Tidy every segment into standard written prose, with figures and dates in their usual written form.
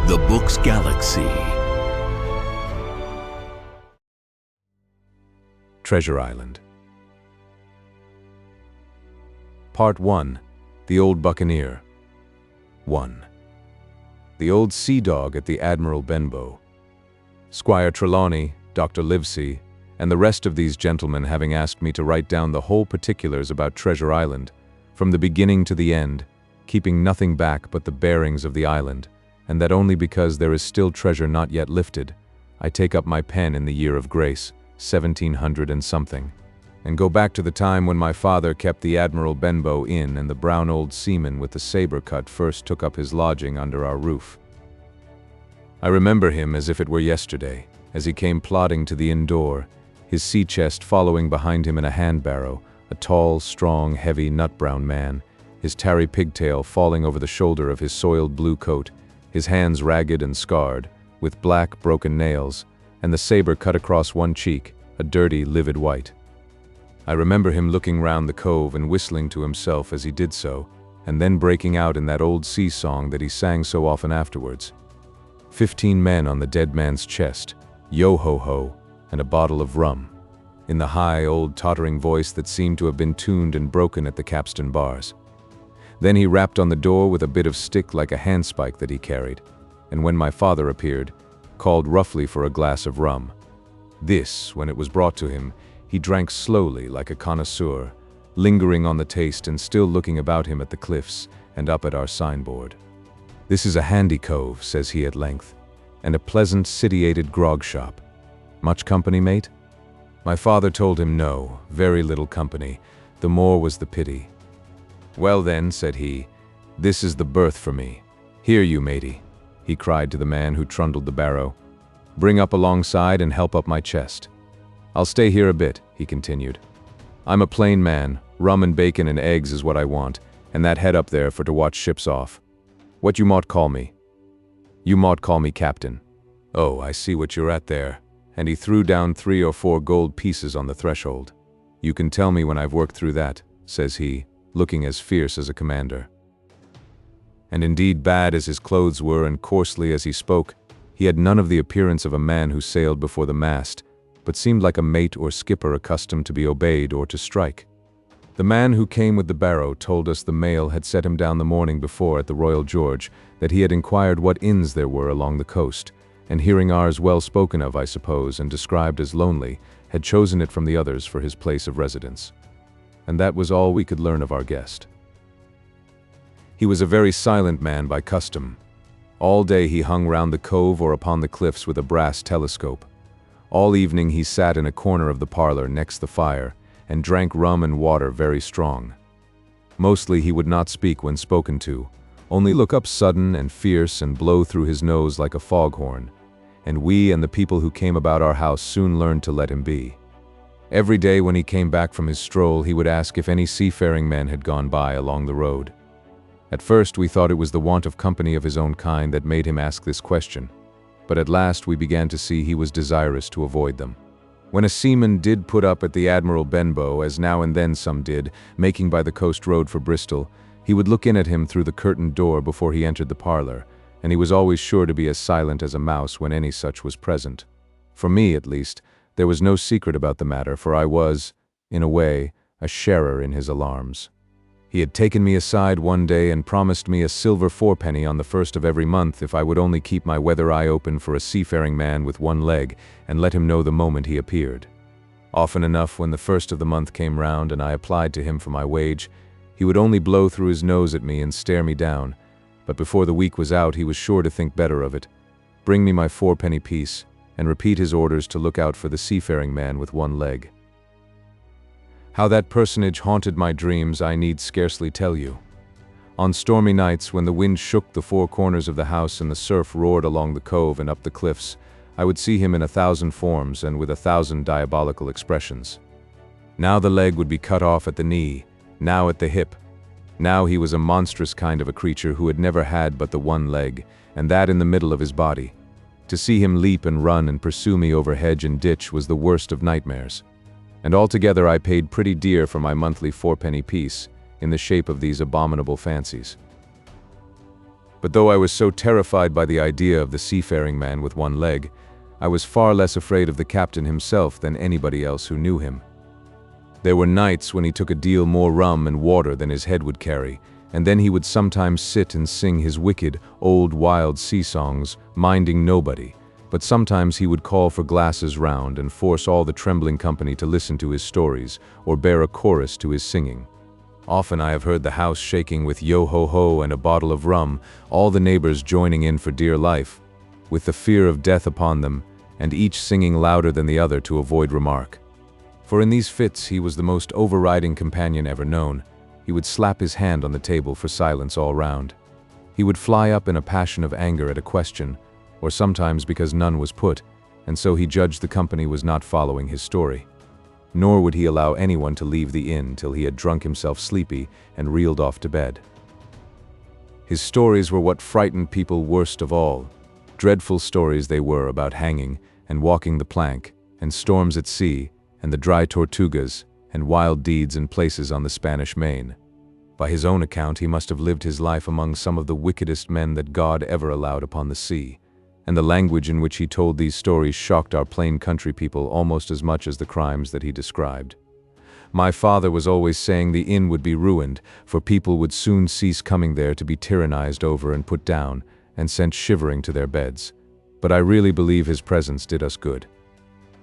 The Books Galaxy. Treasure Island. Part 1. The Old Buccaneer. 1. The old sea dog at the Admiral Benbow. Squire Trelawney, Dr. Livesey, and the rest of these gentlemen having asked me to write down the whole particulars about Treasure Island, from the beginning to the end, keeping nothing back but the bearings of the island, and that only because there is still treasure not yet lifted, I take up my pen in the year of grace, 1700 and something, and go back to the time when my father kept the Admiral Benbow Inn and the brown old seaman with the saber cut first took up his lodging under our roof. I remember him as if it were yesterday, as he came plodding to the inn door, his sea chest following behind him in a hand barrow, a tall, strong, heavy, nut-brown man, his tarry pigtail falling over the shoulder of his soiled blue coat, his hands ragged and scarred, with black, broken nails, and the saber cut across one cheek, a dirty, livid white. I remember him looking round the cove and whistling to himself as he did so, and then breaking out in that old sea song that he sang so often afterwards. 15 men on the dead man's chest, yo-ho-ho, and a bottle of rum, in the high, old, tottering voice that seemed to have been tuned and broken at the capstan bars. Then he rapped on the door with a bit of stick like a handspike that he carried, and when my father appeared, called roughly for a glass of rum. This, when it was brought to him, he drank slowly like a connoisseur, lingering on the taste and still looking about him at the cliffs and up at our signboard. "This is a handy cove," says he at length, "and a pleasant, citiated grog shop. Much company, mate?" My father told him no, very little company, the more was the pity. "Well then," said he, "this is the berth for me. Here you, matey," he cried to the man who trundled the barrow. "Bring up alongside and help up my chest. I'll stay here a bit," he continued. "I'm a plain man, rum and bacon and eggs is what I want, and that head up there for to watch ships off. What you mought call me?" "You mought call me captain." "Oh, I see what you're at there," and he threw down 3 or 4 gold pieces on the threshold. "You can tell me when I've worked through that," says he, looking as fierce as a commander. And indeed, bad as his clothes were and coarsely as he spoke, he had none of the appearance of a man who sailed before the mast, but seemed like a mate or skipper accustomed to be obeyed or to strike. The man who came with the barrow told us the mail had set him down the morning before at the Royal George, that he had inquired what inns there were along the coast, and hearing ours well spoken of, I suppose, and described as lonely, had chosen it from the others for his place of residence. And that was all we could learn of our guest. He was a very silent man by custom. All day he hung round the cove or upon the cliffs with a brass telescope. All evening he sat in a corner of the parlor next the fire, and drank rum and water very strong. Mostly he would not speak when spoken to, only look up sudden and fierce and blow through his nose like a foghorn, and we and the people who came about our house soon learned to let him be. Every day when he came back from his stroll, he would ask if any seafaring men had gone by along the road. At first we thought it was the want of company of his own kind that made him ask this question, but at last we began to see he was desirous to avoid them. When a seaman did put up at the Admiral Benbow, as now and then some did, making by the coast road for Bristol, he would look in at him through the curtained door before he entered the parlor, and he was always sure to be as silent as a mouse when any such was present. For me, at least, there was no secret about the matter, for I was, in a way, a sharer in his alarms. He had taken me aside one day and promised me a silver 4-penny on the 1st of every month if I would only keep my weather eye open for a seafaring man with one leg and let him know the moment he appeared. Often enough, when the 1st of the month came round and I applied to him for my wage, he would only blow through his nose at me and stare me down, but before the week was out he was sure to think better of it, bring me my 4-penny piece, and repeat his orders to look out for the seafaring man with one leg. How that personage haunted my dreams I need scarcely tell you. On stormy nights, when the wind shook the 4 corners of the house and the surf roared along the cove and up the cliffs, I would see him in 1,000 forms and with 1,000 diabolical expressions. Now the leg would be cut off at the knee, now at the hip. Now he was a monstrous kind of a creature who had never had but the one leg, and that in the middle of his body. To see him leap and run and pursue me over hedge and ditch was the worst of nightmares. And altogether I paid pretty dear for my monthly 4-penny piece, in the shape of these abominable fancies. But though I was so terrified by the idea of the seafaring man with one leg, I was far less afraid of the captain himself than anybody else who knew him. There were nights when he took a deal more rum and water than his head would carry, and then he would sometimes sit and sing his wicked, old wild sea songs, minding nobody, but sometimes he would call for glasses round and force all the trembling company to listen to his stories or bear a chorus to his singing. Often I have heard the house shaking with yo-ho-ho and a bottle of rum, all the neighbors joining in for dear life, with the fear of death upon them, and each singing louder than the other to avoid remark. For in these fits he was the most overriding companion ever known. He would slap his hand on the table for silence all round. He would fly up in a passion of anger at a question, or sometimes because none was put, and so he judged the company was not following his story. Nor would he allow anyone to leave the inn till he had drunk himself sleepy and reeled off to bed. His stories were what frightened people worst of all. Dreadful stories they were about hanging and walking the plank, and storms at sea, and the dry Tortugas, and wild deeds in places on the Spanish Main. By his own account, he must have lived his life among some of the wickedest men that God ever allowed upon the sea, and the language in which he told these stories shocked our plain country people almost as much as the crimes that he described. My father was always saying the inn would be ruined, for people would soon cease coming there to be tyrannized over and put down, and sent shivering to their beds. But I really believe his presence did us good.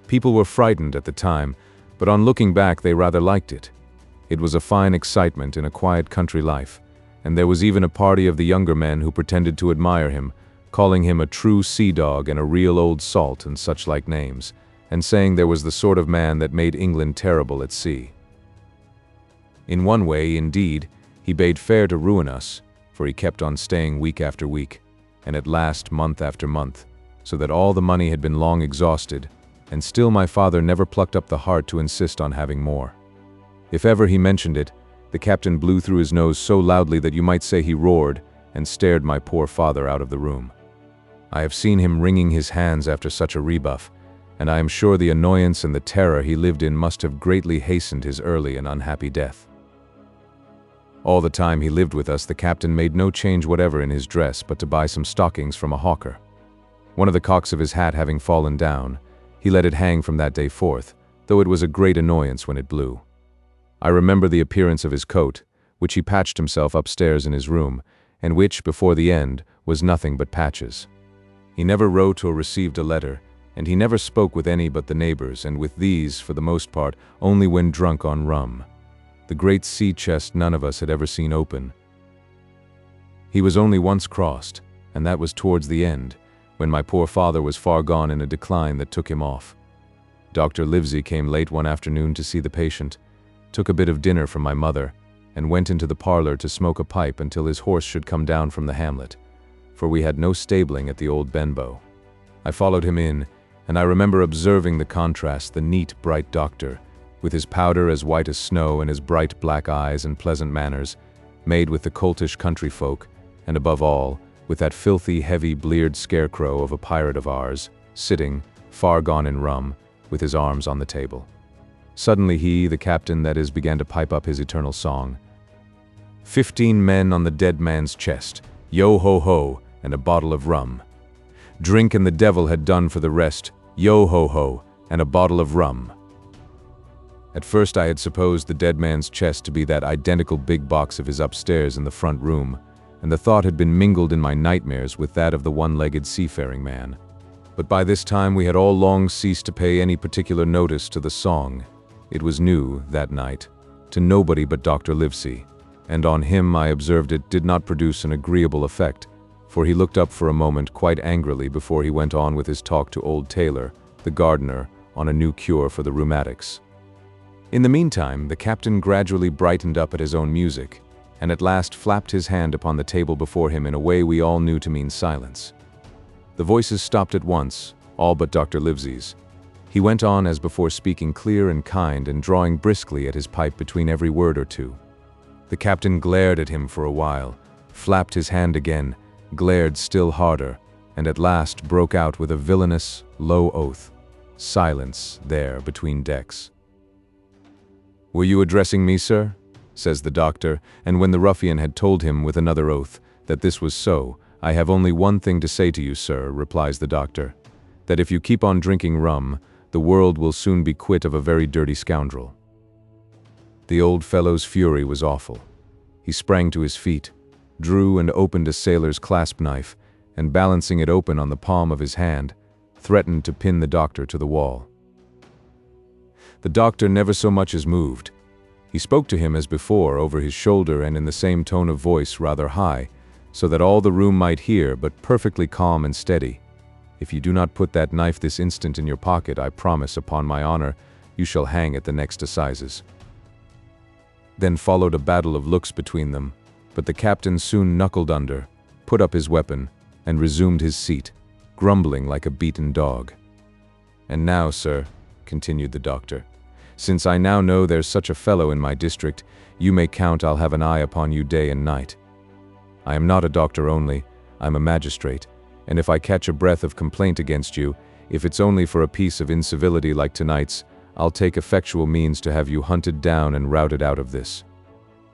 People were frightened at the time, but on looking back they rather liked it. It was a fine excitement in a quiet country life, and there was even a party of the younger men who pretended to admire him, calling him a true sea dog and a real old salt and such like names, and saying there was the sort of man that made England terrible at sea. In one way, indeed, he bade fair to ruin us, for he kept on staying week after week, and at last month after month, so that all the money had been long exhausted, and still my father never plucked up the heart to insist on having more. If ever he mentioned it, the captain blew through his nose so loudly that you might say he roared, and stared my poor father out of the room. I have seen him wringing his hands after such a rebuff, and I am sure the annoyance and the terror he lived in must have greatly hastened his early and unhappy death. All the time he lived with us, the captain made no change whatever in his dress but to buy some stockings from a hawker. One of the cocks of his hat having fallen down, he let it hang from that day forth, though it was a great annoyance when it blew. I remember the appearance of his coat, which he patched himself upstairs in his room, and which, before the end, was nothing but patches. He never wrote or received a letter, and he never spoke with any but the neighbors, and with these, for the most part, only when drunk on rum. The great sea chest none of us had ever seen open. He was only once crossed, and that was towards the end, when my poor father was far gone in a decline that took him off. Dr. Livesey came late one afternoon to see the patient, took a bit of dinner from my mother, and went into the parlor to smoke a pipe until his horse should come down from the hamlet, for we had no stabling at the old BENBOW. I followed him in, and I remember observing the contrast, the neat, bright doctor, with his powder as white as snow and his bright black eyes and pleasant manners, made with the coltish country folk, and above all, with that filthy, heavy, bleared scarecrow of a pirate of ours, sitting, far gone in rum, with his arms on the table. Suddenly he, the captain that is, began to pipe up his eternal song. 15 men on the dead man's chest, yo-ho-ho, and a bottle of rum. Drink and the devil had done for the rest, yo-ho-ho, and a bottle of rum. At first I had supposed the dead man's chest to be that identical big box of his upstairs in the front room, and the thought had been mingled in my nightmares with that of the one-legged seafaring man. But by this time we had all long ceased to pay any particular notice to the song. It was new, that night, to nobody but Dr. Livesey, and on him I observed it did not produce an agreeable effect, for he looked up for a moment quite angrily before he went on with his talk to old Taylor, the gardener, on a new cure for the rheumatics. In the meantime, the captain gradually brightened up at his own music, and at last flapped his hand upon the table before him in a way we all knew to mean silence. The voices stopped at once, all but Dr. Livesey's. He went on as before, speaking clear and kind and drawing briskly at his pipe between every word or two. The captain glared at him for a while, flapped his hand again, glared still harder, and at last broke out with a villainous, low oath. Silence there between decks. "Were you addressing me, sir?" says the doctor, and when the ruffian had told him with another oath, that this was so, "I have only one thing to say to you, sir," replies the doctor, "that if you keep on drinking rum, the world will soon be quit of a very dirty scoundrel." The old fellow's fury was awful. He sprang to his feet, drew and opened a sailor's clasp knife, and balancing it open on the palm of his hand, threatened to pin the doctor to the wall. The doctor never so much as moved. He spoke to him as before, over his shoulder and in the same tone of voice, rather high, so that all the room might hear, but perfectly calm and steady. "If you do not put that knife this instant in your pocket, I promise, upon my honor, you shall hang at the next assizes." Then followed a battle of looks between them, but the captain soon knuckled under, put up his weapon, and resumed his seat, grumbling like a beaten dog. "And now, sir," continued the doctor, "since I now know there's such a fellow in my district, you may count I'll have an eye upon you day and night. I am not a doctor only, I'm a magistrate, and if I catch a breath of complaint against you, if it's only for a piece of incivility like tonight's, I'll take effectual means to have you hunted down and routed out of this.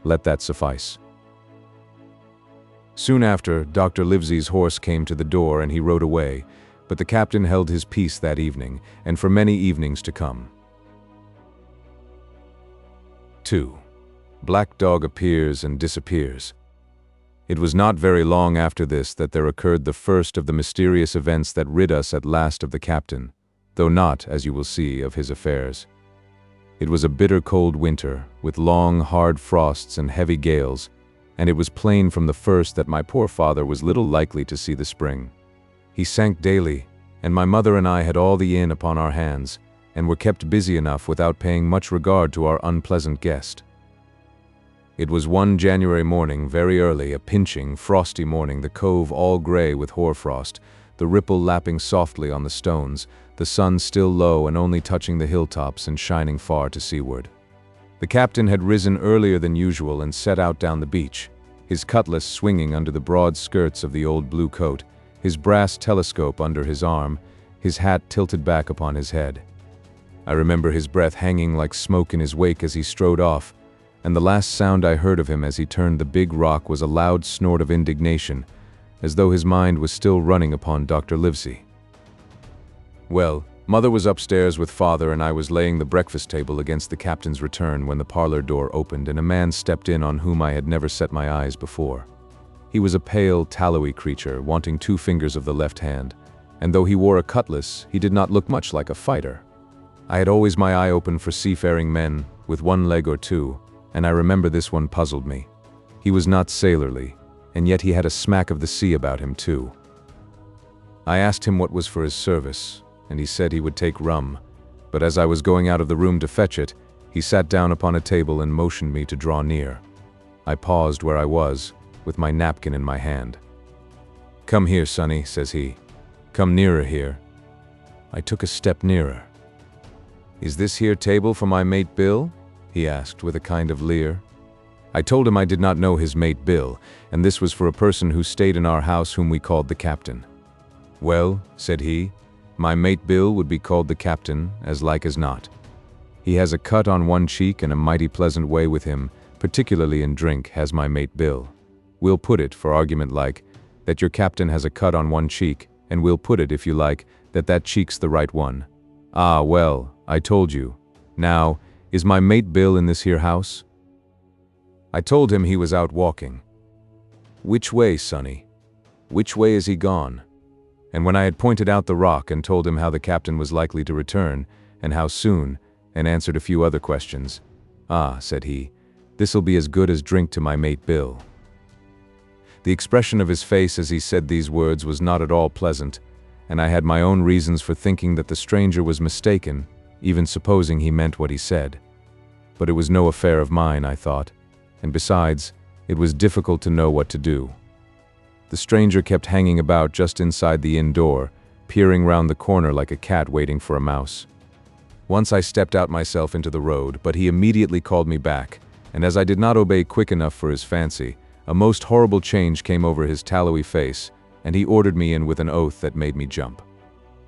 Let that suffice." Soon after, Dr. Livesey's horse came to the door and he rode away, but the captain held his peace that evening, and for many evenings to come. 2. Black Dog appears and disappears. It was not very long after this that there occurred the first of the mysterious events that rid us at last of the captain, though not, as you will see, of his affairs. It was a bitter cold winter, with long, hard frosts and heavy gales, and it was plain from the first that my poor father was little likely to see the spring. He sank daily, and my mother and I had all the inn upon our hands, and were kept busy enough without paying much regard to our unpleasant guest. It was one January morning, very early, a pinching, frosty morning, the cove all grey with hoarfrost, the ripple lapping softly on the stones, the sun still low and only touching the hilltops and shining far to seaward. The captain had risen earlier than usual and set out down the beach, his cutlass swinging under the broad skirts of the old blue coat, his brass telescope under his arm, his hat tilted back upon his head. I remember his breath hanging like smoke in his wake as he strode off, and the last sound I heard of him as he turned the big rock was a loud snort of indignation, as though his mind was still running upon Dr. Livesey. Well, Mother was upstairs with Father and I was laying the breakfast table against the captain's return when the parlor door opened and a man stepped in on whom I had never set my eyes before. He was a pale, tallowy creature, wanting 2 fingers of the left hand, and though he wore a cutlass, he did not look much like a fighter. I had always my eye open for seafaring men, with 1 leg or 2, and I remember this one puzzled me. He was not sailorly, and yet he had a smack of the sea about him too. I asked him what was for his service, and he said he would take rum, but as I was going out of the room to fetch it, he sat down upon a table and motioned me to draw near. I paused where I was, with my napkin in my hand. "Come here, sonny," says he. "Come nearer here." I took a step nearer. "Is this here table for my mate Bill?" he asked with a kind of leer. I told him I did not know his mate Bill, and this was for a person who stayed in our house whom we called the captain. "Well," said he, "my mate Bill would be called the captain, as like as not. He has a cut on one cheek and a mighty pleasant way with him, particularly in drink, has my mate Bill. We'll put it, for argument like, that your captain has a cut on one cheek, and we'll put it, if you like, that that cheek's the right one. Ah, well, I told you. Now, is my mate Bill in this here house?" I told him he was out walking. "Which way, sonny? Which way is he gone?" And when I had pointed out the rock and told him how the captain was likely to return, and how soon, and answered a few other questions, "Ah," said he, "this'll be as good as drink to my mate Bill." The expression of his face as he said these words was not at all pleasant, and I had my own reasons for thinking that the stranger was mistaken, even supposing he meant what he said. But it was no affair of mine, I thought, and besides, it was difficult to know what to do. The stranger kept hanging about just inside the inn door, peering round the corner like a cat waiting for a mouse. Once I stepped out myself into the road, but he immediately called me back, and as I did not obey quick enough for his fancy, a most horrible change came over his tallowy face, and he ordered me in with an oath that made me jump.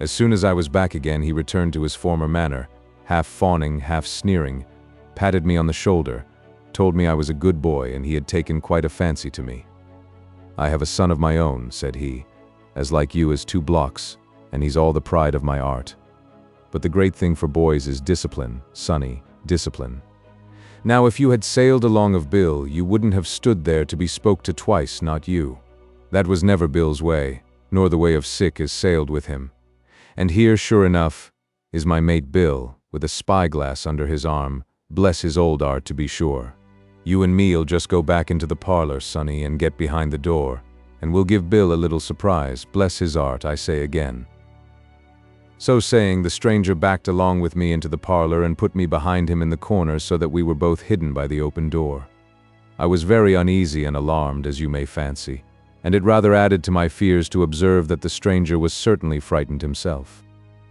As soon as I was back again, he returned to his former manner, half fawning, half sneering, patted me on the shoulder, told me I was a good boy and he had taken quite a fancy to me. "I have a son of my own," said he, "as like you as 2 blocks, and he's all the pride of my art. But the great thing for boys is discipline, sonny, discipline. Now if you had sailed along of Bill, you wouldn't have stood there to be spoke to twice, not you. That was never Bill's way, nor the way of sick as sailed with him. And here, sure enough, is my mate Bill, with a spyglass under his arm, bless his old art to be sure. You and me'll just go back into the parlor, sonny, and get behind the door, and we'll give Bill a little surprise, bless his art, I say again." So saying, the stranger backed along with me into the parlor and put me behind him in the corner so that we were both hidden by the open door. I was very uneasy and alarmed, as you may fancy, and it rather added to my fears to observe that the stranger was certainly frightened himself.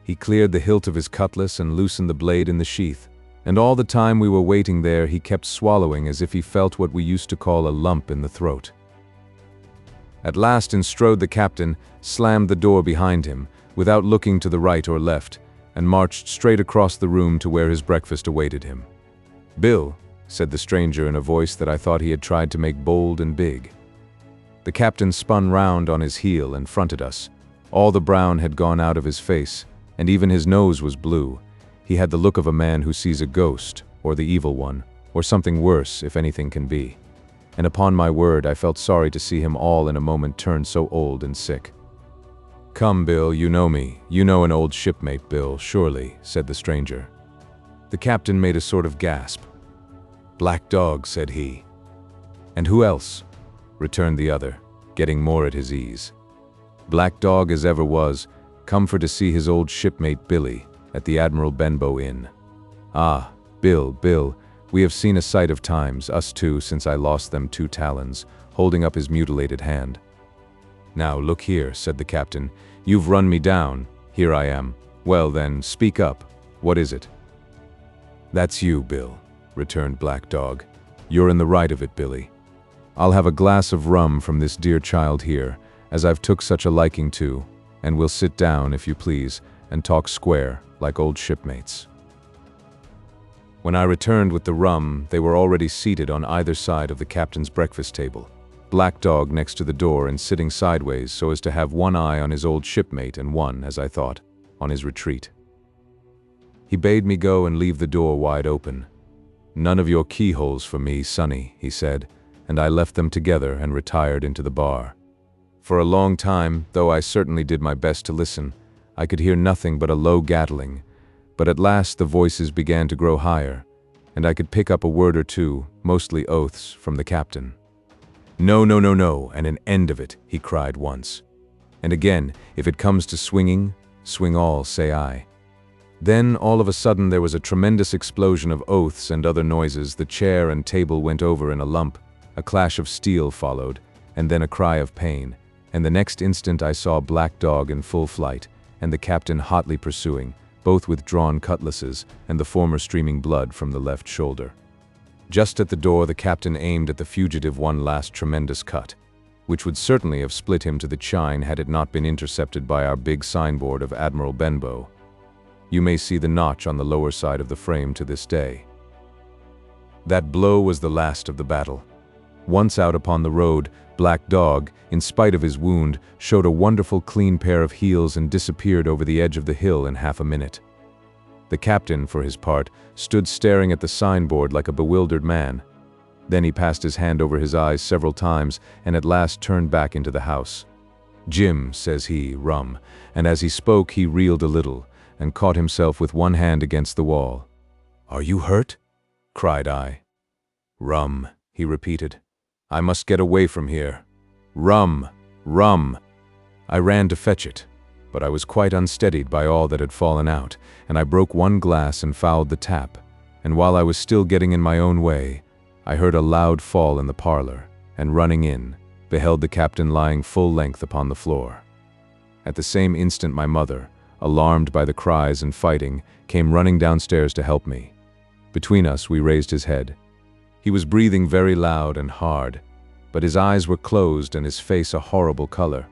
He cleared the hilt of his cutlass and loosened the blade in the sheath, and all the time we were waiting there he kept swallowing as if he felt what we used to call a lump in the throat. At last in strode the captain, slammed the door behind him, without looking to the right or left, and marched straight across the room to where his breakfast awaited him. "Bill," said the stranger in a voice that I thought he had tried to make bold and big. The captain spun round on his heel and fronted us. All the brown had gone out of his face, and even his nose was blue. He had the look of a man who sees a ghost, or the evil one, or something worse, if anything can be. And upon my word, I felt sorry to see him all in a moment turn so old and sick. "Come, Bill, you know me. You know an old shipmate, Bill, surely," said the stranger. The captain made a sort of gasp. "Black Dog," said he. "And who else?" returned the other, getting more at his ease. "Black Dog as ever was, come for to see his old shipmate Billy, at the Admiral Benbow Inn. Ah, Bill, we have seen a sight of times, us two, since I lost them 2 talons, holding up his mutilated hand. "Now, look here," said the captain, "you've run me down, here I am. Well then, speak up, what is it?" "That's you, Bill," returned Black Dog. "You're in the right of it, Billy. I'll have a glass of rum from this dear child here, as I've took such a liking to, and we'll sit down, if you please, and talk square, like old shipmates." When I returned with the rum, they were already seated on either side of the captain's breakfast table, Black Dog next to the door and sitting sideways so as to have one eye on his old shipmate and one, as I thought, on his retreat. He bade me go and leave the door wide open. "None of your keyholes for me, sonny," he said, and I left them together and retired into the bar. For a long time, though I certainly did my best to listen, I could hear nothing but a low gattling, but at last the voices began to grow higher, and I could pick up a word or two, mostly oaths, from the captain. "No, no, no, no, and an end of it," he cried once. And again, "If it comes to swinging, swing all, say I." Then, all of a sudden, there was a tremendous explosion of oaths and other noises. The chair and table went over in a lump, a clash of steel followed, and then a cry of pain, and the next instant I saw Black Dog in full flight, and the captain hotly pursuing, both with drawn cutlasses, and the former streaming blood from the left shoulder. Just at the door the captain aimed at the fugitive one last tremendous cut, which would certainly have split him to the chine had it not been intercepted by our big signboard of Admiral Benbow. You may see the notch on the lower side of the frame to this day. That blow was the last of the battle. Once out upon the road, Black Dog, in spite of his wound, showed a wonderful clean pair of heels and disappeared over the edge of the hill in half a minute. The captain, for his part, stood staring at the signboard like a bewildered man. Then he passed his hand over his eyes several times and at last turned back into the house. "Jim," says he, "rum," and as he spoke he reeled a little and caught himself with one hand against the wall. "Are you hurt?" cried I. "Rum," he repeated. "I must get away from here. Rum, rum." I ran to fetch it, but I was quite unsteadied by all that had fallen out, and I broke one glass and fouled the tap, and while I was still getting in my own way, I heard a loud fall in the parlor, and running in, beheld the captain lying full length upon the floor. At the same instant my mother, alarmed by the cries and fighting, came running downstairs to help me. Between us we raised his head. He was breathing very loud and hard, but his eyes were closed and his face a horrible color.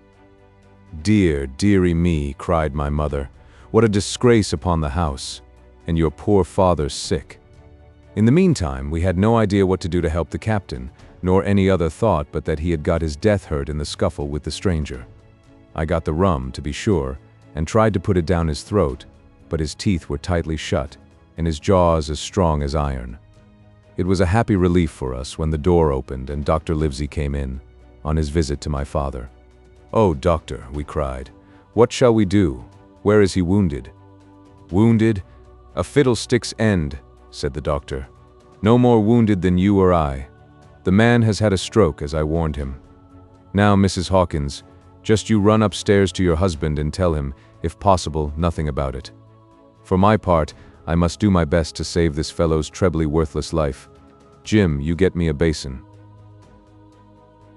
"Dear, dearie me," cried my mother, "what a disgrace upon the house, and your poor father sick." In the meantime, we had no idea what to do to help the captain, nor any other thought but that he had got his death hurt in the scuffle with the stranger. I got the rum, to be sure, and tried to put it down his throat, but his teeth were tightly shut, and his jaws as strong as iron. It was a happy relief for us when the door opened and Dr. Livesey came in, on his visit to my father. "Oh, doctor," we cried, "what shall we do? Where is he wounded?" "Wounded? A fiddlestick's end," said the doctor. "No more wounded than you or I. The man has had a stroke, as I warned him. Now, Mrs. Hawkins, just you run upstairs to your husband and tell him, if possible, nothing about it. For my part, I must do my best to save this fellow's trebly worthless life. Jim, you get me a basin."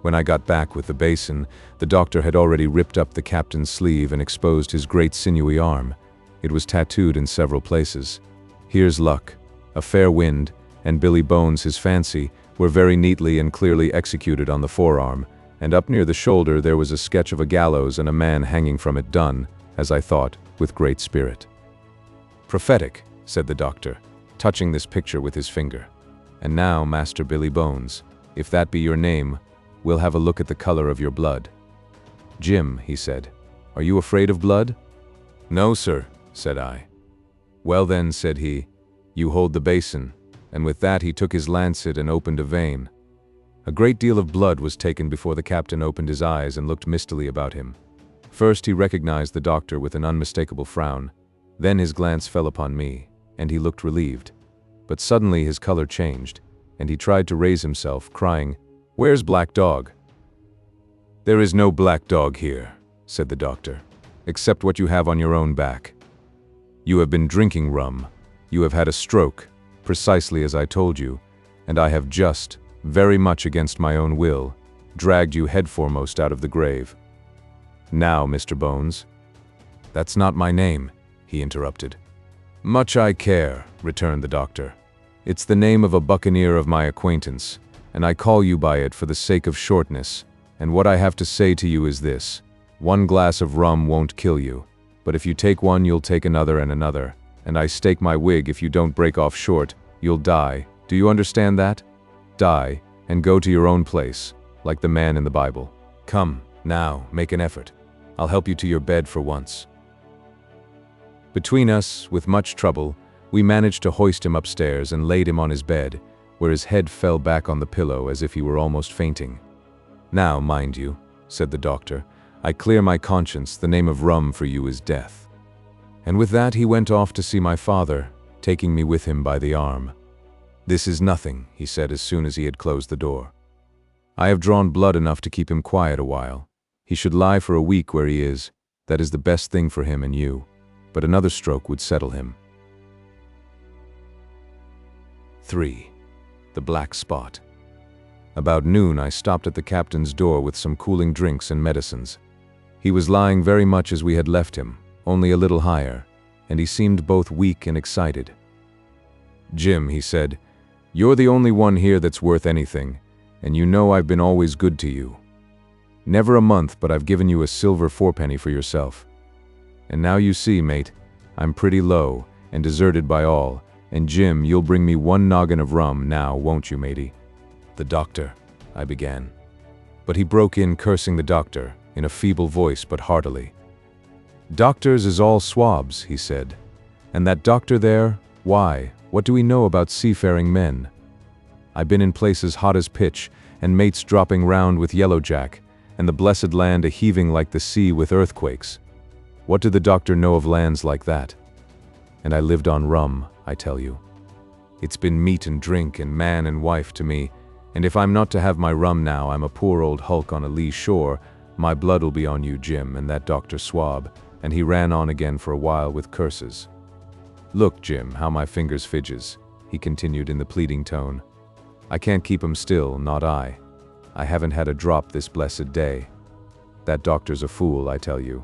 When I got back with the basin, the doctor had already ripped up the captain's sleeve and exposed his great sinewy arm. It was tattooed in several places. "Here's luck. A fair wind, and Billy Bones, his fancy, were very neatly and clearly executed on the forearm, and up near the shoulder there was a sketch of a gallows and a man hanging from it done, as I thought, with great spirit." "Prophetic," said the doctor, touching this picture with his finger. "And now, Master Billy Bones, if that be your name, we'll have a look at the color of your blood." "Jim," he said, "are you afraid of blood?" "No, sir," said I. "Well then," said he, "you hold the basin," and with that he took his lancet and opened a vein. A great deal of blood was taken before the captain opened his eyes and looked mistily about him. First he recognized the doctor with an unmistakable frown, then his glance fell upon me, and he looked relieved. But suddenly his color changed, and he tried to raise himself, crying, "Where's Black Dog?" "There is no black dog here," said the doctor, "except what you have on your own back. You have been drinking rum, you have had a stroke, precisely as I told you, and I have just, very much against my own will, dragged you headforemost out of the grave. Now, Mr. Bones—" "That's not my name," he interrupted. "Much I care," returned the doctor. "It's the name of a buccaneer of my acquaintance, and I call you by it for the sake of shortness, and what I have to say to you is this: one glass of rum won't kill you, but if you take one you'll take another and another, and I stake my wig if you don't break off short, you'll die. Do you understand that? Die, and go to your own place, like the man in the Bible. Come, now, make an effort. I'll help you to your bed for once." Between us, with much trouble, we managed to hoist him upstairs and laid him on his bed, where his head fell back on the pillow as if he were almost fainting. "Now, mind you," said the doctor, "I clear my conscience, the name of rum for you is death." And with that he went off to see my father, taking me with him by the arm. "This is nothing," he said as soon as he had closed the door. "I have drawn blood enough to keep him quiet a while. He should lie for a week where he is. That is the best thing for him and you. But another stroke would settle him." 3. The Black Spot. About noon I stopped at the captain's door with some cooling drinks and medicines. He was lying very much as we had left him, only a little higher, and he seemed both weak and excited. "Jim," he said, "you're the only one here that's worth anything, and you know I've been always good to you. Never a month but I've given you a silver fourpenny for yourself. And now you see, mate, I'm pretty low and deserted by all, and Jim, you'll bring me one noggin of rum now, won't you, matey?" "The doctor," I began. But he broke in, cursing the doctor, in a feeble voice but heartily. "Doctors is all swabs," he said. "And that doctor there, why, what do we know about seafaring men? I've been in places hot as pitch, and mates dropping round with yellowjack, and the blessed land a-heaving like the sea with earthquakes. What did the doctor know of lands like that? And I lived on rum, I tell you. It's been meat and drink and man and wife to me, and if I'm not to have my rum now, I'm a poor old hulk on a lee shore. My blood'll be on you, Jim, and that Dr. Swab," and he ran on again for a while with curses. "Look, Jim, how my fingers fidges," he continued in the pleading tone. "I can't keep 'em still, not I. I haven't had a drop this blessed day. That doctor's a fool, I tell you.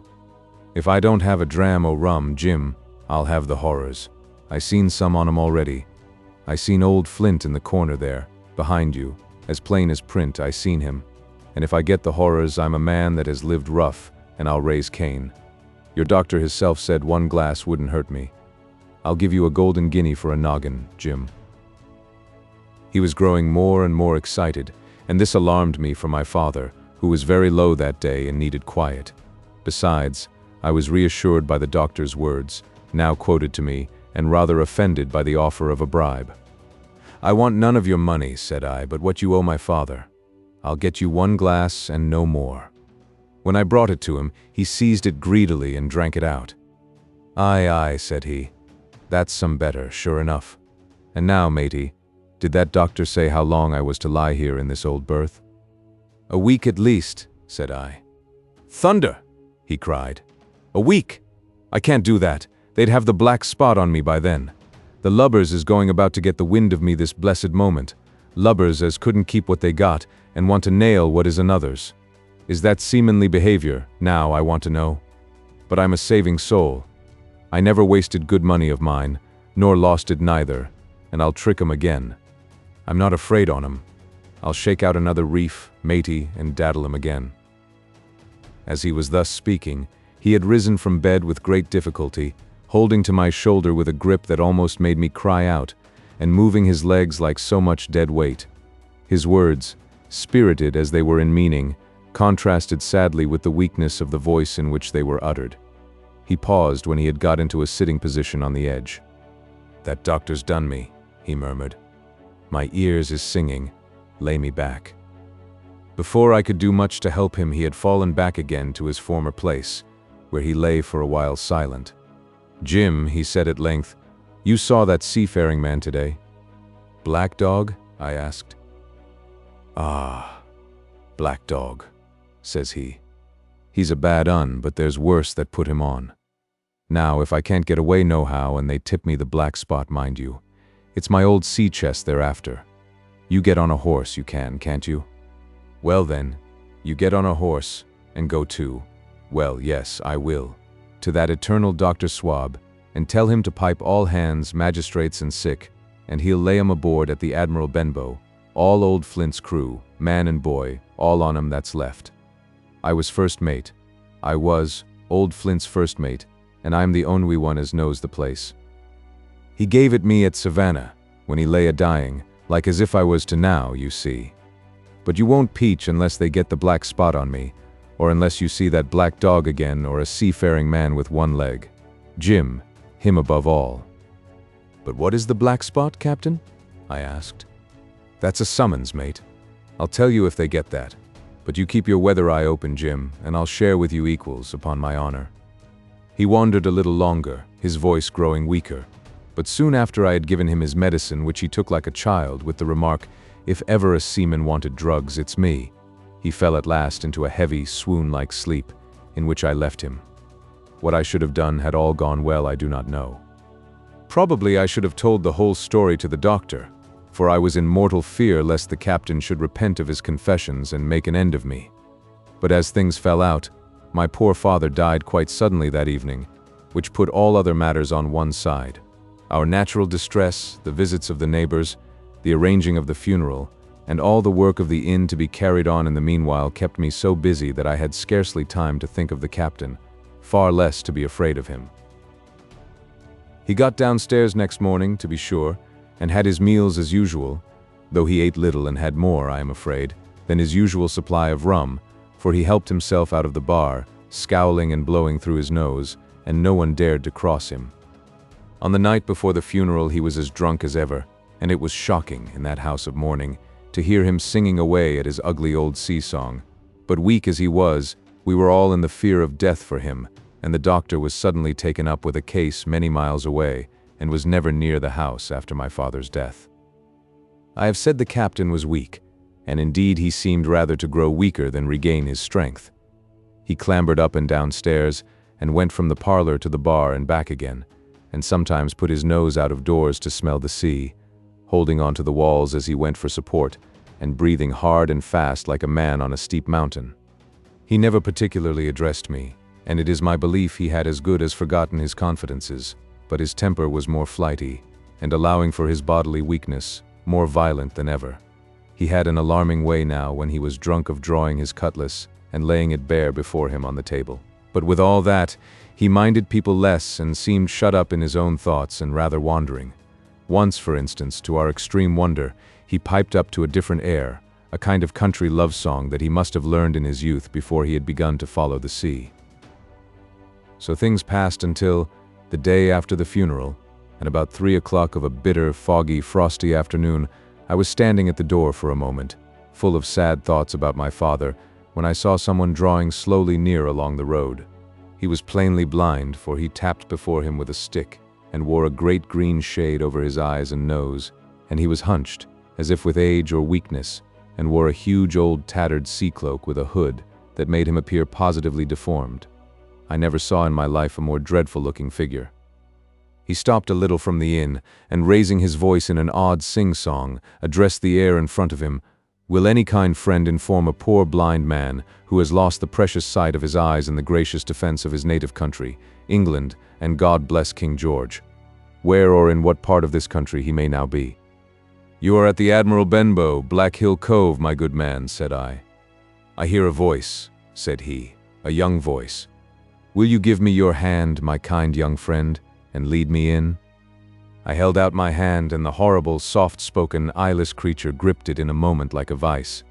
If I don't have a dram o' rum, Jim, I'll have the horrors. I seen some on 'em already. I seen old Flint in the corner there, behind you, as plain as print, I seen him. And if I get the horrors, I'm a man that has lived rough, and I'll raise Cain. Your doctor hisself said one glass wouldn't hurt me. I'll give you a golden guinea for a noggin, Jim." He was growing more and more excited, and this alarmed me for my father, who was very low that day and needed quiet. Besides, I was reassured by the doctor's words, now quoted to me, and rather offended by the offer of a bribe. "I want none of your money," said I, "but what you owe my father. I'll get you 1 glass and no more." When I brought it to him, he seized it greedily and drank it out. "Aye, aye," said he. "That's some better, sure enough. And now, matey, did that doctor say how long I was to lie here in this old berth?" "A week at least," said I. "Thunder!" he cried. "A week! I can't do that. They'd have the black spot on me by then. The lubbers is going about to get the wind of me this blessed moment. Lubbers as couldn't keep what they got and want to nail what is another's. Is that seamanly behavior, now I want to know? But I'm a saving soul. I never wasted good money of mine, nor lost it neither, and I'll trick 'em again. I'm not afraid on 'em. I'll shake out another reef, matey, and daddle 'em again." As he was thus speaking, he had risen from bed with great difficulty, holding to my shoulder with a grip that almost made me cry out, and moving his legs like so much dead weight. His words, spirited as they were in meaning, contrasted sadly with the weakness of the voice in which they were uttered. He paused when he had got into a sitting position on the edge. "That doctor's done me," he murmured. "My ears is singing. Lay me back." Before I could do much to help him, he had fallen back again to his former place, where he lay for a while silent. "Jim," he said at length, "you saw that seafaring man today?" "Black Dog?" I asked. "Ah, Black Dog," says he. "He's a bad un, but there's worse that put him on. Now, if I can't get away nohow and they tip me the black spot, mind you, it's my old sea chest they're after. You get on a horse, you can, can't you? Well then, you get on a horse and go to, well, yes, I will, to that eternal Dr. Swab, and tell him to pipe all hands, magistrates and sick, and he'll lay 'em aboard at the Admiral Benbow, all old Flint's crew, man and boy, all on 'em that's left. I was first mate. I was old Flint's first mate, and I'm the only one as knows the place. He gave it me at Savannah, when he lay a-dying, like as if I was to now, you see. But you won't peach unless they get the black spot on me, or unless you see that Black Dog again or a seafaring man with 1 leg. Jim, him above all." "But what is the black spot, Captain?" I asked. "That's a summons, mate. I'll tell you if they get that. But you keep your weather eye open, Jim, and I'll share with you equals, upon my honor." He wandered a little longer, his voice growing weaker, but soon after I had given him his medicine, which he took like a child, with the remark, "If ever a seaman wanted drugs, it's me," he fell at last into a heavy, swoon-like sleep, in which I left him. What I should have done had all gone well, I do not know. Probably I should have told the whole story to the doctor, for I was in mortal fear lest the captain should repent of his confessions and make an end of me. But as things fell out, my poor father died quite suddenly that evening, which put all other matters on one side. Our natural distress, the visits of the neighbors, the arranging of the funeral, and all the work of the inn to be carried on in the meanwhile kept me so busy that I had scarcely time to think of the captain, far less to be afraid of him. He got downstairs next morning, to be sure, and had his meals as usual, though he ate little and had more, I am afraid, than his usual supply of rum, for he helped himself out of the bar, scowling and blowing through his nose, and no one dared to cross him. On the night before the funeral he was as drunk as ever, and it was shocking, in that house of mourning, to hear him singing away at his ugly old sea-song. But weak as he was, we were all in the fear of death for him, and the doctor was suddenly taken up with a case many miles away, and was never near the house after my father's death. I have said the captain was weak, and indeed he seemed rather to grow weaker than regain his strength. He clambered up and down stairs, and went from the parlor to the bar and back again, and sometimes put his nose out of doors to smell the sea, holding onto the walls as he went for support, and breathing hard and fast like a man on a steep mountain. He never particularly addressed me, and it is my belief he had as good as forgotten his confidences, but his temper was more flighty, and allowing for his bodily weakness, more violent than ever. He had an alarming way now when he was drunk of drawing his cutlass and laying it bare before him on the table. But with all that, he minded people less and seemed shut up in his own thoughts and rather wandering. Once, for instance, to our extreme wonder, he piped up to a different air, a kind of country love song that he must have learned in his youth before he had begun to follow the sea. So things passed until the day after the funeral, and about 3 o'clock of a bitter, foggy, frosty afternoon, I was standing at the door for a moment, full of sad thoughts about my father, when I saw someone drawing slowly near along the road. He was plainly blind, for he tapped before him with a stick, and wore a great green shade over his eyes and nose, and he was hunched, as if with age or weakness, and wore a huge old tattered sea cloak with a hood that made him appear positively deformed. I never saw in my life a more dreadful-looking figure. He stopped a little from the inn, and raising his voice in an odd sing-song, addressed the air in front of him. "Will any kind friend inform a poor blind man, who has lost the precious sight of his eyes in the gracious defense of his native country, England, and God bless King George, where or in what part of this country he may now be?" "You are at the Admiral Benbow, Black Hill Cove, my good man," said I. "I hear a voice," said he, "a young voice. Will you give me your hand, my kind young friend, and lead me in?" I held out my hand, and the horrible, soft-spoken, eyeless creature gripped it in a moment like a vice.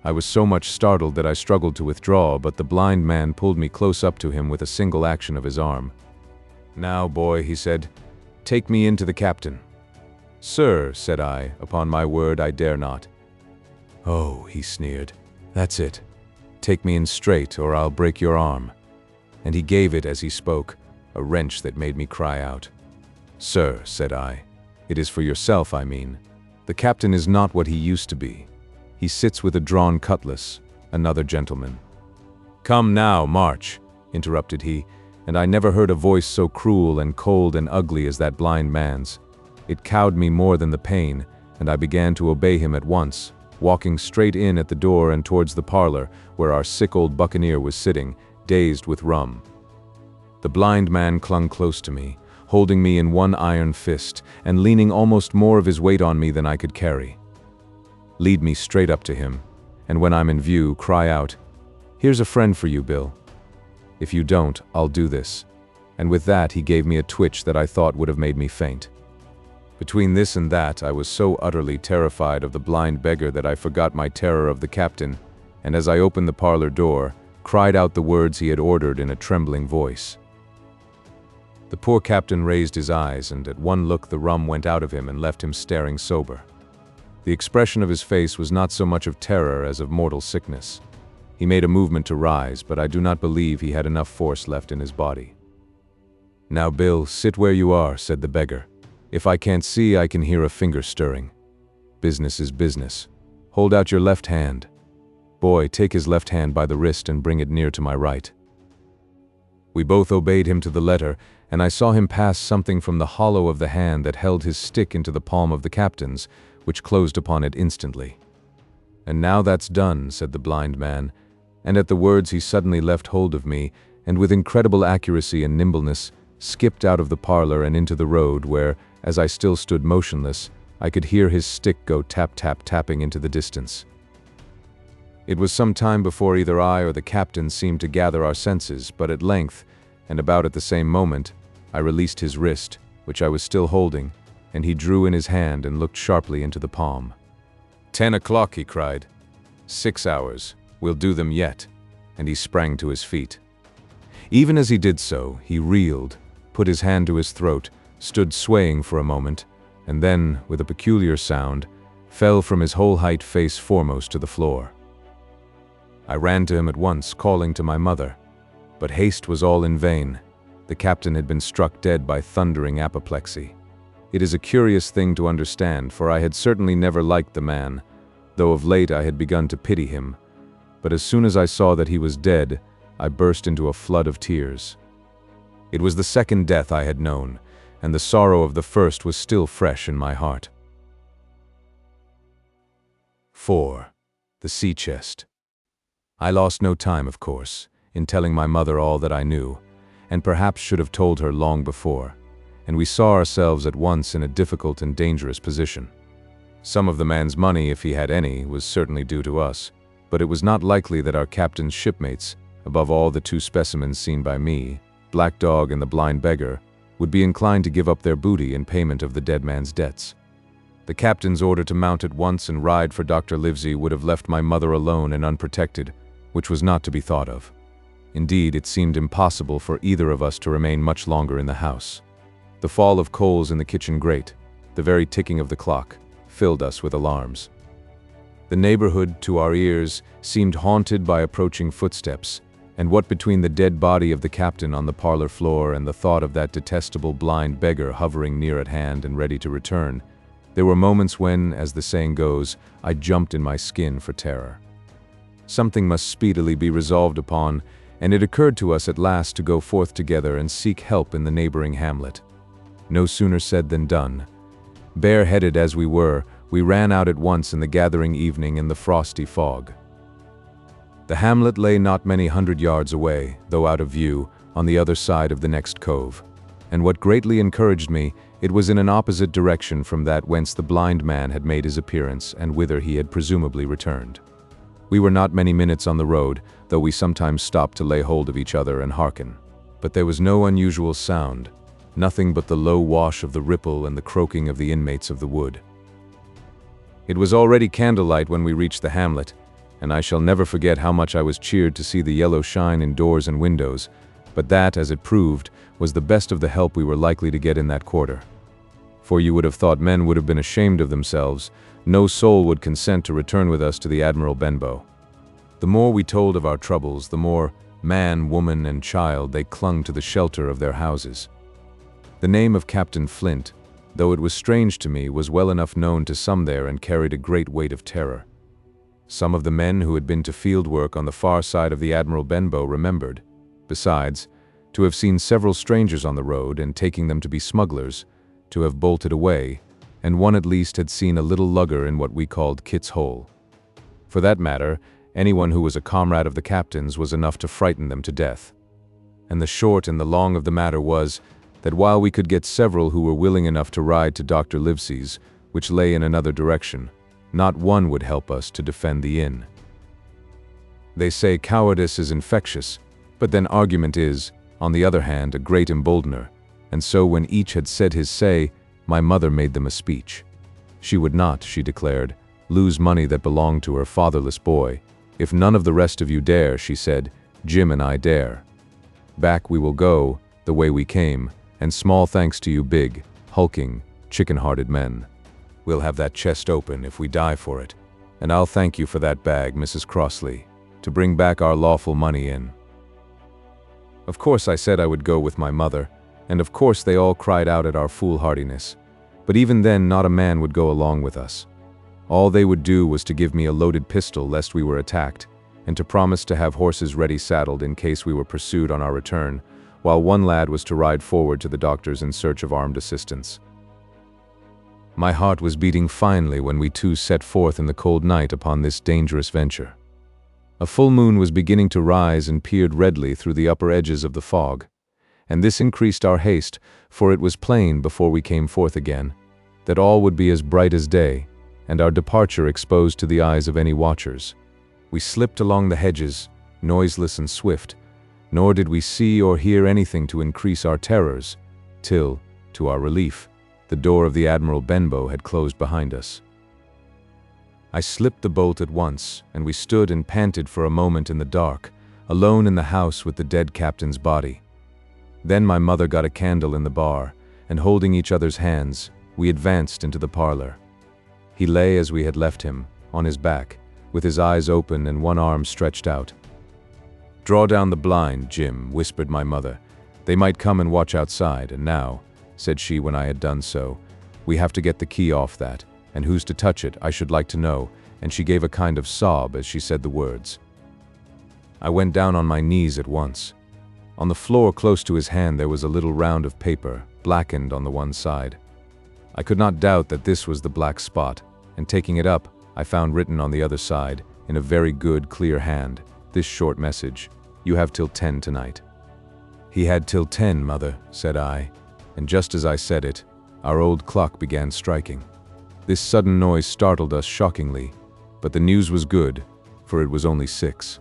I was so much startled that I struggled to withdraw, but the blind man pulled me close up to him with a single action of his arm. "Now, boy," he said, "take me in to the captain." "Sir," said I, "upon my word I dare not." "Oh," he sneered, "that's it. Take me in straight, or I'll break your arm." And he gave it, as he spoke, a wrench that made me cry out. "Sir," said I, "it is for yourself I mean. The captain is not what he used to be. He sits with a drawn cutlass, another gentleman." "Come now, march," interrupted he, and I never heard a voice so cruel and cold and ugly as that blind man's. It cowed me more than the pain, and I began to obey him at once, walking straight in at the door and towards the parlor, where our sick old buccaneer was sitting, dazed with rum. The blind man clung close to me, holding me in one iron fist, and leaning almost more of his weight on me than I could carry. "Lead me straight up to him, and when I'm in view, cry out, 'Here's a friend for you, Bill. If you don't, I'll do this.'" And with that he gave me a twitch that I thought would have made me faint. Between this and that, I was so utterly terrified of the blind beggar that I forgot my terror of the captain, and as I opened the parlor door, cried out the words he had ordered in a trembling voice. The poor captain raised his eyes, and at one look the rum went out of him and left him staring sober. The expression of his face was not so much of terror as of mortal sickness. He made a movement to rise, but I do not believe he had enough force left in his body. "Now, Bill, sit where you are," said the beggar. "If I can't see, I can hear a finger stirring. Business is business. Hold out your left hand. Boy, take his left hand by the wrist and bring it near to my right." We both obeyed him to the letter, and I saw him pass something from the hollow of the hand that held his stick into the palm of the captain's, which closed upon it instantly. "And now that's done," said the blind man, and at the words he suddenly left hold of me, and with incredible accuracy and nimbleness, skipped out of the parlor and into the road where, as I still stood motionless, I could hear his stick go tap-tap-tapping into the distance. It was some time before either I or the captain seemed to gather our senses, but at length, and about at the same moment, I released his wrist, which I was still holding, and he drew in his hand and looked sharply into the palm. "10 o'clock," he cried. 6 hours. We'll do them yet." And he sprang to his feet. Even as he did so, he reeled, put his hand to his throat, stood swaying for a moment, and then, with a peculiar sound, fell from his whole height face foremost to the floor. I ran to him at once, calling to my mother, but haste was all in vain. The captain had been struck dead by thundering apoplexy. It is a curious thing to understand, for I had certainly never liked the man, though of late I had begun to pity him. But as soon as I saw that he was dead, I burst into a flood of tears. It was the second death I had known, and the sorrow of the first was still fresh in my heart. 4. The sea chest. I lost no time, of course, in telling my mother all that I knew, and perhaps should have told her long before, and we saw ourselves at once in a difficult and dangerous position. Some of the man's money, if he had any, was certainly due to us, but it was not likely that our captain's shipmates, above all the 2 specimens seen by me, Black Dog and the blind beggar, would be inclined to give up their booty in payment of the dead man's debts. The captain's order to mount at once and ride for Dr. Livesey would have left my mother alone and unprotected, which was not to be thought of. Indeed, it seemed impossible for either of us to remain much longer in the house. The fall of coals in the kitchen grate, the very ticking of the clock, filled us with alarms. The neighborhood, to our ears, seemed haunted by approaching footsteps, and what between the dead body of the captain on the parlor floor and the thought of that detestable blind beggar hovering near at hand and ready to return, there were moments when, as the saying goes, I jumped in my skin for terror. Something must speedily be resolved upon, and it occurred to us at last to go forth together and seek help in the neighboring hamlet. No sooner said than done. Bareheaded as we were, we ran out at once in the gathering evening in the frosty fog. The hamlet lay not many 100 yards away, though out of view, on the other side of the next cove. And what greatly encouraged me, it was in an opposite direction from that whence the blind man had made his appearance and whither he had presumably returned. We were not many minutes on the road, though we sometimes stopped to lay hold of each other and hearken. But there was no unusual sound, nothing but the low wash of the ripple and the croaking of the inmates of the wood. It was already candlelight when we reached the hamlet, and I shall never forget how much I was cheered to see the yellow shine in doors and windows, but that, as it proved, was the best of the help we were likely to get in that quarter. For you would have thought men would have been ashamed of themselves, no soul would consent to return with us to the Admiral Benbow. The more we told of our troubles, the more man, woman, and child they clung to the shelter of their houses. The name of Captain Flint, though it was strange to me, was well enough known to some there and carried a great weight of terror. Some of the men who had been to field work on the far side of the Admiral Benbow remembered, besides, to have seen several strangers on the road and taking them to be smugglers, to have bolted away, and one at least had seen a little lugger in what we called Kit's Hole. For that matter, anyone who was a comrade of the captain's was enough to frighten them to death. And the short and the long of the matter was that while we could get several who were willing enough to ride to Dr. Livesey's, which lay in another direction, not one would help us to defend the inn. They say cowardice is infectious, but then argument is, on the other hand, a great emboldener, and so when each had said his say, my mother made them a speech. She would not, she declared, lose money that belonged to her fatherless boy. If none of the rest of you dare, she said, Jim and I dare. Back we will go, the way we came, and small thanks to you big, hulking, chicken-hearted men. We'll have that chest open if we die for it, and I'll thank you for that bag, Mrs. Crossley, to bring back our lawful money in. Of course I said I would go with my mother, and of course they all cried out at our foolhardiness, but even then not a man would go along with us. All they would do was to give me a loaded pistol lest we were attacked, and to promise to have horses ready saddled in case we were pursued on our return, while one lad was to ride forward to the doctors in search of armed assistance. My heart was beating finely when we two set forth in the cold night upon this dangerous venture. A full moon was beginning to rise and peered redly through the upper edges of the fog, and this increased our haste, for it was plain before we came forth again that all would be as bright as day, and our departure exposed to the eyes of any watchers. We slipped along the hedges, noiseless and swift, nor did we see or hear anything to increase our terrors, till, to our relief, the door of the Admiral Benbow had closed behind us. I slipped the bolt at once, and we stood and panted for a moment in the dark, alone in the house with the dead captain's body. Then my mother got a candle in the bar, and holding each other's hands, we advanced into the parlor. He lay as we had left him, on his back, with his eyes open and one arm stretched out. "Draw down the blind, Jim," whispered my mother. "They might come and watch outside, and now," said she when I had done so, "we have to get the key off that, and who's to touch it, I should like to know," and she gave a kind of sob as she said the words. I went down on my knees at once. On the floor close to his hand there was a little round of paper, blackened on the one side. I could not doubt that this was the black spot, and taking it up, I found written on the other side, in a very good, clear hand, this short message: "You have till 10 tonight." "He had till 10, mother," said I, and just as I said it, our old clock began striking. This sudden noise startled us shockingly, but the news was good, for it was only 6.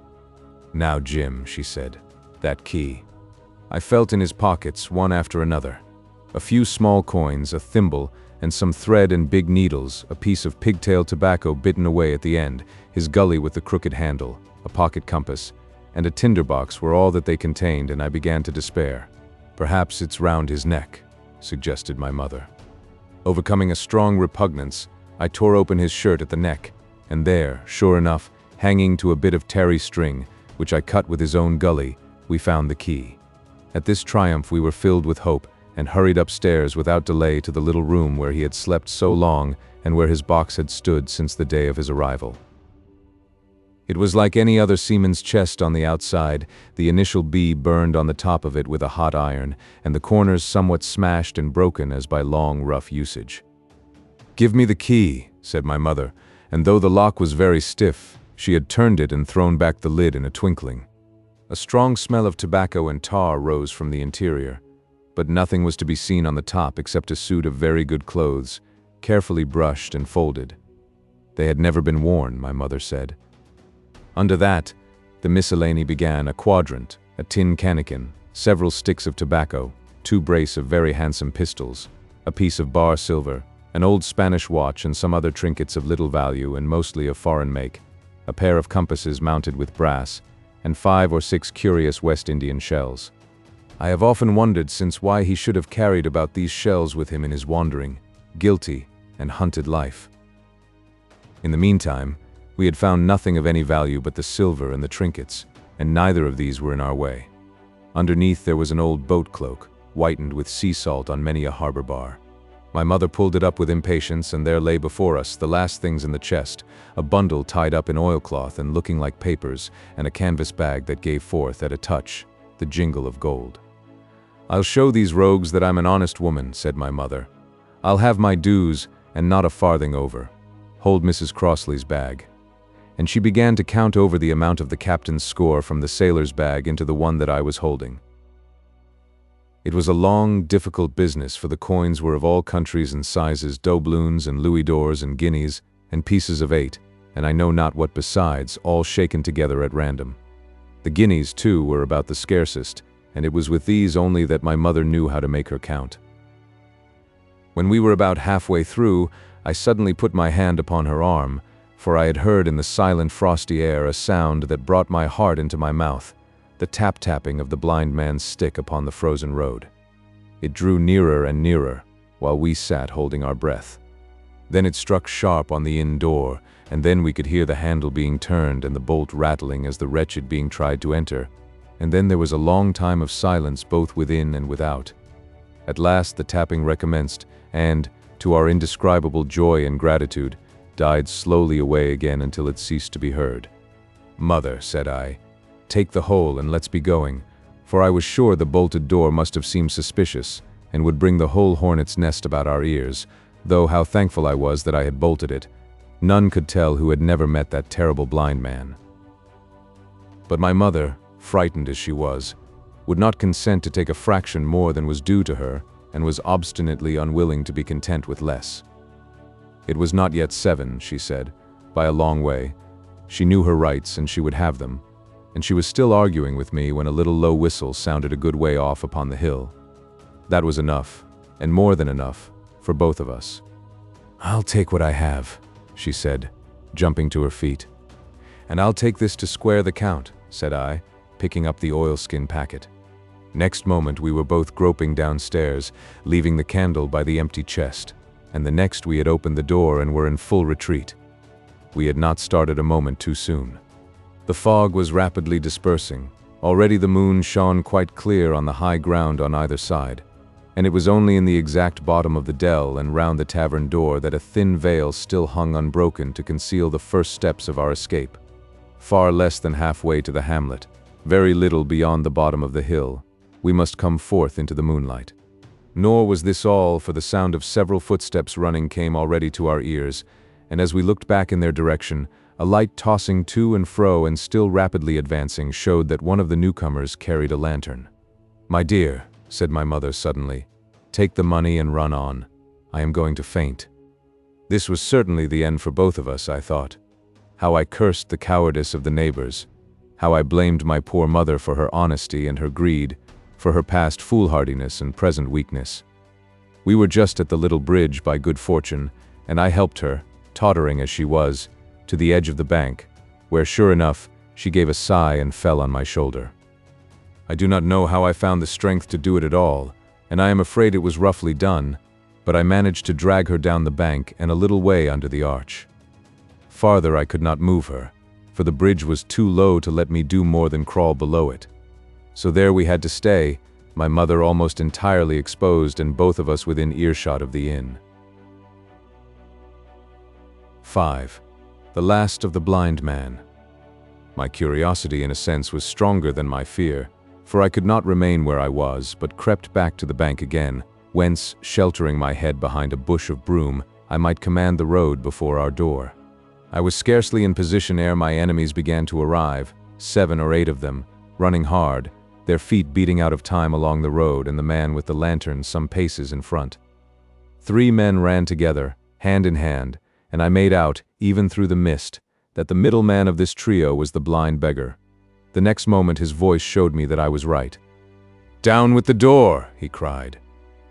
"Now, Jim," she said, "that key." I felt in his pockets, one after another. A few small coins, a thimble, and some thread and big needles, a piece of pigtail tobacco bitten away at the end, his gully with the crooked handle, a pocket compass, and a tinderbox were all that they contained, and I began to despair. "Perhaps it's round his neck," suggested my mother. Overcoming a strong repugnance, I tore open his shirt at the neck, and there, sure enough, hanging to a bit of tarry string, which I cut with his own gully, we found the key. At this triumph we were filled with hope, and hurried upstairs without delay to the little room where he had slept so long and where his box had stood since the day of his arrival. It was like any other seaman's chest on the outside, the initial B burned on the top of it with a hot iron, and the corners somewhat smashed and broken as by long, rough usage. "Give me the key," said my mother, and though the lock was very stiff, she had turned it and thrown back the lid in a twinkling. A strong smell of tobacco and tar rose from the interior, but nothing was to be seen on the top except a suit of very good clothes, carefully brushed and folded. They had never been worn, my mother said. Under that, the miscellany began: a quadrant, a tin cannikin, several sticks of tobacco, 2 brace of very handsome pistols, a piece of bar silver, an old Spanish watch and some other trinkets of little value and mostly of foreign make, a pair of compasses mounted with brass, and 5 or 6 curious West Indian shells. I have often wondered since why he should have carried about these shells with him in his wandering, guilty, and hunted life. In the meantime, we had found nothing of any value but the silver and the trinkets, and neither of these were in our way. Underneath there was an old boat cloak, whitened with sea salt on many a harbor bar. My mother pulled it up with impatience, and there lay before us the last things in the chest, a bundle tied up in oilcloth and looking like papers, and a canvas bag that gave forth, at a touch, the jingle of gold. "I'll show these rogues that I'm an honest woman," said my mother. "I'll have my dues, and not a farthing over. Hold Mrs. Crossley's bag." And she began to count over the amount of the captain's score from the sailor's bag into the one that I was holding. It was a long, difficult business, for the coins were of all countries and sizes, doubloons and louis d'ors and guineas, and pieces of 8, and I know not what besides, all shaken together at random. The guineas, too, were about the scarcest, and it was with these only that my mother knew how to make her count. When we were about halfway through, I suddenly put my hand upon her arm, for I had heard in the silent, frosty air a sound that brought my heart into my mouth, the tap-tapping of the blind man's stick upon the frozen road. It drew nearer and nearer, while we sat holding our breath. Then it struck sharp on the inn door, and then we could hear the handle being turned and the bolt rattling as the wretched being tried to enter, and then there was a long time of silence both within and without. At last the tapping recommenced, and, to our indescribable joy and gratitude, died slowly away again until it ceased to be heard. "Mother," said I, "take the whole and let's be going," for I was sure the bolted door must have seemed suspicious, and would bring the whole hornet's nest about our ears, though how thankful I was that I had bolted it. None could tell who had never met that terrible blind man. But my mother, frightened as she was, would not consent to take a fraction more than was due to her, and was obstinately unwilling to be content with less. It was not yet 7, she said, by a long way. She knew her rights, and she would have them, and she was still arguing with me when a little low whistle sounded a good way off upon the hill. That was enough, and more than enough, for both of us. "I'll take what I have," she said, jumping to her feet. "And I'll take this to square the count," said I, picking up the oilskin packet. Next moment we were both groping downstairs, leaving the candle by the empty chest, and the next we had opened the door and were in full retreat. We had not started a moment too soon. The fog was rapidly dispersing. Already the moon shone quite clear on the high ground on either side, and it was only in the exact bottom of the dell and round the tavern door that a thin veil still hung unbroken to conceal the first steps of our escape. Far less than halfway to the hamlet, very little beyond the bottom of the hill, we must come forth into the moonlight. Nor was this all, for the sound of several footsteps running came already to our ears, and as we looked back in their direction, a light tossing to and fro and still rapidly advancing showed that one of the newcomers carried a lantern. "My dear," said my mother suddenly, "take the money and run on. I am going to faint." This was certainly the end for both of us, I thought. How I cursed the cowardice of the neighbors, how I blamed my poor mother for her honesty and her greed, for her past foolhardiness and present weakness. We were just at the little bridge by good fortune, and I helped her, tottering as she was, to the edge of the bank, where sure enough, she gave a sigh and fell on my shoulder. I do not know how I found the strength to do it at all, and I am afraid it was roughly done, but I managed to drag her down the bank and a little way under the arch. Farther I could not move her, for the bridge was too low to let me do more than crawl below it. So there we had to stay, my mother almost entirely exposed and both of us within earshot of the inn. 5. The Last of the Blind Man. My curiosity in a sense was stronger than my fear, for I could not remain where I was, but crept back to the bank again, whence, sheltering my head behind a bush of broom, I might command the road before our door. I was scarcely in position ere my enemies began to arrive, 7 or 8 of them, running hard, their feet beating out of time along the road and the man with the lantern some paces in front. 3 men ran together, hand in hand, and I made out, even through the mist, that the middle man of this trio was the blind beggar. The next moment his voice showed me that I was right. "Down with the door!" he cried.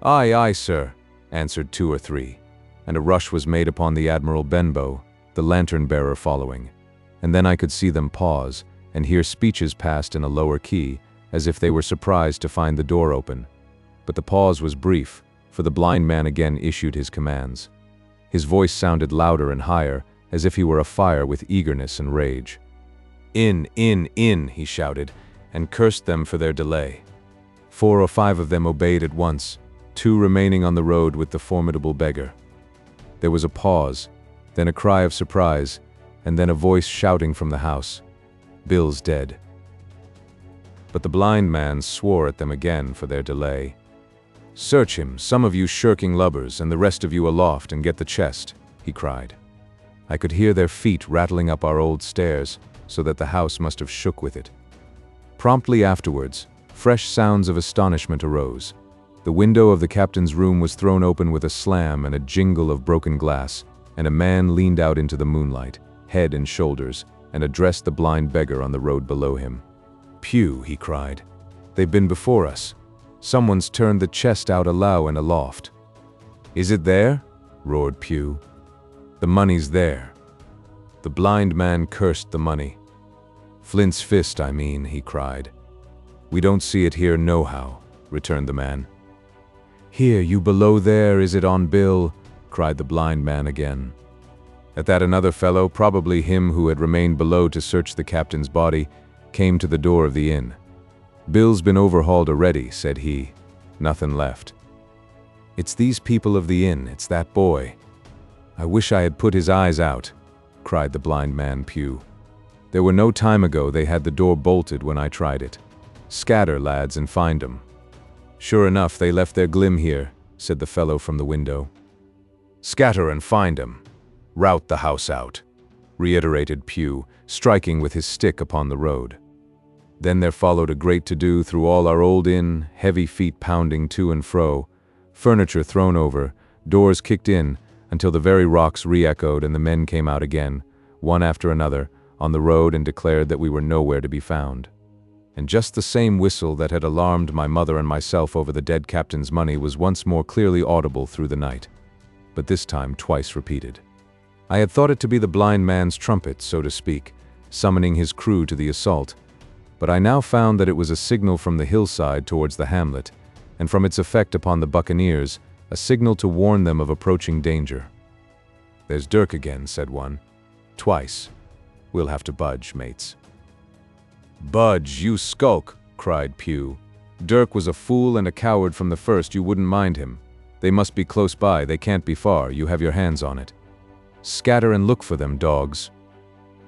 "Aye, aye, sir," answered 2 or 3, and a rush was made upon the Admiral Benbow, the lantern-bearer following, and then I could see them pause and hear speeches passed in a lower key, as if they were surprised to find the door open. But the pause was brief, for the blind man again issued his commands. His voice sounded louder and higher, as if he were afire with eagerness and rage. "In, in," he shouted, and cursed them for their delay. 4 or 5 of them obeyed at once, 2 remaining on the road with the formidable beggar. There was a pause, then a cry of surprise, and then a voice shouting from the house, "Bill's dead." But the blind man swore at them again for their delay. "Search him, some of you shirking lubbers, and the rest of you aloft, and get the chest," he cried. I could hear their feet rattling up our old stairs, so that the house must have shook with it. Promptly afterwards, fresh sounds of astonishment arose. The window of the captain's room was thrown open with a slam and a jingle of broken glass, and a man leaned out into the moonlight, head and shoulders, and addressed the blind beggar on the road below him. "Pew," he cried. "They've been before us. Someone's turned the chest out alow and aloft." "Is it there?" roared Pew. "The money's there." The blind man cursed the money. "Flint's fist, I mean," he cried. "We don't see it here nohow," returned the man. "Here, you below there, is it on Bill?" cried the blind man again. At that another fellow, probably him who had remained below to search the captain's body, came to the door of the inn. "Bill's been overhauled already," said he. "Nothing left." "It's these people of the inn, it's that boy. I wish I had put his eyes out," cried the blind man Pew. "There were no time ago they had the door bolted when I tried it. Scatter, lads, and find 'em." "Sure enough, they left their glim here," said the fellow from the window. "Scatter and find 'em. Rout the house out," reiterated Pew, striking with his stick upon the road. Then there followed a great to-do through all our old inn, heavy feet pounding to and fro, furniture thrown over, doors kicked in, until the very rocks re-echoed and the men came out again, one after another, on the road and declared that we were nowhere to be found. And just the same whistle that had alarmed my mother and myself over the dead captain's money was once more clearly audible through the night, but this time twice repeated. I had thought it to be the blind man's trumpet, so to speak, summoning his crew to the assault, but I now found that it was a signal from the hillside towards the hamlet, and from its effect upon the buccaneers, a signal to warn them of approaching danger. "There's Dirk again," said one. "Twice. We'll have to budge, mates." "Budge, you skulk," cried Pew. "Dirk was a fool and a coward from the first, you wouldn't mind him. They must be close by, they can't be far, you have your hands on it. Scatter and look for them, dogs."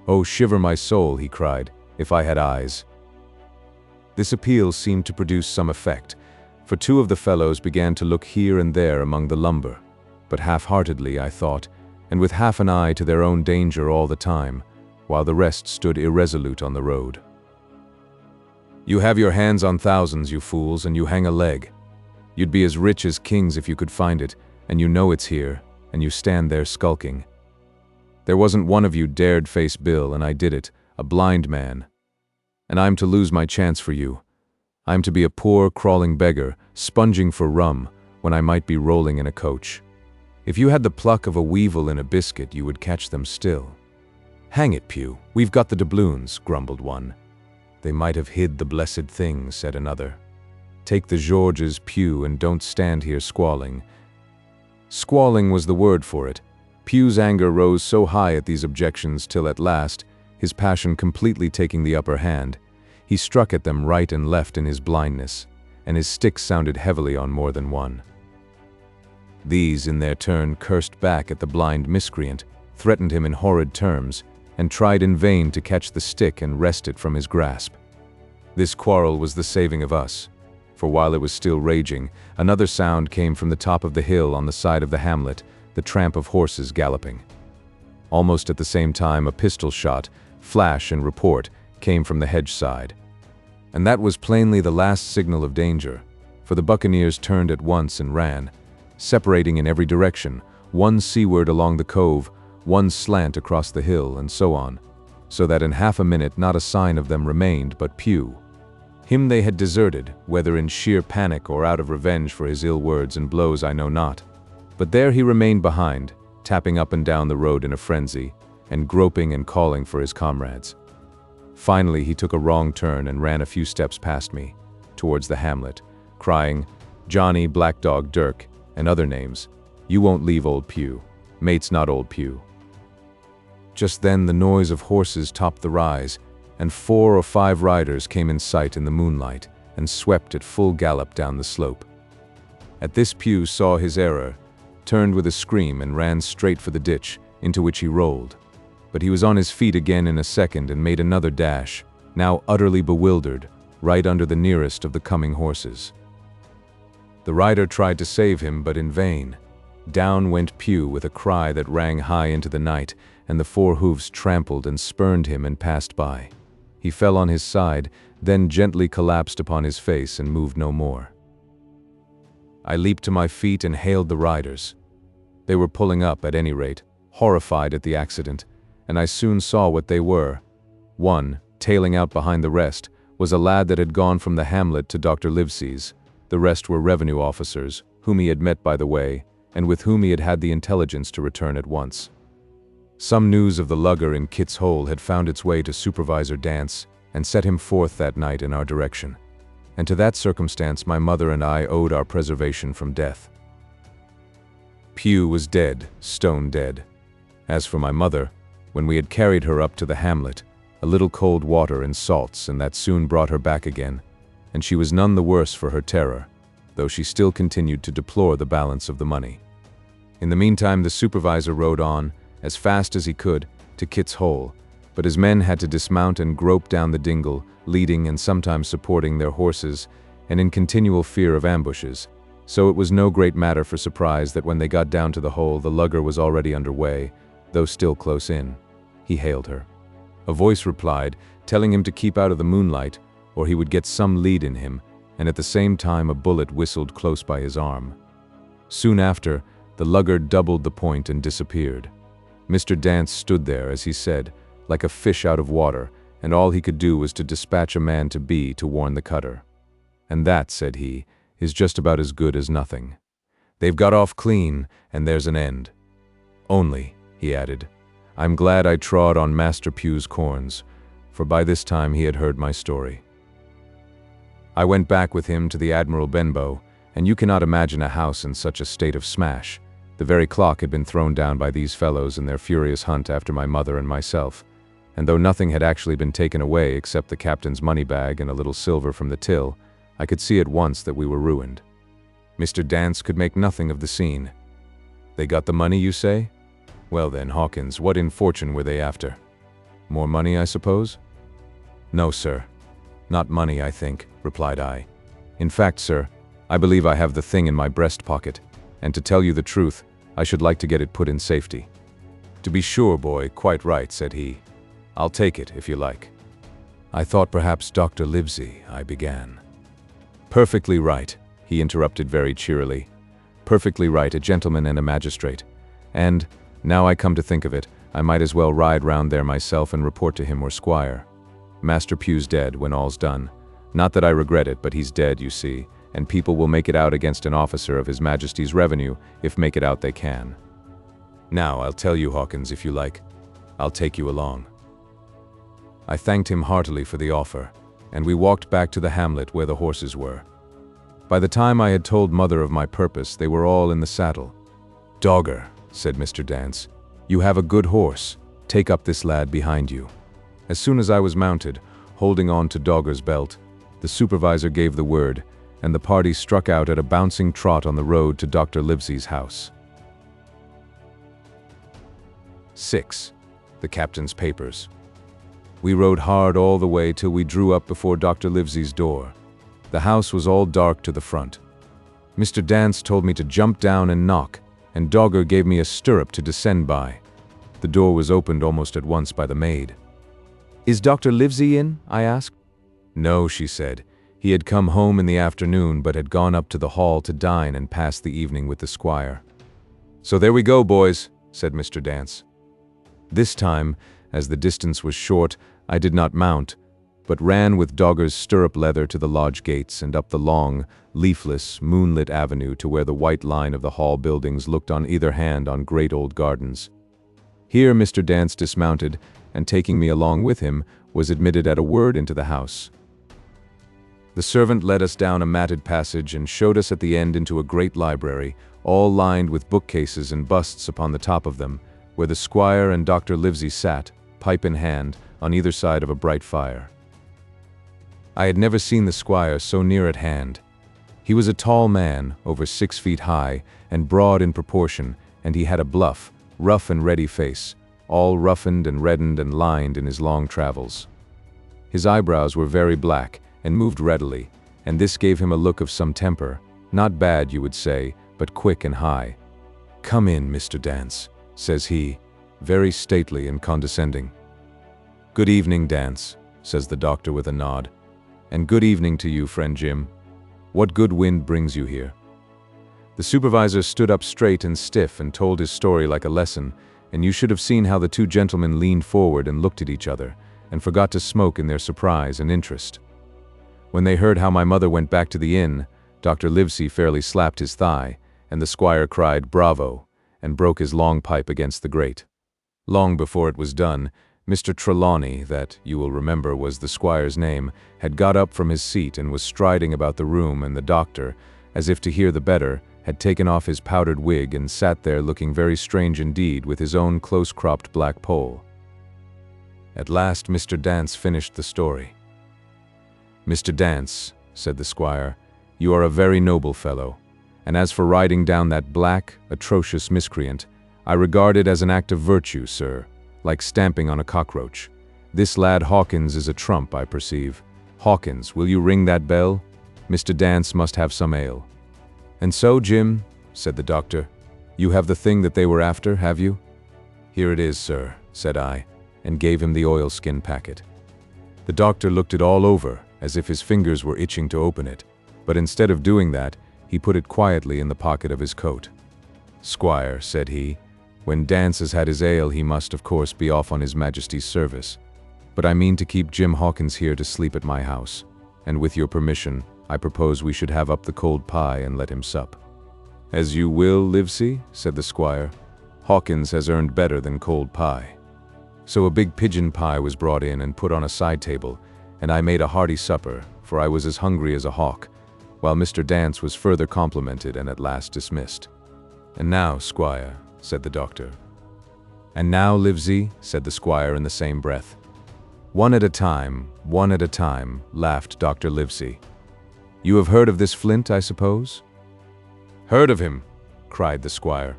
"Oh, shiver my soul," he cried, "if I had eyes." This appeal seemed to produce some effect, for 2 of the fellows began to look here and there among the lumber, but half-heartedly, I thought, and with half an eye to their own danger all the time, while the rest stood irresolute on the road. "You have your hands on thousands, you fools, and you hang a leg. You'd be as rich as kings if you could find it, and you know it's here, and you stand there skulking. There wasn't one of you dared face Bill, and I did it, a blind man. And I'm to lose my chance for you. I'm to be a poor, crawling beggar, sponging for rum, when I might be rolling in a coach. If you had the pluck of a weevil in a biscuit, you would catch them still." "Hang it, Pew, we've got the doubloons," grumbled one. "They might have hid the blessed thing," said another. "Take the Georges, Pew, and don't stand here squalling." Squalling was the word for it. Pew's anger rose so high at these objections till at last, his passion completely taking the upper hand, he struck at them right and left in his blindness, and his stick sounded heavily on more than one. These, in their turn, cursed back at the blind miscreant, threatened him in horrid terms, and tried in vain to catch the stick and wrest it from his grasp. This quarrel was the saving of us, for while it was still raging, another sound came from the top of the hill on the side of the hamlet, the tramp of horses galloping. Almost at the same time, a pistol shot, flash and report, came from the hedge side. And that was plainly the last signal of danger, for the buccaneers turned at once and ran, separating in every direction, one seaward along the cove, one slant across the hill, and so on, so that in half a minute not a sign of them remained but Pew. Him they had deserted, whether in sheer panic or out of revenge for his ill words and blows I know not. But there he remained behind, tapping up and down the road in a frenzy, and groping and calling for his comrades. Finally he took a wrong turn and ran a few steps past me, towards the hamlet, crying, "Johnny, Black Dog, Dirk," and other names. "You won't leave old Pew. Mate's not old Pew." Just then the noise of horses topped the rise, and 4 or 5 riders came in sight in the moonlight and swept at full gallop down the slope. At this Pew saw his error, turned with a scream and ran straight for the ditch, into which he rolled. But he was on his feet again in a second and made another dash, now utterly bewildered, right under the nearest of the coming horses. The rider tried to save him, but in vain. Down went Pew with a cry that rang high into the night, and the 4 hoofs trampled and spurned him and passed by. He fell on his side, then gently collapsed upon his face and moved no more. I leaped to my feet and hailed the riders. They were pulling up, at any rate, horrified at the accident, and I soon saw what they were. One, tailing out behind the rest, was a lad that had gone from the hamlet to Dr. Livesey's. The rest were revenue officers, whom he had met by the way, and with whom he had had the intelligence to return at once. Some news of the lugger in Kit's Hole had found its way to Supervisor Dance and set him forth that night in our direction. And to that circumstance my mother and I owed our preservation from death. Pew was dead, stone dead. As for my mother, when we had carried her up to the hamlet, a little cold water and salts, and that soon brought her back again, and she was none the worse for her terror, though she still continued to deplore the balance of the money. In the meantime the supervisor rode on, as fast as he could, to Kit's Hole, but his men had to dismount and grope down the dingle, leading and sometimes supporting their horses, and in continual fear of ambushes, so it was no great matter for surprise that when they got down to the hole the lugger was already under way, though still close in. He hailed her. A voice replied, telling him to keep out of the moonlight, or he would get some lead in him, and at the same time a bullet whistled close by his arm. Soon after, the lugger doubled the point and disappeared. Mr. Dance stood there, as he said, like a fish out of water, and all he could do was to dispatch a man to B to warn the cutter. "And that," said he, "is just about as good as nothing. They've got off clean, and there's an end. Only," he added, "I'm glad I trod on Master Pew's corns, for by this time he had heard my story." I went back with him to the Admiral Benbow, and you cannot imagine a house in such a state of smash. The very clock had been thrown down by these fellows in their furious hunt after my mother and myself, and though nothing had actually been taken away except the captain's money bag and a little silver from the till, I could see at once that we were ruined. Mr. Dance could make nothing of the scene. "They got the money, you say? Well then, Hawkins, what in fortune were they after? More money, I suppose?" "No, sir. Not money, I think," replied I. "In fact, sir, I believe I have the thing in my breast pocket, and to tell you the truth, I should like to get it put in safety." "To be sure, boy, quite right," said he. "I'll take it, if you like." "I thought perhaps Dr. Livesey," I began. "Perfectly right," he interrupted very cheerily. "Perfectly right, a gentleman and a magistrate. And, now I come to think of it, I might as well ride round there myself and report to him or Squire. Master Pew's dead, when all's done. Not that I regret it, but he's dead, you see, and people will make it out against an officer of His Majesty's revenue, if make it out they can. Now, I'll tell you, Hawkins, if you like. I'll take you along." I thanked him heartily for the offer, and we walked back to the hamlet where the horses were. By the time I had told Mother of my purpose, they were all in the saddle. "Dogger," said Mr. Dance, "you have a good horse. Take up this lad behind you." As soon as I was mounted, holding on to Dogger's belt, the supervisor gave the word, and the party struck out at a bouncing trot on the road to Dr. Livesey's house. 6. The Captain's Papers. We rode hard all the way till we drew up before Dr. Livesey's door. The house was all dark to the front. Mr. Dance told me to jump down and knock, and Dogger gave me a stirrup to descend by. The door was opened almost at once by the maid. "Is Dr. Livesey in?" I asked. "No," she said. "He had come home in the afternoon, but had gone up to the hall to dine and pass the evening with the squire." "So there we go, boys," said Mr. Dance. This time, as the distance was short, I did not mount, but ran with Dogger's stirrup leather to the lodge gates and up the long, leafless, moonlit avenue to where the white line of the hall buildings looked on either hand on great old gardens. Here Mr. Dance dismounted, and taking me along with him, was admitted at a word into the house. The servant led us down a matted passage and showed us at the end into a great library, all lined with bookcases and busts upon the top of them, where the squire and Dr. Livesey sat, pipe in hand, on either side of a bright fire. I had never seen the squire so near at hand. He was a tall man, over 6 feet high, and broad in proportion, and he had a bluff, rough and ready face, all roughened and reddened and lined in his long travels. His eyebrows were very black, and moved readily, and this gave him a look of some temper, not bad, you would say, but quick and high. "Come in, Mr. Dance," says he, very stately and condescending. "Good evening, Dance," says the doctor with a nod. "And good evening to you, friend Jim. What good wind brings you here?" The supervisor stood up straight and stiff and told his story like a lesson, and you should have seen how the two gentlemen leaned forward and looked at each other, and forgot to smoke in their surprise and interest. When they heard how my mother went back to the inn, Dr. Livesey fairly slapped his thigh, and the squire cried, "Bravo," and broke his long pipe against the grate. Long before it was done, Mr. Trelawney, that, you will remember, was the squire's name, had got up from his seat and was striding about the room, and the doctor, as if to hear the better, had taken off his powdered wig and sat there looking very strange indeed with his own close-cropped black poll. At last Mr. Dance finished the story. "Mr. Dance," said the squire, "you are a very noble fellow, and as for riding down that black, atrocious miscreant, I regard it as an act of virtue, sir, like stamping on a cockroach. This lad Hawkins is a trump, I perceive. Hawkins, will you ring that bell? Mr. Dance must have some ale." "And so, Jim," said the doctor, "you have the thing that they were after, have you?" "Here it is, sir," said I, and gave him the oilskin packet. The doctor looked it all over, as if his fingers were itching to open it, but instead of doing that, he put it quietly in the pocket of his coat. "Squire," said he, "when Dance has had his ale he must, of course, be off on His Majesty's service. But I mean to keep Jim Hawkins here to sleep at my house, and with your permission, I propose we should have up the cold pie and let him sup." "As you will, Livesey," said the squire. "Hawkins has earned better than cold pie." So a big pigeon pie was brought in and put on a side table, and I made a hearty supper, for I was as hungry as a hawk, while Mr. Dance was further complimented and at last dismissed. "And now, squire," said the doctor. "And now, Livesey," said the squire in the same breath. One at a time," laughed Dr. Livesey. "You have heard of this Flint, I suppose?" "Heard of him?" cried the squire.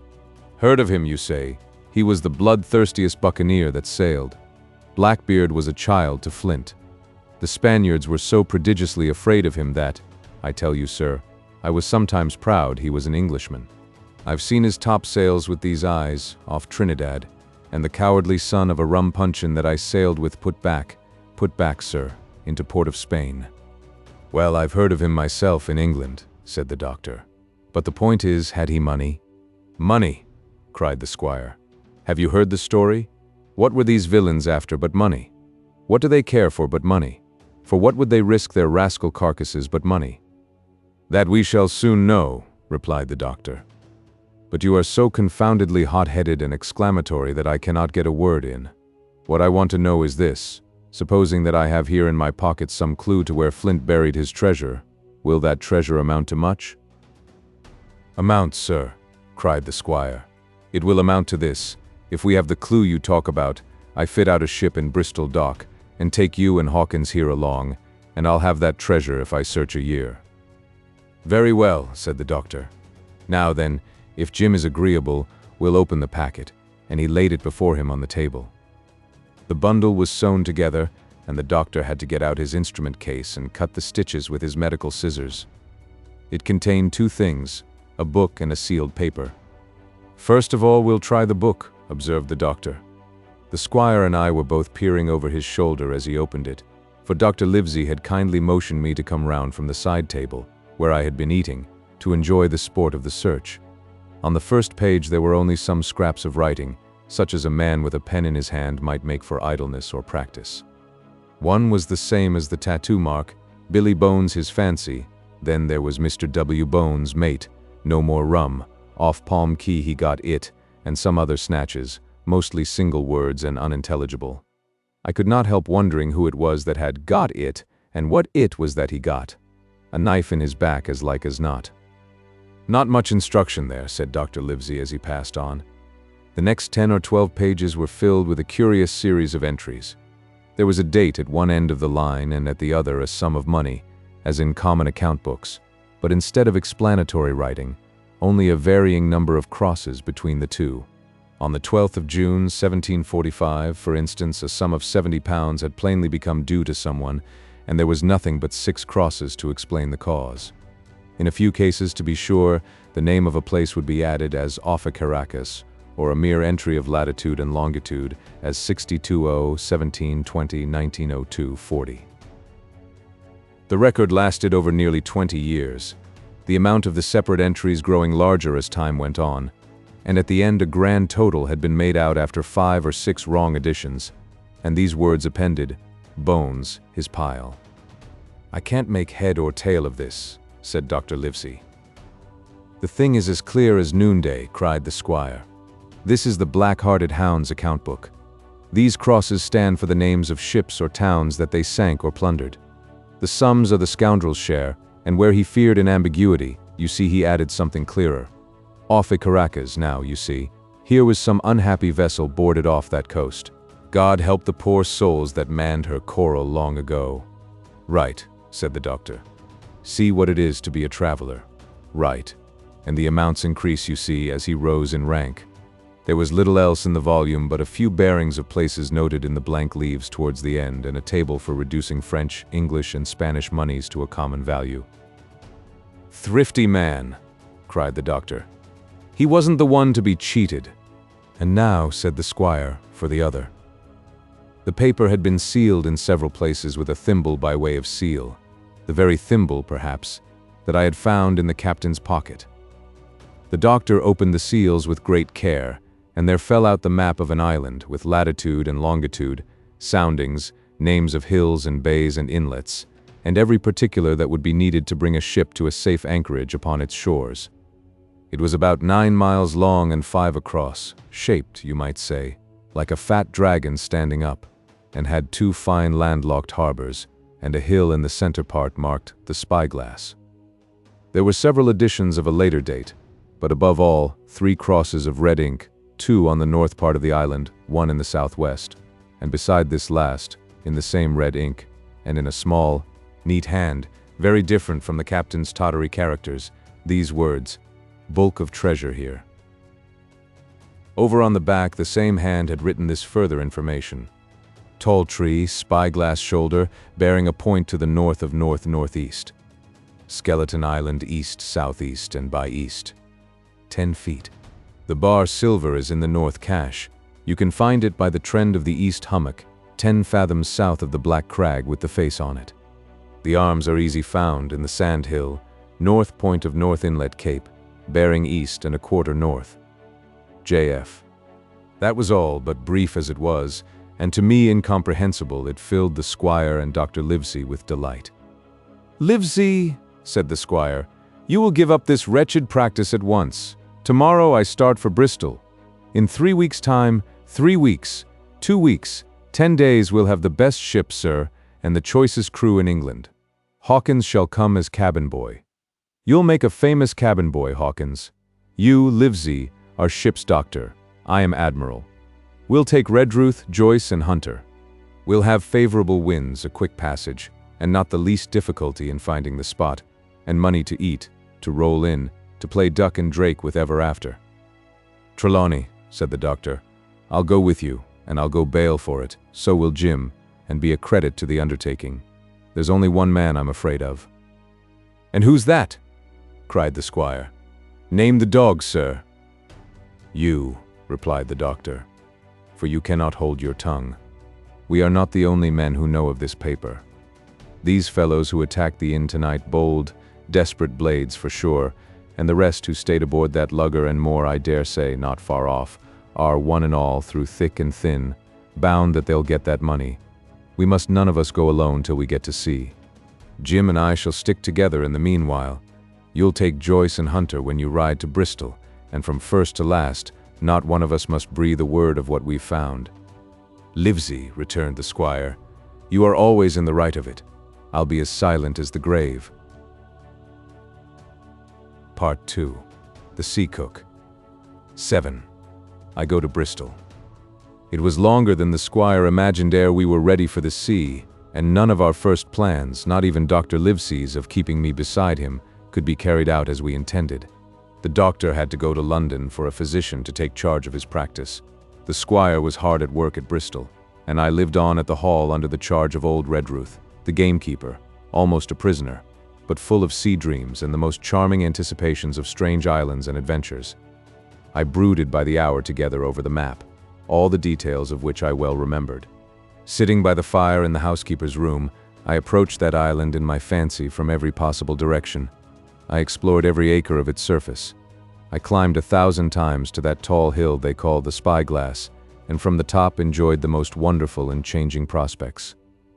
"Heard of him, you say? He was the bloodthirstiest buccaneer that sailed. Blackbeard was a child to Flint. The Spaniards were so prodigiously afraid of him that, I tell you, sir, I was sometimes proud he was an Englishman. I've seen his topsails with these eyes, off Trinidad, and the cowardly son of a rum puncheon that I sailed with put back, sir, into port of Spain." "Well, I've heard of him myself in England," said the doctor. "But the point is, had he money?" "Money!" cried the squire. "Have you heard the story? What were these villains after but money? What do they care for but money? For what would they risk their rascal carcasses but money? "That we shall soon know," replied the doctor. "But you are so confoundedly hot-headed and exclamatory that I cannot get a word in. What I want to know is this. Supposing that I have here in my pocket some clue to where Flint buried his treasure, will that treasure amount to much?" "Amount, sir," cried the squire. "It will amount to this. If we have the clue you talk about, I fit out a ship in Bristol dock, and take you and Hawkins here along, and I'll have that treasure if I search a year." "Very well," said the doctor. "Now then, if Jim is agreeable, we'll open the packet," and he laid it before him on the table. The bundle was sewn together, and the doctor had to get out his instrument case and cut the stitches with his medical scissors. It contained two things, a book and a sealed paper. "First of all, we'll try the book," observed the doctor. The squire and I were both peering over his shoulder as he opened it, for Dr. Livesey had kindly motioned me to come round from the side table, where I had been eating, to enjoy the sport of the search. On the first page there were only some scraps of writing, such as a man with a pen in his hand might make for idleness or practice. One was the same as the tattoo mark, "Billy Bones his fancy." Then there was "Mr. W. Bones, mate, no more rum, off Palm Key he got it," and some other snatches, mostly single words and unintelligible. I could not help wondering who it was that had got it, and what it was that he got. A knife in his back as like as not. "Not much instruction there," said Dr. Livesey as he passed on. The next 10 or 12 pages were filled with a curious series of entries. There was a date at one end of the line and at the other a sum of money, as in common account books, but instead of explanatory writing, only a varying number of crosses between the two. On the 12th of June, 1745, for instance, a sum of £70 had plainly become due to someone, and there was nothing but 6 crosses to explain the cause. In a few cases, to be sure, the name of a place would be added as off Caracas, or a mere entry of latitude and longitude as 62-0, 17-20, 1902, 40. The record lasted over nearly 20 years, the amount of the separate entries growing larger as time went on, and at the end a grand total had been made out after 5 or 6 wrong additions, and these words appended, "Bones, his pile." "I can't make head or tail of this," said Dr. Livesey. "The thing is as clear as noonday," cried the squire. "This is the Black-Hearted Hound's account book. These crosses stand for the names of ships or towns that they sank or plundered. The sums are the scoundrel's share, and where he feared an ambiguity, you see he added something clearer. Off Caracas, now, you see, here was some unhappy vessel boarded off that coast. God help the poor souls that manned her coral long ago." "Right," said the doctor. "See what it is to be a traveler." "Right. And the amounts increase, you see, as he rose in rank. There was little else in the volume but a few bearings of places noted in the blank leaves towards the end, and a table for reducing French, English, and Spanish moneys to a common value." "Thrifty man," cried the doctor. "He wasn't the one to be cheated." "And now," said the squire, for the other. The paper had been sealed in several places with a thimble by way of seal, the very thimble, perhaps, that I had found in the captain's pocket. The doctor opened the seals with great care, and there fell out the map of an island, with latitude and longitude, soundings, names of hills and bays and inlets, and every particular that would be needed to bring a ship to a safe anchorage upon its shores. It was about 9 miles long and 5 across, shaped, you might say, like a fat dragon standing up, and had 2 fine landlocked harbors, and a hill in the center part marked the Spyglass. There were several editions of a later date, but above all, 3 crosses of red ink, 2 on the north part of the island, 1 in the southwest, and beside this last, in the same red ink, and in a small, neat hand, very different from the captain's tottery characters, these words, "Bulk of treasure here." Over on the back, the same hand had written this further information: "Tall tree, spyglass shoulder, bearing a point to the north of north-northeast. Skeleton Island east-southeast and by east. 10 feet. The bar silver is in the north cache. You can find it by the trend of the east hummock, 10 fathoms south of the black crag with the face on it. The arms are easy found in the sand hill, north point of North Inlet Cape, bearing east and a quarter north. J.F." That was all, but brief as it was, and to me incomprehensible, it filled the squire and Dr. Livesey with delight. "Livesey," said the squire, You will give up this wretched practice at once. Tomorrow I start for Bristol. In 3 weeks' time, 3 weeks, 2 weeks, 10 days we'll have the best ship, sir, and the choicest crew in England. Hawkins shall come as cabin boy. You'll make a famous cabin boy, Hawkins. You, Livesey, are ship's doctor. I am admiral. We'll take Redruth, Joyce, and Hunter. We'll have favorable winds, a quick passage, and not the least difficulty in finding the spot, and money to eat, to roll in, to play duck and drake with ever after. Trelawney, said the doctor, I'll go with you, and I'll go bail for it, so will Jim, and be a credit to the undertaking. There's only one man I'm afraid of. And who's that? Cried the squire. Name the dog, sir. You, replied the doctor, for you cannot hold your tongue. We are not the only men who know of this paper. These fellows who attacked the inn tonight, bold, desperate blades for sure, and the rest who stayed aboard that lugger and more, I dare say, not far off, are, one and all, through thick and thin, bound that they'll get that money. We must none of us go alone till we get to sea. Jim and I shall stick together in the meanwhile. You'll take Joyce and Hunter when you ride to Bristol, and from first to last, not one of us must breathe a word of what we've found. Livesey, returned the squire, you are always in the right of it. I'll be as silent as the grave. Part 2. The Sea Cook. 7. I go to Bristol. It was longer than the squire imagined ere we were ready for the sea, and none of our first plans, not even Dr. Livesey's of keeping me beside him, could be carried out as we intended. The doctor had to go to London for a physician to take charge of his practice. The squire was hard at work at Bristol, and I lived on at the hall under the charge of old Redruth, the gamekeeper, almost a prisoner, but full of sea dreams and the most charming anticipations of strange islands and adventures. I brooded by the hour together over the map, all the details of which I well remembered. Sitting by the fire in the housekeeper's room, I approached that island in my fancy from every possible direction. I explored every acre of its surface. I climbed 1,000 times to that tall hill they call the Spyglass, and from the top enjoyed the most wonderful and changing prospects.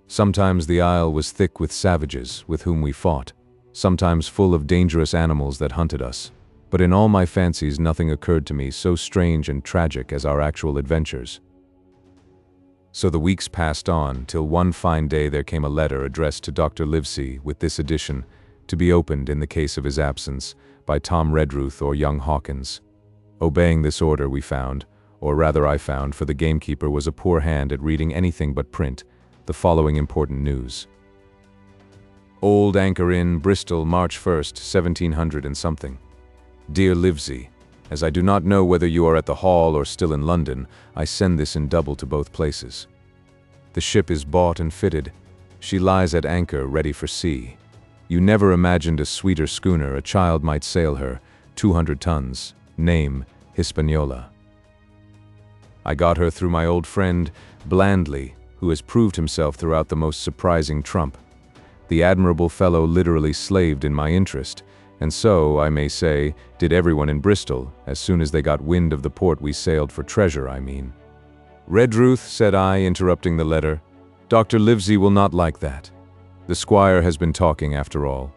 Sometimes the isle was thick with savages with whom we fought, sometimes full of dangerous animals that hunted us. But in all my fancies nothing occurred to me so strange and tragic as our actual adventures. So the weeks passed on, till one fine day there came a letter addressed to Dr. Livesey with this addition, to be opened in the case of his absence, by Tom Redruth or young Hawkins. Obeying this order we found, or rather I found, for the gamekeeper was a poor hand at reading anything but print, the following important news. Old Anchor Inn, Bristol, March 1st, 1700 and something. Dear Livesey, as I do not know whether you are at the Hall or still in London, I send this in double to both places. The ship is bought and fitted. She lies at anchor, ready for sea. You never imagined a sweeter schooner, a child might sail her, 200 tons, name, Hispaniola. I got her through my old friend, Blandly, who has proved himself throughout the most surprising trump. The admirable fellow literally slaved in my interest, and so, I may say, did everyone in Bristol, as soon as they got wind of the port we sailed for treasure, I mean. Redruth, said I, interrupting the letter, Dr. Livesey will not like that. The squire has been talking after all.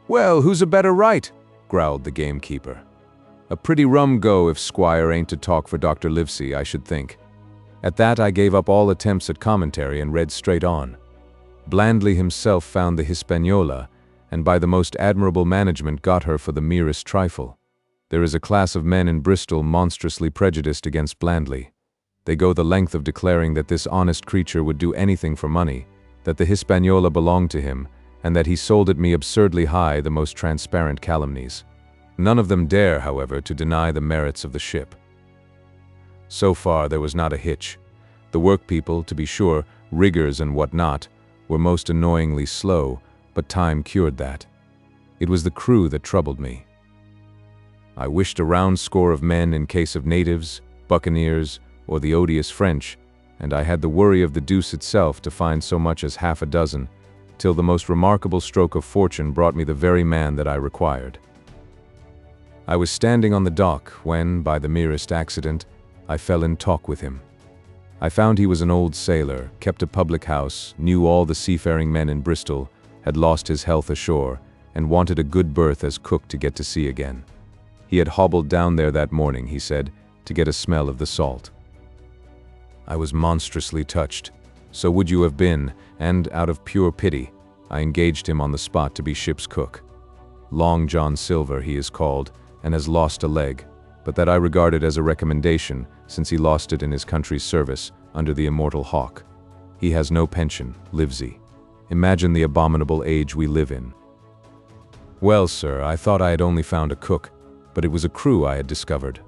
Well, who's a better right? Growled the gamekeeper. A pretty rum go if squire ain't to talk for Dr. Livesey, I should think. At that I gave up all attempts at commentary and read straight on. Blandly himself found the Hispaniola, and by the most admirable management got her for the merest trifle. There is a class of men in Bristol monstrously prejudiced against Blandly. They go the length of declaring that this honest creature would do anything for money, that the Hispaniola belonged to him, and that he sold at me absurdly high the most transparent calumnies. None of them dare, however, to deny the merits of the ship. So far there was not a hitch. The workpeople, to be sure, riggers and what not, were most annoyingly slow, but time cured that. It was the crew that troubled me. I wished a round score of men in case of natives, buccaneers, or the odious French, and I had the worry of the deuce itself to find so much as half a dozen, till the most remarkable stroke of fortune brought me the very man that I required. I was standing on the dock when, by the merest accident, I fell in talk with him. I found he was an old sailor, kept a public house, knew all the seafaring men in Bristol, had lost his health ashore, and wanted a good berth as cook to get to sea again. He had hobbled down there that morning, he said, to get a smell of the salt. I was monstrously touched. So would you have been, and out of pure pity, I engaged him on the spot to be ship's cook. Long John Silver he is called, and has lost a leg, but that I regarded as a recommendation, since he lost it in his country's service, under the immortal Hawk. He has no pension, lives he. Imagine the abominable age we live in. Well, sir, I thought I had only found a cook, but it was a crew I had discovered.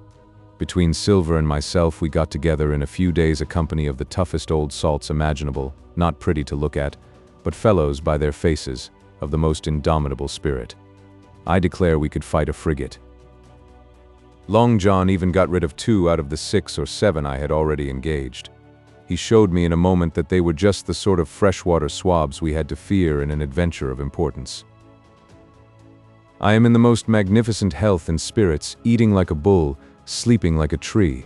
Between Silver and myself we got together in a few days a company of the toughest old salts imaginable, not pretty to look at, but fellows by their faces, of the most indomitable spirit. I declare we could fight a frigate. Long John even got rid of 2 out of the 6 or 7 I had already engaged. He showed me in a moment that they were just the sort of freshwater swabs we had to fear in an adventure of importance. I am in the most magnificent health and spirits, eating like a bull, sleeping like a tree.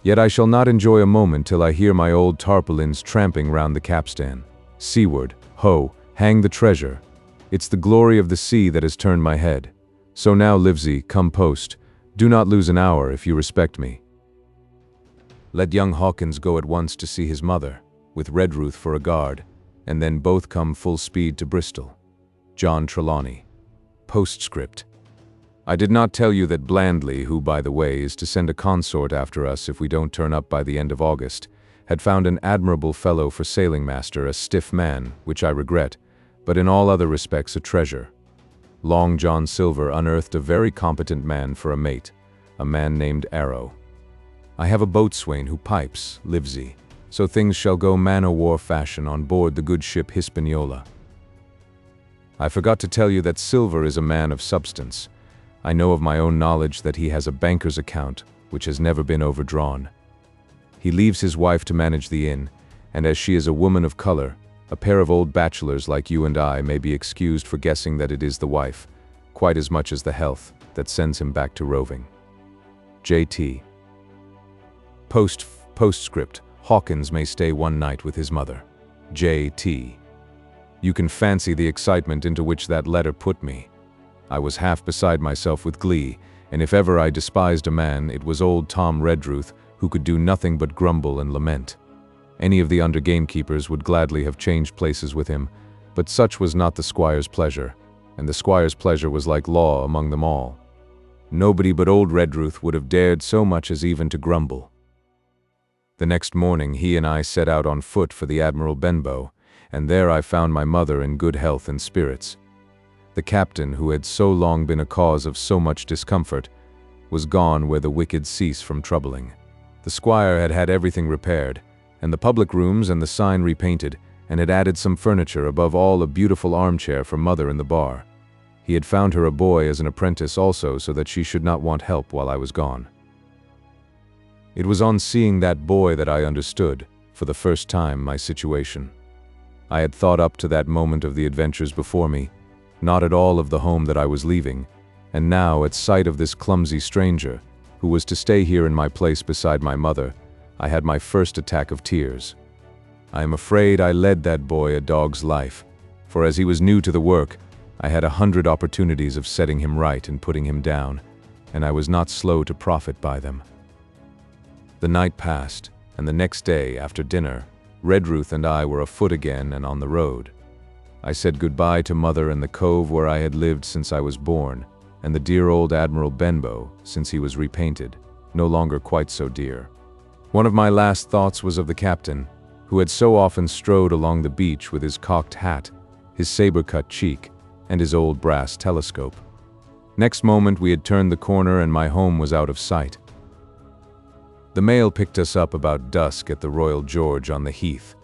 Yet I shall not enjoy a moment till I hear my old tarpaulins tramping round the capstan. Seaward, ho, hang the treasure. It's the glory of the sea that has turned my head. So now, Livesey, come post. Do not lose an hour if you respect me. Let young Hawkins go at once to see his mother, with Redruth for a guard, and then both come full speed to Bristol. John Trelawney. Postscript. I did not tell you that Blandly, who, by the way, is to send a consort after us if we don't turn up by the end of August, had found an admirable fellow for sailing master, a stiff man, which I regret, but in all other respects a treasure. Long John Silver unearthed a very competent man for a mate, a man named Arrow. I have a boatswain who pipes, Livesey, so things shall go man-o'-war fashion on board the good ship Hispaniola. I forgot to tell you that Silver is a man of substance. I know of my own knowledge that he has a banker's account, which has never been overdrawn. He leaves his wife to manage the inn, and as she is a woman of color, a pair of old bachelors like you and I may be excused for guessing that it is the wife, quite as much as the health, that sends him back to roving. J.T. Postscript. Hawkins may stay one night with his mother. J.T. You can fancy the excitement into which that letter put me. I was half beside myself with glee, and if ever I despised a man, it was old Tom Redruth, who could do nothing but grumble and lament. Any of the under gamekeepers would gladly have changed places with him, but such was not the squire's pleasure, and the squire's pleasure was like law among them all. Nobody but old Redruth would have dared so much as even to grumble. The next morning he and I set out on foot for the Admiral Benbow, and there I found my mother in good health and spirits. The captain, who had so long been a cause of so much discomfort, was gone where the wicked cease from troubling. The squire had had everything repaired, and the public rooms and the sign repainted, and had added some furniture, above all a beautiful armchair for mother in the bar. He had found her a boy as an apprentice also, so that she should not want help while I was gone. It was on seeing that boy that I understood, for the first time, my situation. I had thought up to that moment of the adventures before me, not at all of the home that I was leaving, and now, at sight of this clumsy stranger, who was to stay here in my place beside my mother, I had my first attack of tears. I am afraid I led that boy a dog's life, for as he was new to the work, I had 100 opportunities of setting him right and putting him down, and I was not slow to profit by them. The night passed, and the next day, after dinner, Redruth and I were afoot again and on the road. I said goodbye to mother and the cove where I had lived since I was born, and the dear old Admiral Benbow, since he was repainted, no longer quite so dear. One of my last thoughts was of the captain, who had so often strode along the beach with his cocked hat, his saber-cut cheek, and his old brass telescope. Next moment we had turned the corner and my home was out of sight. The mail picked us up about dusk at the Royal George on the Heath.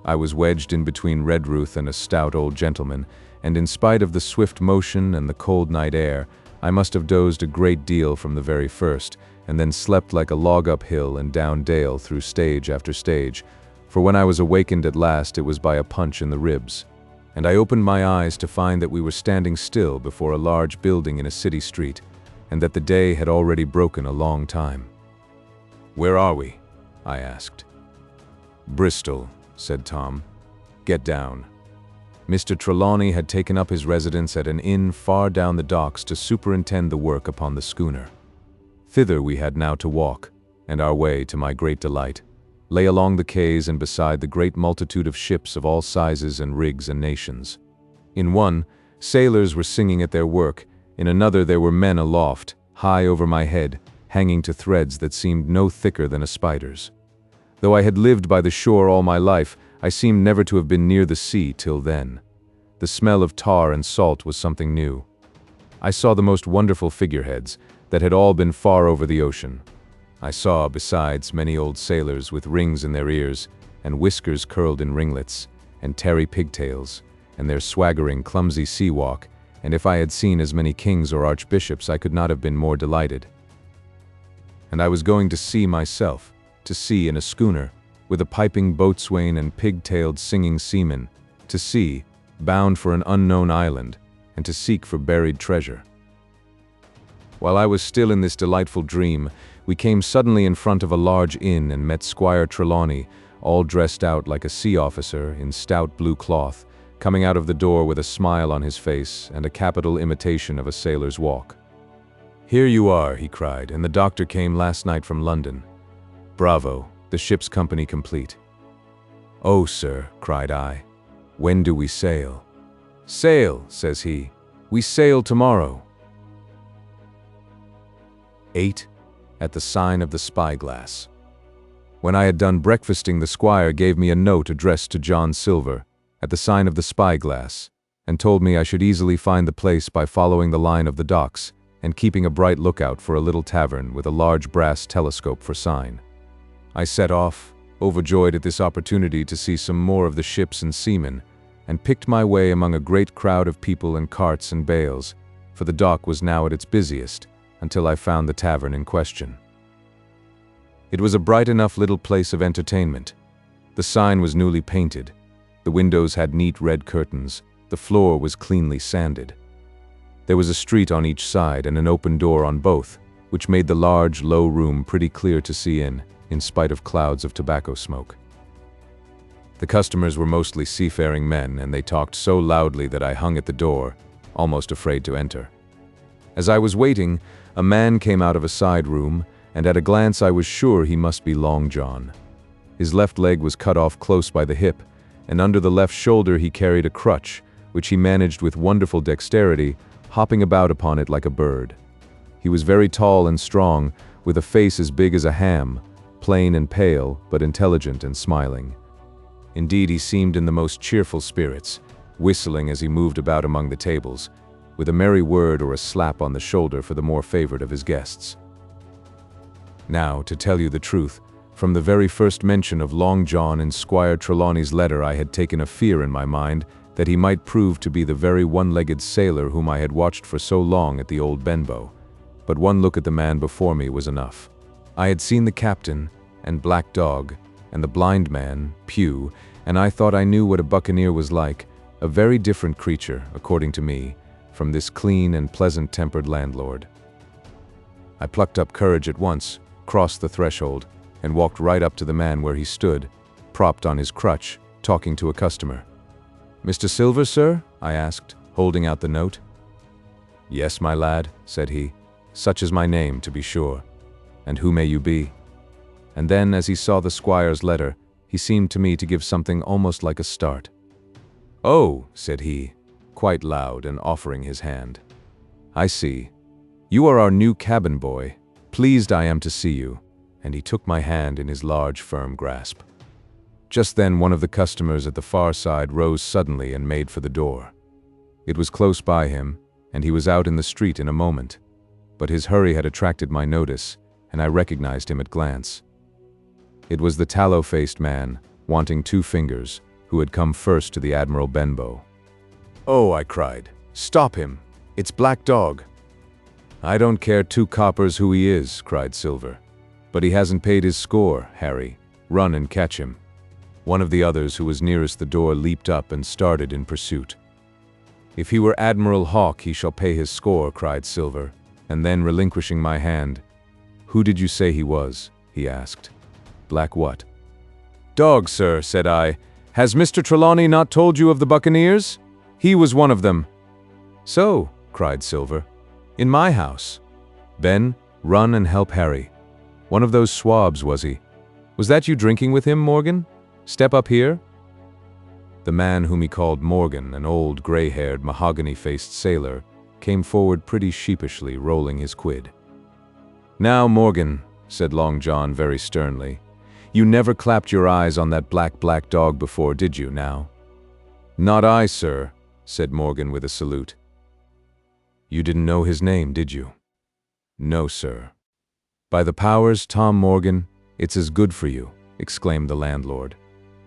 I was wedged in between Redruth and a stout old gentleman, and in spite of the swift motion and the cold night air, I must have dozed a great deal from the very first, and then slept like a log up hill and down dale through stage after stage, for when I was awakened at last it was by a punch in the ribs, and I opened my eyes to find that we were standing still before a large building in a city street, and that the day had already broken a long time. "Where are we?" I asked. "Bristol," said Tom. "Get down." Mr. Trelawney had taken up his residence at an inn far down the docks to superintend the work upon the schooner. Thither we had now to walk, and our way, to my great delight, lay along the quays and beside the great multitude of ships of all sizes and rigs and nations. In one, sailors were singing at their work, in another there were men aloft, high over my head, hanging to threads that seemed no thicker than a spider's. Though I had lived by the shore all my life, I seemed never to have been near the sea till then. The smell of tar and salt was something new. I saw the most wonderful figureheads that had all been far over the ocean. I saw, besides, many old sailors with rings in their ears, and whiskers curled in ringlets, and tarry pigtails, and their swaggering, clumsy sea walk, and if I had seen as many kings or archbishops, I could not have been more delighted. And I was going to sea myself, to sea in a schooner, with a piping boatswain and pig-tailed singing seamen, to sea, bound for an unknown island, and to seek for buried treasure. While I was still in this delightful dream, we came suddenly in front of a large inn and met Squire Trelawney, all dressed out like a sea officer in stout blue cloth, coming out of the door with a smile on his face and a capital imitation of a sailor's walk. "Here you are," he cried, "and the doctor came last night from London. Bravo, the ship's company complete." "Oh, sir," cried I, "when do we sail?" "Sail," says he, "we sail tomorrow." 8. At the sign of the spyglass. When I had done breakfasting, the squire gave me a note addressed to John Silver, at the sign of the spyglass, and told me I should easily find the place by following the line of the docks and keeping a bright lookout for a little tavern with a large brass telescope for sign. I set off, overjoyed at this opportunity to see some more of the ships and seamen, and picked my way among a great crowd of people and carts and bales, for the dock was now at its busiest, until I found the tavern in question. It was a bright enough little place of entertainment. The sign was newly painted. The windows had neat red curtains. The floor was cleanly sanded. There was a street on each side and an open door on both, which made the large, low room pretty clear to see in spite of clouds of tobacco smoke. The customers were mostly seafaring men, and they talked so loudly that I hung at the door, almost afraid to enter. As I was waiting, a man came out of a side room, and at a glance I was sure he must be Long John. His left leg was cut off close by the hip, and under the left shoulder he carried a crutch, which he managed with wonderful dexterity, hopping about upon it like a bird. He was very tall and strong, with a face as big as a ham, plain and pale, but intelligent and smiling. Indeed, he seemed in the most cheerful spirits, whistling as he moved about among the tables, with a merry word or a slap on the shoulder for the more favored of his guests. Now, to tell you the truth, from the very first mention of Long John in Squire Trelawney's letter, I had taken a fear in my mind that he might prove to be the very one-legged sailor whom I had watched for so long at the old Benbow. But one look at the man before me was enough. I had seen the captain, and Black Dog, and the blind man, Pew, and I thought I knew what a buccaneer was like, a very different creature, according to me, from this clean and pleasant-tempered landlord. I plucked up courage at once, crossed the threshold, and walked right up to the man where he stood, propped on his crutch, talking to a customer. "Mr. Silver, sir?" I asked, holding out the note. "Yes, my lad," said he. "Such is my name, to be sure. And who may you be?" And then, as he saw the squire's letter, he seemed to me to give something almost like a start. "Oh," said he, quite loud and offering his hand. "I see. You are our new cabin boy. Pleased I am to see you." And he took my hand in his large, firm grasp. Just then one of the customers at the far side rose suddenly and made for the door. It was close by him, and he was out in the street in a moment. But his hurry had attracted my notice, and I recognized him at glance. It was the tallow-faced man, wanting 2 fingers, who had come first to the Admiral Benbow. "Oh," I cried, "stop him! It's Black Dog!" "I don't care 2 coppers who he is," cried Silver. "But he hasn't paid his score, Harry. Run and catch him." One of the others who was nearest the door leaped up and started in pursuit. "If he were Admiral Hawke, he shall pay his score," cried Silver, and then relinquishing my hand, "Who did you say he was?" he asked. "Black what?" "Dog, sir," said I, Has Mr. Trelawney not told you of the Buccaneers? He was one of them." "So," cried Silver, "in my house. Ben, run and help Harry. One of those swabs, was he? Was that you drinking with him, Morgan? Step up here." The man whom he called Morgan, an old gray-haired, mahogany-faced sailor, came forward pretty sheepishly, rolling his quid. "Now, Morgan," said Long John very sternly, "you never clapped your eyes on that black dog before, did you, now?" "Not I, sir," said Morgan with a salute. "You didn't know his name, did you?" "No, sir." "By the powers, Tom Morgan, it's as good for you," exclaimed the landlord.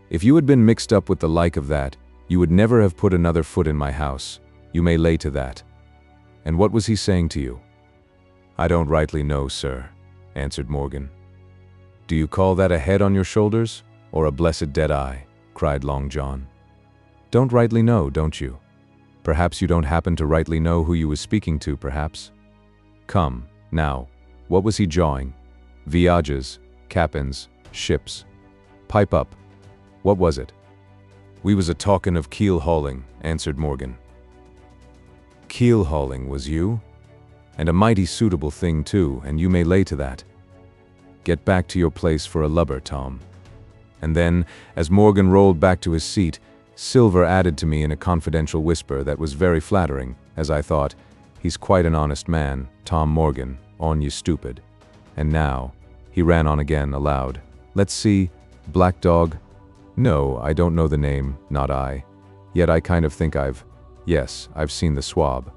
"If you had been mixed up with the like of that, you would never have put another foot in my house. You may lay to that." "And what was he saying to you?" "I don't rightly know, sir," answered Morgan. "Do you call that a head on your shoulders, or a blessed dead eye?" cried Long John. "Don't rightly know, don't you? Perhaps you don't happen to rightly know who you was speaking to, perhaps? Come, now, what was he jawing? Voyages, captains, ships. Pipe up. What was it?" "We was a-talkin' of keel-hauling," answered Morgan. "Keel-hauling, was you? And a mighty suitable thing, too, and you may lay to that. Get back to your place for a lubber, Tom." And then, as Morgan rolled back to his seat, Silver added to me in a confidential whisper that was very flattering, as I thought, "He's quite an honest man, Tom Morgan, on you stupid." And now, he ran on again, aloud. "Let's see, Black Dog? No, I don't know the name, not I. Yet I kind of think yes, I've seen the swab.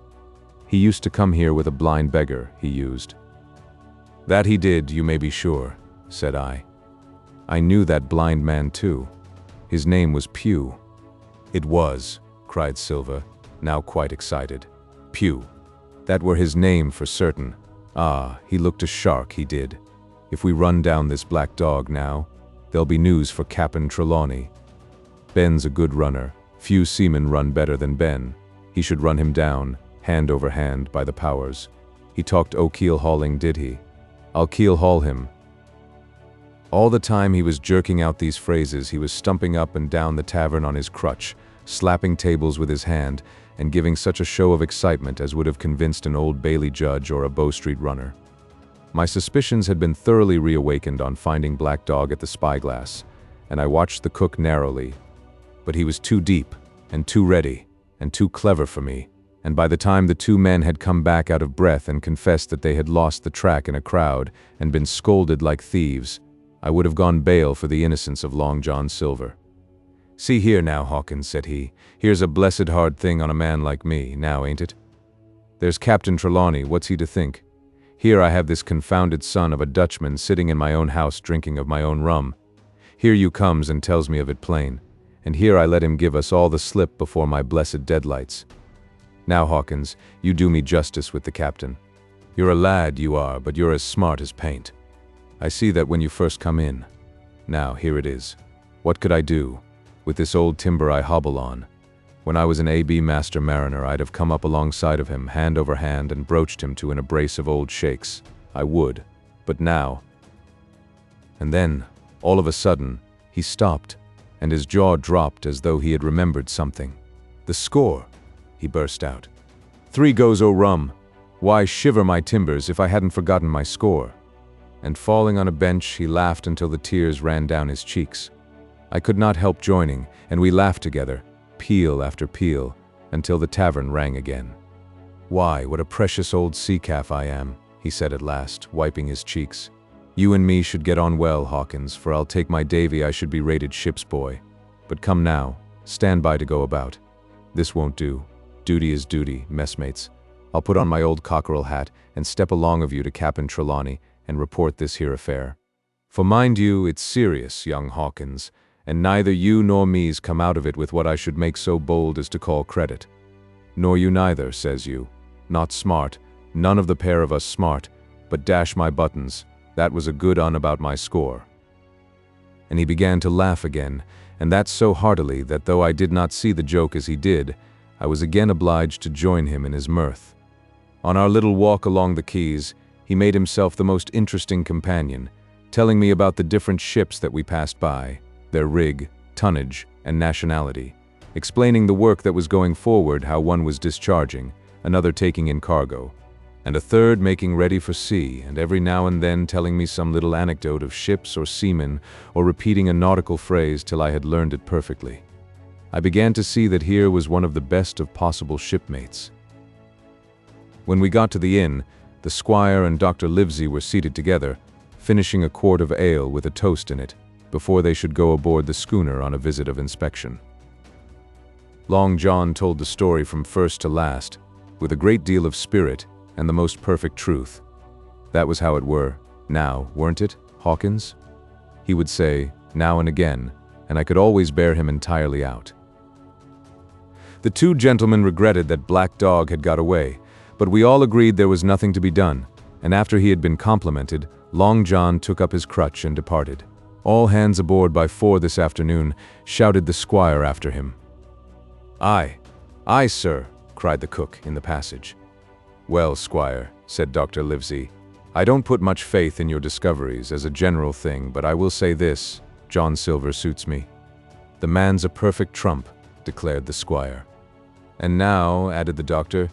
He used to come here with a blind beggar, he used." "That he did, you may be sure," said I. "I knew that blind man too. His name was Pew." "It was," cried Silver, now quite excited. "Pew. That were his name for certain. Ah, he looked a shark, he did. If we run down this Black Dog now, there'll be news for Cap'n Trelawney. Ben's a good runner. Few seamen run better than Ben. He should run him down, hand over hand, by the powers. He talked keel-hauling, did he? I'll keel-haul him." All the time he was jerking out these phrases, he was stumping up and down the tavern on his crutch, slapping tables with his hand, and giving such a show of excitement as would have convinced an Old Bailey judge or a Bow Street runner. My suspicions had been thoroughly reawakened on finding Black Dog at the spyglass, and I watched the cook narrowly. But he was too deep, and too ready, and too clever for me, and by the time the two men had come back out of breath and confessed that they had lost the track in a crowd and been scolded like thieves, I would have gone bail for the innocence of Long John Silver. "See here now, Hawkins," said he, "here's a blessed hard thing on a man like me, now ain't it? There's Captain Trelawney, what's he to think? Here I have this confounded son of a Dutchman sitting in my own house drinking of my own rum. Here you comes and tells me of it plain, and here I let him give us all the slip before my blessed deadlights. Now, Hawkins, you do me justice with the captain. You're a lad, you are, but you're as smart as paint. I see that when you first come in. Now, here it is. What could I do? With this old timber I hobble on. When I was an A.B. Master Mariner, I'd have come up alongside of him, hand over hand, and broached him to in a brace of old shakes. I would. But now... And then, all of a sudden, he stopped, and his jaw dropped as though he had remembered something. "The score!" he burst out. "3 goes o' rum! Why, shiver my timbers if I hadn't forgotten my score!" And falling on a bench, he laughed until the tears ran down his cheeks. I could not help joining, and we laughed together, peal after peal, until the tavern rang again. "Why, what a precious old sea calf I am," he said at last, wiping his cheeks. "You and me should get on well, Hawkins, for I'll take my davy I should be rated ship's boy. But come now, stand by to go about. This won't do. Duty is duty, messmates. I'll put on my old cockerel hat and step along of you to Cap'n Trelawney and report this here affair. For mind you, it's serious, young Hawkins, and neither you nor me's come out of it with what I should make so bold as to call credit. Nor you neither, says you. Not smart, none of the pair of us smart, but dash my buttons, that was a good un about my score." And he began to laugh again, and that so heartily that though I did not see the joke as he did, I was again obliged to join him in his mirth. On our little walk along the quays, he made himself the most interesting companion, telling me about the different ships that we passed by, their rig, tonnage, and nationality, explaining the work that was going forward, how one was discharging, another taking in cargo, and a third making ready for sea, and every now and then telling me some little anecdote of ships or seamen, or repeating a nautical phrase till I had learned it perfectly. I began to see that here was one of the best of possible shipmates. When we got to the inn, the squire and Dr. Livesey were seated together, finishing a quart of ale with a toast in it, before they should go aboard the schooner on a visit of inspection. Long John told the story from first to last, with a great deal of spirit and the most perfect truth. That was how it were, now, weren't it, Hawkins? He would say, now and again, and I could always bear him entirely out. The two gentlemen regretted that Black Dog had got away, but we all agreed there was nothing to be done, and after he had been complimented, Long John took up his crutch and departed. All hands aboard by 4 this afternoon, shouted the squire after him. Aye, aye, sir, cried the cook in the passage. Well, squire, said Dr. Livesey, I don't put much faith in your discoveries as a general thing, but I will say this, John Silver suits me. The man's a perfect trump, declared the squire. And now, added the doctor,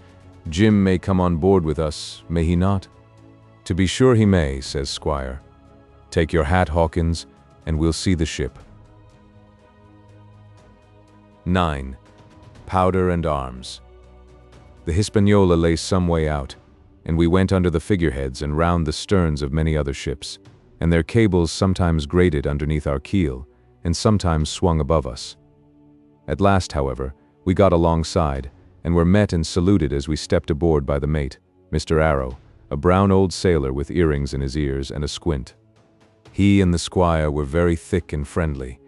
Jim may come on board with us, may he not? To be sure he may, says squire. Take your hat, Hawkins, and we'll see the ship. 9. Powder and arms. The Hispaniola lay some way out, and we went under the figureheads and round the sterns of many other ships, and their cables sometimes grated underneath our keel, and sometimes swung above us. At last, however, we got alongside, and were met and saluted as we stepped aboard by the mate, Mr. Arrow, a brown old sailor with earrings in his ears and a squint. He and the squire were very thick and friendly,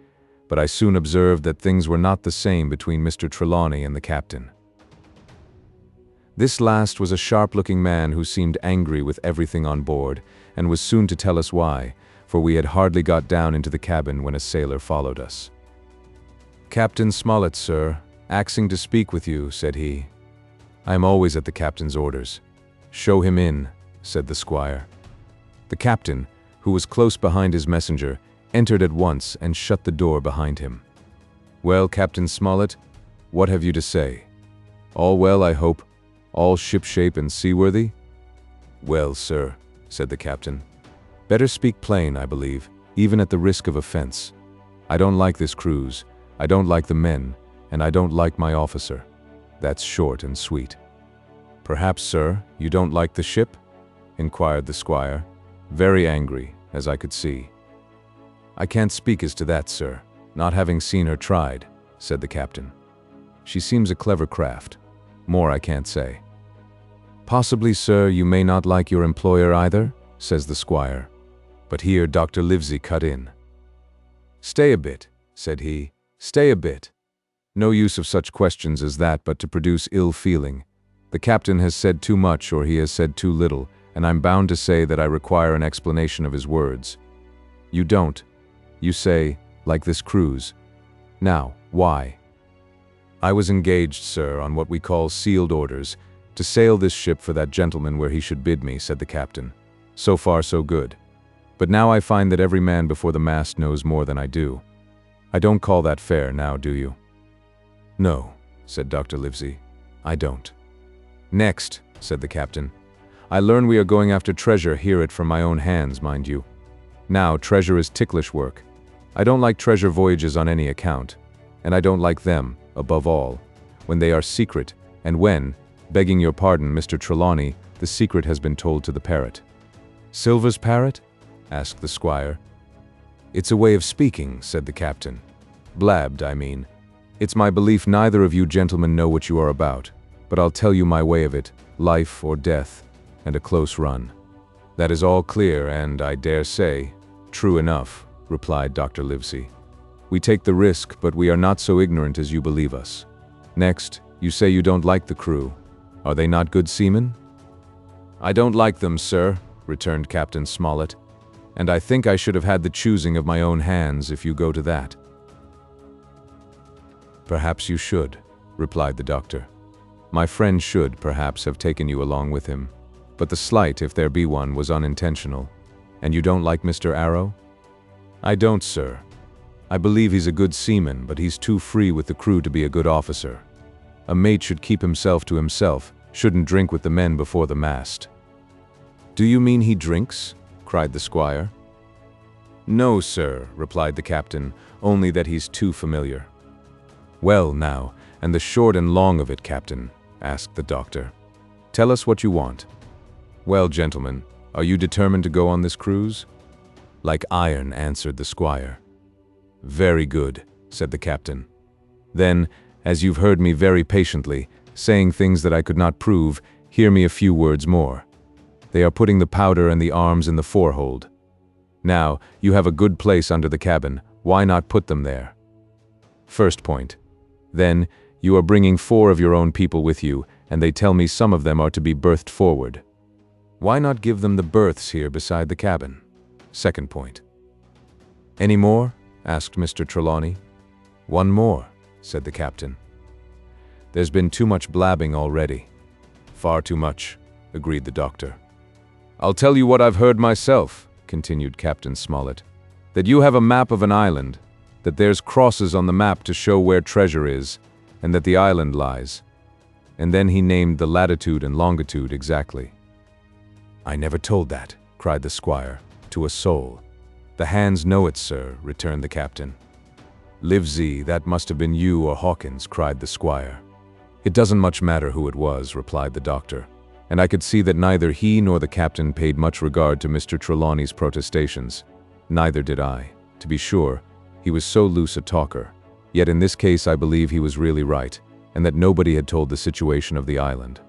but I soon observed that things were not the same between Mr. Trelawney and the captain. This last was a sharp-looking man who seemed angry with everything on board, and was soon to tell us why, for we had hardly got down into the cabin when a sailor followed us. Captain Smollett, sir, axing to speak with you, said he. I am always at the captain's orders. Show him in, said the squire. The captain, who was close behind his messenger, entered at once and shut the door behind him. Well, Captain Smollett, what have you to say? All well, I hope? All shipshape and seaworthy? Well, sir, said the captain. Better speak plain, I believe, even at the risk of offense. I don't like this cruise, I don't like the men, and I don't like my officer. That's short and sweet. Perhaps, sir, you don't like the ship? Inquired the squire, very angry, as I could see. I can't speak as to that, sir, not having seen her tried, said the captain. She seems a clever craft. More I can't say. Possibly, sir, you may not like your employer either, says the squire. But here Dr. Livesey cut in. Stay a bit, said he, stay a bit. No use of such questions as that but to produce ill feeling. The captain has said too much or he has said too little, and I'm bound to say that I require an explanation of his words. You don't. You say, like this cruise. Now, why? I was engaged, sir, on what we call sealed orders, to sail this ship for that gentleman where he should bid me, said the captain. So far, so good. But now I find that every man before the mast knows more than I do. I don't call that fair now, do you? No, said Dr. Livesey. I don't. Next, said the captain. I learn we are going after treasure, hear it from my own hands, mind you. Now, treasure is ticklish work. I don't like treasure voyages on any account, and I don't like them, above all, when they are secret, and when, begging your pardon, Mr. Trelawney, the secret has been told to the parrot. Silver's parrot? Asked the squire. It's a way of speaking, said the captain. Blabbed, I mean. It's my belief neither of you gentlemen know what you are about, but I'll tell you my way of it, life or death, and a close run. That is all clear and, I dare say, true enough, replied Dr. Livesey. We take the risk, but we are not so ignorant as you believe us. Next, you say you don't like the crew. Are they not good seamen? I don't like them, sir, returned Captain Smollett, and I think I should have had the choosing of my own hands if you go to that. Perhaps you should, replied the doctor. My friend should, perhaps, have taken you along with him, but the slight, if there be one, was unintentional. And you don't like Mr. Arrow? I don't, sir. I believe he's a good seaman, but he's too free with the crew to be a good officer. A mate should keep himself to himself, shouldn't drink with the men before the mast." "Do you mean he drinks?" cried the squire. "No, sir," replied the captain, "only that he's too familiar." "Well, now, and the short and long of it, Captain?" asked the doctor. "Tell us what you want." "Well, gentlemen, are you determined to go on this cruise?" "Like iron," answered the squire. "Very good," said the captain. "Then, as you've heard me very patiently, saying things that I could not prove, hear me a few words more. They are putting the powder and the arms in the forehold. Now, you have a good place under the cabin, why not put them there? First point. Then, you are bringing 4 of your own people with you, and they tell me some of them are to be berthed forward. Why not give them the berths here beside the cabin? Second point. "Any more?" asked Mr. Trelawney. "One more," said the captain. "There's been too much blabbing already." "Far too much," agreed the doctor. "I'll tell you what I've heard myself," continued Captain Smollett, "that you have a map of an island, that there's crosses on the map to show where treasure is, and that the island lies." And then he named the latitude and longitude exactly. "I never told that," cried the squire, "to a soul." "The hands know it, sir," returned the captain. "Livesey, that must have been you or Hawkins," cried the squire. "It doesn't much matter who it was," replied the doctor, and I could see that neither he nor the captain paid much regard to Mr. Trelawney's protestations. Neither did I. To be sure, he was so loose a talker, yet in this case I believe he was really right, and that nobody had told the situation of the island.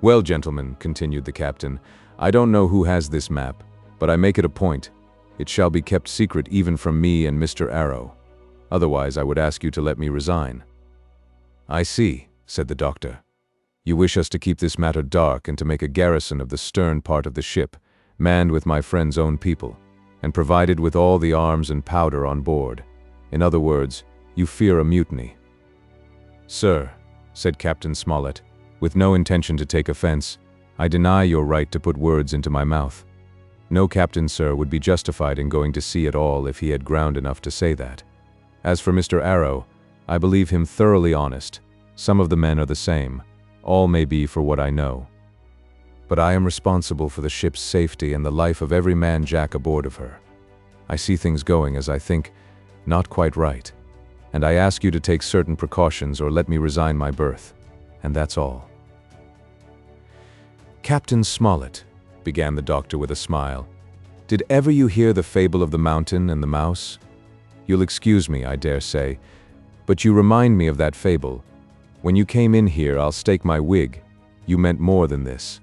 "Well, gentlemen," continued the captain, "I don't know who has this map, but I make it a point. It shall be kept secret even from me and Mr. Arrow. Otherwise I would ask you to let me resign." "I see," said the doctor. "You wish us to keep this matter dark and to make a garrison of the stern part of the ship, manned with my friend's own people, and provided with all the arms and powder on board. In other words, you fear a mutiny." "Sir," said Captain Smollett, with no intention to take offense, "I deny your right to put words into my mouth. No captain, sir, would be justified in going to sea at all if he had ground enough to say that. As for Mr. Arrow, I believe him thoroughly honest. Some of the men are the same. All may be for what I know. But I am responsible for the ship's safety and the life of every man jack aboard of her. I see things going, as I think, not quite right, and I ask you to take certain precautions or let me resign my berth. And that's all." "Captain Smollett," began the doctor with a smile, "did ever you hear the fable of the mountain and the mouse? You'll excuse me, I dare say, but you remind me of that fable. When you came in here, I'll stake my wig, you meant more than this."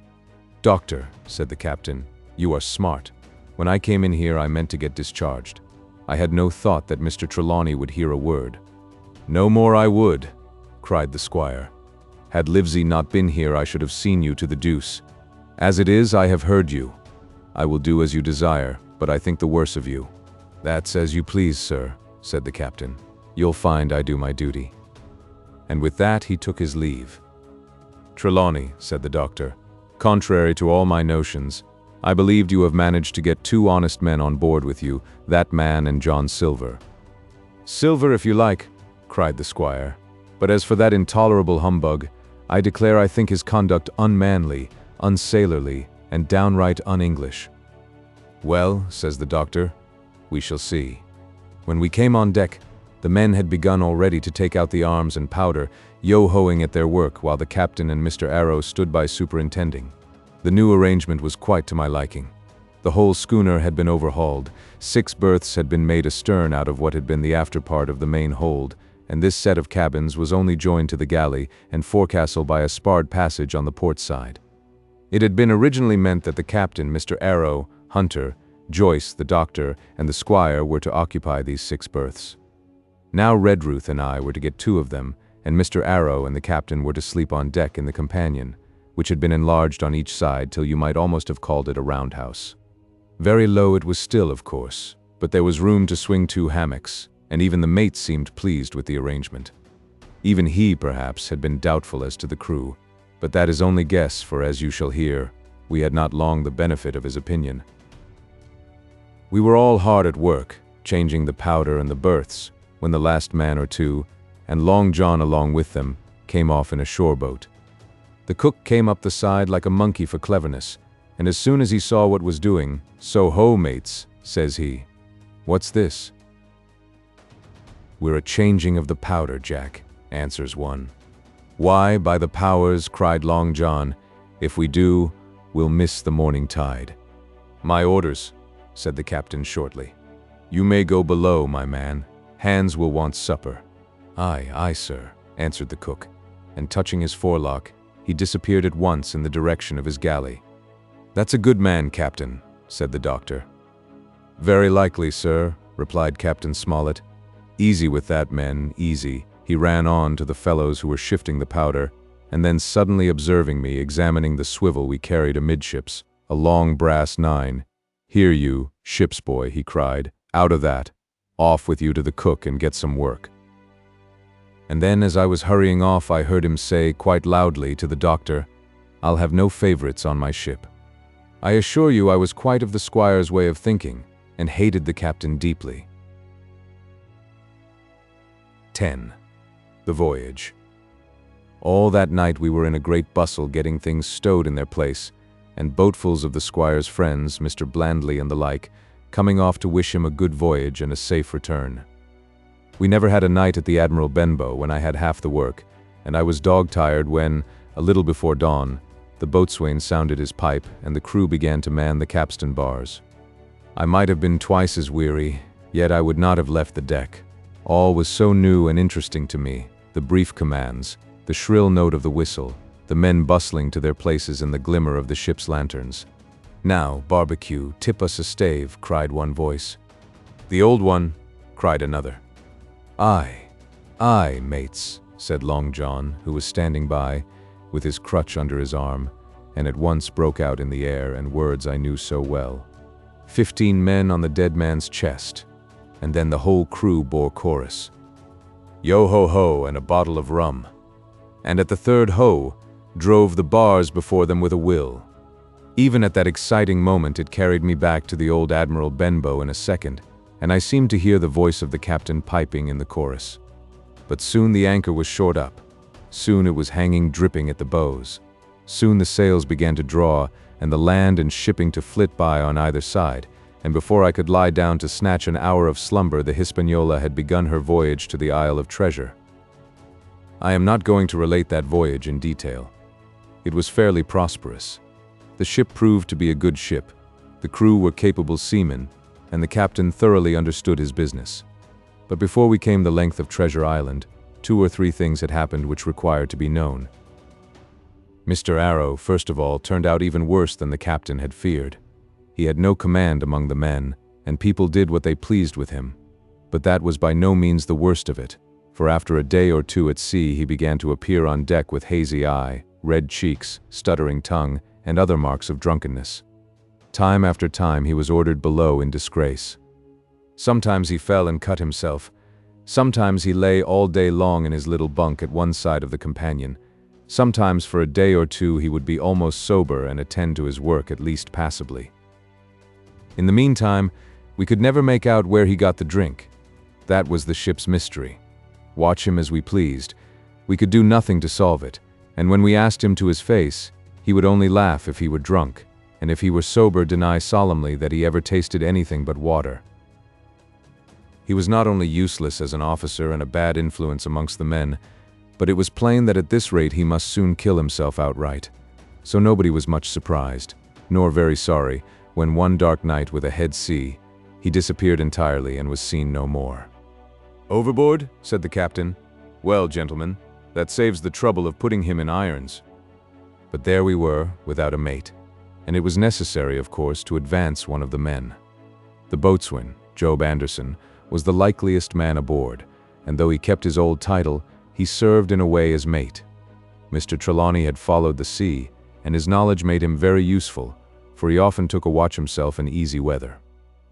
"Doctor," said the captain, "you are smart. When I came in here, I meant to get discharged. I had no thought that Mr. Trelawney would hear a word." "No more I would," cried the squire. "Had Livesey not been here, I should have seen you to the deuce. As it is, I have heard you. I will do as you desire, but I think the worse of you." "That's as you please, sir," said the captain. "You'll find I do my duty." And with that he took his leave. "Trelawney," said the doctor, "contrary to all my notions, I believed you have managed to get 2 honest men on board with you, that man and John Silver." "Silver, if you like," cried the squire. "But as for that intolerable humbug, I declare I think his conduct unmanly, unsailorly, and downright un-English." "Well," says the doctor, "we shall see." When we came on deck, the men had begun already to take out the arms and powder, yo-hoing at their work while the captain and Mr. Arrow stood by superintending. The new arrangement was quite to my liking. The whole schooner had been overhauled, 6 berths had been made astern out of what had been the after part of the main hold, and this set of cabins was only joined to the galley and forecastle by a sparred passage on the port side. It had been originally meant that the captain, Mr. Arrow, Hunter, Joyce, the doctor, and the squire were to occupy these 6 berths. Now Redruth and I were to get 2 of them, and Mr. Arrow and the captain were to sleep on deck in the companion, which had been enlarged on each side till you might almost have called it a roundhouse. Very low it was still, of course, but there was room to swing 2 hammocks, and even the mate seemed pleased with the arrangement. Even he, perhaps, had been doubtful as to the crew, but that is only guess, for as you shall hear, we had not long the benefit of his opinion. We were all hard at work, changing the powder and the berths, when the last man or two, and Long John along with them, came off in a shore boat. The cook came up the side like a monkey for cleverness, and as soon as he saw what was doing, "So ho, mates," says he. "What's this?" "We're a changing of the powder, Jack," answers one. "Why, by the powers," cried Long John, "if we do, we'll miss the morning tide." "My orders," said the captain shortly. "You may go below, my man. Hands will want supper." "Aye, aye, sir," answered the cook, and touching his forelock, he disappeared at once in the direction of his galley. "That's a good man, Captain," said the doctor. "Very likely, sir," replied Captain Smollett. "Easy with that, men, easy." He ran on to the fellows who were shifting the powder, and then suddenly observing me examining the swivel we carried amidships, a long brass 9. "Here you, ship's boy," he cried, "out of that. Off with you to the cook and get some work." And then as I was hurrying off, I heard him say quite loudly to the doctor, "I'll have no favorites on my ship." I assure you I was quite of the squire's way of thinking, and hated the captain deeply. 10. The voyage. All that night we were in a great bustle getting things stowed in their place, and boatfuls of the squire's friends, Mr. Blandley and the like, coming off to wish him a good voyage and a safe return. We never had a night at the Admiral Benbow when I had half the work, and I was dog-tired when, a little before dawn, the boatswain sounded his pipe and the crew began to man the capstan bars. I might have been twice as weary, yet I would not have left the deck. All was so new and interesting to me, the brief commands, the shrill note of the whistle, the men bustling to their places in the glimmer of the ship's lanterns. "Now, barbecue, tip us a stave," cried one voice. "The old one," cried another. "Aye, aye, mates," said Long John, who was standing by, with his crutch under his arm, and at once broke out in the air and words I knew so well. 15 men on the dead man's chest, and then the whole crew bore chorus. Yo-ho-ho and a bottle of rum. And at the third ho, drove the bars before them with a will. Even at that exciting moment it carried me back to the old Admiral Benbow in a second, and I seemed to hear the voice of the captain piping in the chorus. But soon the anchor was short up. Soon it was hanging dripping at the bows. Soon the sails began to draw, and the land and shipping to flit by on either side, and before I could lie down to snatch an hour of slumber, the Hispaniola had begun her voyage to the Isle of Treasure. I am not going to relate that voyage in detail. It was fairly prosperous. The ship proved to be a good ship, the crew were capable seamen, and the captain thoroughly understood his business. But before we came the length of Treasure Island, 2 or 3 things had happened which required to be known. Mr. Arrow, first of all, turned out even worse than the captain had feared. He had no command among the men, and people did what they pleased with him. But that was by no means the worst of it, for after a day or 2 at sea he began to appear on deck with hazy eye, red cheeks, stuttering tongue, and other marks of drunkenness. Time after time he was ordered below in disgrace. Sometimes he fell and cut himself. Sometimes he lay all day long in his little bunk at one side of the companion. Sometimes for a day or 2 he would be almost sober and attend to his work at least passably. In the meantime, we could never make out where he got the drink. That was the ship's mystery. Watch him as we pleased, we could do nothing to solve it, and when we asked him to his face, he would only laugh if he were drunk, and if he were sober deny solemnly that he ever tasted anything but water. He was not only useless as an officer and a bad influence amongst the men, but it was plain that at this rate he must soon kill himself outright. So nobody was much surprised, nor very sorry, when one dark night with a head sea, he disappeared entirely and was seen no more. "Overboard?" said the captain. "Well, gentlemen, that saves the trouble of putting him in irons." But there we were, without a mate, and it was necessary, of course, to advance one of the men. The boatswain, Job Anderson, was the likeliest man aboard, and though he kept his old title, he served in a way as mate. Mr. Trelawney had followed the sea, and his knowledge made him very useful, for he often took a watch himself in easy weather.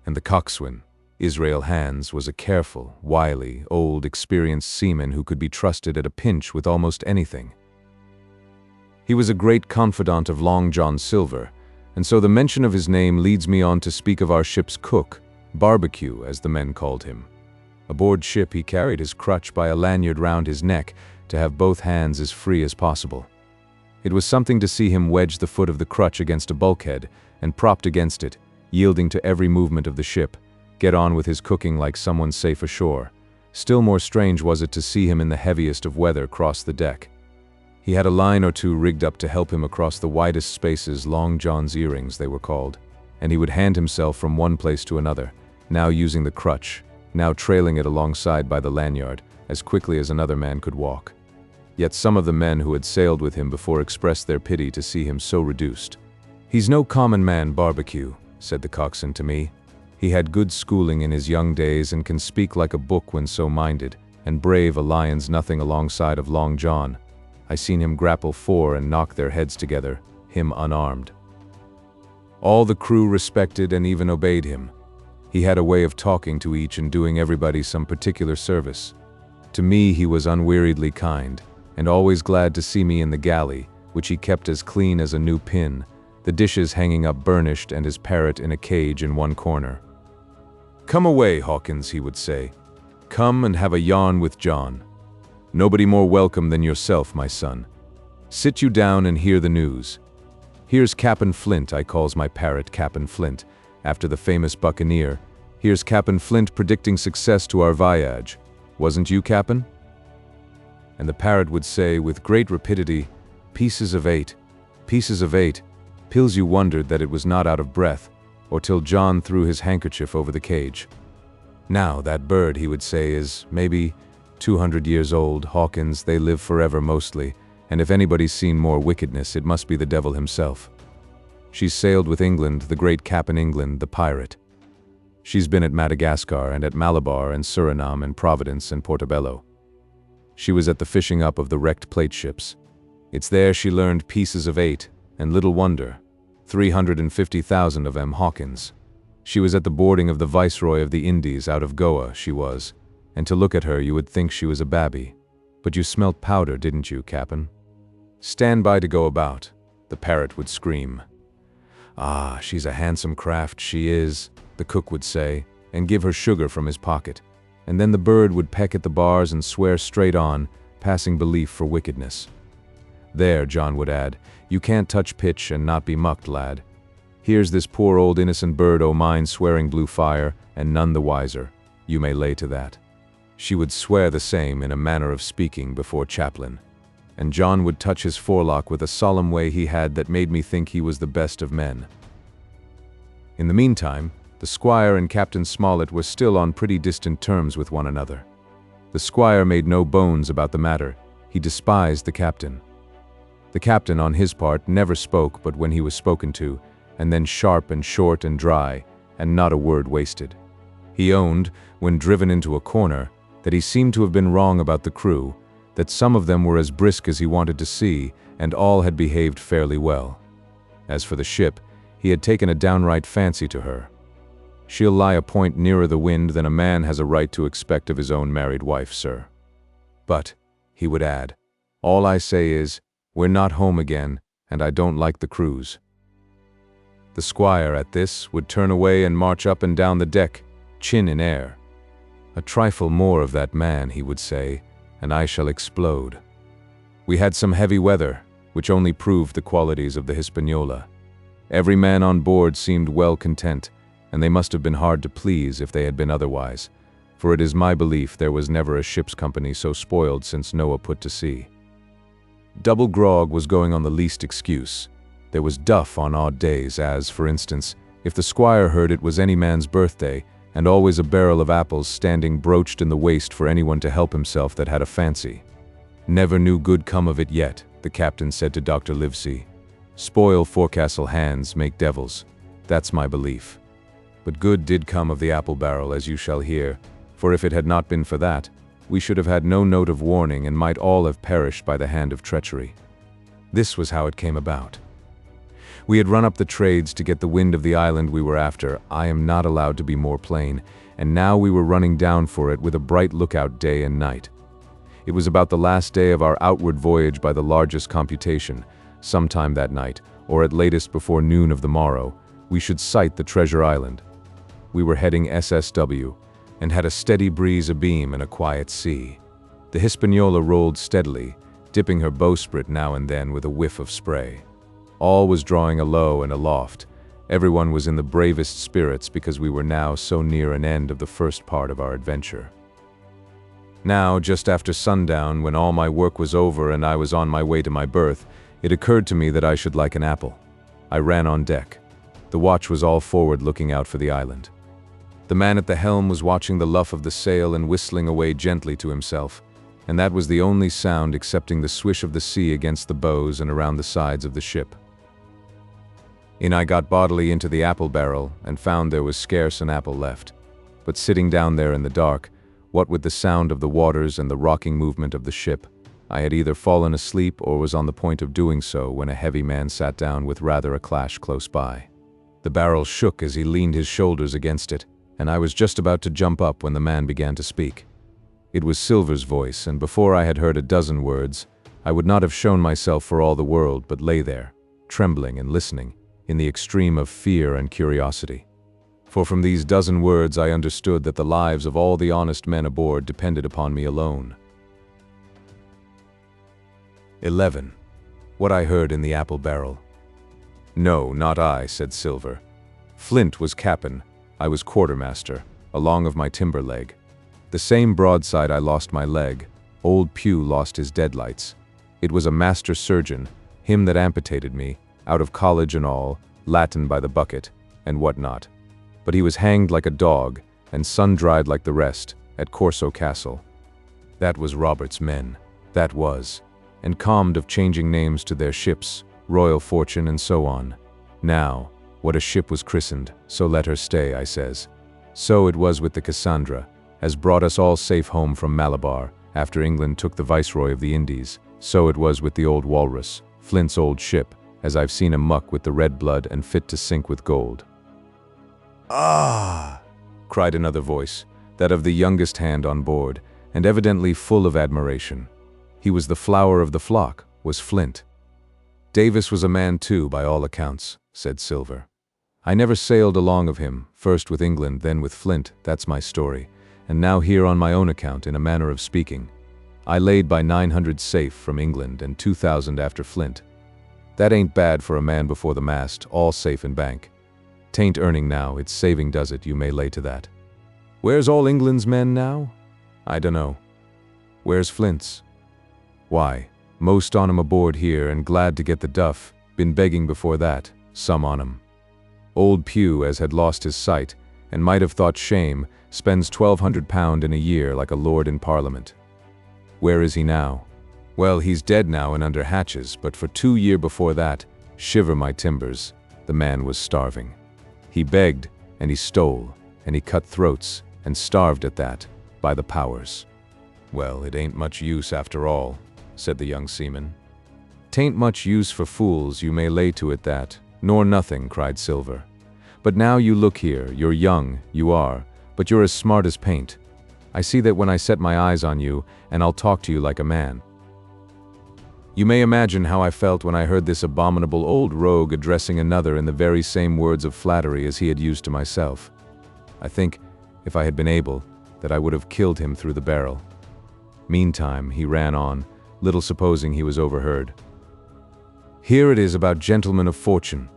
And the coxswain, Israel Hands, was a careful, wily, old, experienced seaman who could be trusted at a pinch with almost anything. He was a great confidant of Long John Silver, and so the mention of his name leads me on to speak of our ship's cook, Barbecue, as the men called him. Aboard ship he carried his crutch by a lanyard round his neck to have both hands as free as possible. It was something to see him wedge the foot of the crutch against a bulkhead and propped against it, yielding to every movement of the ship, get on with his cooking like someone safe ashore. Still more strange was it to see him in the heaviest of weather cross the deck. He had a line or two rigged up to help him across the widest spaces, Long John's earrings they were called, and he would hand himself from one place to another, now using the crutch, now trailing it alongside by the lanyard, as quickly as another man could walk. Yet some of the men who had sailed with him before expressed their pity to see him so reduced. "He's no common man, Barbecue," said the coxswain to me. "He had good schooling in his young days and can speak like a book when so minded, and brave a lion's nothing alongside of Long John. I seen him grapple 4 and knock their heads together, him unarmed." All the crew respected and even obeyed him. He had a way of talking to each and doing everybody some particular service. To me he was unweariedly kind, and always glad to see me in the galley, which he kept as clean as a new pin, the dishes hanging up burnished and his parrot in a cage in one corner. "Come away, Hawkins," he would say. "Come and have a yarn with John. Nobody more welcome than yourself, my son. Sit you down and hear the news. Here's Cap'n Flint, I calls my parrot Cap'n Flint, after the famous Buccaneer. Here's Cap'n Flint predicting success to our voyage. Wasn't you, Cap'n?" And the parrot would say with great rapidity, "Pieces of 8, pieces of 8, pills." You wondered that it was not out of breath, or till John threw his handkerchief over the cage. "Now, that bird," he would say, "is maybe 200 years old, Hawkins. They live forever mostly, and if anybody's seen more wickedness, it must be the devil himself. She's sailed with England, the great Cap'n England, the pirate. She's been at Madagascar and at Malabar and Suriname and Providence and Portobello. She was at the fishing up of the wrecked plate ships. It's there she learned pieces of 8, and little wonder, 350,000 of 'em, Hawkins. She was at the boarding of the Viceroy of the Indies out of Goa, she was, and to look at her you would think she was a babby. But you smelt powder, didn't you, Cap'n? Stand by to go about," the parrot would scream. "Ah, she's a handsome craft, she is," the cook would say, and give her sugar from his pocket, and then the bird would peck at the bars and swear straight on, passing belief for wickedness. "There," John would add, "you can't touch pitch and not be mucked, lad. Here's this poor old innocent bird o' mine swearing blue fire, and none the wiser. You may lay to that." She would swear the same in a manner of speaking before Chaplain, and John would touch his forelock with a solemn way he had that made me think he was the best of men. In the meantime, the squire and Captain Smollett were still on pretty distant terms with one another. The squire made no bones about the matter. He despised the captain. The captain, on his part, never spoke but when he was spoken to, and then sharp and short and dry, and not a word wasted. He owned, when driven into a corner, that he seemed to have been wrong about the crew, that some of them were as brisk as he wanted to see, and all had behaved fairly well. As for the ship, he had taken a downright fancy to her. "She'll lie a point nearer the wind than a man has a right to expect of his own married wife, sir. But," he would add, "all I say is, we're not home again, and I don't like the cruise." The squire, at this, would turn away and march up and down the deck, chin in air. "A trifle more of that man," he would say, "and I shall explode." We had some heavy weather, which only proved the qualities of the Hispaniola. Every man on board seemed well content, and they must have been hard to please if they had been otherwise, for it is my belief there was never a ship's company so spoiled since Noah put to sea. Double grog was going on the least excuse. There was duff on odd days, as, for instance, if the squire heard it was any man's birthday, and always a barrel of apples standing broached in the waist for anyone to help himself that had a fancy. "Never knew good come of it yet," the captain said to Dr. Livesey. "Spoil forecastle hands make devils. That's my belief. But good did come of the apple barrel, as you shall hear, for if it had not been for that, we should have had no note of warning and might all have perished by the hand of treachery. This was how it came about. We had run up the trades to get the wind of the island we were after. I am not allowed to be more plain, and now we were running down for it with a bright lookout day and night. It was about the last day of our outward voyage by the largest computation. Sometime that night, or at latest before noon of the morrow, we should sight the treasure island. We were heading SSW, and had a steady breeze abeam and a quiet sea. The Hispaniola rolled steadily, dipping her bowsprit now and then with a whiff of spray. All was drawing alow and aloft. Everyone was in the bravest spirits because we were now so near an end of the first part of our adventure. Now, just after sundown, when all my work was over and I was on my way to my berth, it occurred to me that I should like an apple. I ran on deck. The watch was all forward looking out for the island. The man at the helm was watching the luff of the sail and whistling away gently to himself, and that was the only sound excepting the swish of the sea against the bows and around the sides of the ship. In I got bodily into the apple barrel and found there was scarce an apple left. But sitting down there in the dark, what with the sound of the waters and the rocking movement of the ship, I had either fallen asleep or was on the point of doing so when a heavy man sat down with rather a clash close by. The barrel shook as he leaned his shoulders against it, and I was just about to jump up when the man began to speak. It was Silver's voice, and before I had heard a dozen words, I would not have shown myself for all the world, but lay there, trembling and listening, in the extreme of fear and curiosity. For from these dozen words I understood that the lives of all the honest men aboard depended upon me alone. 11. What I heard in the apple barrel. No, not I, said Silver. Flint was cap'n, I was quartermaster, along of my timber leg. The same broadside I lost my leg, old Pew lost his deadlights. It was a master surgeon, him that amputated me, out of college and all, Latin by the bucket, and what not. But he was hanged like a dog, and sun-dried like the rest, at Corso Castle. That was Robert's men, that was, and calmed of changing names to their ships, Royal Fortune and so on. Now, what a ship was christened, so let her stay, I says. So it was with the Cassandra, as brought us all safe home from Malabar, after England took the Viceroy of the Indies. So it was with the old Walrus, Flint's old ship, as I've seen him muck with the red blood and fit to sink with gold. Ah! Cried another voice, that of the youngest hand on board, and evidently full of admiration. He was the flower of the flock, was Flint. Davis was a man too, by all accounts, said Silver. I never sailed along of him, first with England, then with Flint, that's my story, and now here on my own account, in a manner of speaking. I laid by 900 safe from England and 2,000 after Flint. That ain't bad for a man before the mast, all safe in bank. 'Tain't earning now, it's saving does it, you may lay to that. Where's all England's men now? I dunno. Where's Flint's? Why, most on 'em aboard here and glad to get the duff, been begging before that, some on 'em. Old Pew, as had lost his sight, and might have thought shame, spends £1,200 in a year like a lord in Parliament. Where is he now? Well, he's dead now and under hatches, but for 2 years before that, shiver my timbers, the man was starving. He begged, and he stole, and he cut throats, and starved at that, by the powers. Well, it ain't much use after all, said the young seaman. 'Tain't much use for fools, you may lay to it that, nor nothing, cried Silver. But now you look here, you're young, you are, but you're as smart as paint. I see that when I set my eyes on you, and I'll talk to you like a man. You may imagine how I felt when I heard this abominable old rogue addressing another in the very same words of flattery as he had used to myself. I think, if I had been able, that I would have killed him through the barrel. Meantime, he ran on, little supposing he was overheard. Here it is about gentlemen of fortune.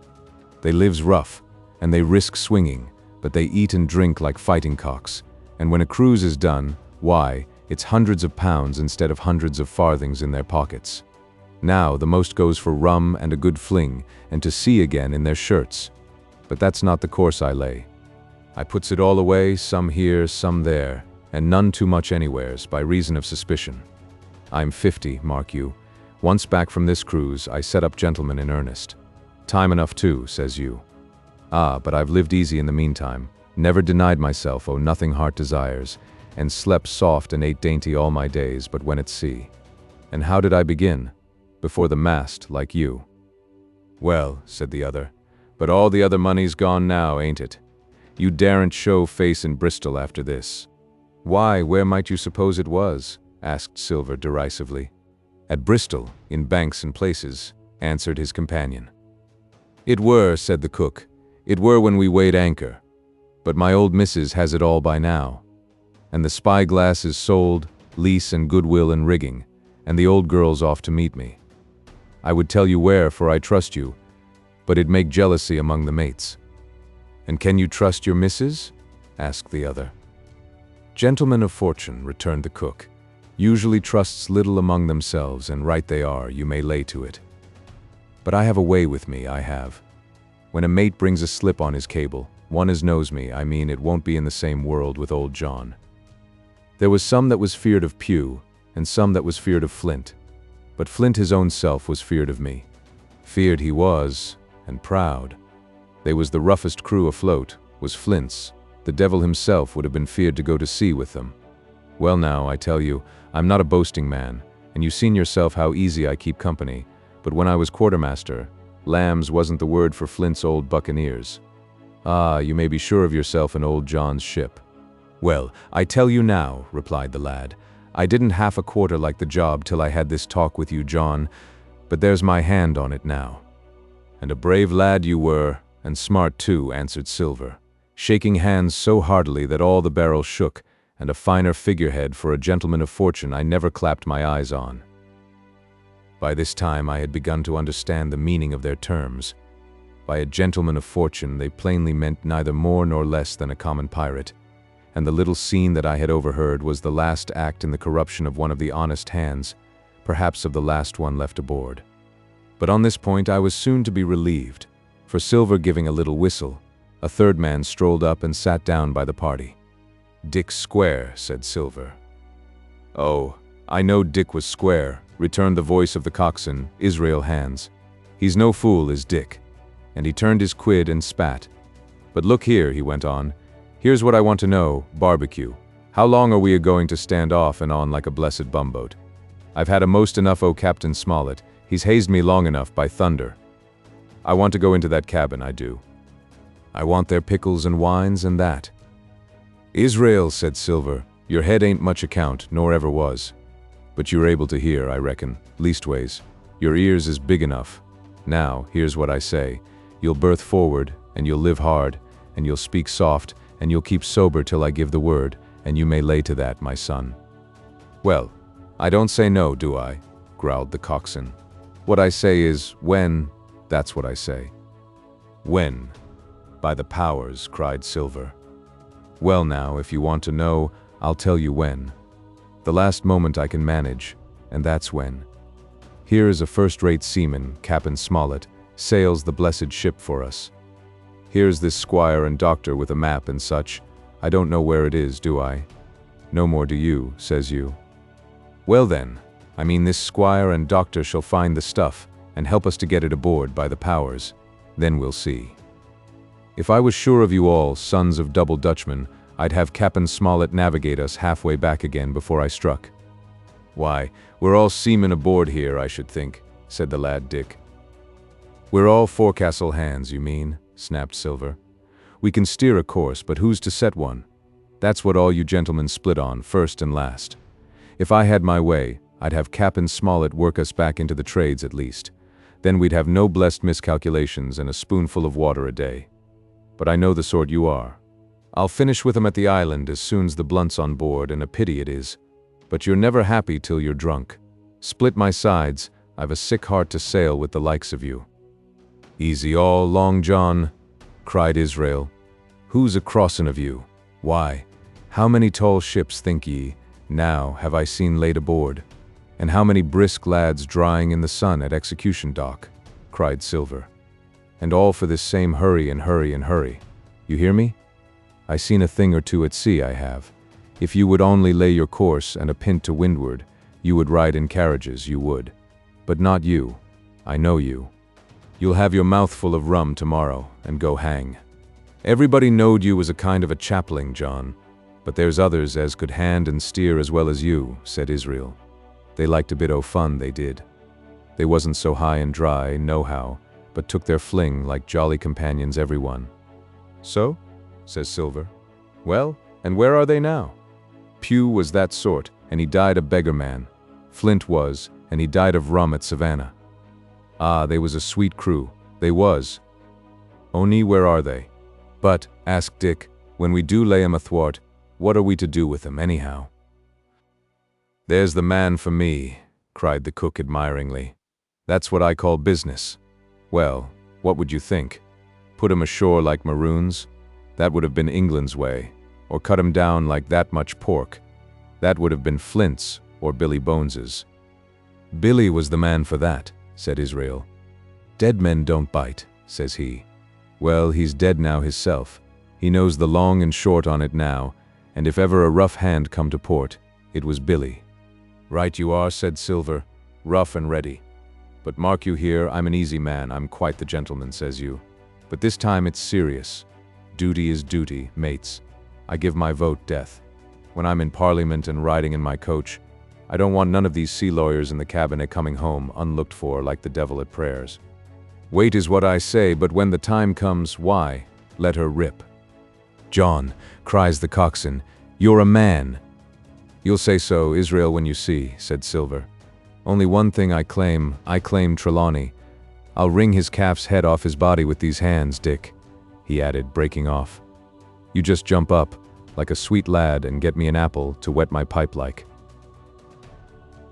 They lives rough, and they risk swinging, but they eat and drink like fighting cocks, and when a cruise is done, why, it's hundreds of pounds instead of hundreds of farthings in their pockets. Now the most goes for rum and a good fling, and to sea again in their shirts. But that's not the course I lay. I puts it all away, some here, some there, and none too much anywheres, by reason of suspicion. I'm 50, mark you. Once back from this cruise, I set up gentlemen in earnest. Time enough too, says you. Ah, but I've lived easy in the meantime, never denied myself, oh nothing heart desires, and slept soft and ate dainty all my days, but when at sea. And how did I begin? Before the mast, like you. Well, said the other, but all the other money's gone now, ain't it? You daren't show face in Bristol after this. Why, where might you suppose it was? Asked Silver derisively. At Bristol, in banks and places, answered his companion. It were, said the cook, it were when we weighed anchor. But my old missus has it all by now. And the spyglass is sold, lease and goodwill and rigging, and the old girl's off to meet me. I would tell you where, for I trust you, but it'd make jealousy among the mates." "And can you trust your missus?" asked the other. "Gentlemen of fortune," returned the cook, "usually trusts little among themselves, and right they are, you may lay to it. But I have a way with me, I have. When a mate brings a slip on his cable, one as knows me, I mean it won't be in the same world with old John. There was some that was feared of Pew, and some that was feared of Flint. But Flint his own self was feared of me. Feared he was, and proud. They was the roughest crew afloat, was Flint's. The devil himself would have been feared to go to sea with them. Well now, I tell you, I'm not a boasting man, and you've seen yourself how easy I keep company, but when I was quartermaster, lambs wasn't the word for Flint's Old Buccaneers. Ah, you may be sure of yourself in old John's ship." "Well, I tell you now," replied the lad, "I didn't half a quarter like the job till I had this talk with you, John, but there's my hand on it now." "And a brave lad you were, and smart too," answered Silver, shaking hands so heartily that all the barrel shook, and a finer figurehead for a gentleman of fortune I never clapped my eyes on. By this time I had begun to understand the meaning of their terms. By a gentleman of fortune they plainly meant neither more nor less than a common pirate, and the little scene that I had overheard was the last act in the corruption of one of the honest hands, perhaps of the last one left aboard. But on this point I was soon to be relieved, for Silver giving a little whistle, a third man strolled up and sat down by the party. "Dick's square," said Silver. "Oh, I know Dick was square," returned the voice of the coxswain, Israel Hands. "He's no fool, is Dick." And he turned his quid and spat. "But look here," he went on, "here's what I want to know, barbecue. How long are we a-going to stand off and on like a blessed bumboat? I've had a most enough o' Captain Smollett. He's hazed me long enough, by thunder. I want to go into that cabin, I do. I want their pickles and wines and that." "Israel," said Silver, "your head ain't much account, nor ever was. But you're able to hear, I reckon. Leastways, your ears is big enough. Now, here's what I say. You'll berth forward, and you'll live hard, and you'll speak soft, and you'll keep sober till I give the word, and you may lay to that, my son." "Well, I don't say no, do I?" growled the coxswain. "What I say is, when, that's what I say." "When? By the powers," cried Silver. "Well now, if you want to know, I'll tell you when. The last moment I can manage, and that's when. Here is a first-rate seaman, Captain Smollett, sails the blessed ship for us. Here's this squire and doctor with a map and such. I don't know where it is, do I? No more do you, says you. Well then, I mean this squire and doctor shall find the stuff, and help us to get it aboard by the powers. Then we'll see. If I was sure of you all, sons of double Dutchmen, I'd have Captain Smollett navigate us halfway back again before I struck." "Why, we're all seamen aboard here, I should think," said the lad Dick. "We're all forecastle hands, you mean," snapped Silver. "We can steer a course, but who's to set one? That's what all you gentlemen split on, first and last. If I had my way, I'd have Captain Smollett work us back into the trades at least. Then we'd have no blessed miscalculations and a spoonful of water a day. But I know the sort you are. I'll finish with 'em at the island as soon's the blunt's on board, and a pity it is. But you're never happy till you're drunk. Split my sides, I've a sick heart to sail with the likes of you." "Easy all, Long John," cried Israel. "Who's a-crossin' of you? Why, how many tall ships, think ye, now have I seen laid aboard? And how many brisk lads drying in the sun at Execution Dock?" cried Silver. "And all for this same hurry and hurry and hurry. You hear me? I seen a thing or two at sea, I have. If you would only lay your course and a pint to windward, you would ride in carriages, you would. But not you. I know you. You'll have your mouthful of rum tomorrow, and go hang. Everybody knowed you was a kind of a chaplain, John. But there's others as could hand and steer as well as you," said Israel. "They liked a bit o' fun, they did. They wasn't so high and dry, nohow, but took their fling like jolly companions every one." "So?" says Silver. "Well, and where are they now? Pew was that sort, and he died a beggar man. Flint was, and he died of rum at Savannah. Ah, they was a sweet crew, they was. Only where are they?" "But," asked Dick, When we do lay 'em athwart, what are we to do with 'em, anyhow?" "There's the man for me," cried the cook admiringly. "That's what I call business. Well, what would you think? Put 'em ashore like maroons? That would have been England's way. Or cut 'em down like that much pork. That would have been Flint's or Billy Bones's." "Billy was the man for that," said Israel. "Dead men don't bite," says he. "Well, he's dead now hisself. He knows the long and short on it now, and if ever a rough hand come to port, it was Billy." "Right you are," said Silver, "rough and ready. But mark you here, I'm an easy man, I'm quite the gentleman, says you. But this time it's serious. Duty is duty, mates. I give my vote death. When I'm in Parliament and riding in my coach, I don't want none of these sea lawyers in the cabinet coming home unlooked for like the devil at prayers. Wait is what I say, but when the time comes, why, let her rip." "John," cries the coxswain, "you're a man." "You'll say so, Israel, when you see," said Silver. "Only one thing I claim Trelawney. I'll wring his calf's head off his body with these hands, Dick," he added, breaking off. "You just jump up, like a sweet lad, and get me an apple to wet my pipe like."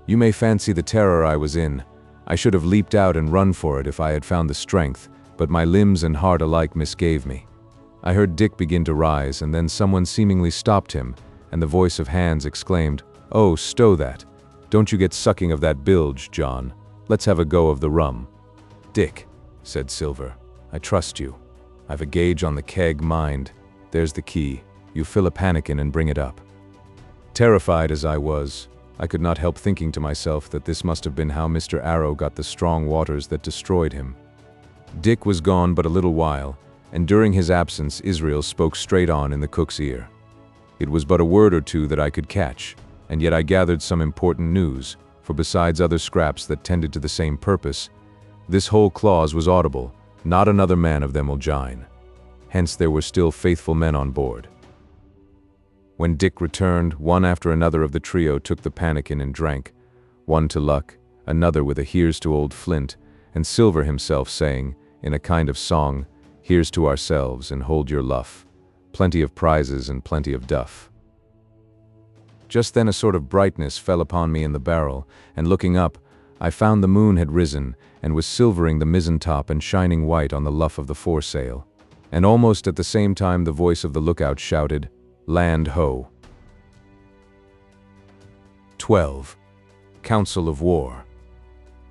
You may fancy the terror I was in. I should have leaped out and run for it if I had found the strength, but my limbs and heart alike misgave me. I heard Dick begin to rise, and then someone seemingly stopped him, and the voice of Hans exclaimed, "Oh, stow that. Don't you get sucking of that bilge, John. Let's have a go of the rum." "Dick," said Silver, "I trust you. I've a gauge on the keg, mind. There's the key. You fill a pannikin and bring it up." Terrified as I was, I could not help thinking to myself that this must have been how Mr. Arrow got the strong waters that destroyed him. Dick was gone but a little while, and during his absence Israel spoke straight on in the cook's ear. It was but a word or two that I could catch, and yet I gathered some important news, for besides other scraps that tended to the same purpose, this whole clause was audible, "Not another man of them will jine." Hence there were still faithful men on board. When Dick returned, one after another of the trio took the pannikin and drank, one to luck, another with a "Here's to old Flint," and Silver himself saying, in a kind of song, "Here's to ourselves, and hold your luff. Plenty of prizes and plenty of duff." Just then a sort of brightness fell upon me in the barrel, and looking up, I found the moon had risen, and was silvering the mizzen top and shining white on the luff of the foresail. And almost at the same time the voice of the lookout shouted, "Land ho!" 12. Council of War.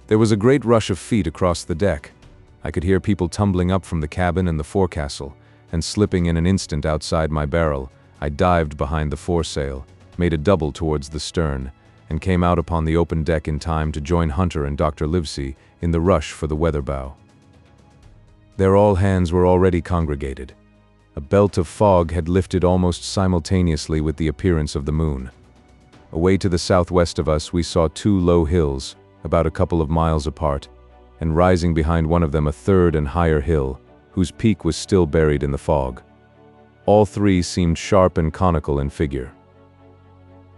There was a great rush of feet across the deck. I could hear people tumbling up from the cabin and the forecastle, and slipping in an instant outside my barrel, I dived behind the foresail, made a double towards the stern, and came out upon the open deck in time to join Hunter and Dr. Livesey in the rush for the weather bow. There all hands were already congregated. A belt of fog had lifted almost simultaneously with the appearance of the moon. Away to the southwest of us we saw two low hills, about a couple of miles apart, and rising behind one of them a third and higher hill, whose peak was still buried in the fog. All three seemed sharp and conical in figure.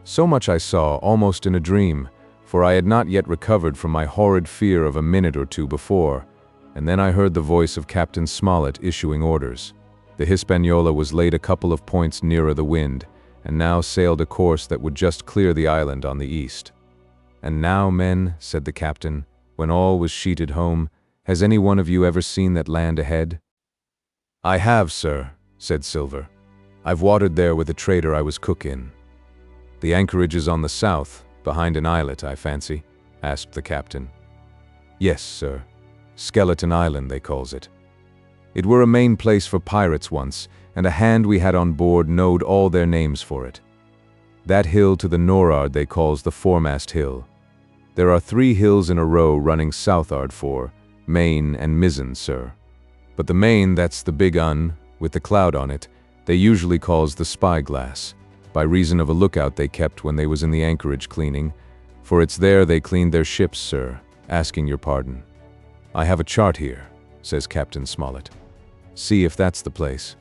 So much I saw, almost in a dream, for I had not yet recovered from my horrid fear of a minute or two before, and then I heard the voice of Captain Smollett issuing orders. The Hispaniola was laid a couple of points nearer the wind, and now sailed a course that would just clear the island on the east. "And now, men," said the captain, when all was sheeted home, "has any one of you ever seen that land ahead?" "I have, sir," said Silver. "I've watered there with a trader I was cook in." "The anchorage is on the south, behind an islet, I fancy?" asked the captain. "Yes, sir. Skeleton Island, they calls it. It were a main place for pirates once, and a hand we had on board knowed all their names for it. That hill to the nor'ard they calls the foremast hill. There are 3 hills in a row running south'ard for, main and mizzen, sir. But the main, that's the big un, with the cloud on it, they usually calls the spyglass, by reason of a lookout they kept when they was in the anchorage cleaning, for it's there they cleaned their ships, sir, asking your pardon. I have a chart here, says Captain Smollett. See if that's the place.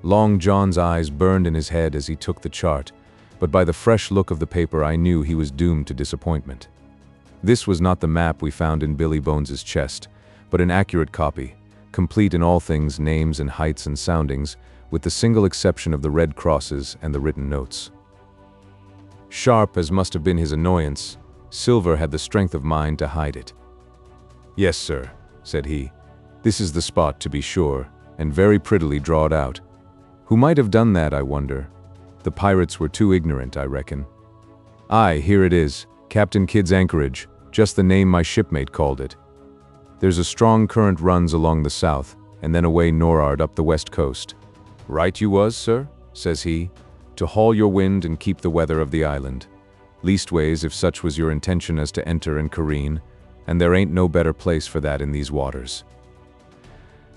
Long John's eyes burned in his head as he took the chart, but by the fresh look of the paper I knew he was doomed to disappointment. This was not the map we found in Billy Bones's chest, but an accurate copy, complete in all things, names and heights and soundings, with the single exception of the red crosses and the written notes. Sharp as must have been his annoyance, Silver had the strength of mind to hide it. "Yes, sir," said he. "This is the spot, to be sure, and very prettily drawed out. Who might have done that, I wonder? The pirates were too ignorant, I reckon. Aye, here it is, Captain Kidd's anchorage, just the name my shipmate called it. There's a strong current runs along the south, and then away nor'ard up the west coast. Right you was, sir," says he, "to haul your wind and keep the weather of the island. Leastways, if such was your intention as to enter and careen, and there ain't no better place for that in these waters."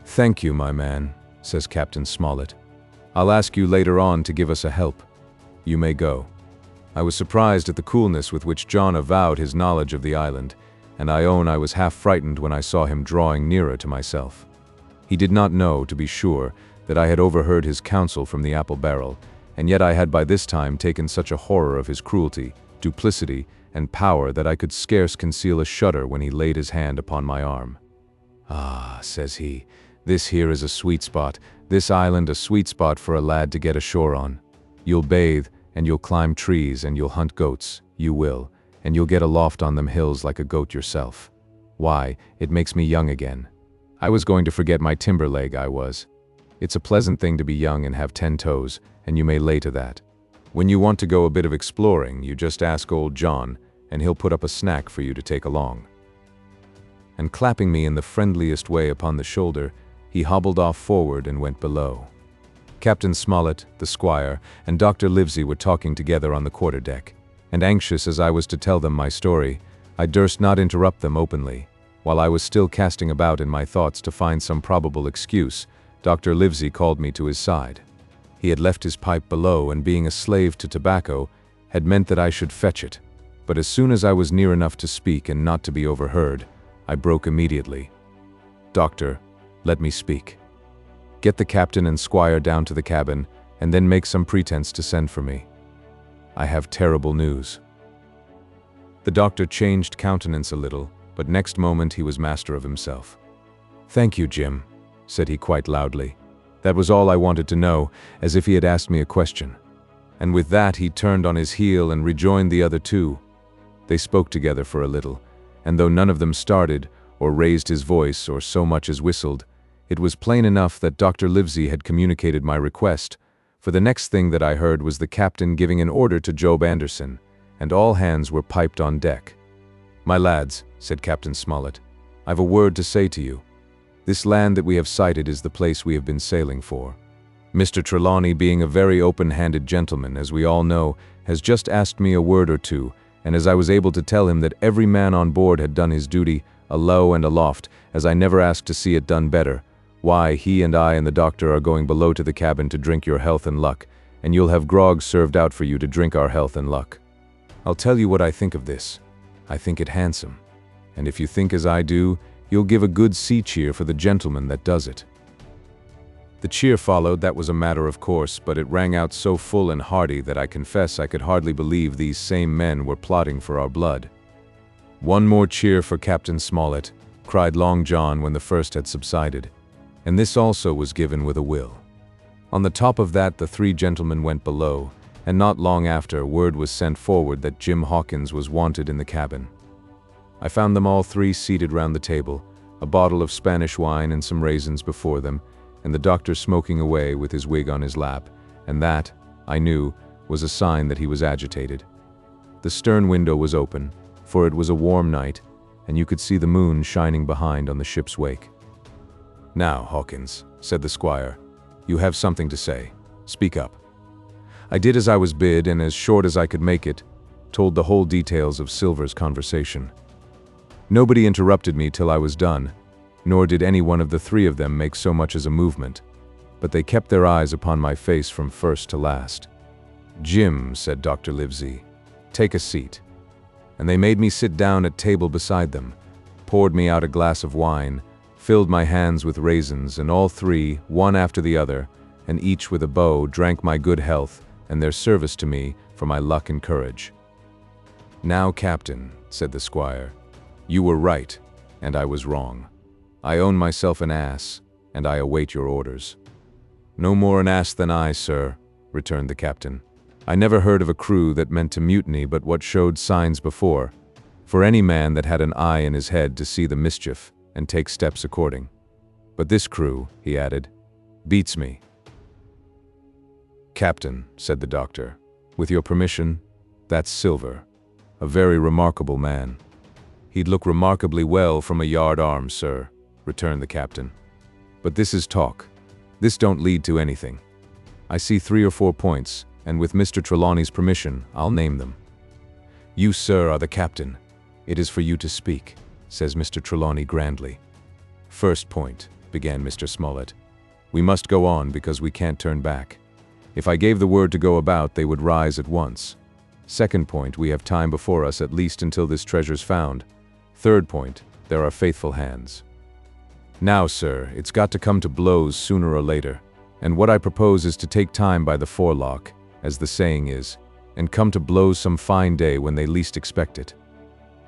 "Thank you, my man," says Captain Smollett. "I'll ask you later on to give us a help. You may go." I was surprised at the coolness with which John avowed his knowledge of the island, and I own I was half frightened when I saw him drawing nearer to myself. He did not know, to be sure, that I had overheard his counsel from the apple barrel, and yet I had by this time taken such a horror of his cruelty, duplicity, and power that I could scarce conceal a shudder when he laid his hand upon my arm. "Ah," says he, "this here is a sweet spot, this island a sweet spot for a lad to get ashore on. You'll bathe, and you'll climb trees, and you'll hunt goats, you will, and you'll get aloft on them hills like a goat yourself. Why, it makes me young again. I was going to forget my timber leg, I was. It's a pleasant thing to be young and have 10 toes, and you may lay to that. When you want to go a bit of exploring, you just ask old John, and he'll put up a snack for you to take along." And clapping me in the friendliest way upon the shoulder, he hobbled off forward and went below. Captain Smollett, the squire, and Dr. Livesey were talking together on the quarter-deck, and anxious as I was to tell them my story, I durst not interrupt them openly. While I was still casting about in my thoughts to find some probable excuse, Dr. Livesey called me to his side. He had left his pipe below, and being a slave to tobacco, had meant that I should fetch it. But as soon as I was near enough to speak and not to be overheard, I broke immediately. "Doctor, let me speak. Get the captain and squire down to the cabin, and then make some pretense to send for me. I have terrible news." The doctor changed countenance a little, but next moment he was master of himself. "Thank you, Jim," said he quite loudly. That was all I wanted to know, as if he had asked me a question. And with that he turned on his heel and rejoined the other two. They spoke together for a little, and though none of them started, or raised his voice, or so much as whistled, it was plain enough that Dr. Livesey had communicated my request, for the next thing that I heard was the captain giving an order to Job Anderson, and all hands were piped on deck. "My lads," said Captain Smollett, "I've a word to say to you. This land that we have sighted is the place we have been sailing for. Mr. Trelawney, being a very open-handed gentleman, as we all know, has just asked me a word or two, and as I was able to tell him that every man on board had done his duty, alow and aloft, as I never asked to see it done better, why, he and I and the doctor are going below to the cabin to drink your health and luck, and you'll have grog served out for you to drink our health and luck. I'll tell you what I think of this. I think it handsome, and if you think as I do, you'll give a good sea cheer for the gentleman that does it." The cheer followed, that was a matter of course, but it rang out so full and hearty that I confess I could hardly believe these same men were plotting for our blood. "One more cheer for Captain Smollett," cried Long John when the first had subsided, and this also was given with a will. On the top of that the three gentlemen went below, and not long after word was sent forward that Jim Hawkins was wanted in the cabin. I found them all three seated round the table, a bottle of Spanish wine and some raisins before them, and the doctor smoking away with his wig on his lap, and that, I knew, was a sign that he was agitated. The stern window was open, for it was a warm night, and you could see the moon shining behind on the ship's wake. "Now, Hawkins," said the squire, "you have something to say. Speak up." I did as I was bid, and as short as I could make it, told the whole details of Silver's conversation. Nobody interrupted me till I was done, nor did any one of the three of them make so much as a movement, but they kept their eyes upon my face from first to last. "Jim," said Dr. Livesey, "take a seat." And they made me sit down at table beside them, poured me out a glass of wine, filled my hands with raisins, and all three, one after the other, and each with a bow, drank my good health and their service to me for my luck and courage. "Now, Captain," said the squire, "you were right, and I was wrong. I own myself an ass, and I await your orders." "No more an ass than I, sir," returned the captain. "I never heard of a crew that meant to mutiny but what showed signs before, for any man that had an eye in his head to see the mischief and take steps according. But this crew," he added, "beats me." "Captain," said the doctor, "with your permission, that's Silver, a very remarkable man." "He'd look remarkably well from a yard arm, sir," returned the captain. "But this is talk. This don't lead to anything. I see 3 or 4 points, and with Mr. Trelawney's permission, I'll name them." "You, sir, are the captain. It is for you to speak," says Mr. Trelawney grandly. "First point," began Mr. Smollett. "We must go on because we can't turn back. If I gave the word to go about, they would rise at once. Second point, we have time before us at least until this treasure's found. Third point, there are faithful hands. Now, sir, it's got to come to blows sooner or later, and what I propose is to take time by the forelock, as the saying is, and come to blows some fine day when they least expect it.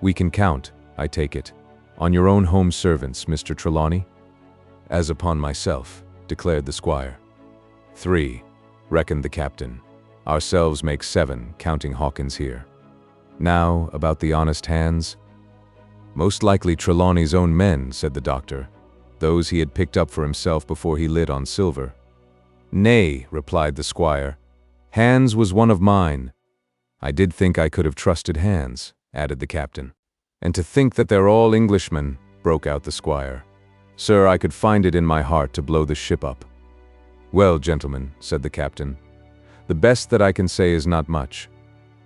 We can count, I take it, on your own home servants, Mr. Trelawney?" "As upon myself," declared the squire. "3, reckoned the captain. Ourselves make 7, counting Hawkins here. Now, about the honest hands?" "Most likely Trelawney's own men," said the doctor, "those he had picked up for himself before he lit on Silver." "Nay," replied the squire, "Hans was one of mine." "I did think I could have trusted Hans," added the captain. "And to think that they're all Englishmen," broke out the squire. "Sir, I could find it in my heart to blow the ship up." "Well, gentlemen," said the captain, "the best that I can say is not much.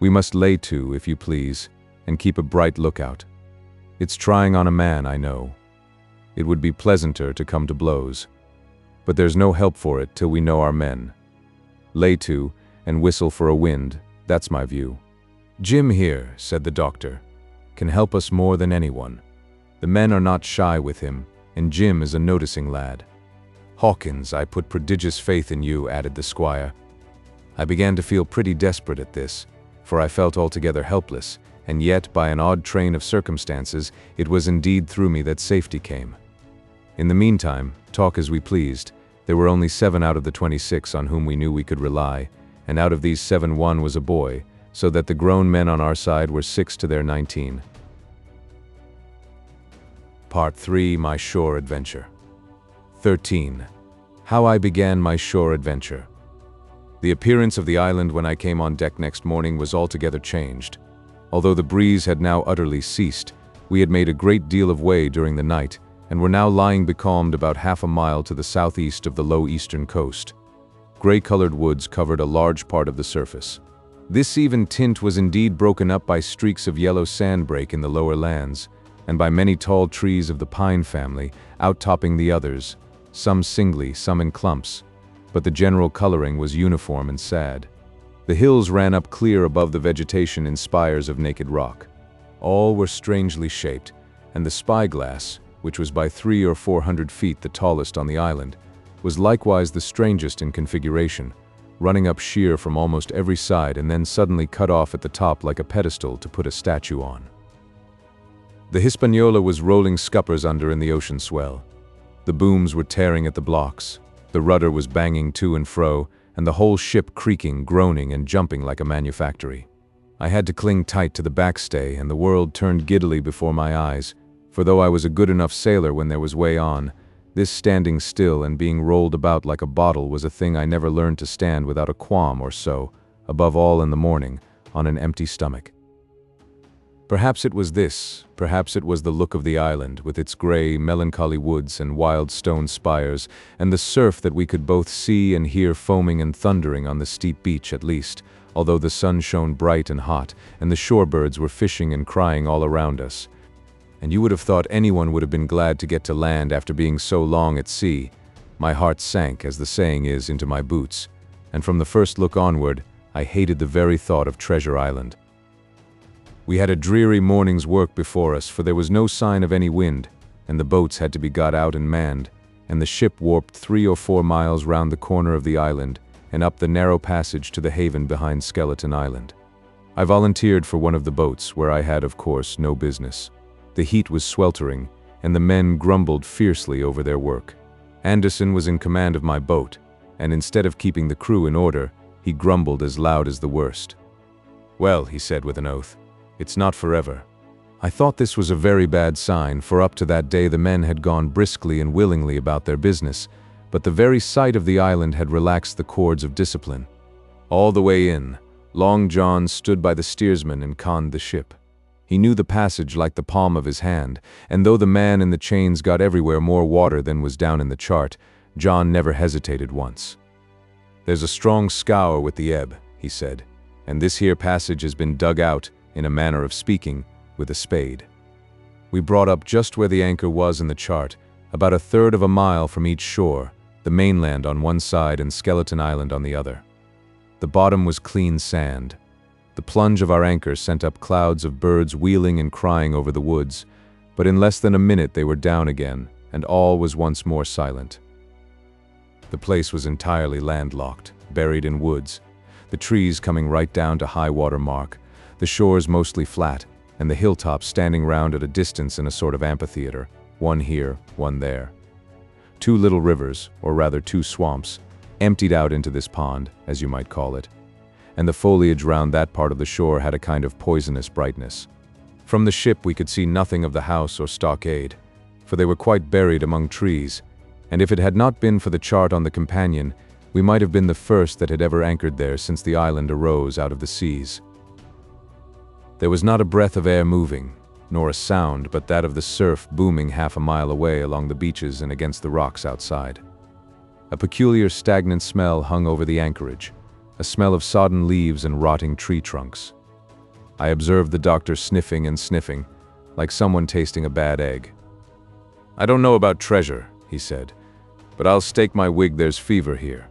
We must lay to, if you please, and keep a bright lookout. It's trying on a man, I know. It would be pleasanter to come to blows. But there's no help for it till we know our men. Lay to, and whistle for a wind, that's my view. Jim here," said the doctor, "can help us more than anyone. The men are not shy with him, and Jim is a noticing lad. Hawkins, I put prodigious faith in you," added the squire. I began to feel pretty desperate at this, for I felt altogether helpless, and yet, by an odd train of circumstances, it was indeed through me that safety came. In the meantime, talk as we pleased, there were only 7 out of the 26 on whom we knew we could rely, and out of these 7 1 was a boy, so that the grown men on our side were 6 to their 19. Part 3, My Shore Adventure. 13. How I began my shore adventure. The appearance of the island when I came on deck next morning was altogether changed. Although the breeze had now utterly ceased, we had made a great deal of way during the night, and were now lying becalmed about half a mile to the southeast of the low eastern coast. Gray-colored woods covered a large part of the surface. This even tint was indeed broken up by streaks of yellow sandbreak in the lower lands, and by many tall trees of the pine family, outtopping the others, some singly, some in clumps, but the general coloring was uniform and sad. The hills ran up clear above the vegetation in spires of naked rock. All were strangely shaped, and the spyglass, which was by 300 or 400 feet the tallest on the island, was likewise the strangest in configuration, running up sheer from almost every side and then suddenly cut off at the top like a pedestal to put a statue on. The Hispaniola was rolling scuppers under in the ocean swell. The booms were tearing at the blocks, the rudder was banging to and fro, and the whole ship creaking, groaning, and jumping like a manufactory. I had to cling tight to the backstay, and the world turned giddily before my eyes, for though I was a good enough sailor when there was way on, this standing still and being rolled about like a bottle was a thing I never learned to stand without a qualm or so, above all in the morning, on an empty stomach. Perhaps it was this, perhaps it was the look of the island, with its gray, melancholy woods and wild stone spires, and the surf that we could both see and hear foaming and thundering on the steep beach at least, although the sun shone bright and hot, and the shorebirds were fishing and crying all around us. And you would have thought anyone would have been glad to get to land after being so long at sea. My heart sank, as the saying is, into my boots, and from the first look onward, I hated the very thought of Treasure Island. We had a dreary morning's work before us, for there was no sign of any wind, and the boats had to be got out and manned, and the ship warped 3 or 4 miles round the corner of the island and up the narrow passage to the haven behind Skeleton Island. I volunteered for one of the boats, where I had, of course, no business. The heat was sweltering, and the men grumbled fiercely over their work. Anderson was in command of my boat, and instead of keeping the crew in order, he grumbled as loud as the worst. "Well," he said with an oath, "it's not forever." I thought this was a very bad sign, for up to that day the men had gone briskly and willingly about their business, but the very sight of the island had relaxed the cords of discipline. All the way in, Long John stood by the steersman and conned the ship. He knew the passage like the palm of his hand, and though the man in the chains got everywhere more water than was down in the chart, John never hesitated once. "There's a strong scour with the ebb," he said, "and this here passage has been dug out, in a manner of speaking, with a spade." We brought up just where the anchor was in the chart, about a third of a mile from each shore, the mainland on one side and Skeleton Island on the other. The bottom was clean sand. The plunge of our anchor sent up clouds of birds wheeling and crying over the woods, but in less than a minute they were down again, and all was once more silent. The place was entirely landlocked, buried in woods, the trees coming right down to high water mark, the shores mostly flat, and the hilltops standing round at a distance in a sort of amphitheater, one here, one there. Two little rivers, or rather two swamps, emptied out into this pond, as you might call it, and the foliage round that part of the shore had a kind of poisonous brightness. From the ship we could see nothing of the house or stockade, for they were quite buried among trees, and if it had not been for the chart on the companion, we might have been the first that had ever anchored there since the island arose out of the seas. There was not a breath of air moving, nor a sound but that of the surf booming half a mile away along the beaches and against the rocks outside. A peculiar stagnant smell hung over the anchorage, a smell of sodden leaves and rotting tree trunks. I observed the doctor sniffing and sniffing, like someone tasting a bad egg. "I don't know about treasure," he said, "but I'll stake my wig there's fever here."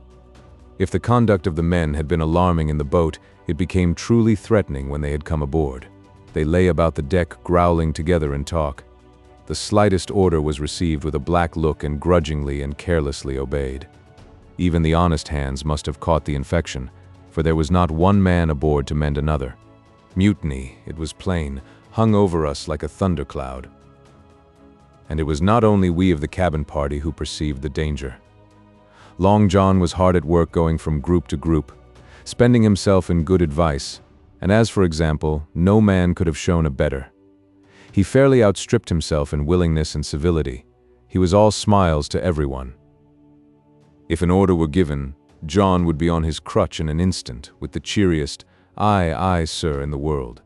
If the conduct of the men had been alarming in the boat, it became truly threatening when they had come aboard. They lay about the deck growling together in talk. The slightest order was received with a black look and grudgingly and carelessly obeyed. Even the honest hands must have caught the infection, for there was not one man aboard to mend another. Mutiny, it was plain, hung over us like a thundercloud. And it was not only we of the cabin party who perceived the danger. Long John was hard at work going from group to group, spending himself in good advice, and as for example, no man could have shown a better. He fairly outstripped himself in willingness and civility. He was all smiles to everyone. If an order were given, John would be on his crutch in an instant, with the cheeriest, "Aye, aye, sir," in the world.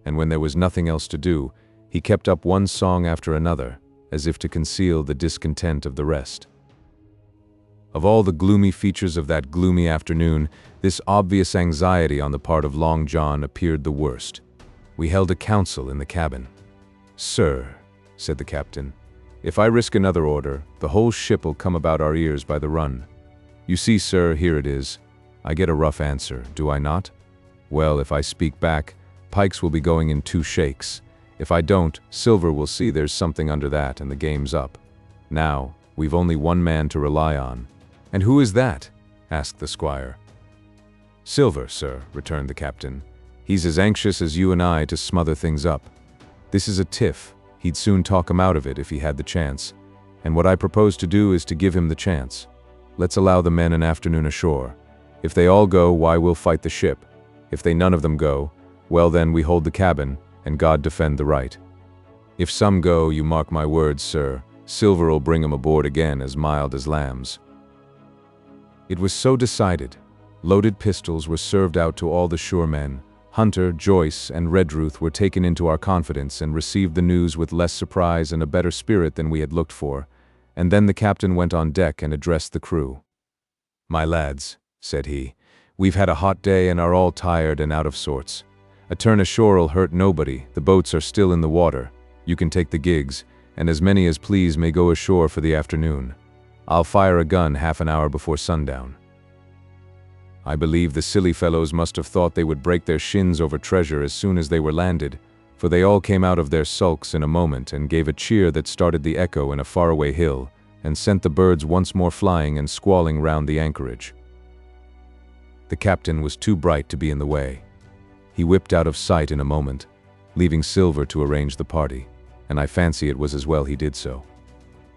And when there was nothing else to do, he kept up one song after another, as if to conceal the discontent of the rest. Of all the gloomy features of that gloomy afternoon, this obvious anxiety on the part of Long John appeared the worst. We held a council in the cabin. "Sir," said the captain, "if I risk another order, the whole ship'll come about our ears by the run. You see, sir, here it is. I get a rough answer, do I not? Well, if I speak back, Pikes will be going in 2 shakes. If I don't, Silver will see there's something under that and the game's up. Now, we've only one man to rely on." "And who is that?" asked the squire. "Silver, sir," returned the captain. "He's as anxious as you and I to smother things up. This is a tiff. He'd soon talk him out of it if he had the chance. And what I propose to do is to give him the chance. Let's allow the men an afternoon ashore. If they all go, why, we'll fight the ship. If they none of them go, well then we hold the cabin, and God defend the right. If some go, you mark my words, sir, Silver'll bring 'em aboard again as mild as lambs." It was so decided. Loaded pistols were served out to all the shore men. Hunter, Joyce, and Redruth were taken into our confidence and received the news with less surprise and a better spirit than we had looked for, and then the captain went on deck and addressed the crew. "My lads," said he, "we've had a hot day and are all tired and out of sorts. A turn ashore'll hurt nobody, the boats are still in the water. You can take the gigs, and as many as please may go ashore for the afternoon. I'll fire a gun half an hour before sundown." I believe the silly fellows must have thought they would break their shins over treasure as soon as they were landed, for they all came out of their sulks in a moment and gave a cheer that started the echo in a faraway hill, and sent the birds once more flying and squalling round the anchorage. The captain was too bright to be in the way. He whipped out of sight in a moment, leaving Silver to arrange the party, and I fancy it was as well he did so.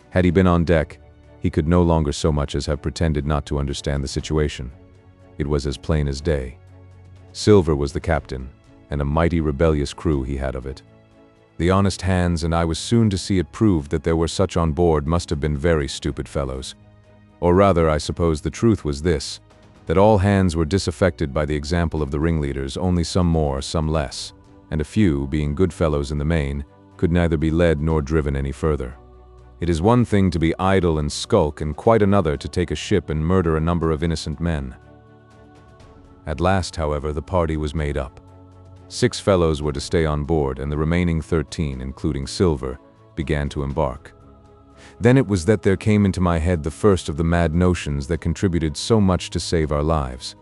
Had he been on deck, He could no longer so much as have pretended not to understand the situation. It was as plain as day. Silver was the captain, and a mighty rebellious crew he had of it. The honest hands, and I was soon to see it proved that there were such on board, must have been very stupid fellows. Or rather, I suppose the truth was this, that all hands were disaffected by the example of the ringleaders, only some more, some less, and a few, being good fellows in the main, could neither be led nor driven any further. It is one thing to be idle and skulk, and quite another to take a ship and murder a number of innocent men. At last, however, the party was made up. 6 fellows were to stay on board, and the remaining 13, including Silver, began to embark. Then it was that there came into my head the first of the mad notions that contributed so much to save our lives.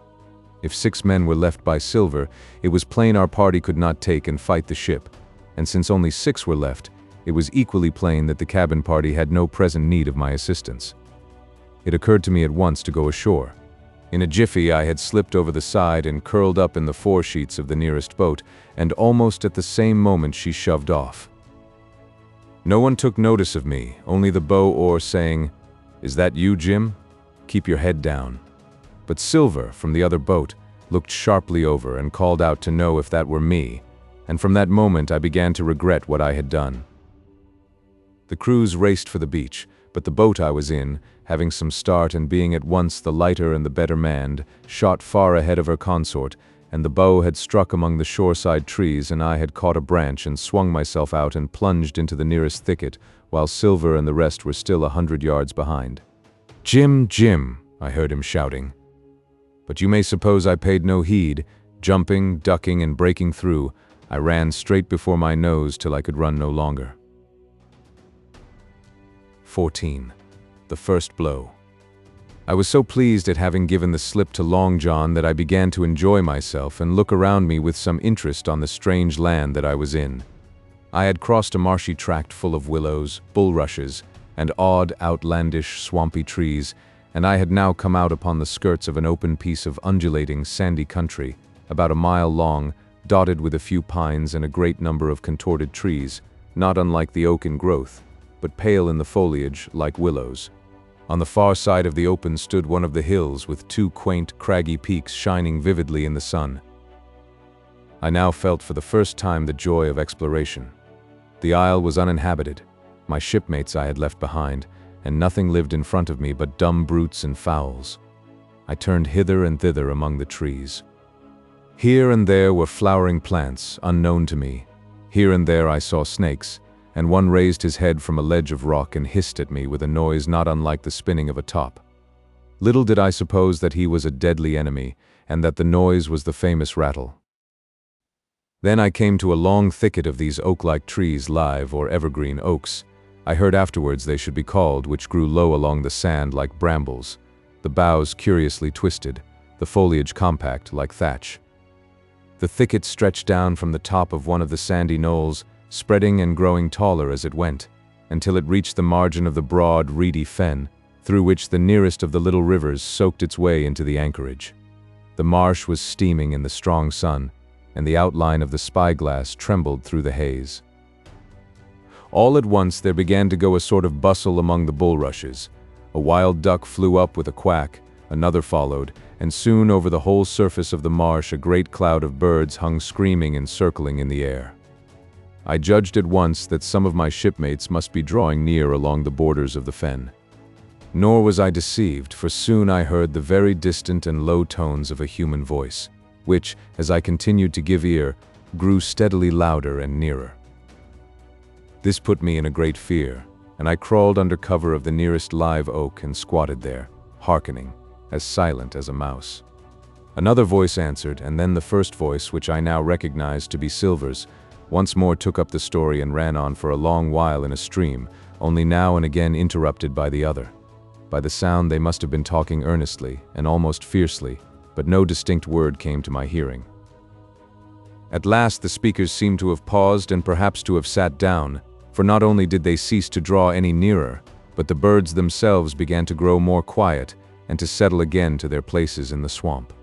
If 6 men were left by Silver, it was plain our party could not take and fight the ship, and since only 6 were left, it was equally plain that the cabin party had no present need of my assistance. It occurred to me at once to go ashore. In a jiffy I had slipped over the side and curled up in the foresheets of the nearest boat, and almost at the same moment she shoved off. No one took notice of me, only the bow-oar saying, "Is that you, Jim? Keep your head down." But Silver, from the other boat, looked sharply over and called out to know if that were me, and from that moment I began to regret what I had done. The crews raced for the beach, but the boat I was in, having some start and being at once the lighter and the better manned, shot far ahead of her consort, and the bow had struck among the shoreside trees, and I had caught a branch and swung myself out and plunged into the nearest thicket, while Silver and the rest were still 100 yards behind. "Jim, Jim," I heard him shouting. But you may suppose I paid no heed. Jumping, ducking, and breaking through, I ran straight before my nose till I could run no longer. 14. The first blow. I was so pleased at having given the slip to Long John that I began to enjoy myself and look around me with some interest on the strange land that I was in. I had crossed a marshy tract full of willows, bulrushes, and odd, outlandish, swampy trees, and I had now come out upon the skirts of an open piece of undulating, sandy country, about a mile long, dotted with a few pines and a great number of contorted trees, not unlike the oak in growth, but pale in the foliage like willows. On the far side of the open stood one of the hills with 2 quaint, craggy peaks shining vividly in the sun. I now felt for the first time the joy of exploration. The isle was uninhabited. My shipmates I had left behind, and nothing lived in front of me but dumb brutes and fowls. I turned hither and thither among the trees. Here and there were flowering plants, unknown to me. Here and there I saw snakes, and one raised his head from a ledge of rock and hissed at me with a noise not unlike the spinning of a top. Little did I suppose that he was a deadly enemy, and that the noise was the famous rattle. Then I came to a long thicket of these oak-like trees, live or evergreen oaks. I heard afterwards they should be called, which grew low along the sand like brambles, the boughs curiously twisted, the foliage compact like thatch. The thicket stretched down from the top of one of the sandy knolls, spreading and growing taller as it went, until it reached the margin of the broad, reedy fen, through which the nearest of the little rivers soaked its way into the anchorage. The marsh was steaming in the strong sun, and the outline of the spyglass trembled through the haze. All at once there began to go a sort of bustle among the bulrushes. A wild duck flew up with a quack, another followed, and soon over the whole surface of the marsh a great cloud of birds hung screaming and circling in the air. I judged at once that some of my shipmates must be drawing near along the borders of the fen. Nor was I deceived, for soon I heard the very distant and low tones of a human voice, which, as I continued to give ear, grew steadily louder and nearer. This put me in a great fear, and I crawled under cover of the nearest live oak and squatted there, hearkening, as silent as a mouse. Another voice answered, and then the first voice, which I now recognized to be Silver's, once more took up the story and ran on for a long while in a stream, only now and again interrupted by the other. By the sound they must have been talking earnestly and almost fiercely, but no distinct word came to my hearing. At last the speakers seemed to have paused and perhaps to have sat down, for not only did they cease to draw any nearer, but the birds themselves began to grow more quiet and to settle again to their places in the swamp.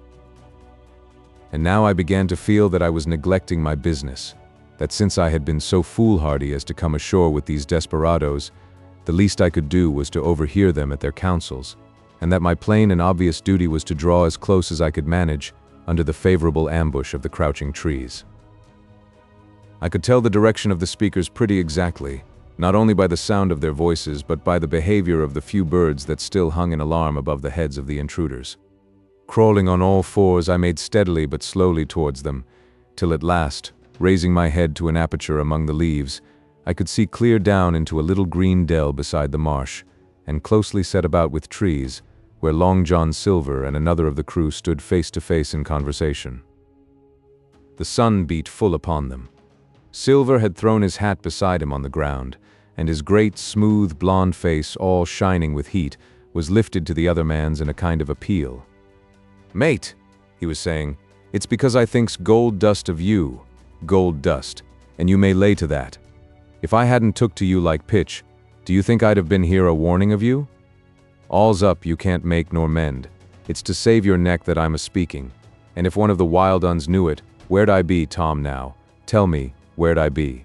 And now I began to feel that I was neglecting my business, that since I had been so foolhardy as to come ashore with these desperadoes, the least I could do was to overhear them at their councils, and that my plain and obvious duty was to draw as close as I could manage under the favorable ambush of the crouching trees. I could tell the direction of the speakers pretty exactly, not only by the sound of their voices, but by the behavior of the few birds that still hung in alarm above the heads of the intruders. Crawling on all fours, I made steadily but slowly towards them, till at last, raising my head to an aperture among the leaves, I could see clear down into a little green dell beside the marsh, and closely set about with trees, where Long John Silver and another of the crew stood face to face in conversation. The sun beat full upon them. Silver had thrown his hat beside him on the ground, and his great, smooth, blond face, all shining with heat, was lifted to the other man's in a kind of appeal. "Mate," he was saying, "it's because I thinks gold dust of you, gold dust, and you may lay to that. If I hadn't took to you like pitch, do you think I'd have been here a warning of you? All's up you can't make nor mend. It's to save your neck that I'm a-speaking, and if one of the wild uns knew it, where'd I be, Tom, now? Tell me, where'd I be?"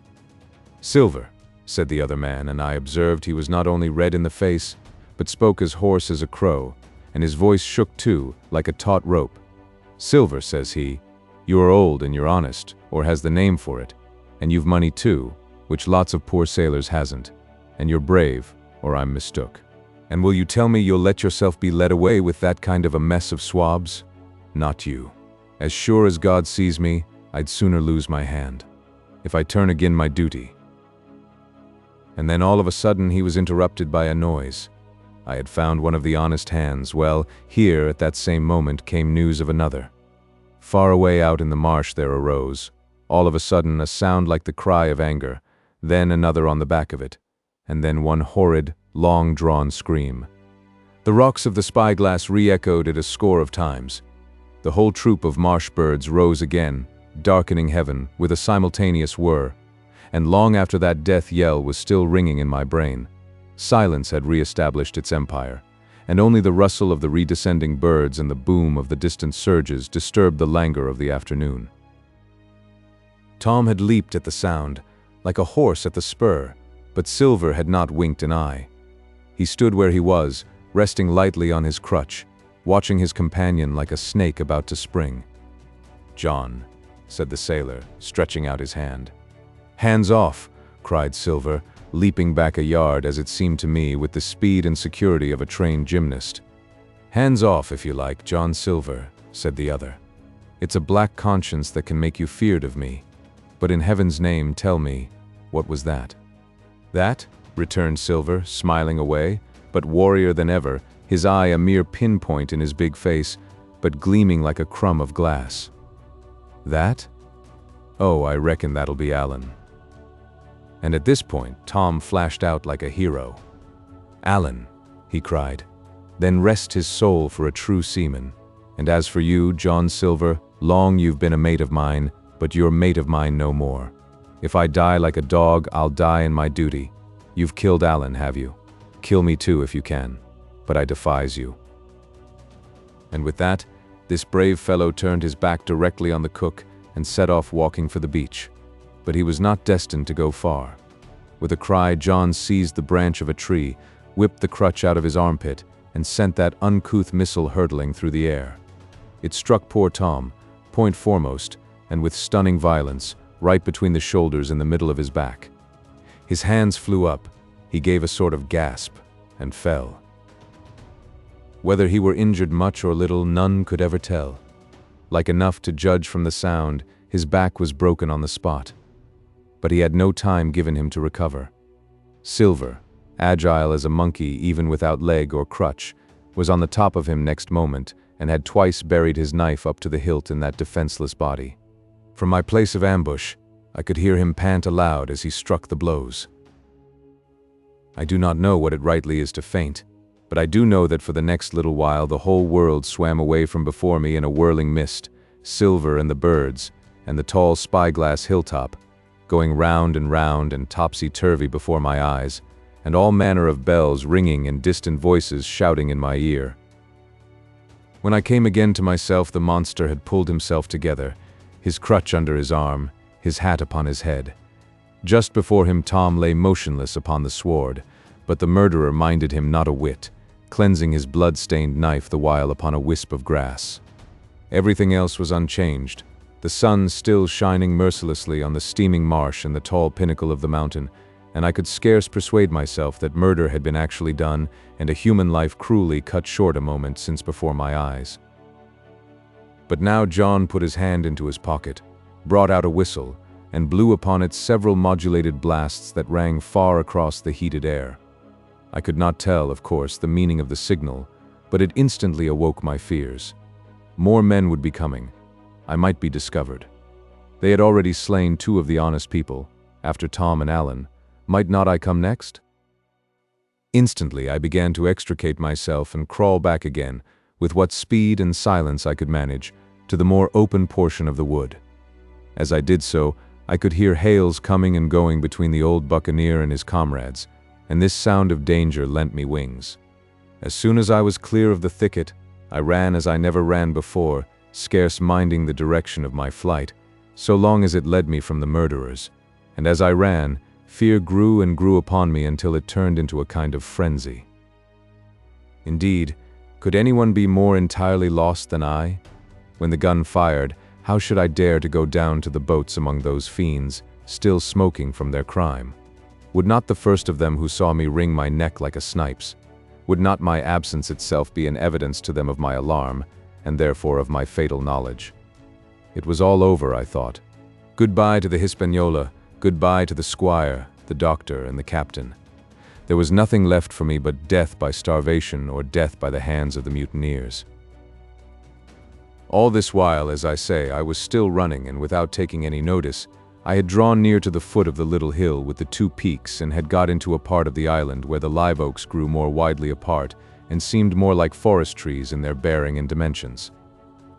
"Silver," said the other man, and I observed he was not only red in the face, but spoke as hoarse as a crow, and his voice shook too, like a taut rope. "Silver," says he, "you are old and you're honest, or has the name for it, and you've money too, which lots of poor sailors hasn't, and you're brave, or I'm mistook. And will you tell me you'll let yourself be led away with that kind of a mess of swabs? Not you. As sure as God sees me, I'd sooner lose my hand, if I turn agin my duty." And then all of a sudden he was interrupted by a noise. I had found one of the honest hands. Well, here at that same moment came news of another. Far away out in the marsh there arose, all of a sudden, a sound like the cry of anger, then another on the back of it, and then one horrid, long-drawn scream. The rocks of the spyglass re-echoed it a score of times. The whole troop of marsh birds rose again, darkening heaven with a simultaneous whir, and long after that death yell was still ringing in my brain. Silence had re-established its empire, and only the rustle of the redescending birds and the boom of the distant surges disturbed the languor of the afternoon. Tom had leaped at the sound, like a horse at the spur, but Silver had not winked an eye. He stood where he was, resting lightly on his crutch, watching his companion like a snake about to spring. "John," said the sailor, stretching out his hand. "Hands off!" cried Silver, leaping back a yard, as it seemed to me, with the speed and security of a trained gymnast. "Hands off, if you like, John Silver," said the other. "It's a black conscience that can make you feared of me. But in heaven's name, tell me, what was that?" "That?" returned Silver, smiling away, but warrior than ever, his eye a mere pinpoint in his big face, but gleaming like a crumb of glass. "That? Oh, I reckon that'll be Allen." And at this point, Tom flashed out like a hero. "Allen," he cried, "then rest his soul for a true seaman. And as for you, John Silver, long you've been a mate of mine, but you're mate of mine no more. If I die like a dog, I'll die in my duty. You've killed Allen, have you? Kill me too if you can, but I defies you." And with that, this brave fellow turned his back directly on the cook and set off walking for the beach. But he was not destined to go far. With a cry, John seized the branch of a tree, whipped the crutch out of his armpit, and sent that uncouth missile hurtling through the air. It struck poor Tom, point foremost, and with stunning violence, right between the shoulders in the middle of his back. His hands flew up, he gave a sort of gasp, and fell. Whether he were injured much or little, none could ever tell. Like enough to judge from the sound, his back was broken on the spot. But he had no time given him to recover. Silver, agile as a monkey even without leg or crutch, was on the top of him next moment and had twice buried his knife up to the hilt in that defenseless body. From my place of ambush, I could hear him pant aloud as he struck the blows. I do not know what it rightly is to faint, but I do know that for the next little while the whole world swam away from before me in a whirling mist, Silver and the birds, and the tall spyglass hilltop, going round and topsy-turvy before my eyes, and all manner of bells ringing and distant voices shouting in my ear. When I came again to myself, the monster had pulled himself together, his crutch under his arm, his hat upon his head. Just before him Tom lay motionless upon the sward, but the murderer minded him not a whit, cleansing his blood-stained knife the while upon a wisp of grass. Everything else was unchanged, the sun still shining mercilessly on the steaming marsh and the tall pinnacle of the mountain, and I could scarce persuade myself that murder had been actually done and a human life cruelly cut short a moment since before my eyes. But now John put his hand into his pocket, brought out a whistle, and blew upon it several modulated blasts that rang far across the heated air. I could not tell, of course, the meaning of the signal, but it instantly awoke my fears. More men would be coming. I might be discovered. They had already slain 2 of the honest people, after Tom and Alan. Might not I come next? Instantly I began to extricate myself and crawl back again, with what speed and silence I could manage, to the more open portion of the wood. As I did so, I could hear hails coming and going between the old buccaneer and his comrades, and this sound of danger lent me wings. As soon as I was clear of the thicket, I ran as I never ran before, scarce minding the direction of my flight, so long as it led me from the murderers, and as I ran, fear grew and grew upon me until it turned into a kind of frenzy. Indeed, could anyone be more entirely lost than I? When the gun fired, how should I dare to go down to the boats among those fiends, still smoking from their crime? Would not the first of them who saw me wring my neck like a snipe's? Would not my absence itself be an evidence to them of my alarm, and therefore of my fatal knowledge? It was all over, I thought. Goodbye to the Hispaniola, goodbye to the squire, the doctor, and the captain. There was nothing left for me but death by starvation or death by the hands of the mutineers. All this while, as I say, I was still running, and without taking any notice, I had drawn near to the foot of the little hill with the 2 peaks and had got into a part of the island where the live oaks grew more widely apart and seemed more like forest trees in their bearing and dimensions.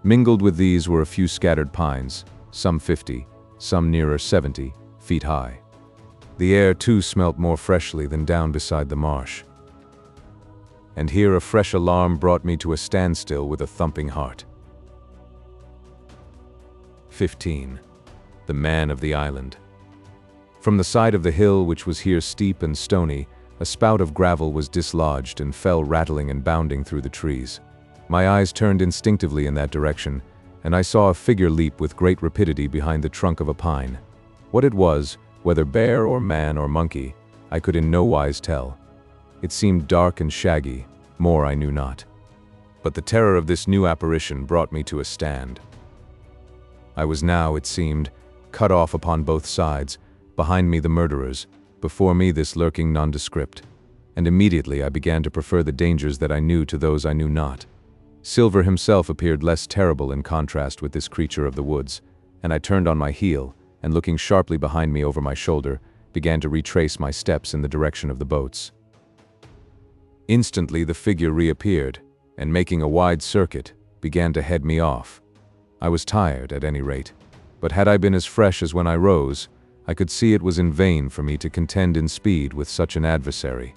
Mingled with these were a few scattered pines, some 50, some nearer 70 feet high. The air too smelt more freshly than down beside the marsh. And here a fresh alarm brought me to a standstill with a thumping heart. 15. The man of the island. From the side of the hill, which was here steep and stony, a spout of gravel was dislodged and fell rattling and bounding through the trees. My eyes turned instinctively in that direction, and I saw a figure leap with great rapidity behind the trunk of a pine. What it was, whether bear or man or monkey, I could in no wise tell. It seemed dark and shaggy, more I knew not. But the terror of this new apparition brought me to a stand. I was now, it seemed, cut off upon both sides, behind me the murderers, before me this lurking nondescript, and immediately I began to prefer the dangers that I knew to those I knew not. Silver himself appeared less terrible in contrast with this creature of the woods, and I turned on my heel, and looking sharply behind me over my shoulder, began to retrace my steps in the direction of the boats. Instantly the figure reappeared, and making a wide circuit, began to head me off. I was tired, at any rate, but had I been as fresh as when I rose, I could see it was in vain for me to contend in speed with such an adversary.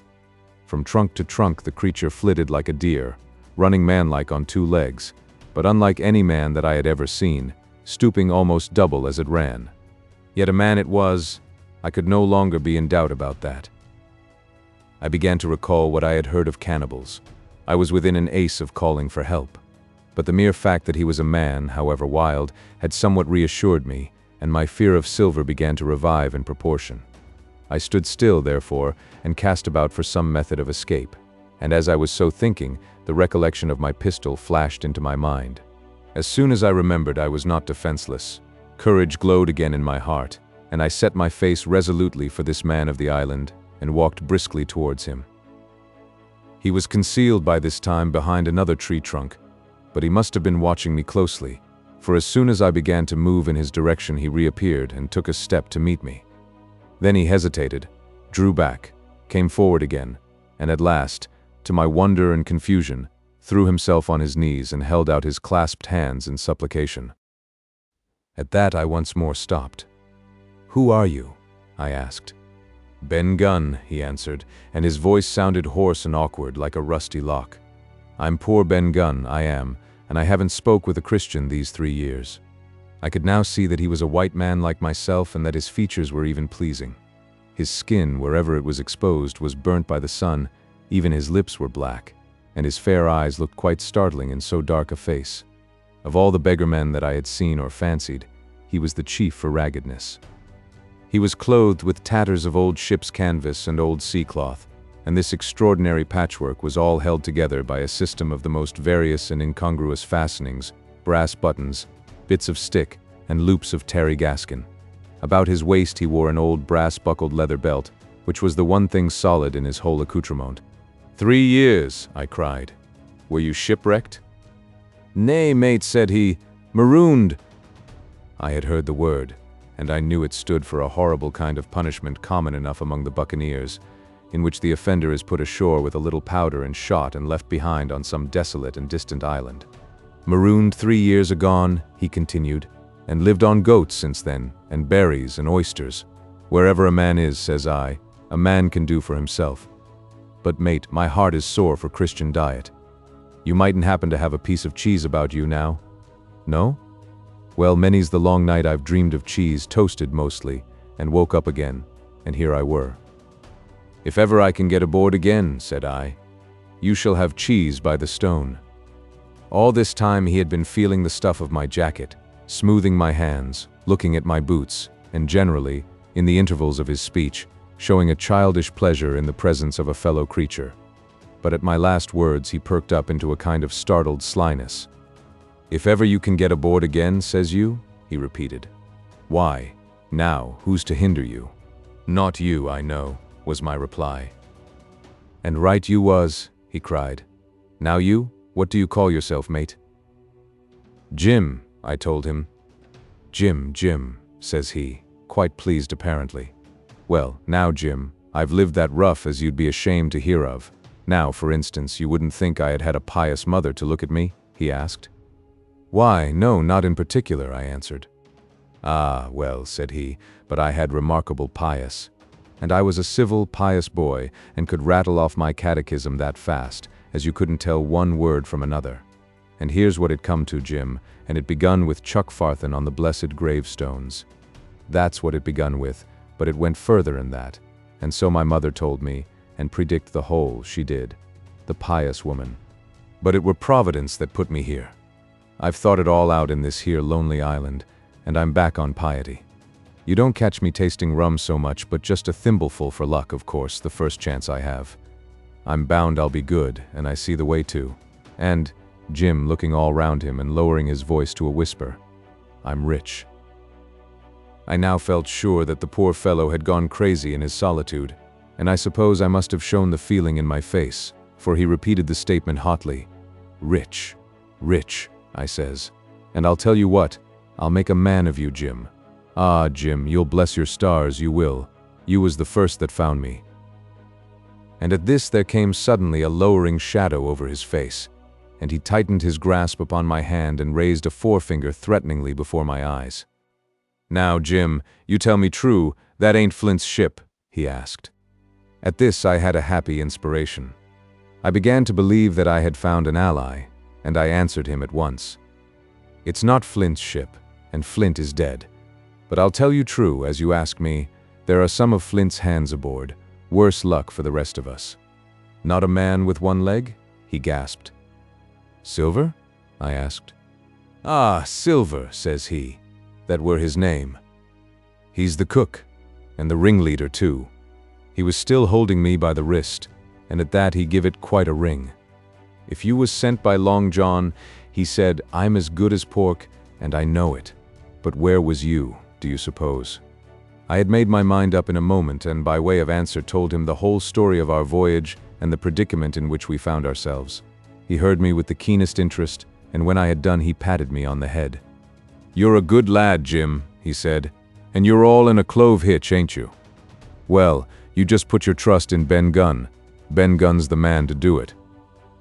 From trunk to trunk the creature flitted like a deer, running manlike on 2 legs, but unlike any man that I had ever seen, stooping almost double as it ran. Yet a man it was, I could no longer be in doubt about that. I began to recall what I had heard of cannibals. I was within an ace of calling for help. But the mere fact that he was a man, however wild, had somewhat reassured me, and my fear of Silver began to revive in proportion. I stood still, therefore, and cast about for some method of escape, and as I was so thinking, the recollection of my pistol flashed into my mind. As soon as I remembered I was not defenseless, courage glowed again in my heart, and I set my face resolutely for this man of the island, and walked briskly towards him. He was concealed by this time behind another tree trunk, but he must have been watching me closely, for as soon as I began to move in his direction he reappeared and took a step to meet me. Then he hesitated, drew back, came forward again, and at last, to my wonder and confusion, threw himself on his knees and held out his clasped hands in supplication. At that I once more stopped. "Who are you?" I asked. "Ben Gunn," he answered, and his voice sounded hoarse and awkward like a rusty lock. "I'm poor Ben Gunn, I am, and I haven't spoke with a Christian these 3 years." I could now see that he was a white man like myself and that his features were even pleasing. His skin, wherever it was exposed, was burnt by the sun, even his lips were black, and his fair eyes looked quite startling in so dark a face. Of all the beggarmen that I had seen or fancied, he was the chief for raggedness. He was clothed with tatters of old ship's canvas and old sea cloth, and this extraordinary patchwork was all held together by a system of the most various and incongruous fastenings, brass buttons, bits of stick, and loops of tarry gaskin. About his waist he wore an old brass-buckled leather belt, which was the one thing solid in his whole accoutrement. 3 years, I cried. Were you shipwrecked? Nay, mate, said he, marooned. I had heard the word, and I knew it stood for a horrible kind of punishment common enough among the buccaneers, in which the offender is put ashore with a little powder and shot and left behind on some desolate and distant island. Marooned 3 years agone, he continued, and lived on goats since then, and berries and oysters. Wherever a man is, says I, a man can do for himself. But mate, my heart is sore for Christian diet. You mightn't happen to have a piece of cheese about you now? No? Well, many's the long night I've dreamed of cheese, toasted mostly, and woke up again, and here I were. If ever I can get aboard again, said I, you shall have cheese by the stone. All this time he had been feeling the stuff of my jacket, smoothing my hands, looking at my boots, and generally, in the intervals of his speech, showing a childish pleasure in the presence of a fellow creature. But at my last words he perked up into a kind of startled slyness. If ever you can get aboard again, says you? He repeated. Why, now, who's to hinder you? Not you, I know, was my reply. And right you was, he cried. Now you, what do you call yourself, mate? Jim, I told him. Jim, says he, quite pleased apparently. Well, now Jim, I've lived that rough as you'd be ashamed to hear of. Now, for instance, you wouldn't think I had had a pious mother to look at me? He asked. Why, no, not in particular, I answered. Ah, well, said he, but I had remarkable pious. And I was a civil, pious boy, and could rattle off my catechism that fast, as you couldn't tell one word from another. And here's what it come to, Jim, and it begun with Chuck Farthen on the blessed gravestones. That's what it begun with, but it went further than that, and so my mother told me, and predict the whole, she did, the pious woman. But it were Providence that put me here. I've thought it all out in this here lonely island, and I'm back on piety. You don't catch me tasting rum so much, but just a thimbleful for luck, of course, the first chance I have. I'm bound I'll be good, and I see the way to. And, Jim, looking all round him and lowering his voice to a whisper, I'm rich. I now felt sure that the poor fellow had gone crazy in his solitude, and I suppose I must have shown the feeling in my face, for he repeated the statement hotly. Rich, I says, and I'll tell you what, I'll make a man of you, Jim. Ah, Jim, you'll bless your stars, you will. You was the first that found me. And at this there came suddenly a lowering shadow over his face, and he tightened his grasp upon my hand and raised a forefinger threateningly before my eyes. Now, Jim, you tell me true, that ain't Flint's ship, he asked. At this I had a happy inspiration. I began to believe that I had found an ally, and I answered him at once. It's not Flint's ship, and Flint is dead. But I'll tell you true, as you ask me, there are some of Flint's hands aboard, worse luck for the rest of us. Not a man with one leg? He gasped. Silver? I asked. Ah, Silver, says he. That were his name. He's the cook, and the ringleader too. He was still holding me by the wrist, and at that he give it quite a ring. If you was sent by Long John, he said, I'm as good as pork, and I know it. But where was you, do you suppose? I had made my mind up in a moment, and by way of answer told him the whole story of our voyage and the predicament in which we found ourselves. He heard me with the keenest interest, and when I had done he patted me on the head. You're a good lad, Jim, he said, and you're all in a clove hitch, ain't you? Well, you just put your trust in Ben Gunn. Ben Gunn's the man to do it.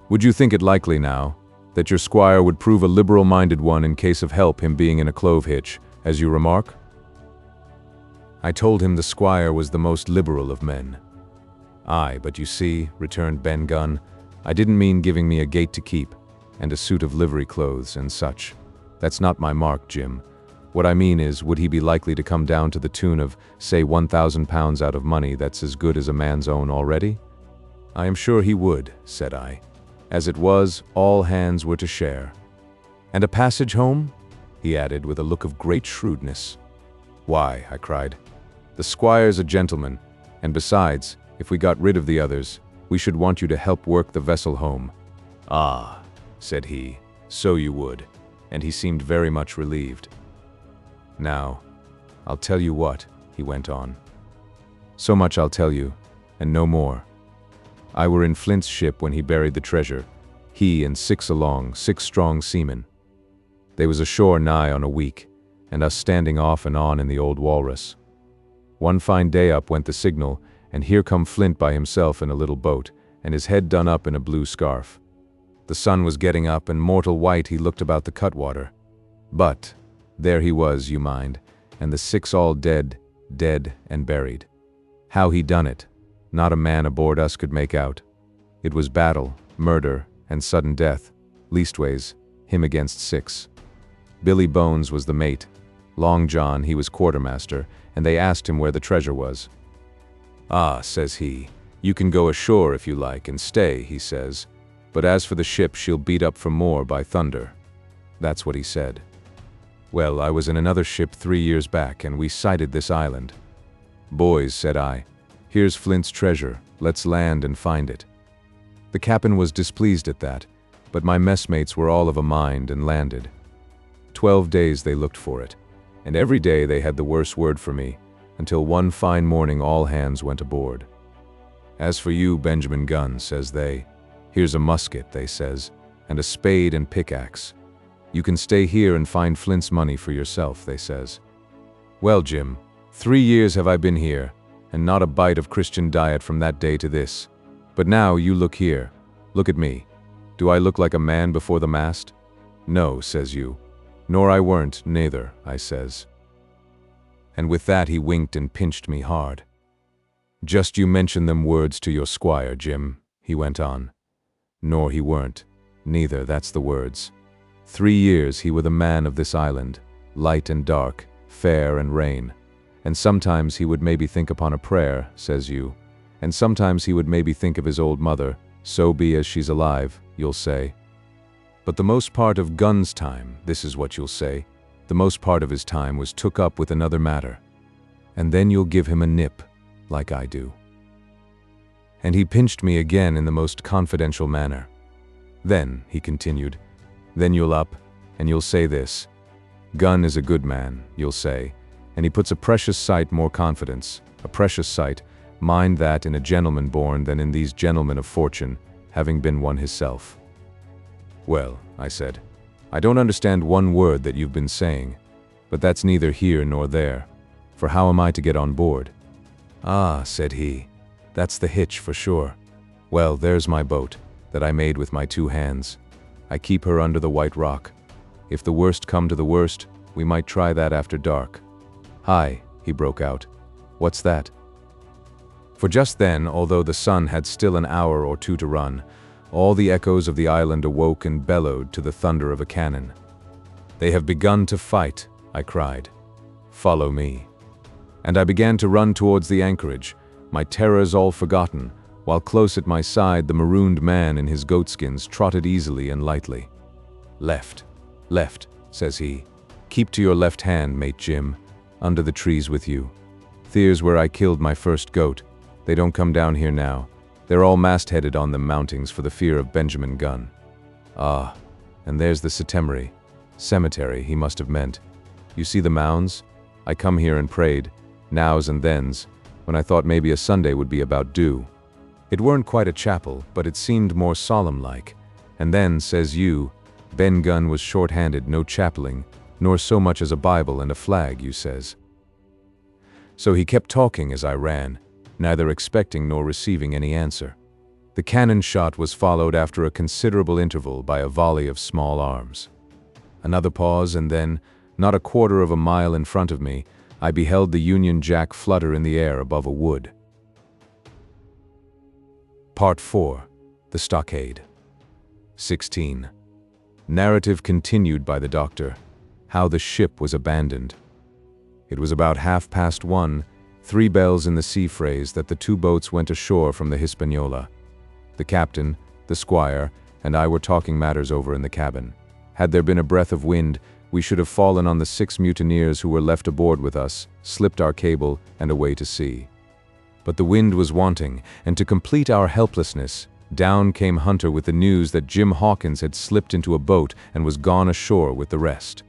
Would you think it likely now, that your squire would prove a liberal-minded one in case of help him being in a clove hitch, as you remark? I told him the squire was the most liberal of men. Aye, but you see, returned Ben Gunn, I didn't mean giving me a gate to keep, and a suit of livery clothes and such. That's not my mark, Jim. What I mean is, would he be likely to come down to the tune of, say, £1,000 out of money that's as good as a man's own already? I am sure he would, said I. As it was, all hands were to share. And a passage home? He added with a look of great shrewdness. Why, I cried. The squire's a gentleman, and besides, if we got rid of the others, we should want you to help work the vessel home. Ah, said he, so you would, and he seemed very much relieved. Now, I'll tell you what, he went on. So much I'll tell you, and no more. I were in Flint's ship when he buried the treasure, he and 6 strong seamen. They was ashore nigh on a week, and us standing off and on in the old walrus. One fine day up went the signal, and here come Flint by himself in a little boat, and his head done up in a blue scarf. The sun was getting up, and mortal white he looked about the cutwater. But there he was, you mind, and the 6 all dead and buried. How he done it, not a man aboard us could make out. It was battle, murder, and sudden death, leastways, him against 6. Billy Bones was the mate. Long John, he was quartermaster, and they asked him where the treasure was. Ah, says he, you can go ashore if you like and stay, he says, but as for the ship, she'll beat up for more by thunder. That's what he said. Well, I was in another ship 3 years back, and we sighted this island. Boys, said I, here's Flint's treasure, let's land and find it. The captain was displeased at that, but my messmates were all of a mind and landed. 12 days they looked for it, and every day they had the worse word for me, until one fine morning all hands went aboard. As for you, Benjamin Gunn, says they, here's a musket, they says, and a spade and pickaxe. You can stay here and find Flint's money for yourself, they says. Well, Jim, 3 years have I been here, and not a bite of Christian diet from that day to this. But now you look here, look at me. Do I look like a man before the mast? No, says you. Nor I weren't, neither, I says. And with that he winked and pinched me hard. Just you mention them words to your squire, Jim, he went on. Nor he weren't, neither, that's the words. 3 years he were the man of this island, light and dark, fair and rain. And sometimes he would maybe think upon a prayer, says you, and sometimes he would maybe think of his old mother, so be as she's alive, you'll say. But the most part of Gunn's time, this is what you'll say, the most part of his time was took up with another matter. And then you'll give him a nip, like I do. And he pinched me again in the most confidential manner. Then, he continued, then you'll up, and you'll say this. Gunn is a good man, you'll say, and he puts a precious sight more confidence, a precious sight, mind that in a gentleman born than in these gentlemen of fortune, having been one himself. Well, I said, I don't understand one word that you've been saying, but that's neither here nor there, for how am I to get on board? Ah, said he, that's the hitch for sure. Well, there's my boat, that I made with my 2 hands. I keep her under the white rock. If the worst come to the worst, we might try that after dark. Hi, he broke out. What's that? For just then, although the sun had still an hour or 2 to run, all the echoes of the island awoke and bellowed to the thunder of a cannon. They have begun to fight, I cried. Follow me. And I began to run towards the anchorage, my terrors all forgotten, while close at my side the marooned man in his goatskins trotted easily and lightly. Left, left, says he. Keep to your left hand, mate Jim, under the trees with you. There's where I killed my first goat. They don't come down here now. They're all mast-headed on them mountings for the fear of Benjamin Gunn. Ah, and there's the cemetery, he must have meant. You see the mounds? I come here and prayed, nows and thens, when I thought maybe a Sunday would be about due. It weren't quite a chapel, but it seemed more solemn-like. And then, says you, Ben Gunn was short-handed, no chapeling, nor so much as a Bible and a flag, you says. So he kept talking as I ran, neither expecting nor receiving any answer. The cannon shot was followed after a considerable interval by a volley of small arms. Another pause, and then, not a quarter of a mile in front of me, I beheld the Union Jack flutter in the air above a wood. Part 4. The Stockade. 16. Narrative continued by the doctor. how the ship was abandoned. It was about 1:30, 3 bells in the sea phrase, that the 2 boats went ashore from the Hispaniola. The captain, the squire, and I were talking matters over in the cabin. Had there been a breath of wind, we should have fallen on the 6 mutineers who were left aboard with us, slipped our cable, and away to sea. But the wind was wanting, and to complete our helplessness, down came Hunter with the news that Jim Hawkins had slipped into a boat and was gone ashore with the rest.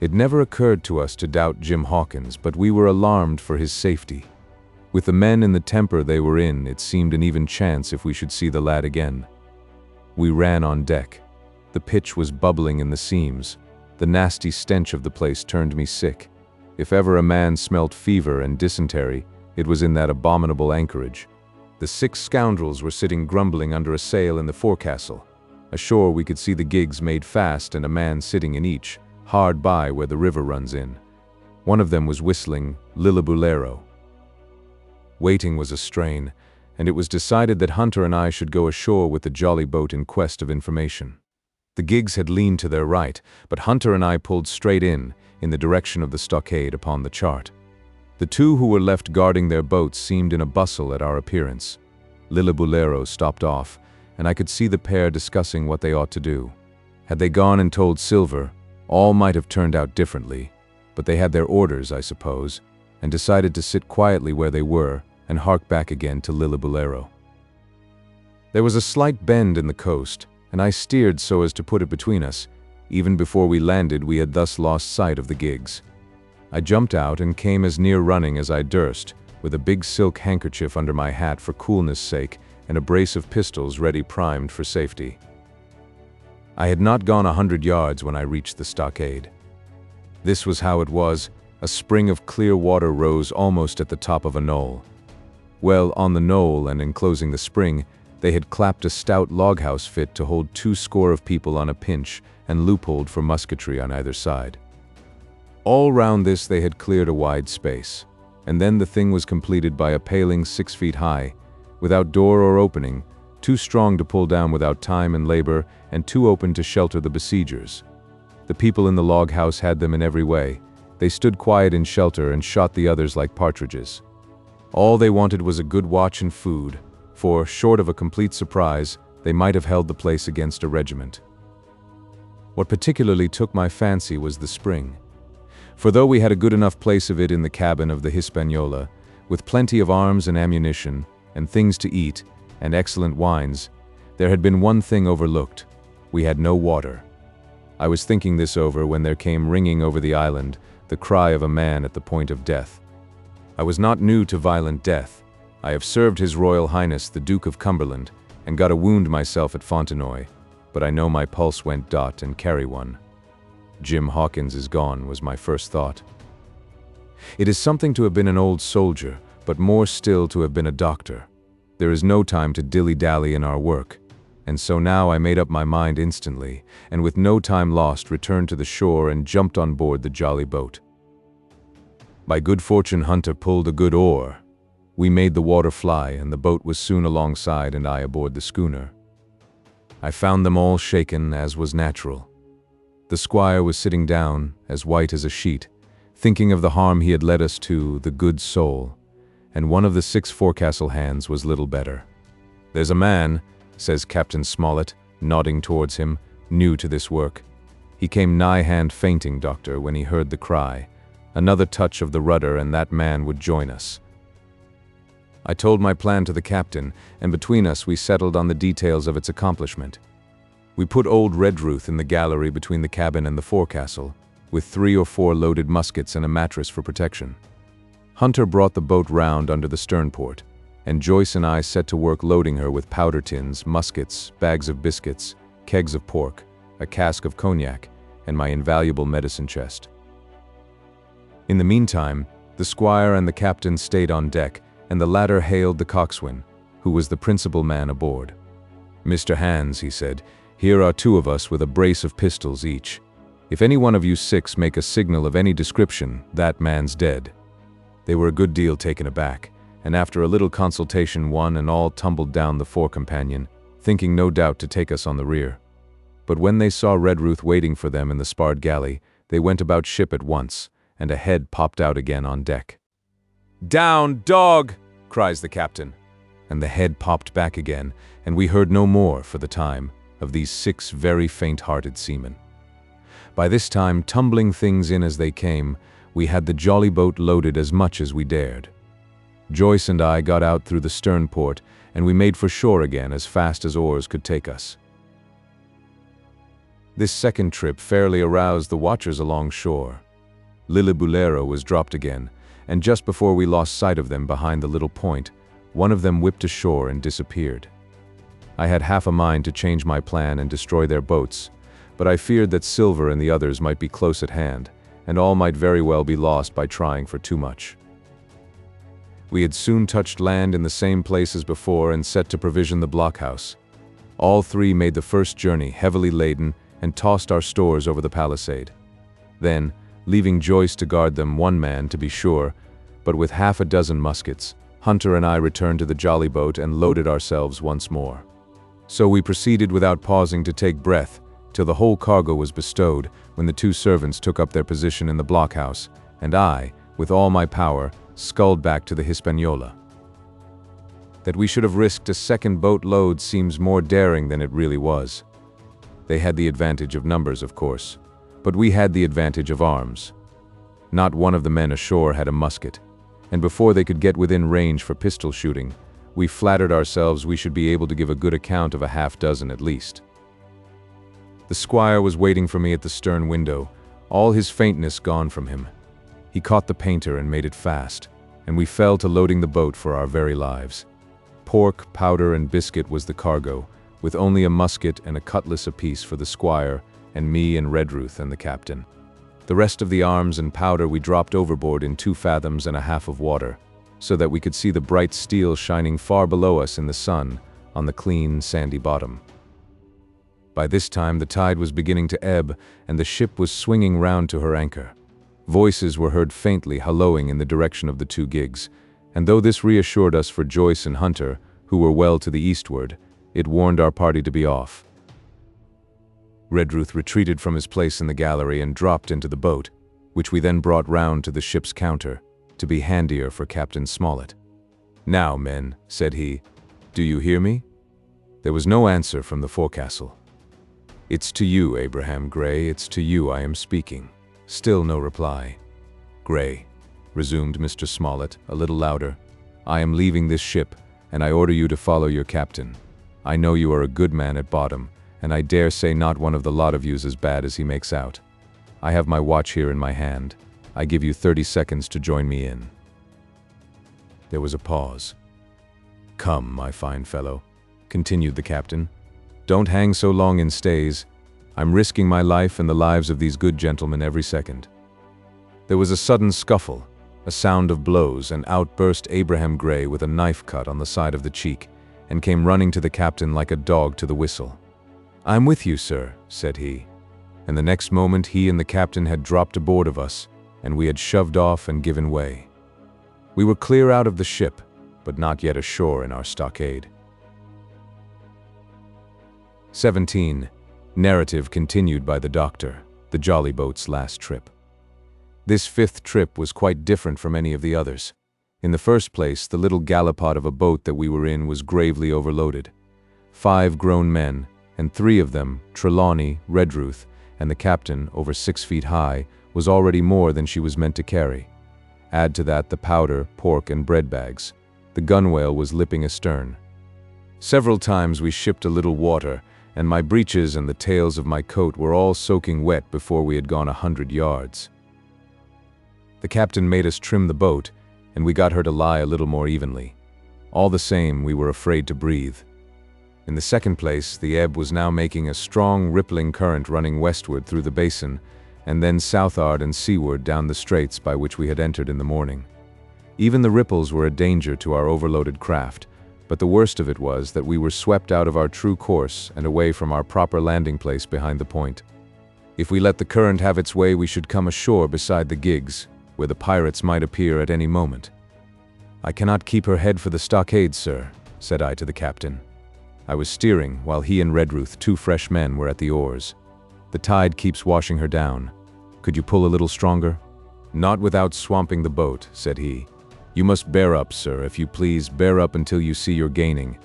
It never occurred to us to doubt Jim Hawkins, but we were alarmed for his safety. With the men in the temper they were in, it seemed an even chance if we should see the lad again. We ran on deck. The pitch was bubbling in the seams. The nasty stench of the place turned me sick. If ever a man smelt fever and dysentery, it was in that abominable anchorage. The 6 scoundrels were sitting grumbling under a sail in the forecastle. Ashore we could see the gigs made fast and a man sitting in each, hard by where the river runs in. One of them was whistling Lillibulero. Waiting was a strain, and it was decided that Hunter and I should go ashore with the jolly boat in quest of information. The gigs had leaned to their right, but Hunter and I pulled straight in the direction of the stockade upon the chart. The 2 who were left guarding their boats seemed in a bustle at our appearance. Lillibulero stopped off, and I could see the pair discussing what they ought to do. Had they gone and told Silver, all might have turned out differently, but they had their orders, I suppose, and decided to sit quietly where they were and hark back again to Lillibulero. There was a slight bend in the coast, and I steered so as to put it between us. Even before we landed, we had thus lost sight of the gigs. I jumped out and came as near running as I durst, with a big silk handkerchief under my hat for coolness' sake and a brace of pistols ready primed for safety. I had not gone 100 yards when I reached the stockade. This was how it was. A spring of clear water rose almost at the top of a knoll. Well, on the knoll and enclosing the spring, they had clapped a stout log-house fit to hold 20 people on a pinch and loopholed for musketry on either side. All round this they had cleared a wide space, and then the thing was completed by a paling 6 feet high, without door or opening, too strong to pull down without time and labor, and too open to shelter the besiegers. The people in the log house had them in every way. They stood quiet in shelter and shot the others like partridges. All they wanted was a good watch and food, for, short of a complete surprise, they might have held the place against a regiment. What particularly took my fancy was the spring. For though we had a good enough place of it in the cabin of the Hispaniola, with plenty of arms and ammunition, and things to eat, and excellent wines, there had been one thing overlooked. We had no water. I was thinking this over when there came ringing over the island the cry of a man at the point of death. I was not new to violent death. I have served His Royal Highness the Duke of Cumberland, and got a wound myself at Fontenoy, but I know my pulse went dot and carry one. Jim Hawkins is gone, was my first thought. It is something to have been an old soldier, but more still to have been a doctor. There is no time to dilly-dally in our work, and so now I made up my mind instantly, and with no time lost returned to the shore and jumped on board the jolly boat. By good fortune Hunter pulled a good oar. We made the water fly, and the boat was soon alongside and I aboard the schooner. I found them all shaken, as was natural. The squire was sitting down, as white as a sheet, thinking of the harm he had led us to, the good soul, and one of the 6 forecastle hands was little better. "There's a man," says Captain Smollett, nodding towards him, new to this work. "He came nigh-hand fainting, Doctor, when he heard the cry. Another touch of the rudder and that man would join us." I told my plan to the captain, and between us we settled on the details of its accomplishment. We put old Redruth in the gallery between the cabin and the forecastle, with 3 or 4 loaded muskets and a mattress for protection. Hunter brought the boat round under the sternport, and Joyce and I set to work loading her with powder tins, muskets, bags of biscuits, kegs of pork, a cask of cognac, and my invaluable medicine chest. In the meantime, the squire and the captain stayed on deck, and the latter hailed the coxswain, who was the principal man aboard. "Mr. Hands," he said, "here are 2 of us with a brace of pistols each. If any one of you 6 make a signal of any description, that man's dead." They were a good deal taken aback, and after a little consultation one and all tumbled down the fore companion, thinking no doubt to take us on the rear. But when they saw Redruth waiting for them in the sparred galley, they went about ship at once, and a head popped out again on deck. "Down, dog!" cries the captain. And the head popped back again, and we heard no more, for the time, of these 6 very faint-hearted seamen. By this time, tumbling things in as they came, we had the jolly boat loaded as much as we dared. Joyce and I got out through the stern port, and we made for shore again as fast as oars could take us. This second trip fairly aroused the watchers along shore. Lillibulero was dropped again, and just before we lost sight of them behind the little point, one of them whipped ashore and disappeared. I had half a mind to change my plan and destroy their boats, but I feared that Silver and the others might be close at hand, and all might very well be lost by trying for too much. We had soon touched land in the same place as before and set to provision the blockhouse. All 3 made the first journey heavily laden and tossed our stores over the palisade. Then, leaving Joyce to guard them, 1 man to be sure, but with half a dozen muskets, Hunter and I returned to the jolly boat and loaded ourselves once more. So we proceeded without pausing to take breath, till the whole cargo was bestowed, when the 2 servants took up their position in the blockhouse, and I, with all my power, sculled back to the Hispaniola. That we should have risked a second boat load seems more daring than it really was. They had the advantage of numbers, of course, but we had the advantage of arms. Not one of the men ashore had a musket, and before they could get within range for pistol shooting, we flattered ourselves we should be able to give a good account of a half dozen at least. The squire was waiting for me at the stern window, all his faintness gone from him. He caught the painter and made it fast, and we fell to loading the boat for our very lives. Pork, powder, and biscuit was the cargo, with only a musket and a cutlass apiece for the squire, and me and Redruth and the captain. The rest of the arms and powder we dropped overboard in 2 fathoms and a half of water, so that we could see the bright steel shining far below us in the sun on the clean, sandy bottom. By this time the tide was beginning to ebb, and the ship was swinging round to her anchor. Voices were heard faintly hallooing in the direction of the 2 gigs, and though this reassured us for Joyce and Hunter, who were well to the eastward, it warned our party to be off. Redruth retreated from his place in the gallery and dropped into the boat, which we then brought round to the ship's counter, to be handier for Captain Smollett. "Now, men," said he, "do you hear me?" There was no answer from the forecastle. "It's to you, Abraham Gray, it's to you I am speaking." Still no reply. "Gray," resumed Mr. Smollett, a little louder, "I am leaving this ship, and I order you to follow your captain. I know you are a good man at bottom, and I dare say not one of the lot of you's as bad as he makes out. I have my watch here in my hand. I give you 30 seconds to join me in." There was a pause. "Come, my fine fellow," continued the captain. "Don't hang so long in stays. I'm risking my life and the lives of these good gentlemen every second." There was a sudden scuffle, a sound of blows, and out burst Abraham Gray with a knife cut on the side of the cheek, and came running to the captain like a dog to the whistle. "I'm with you, sir," said he. And the next moment he and the captain had dropped aboard of us, and we had shoved off and given way. We were clear out of the ship, but not yet ashore in our stockade. 17. Narrative continued by the doctor, the jolly boat's last trip. This 5th trip was quite different from any of the others. In the first place, the little gallipot of a boat that we were in was gravely overloaded. 5 grown men, and 3 of them, Trelawney, Redruth, and the captain, over 6 feet high, was already more than she was meant to carry. Add to that the powder, pork, and bread bags. The gunwale was lipping astern. Several times we shipped a little water, and my breeches and the tails of my coat were all soaking wet before we had gone 100 yards. The captain made us trim the boat, and we got her to lie a little more evenly. All the same, we were afraid to breathe. In the second place, the ebb was now making a strong, rippling current running westward through the basin, and then southward and seaward down the straits by which we had entered in the morning. Even the ripples were a danger to our overloaded craft, but the worst of it was that we were swept out of our true course and away from our proper landing place behind the point. If we let the current have its way, we should come ashore beside the gigs, where the pirates might appear at any moment. "I cannot keep her head for the stockade, sir," said I to the captain. I was steering, while he and Redruth, two fresh men, were at the oars. "The tide keeps washing her down. Could you pull a little stronger?" "Not without swamping the boat," said he. "You must bear up, sir, if you please, bear up until you see you're gaining."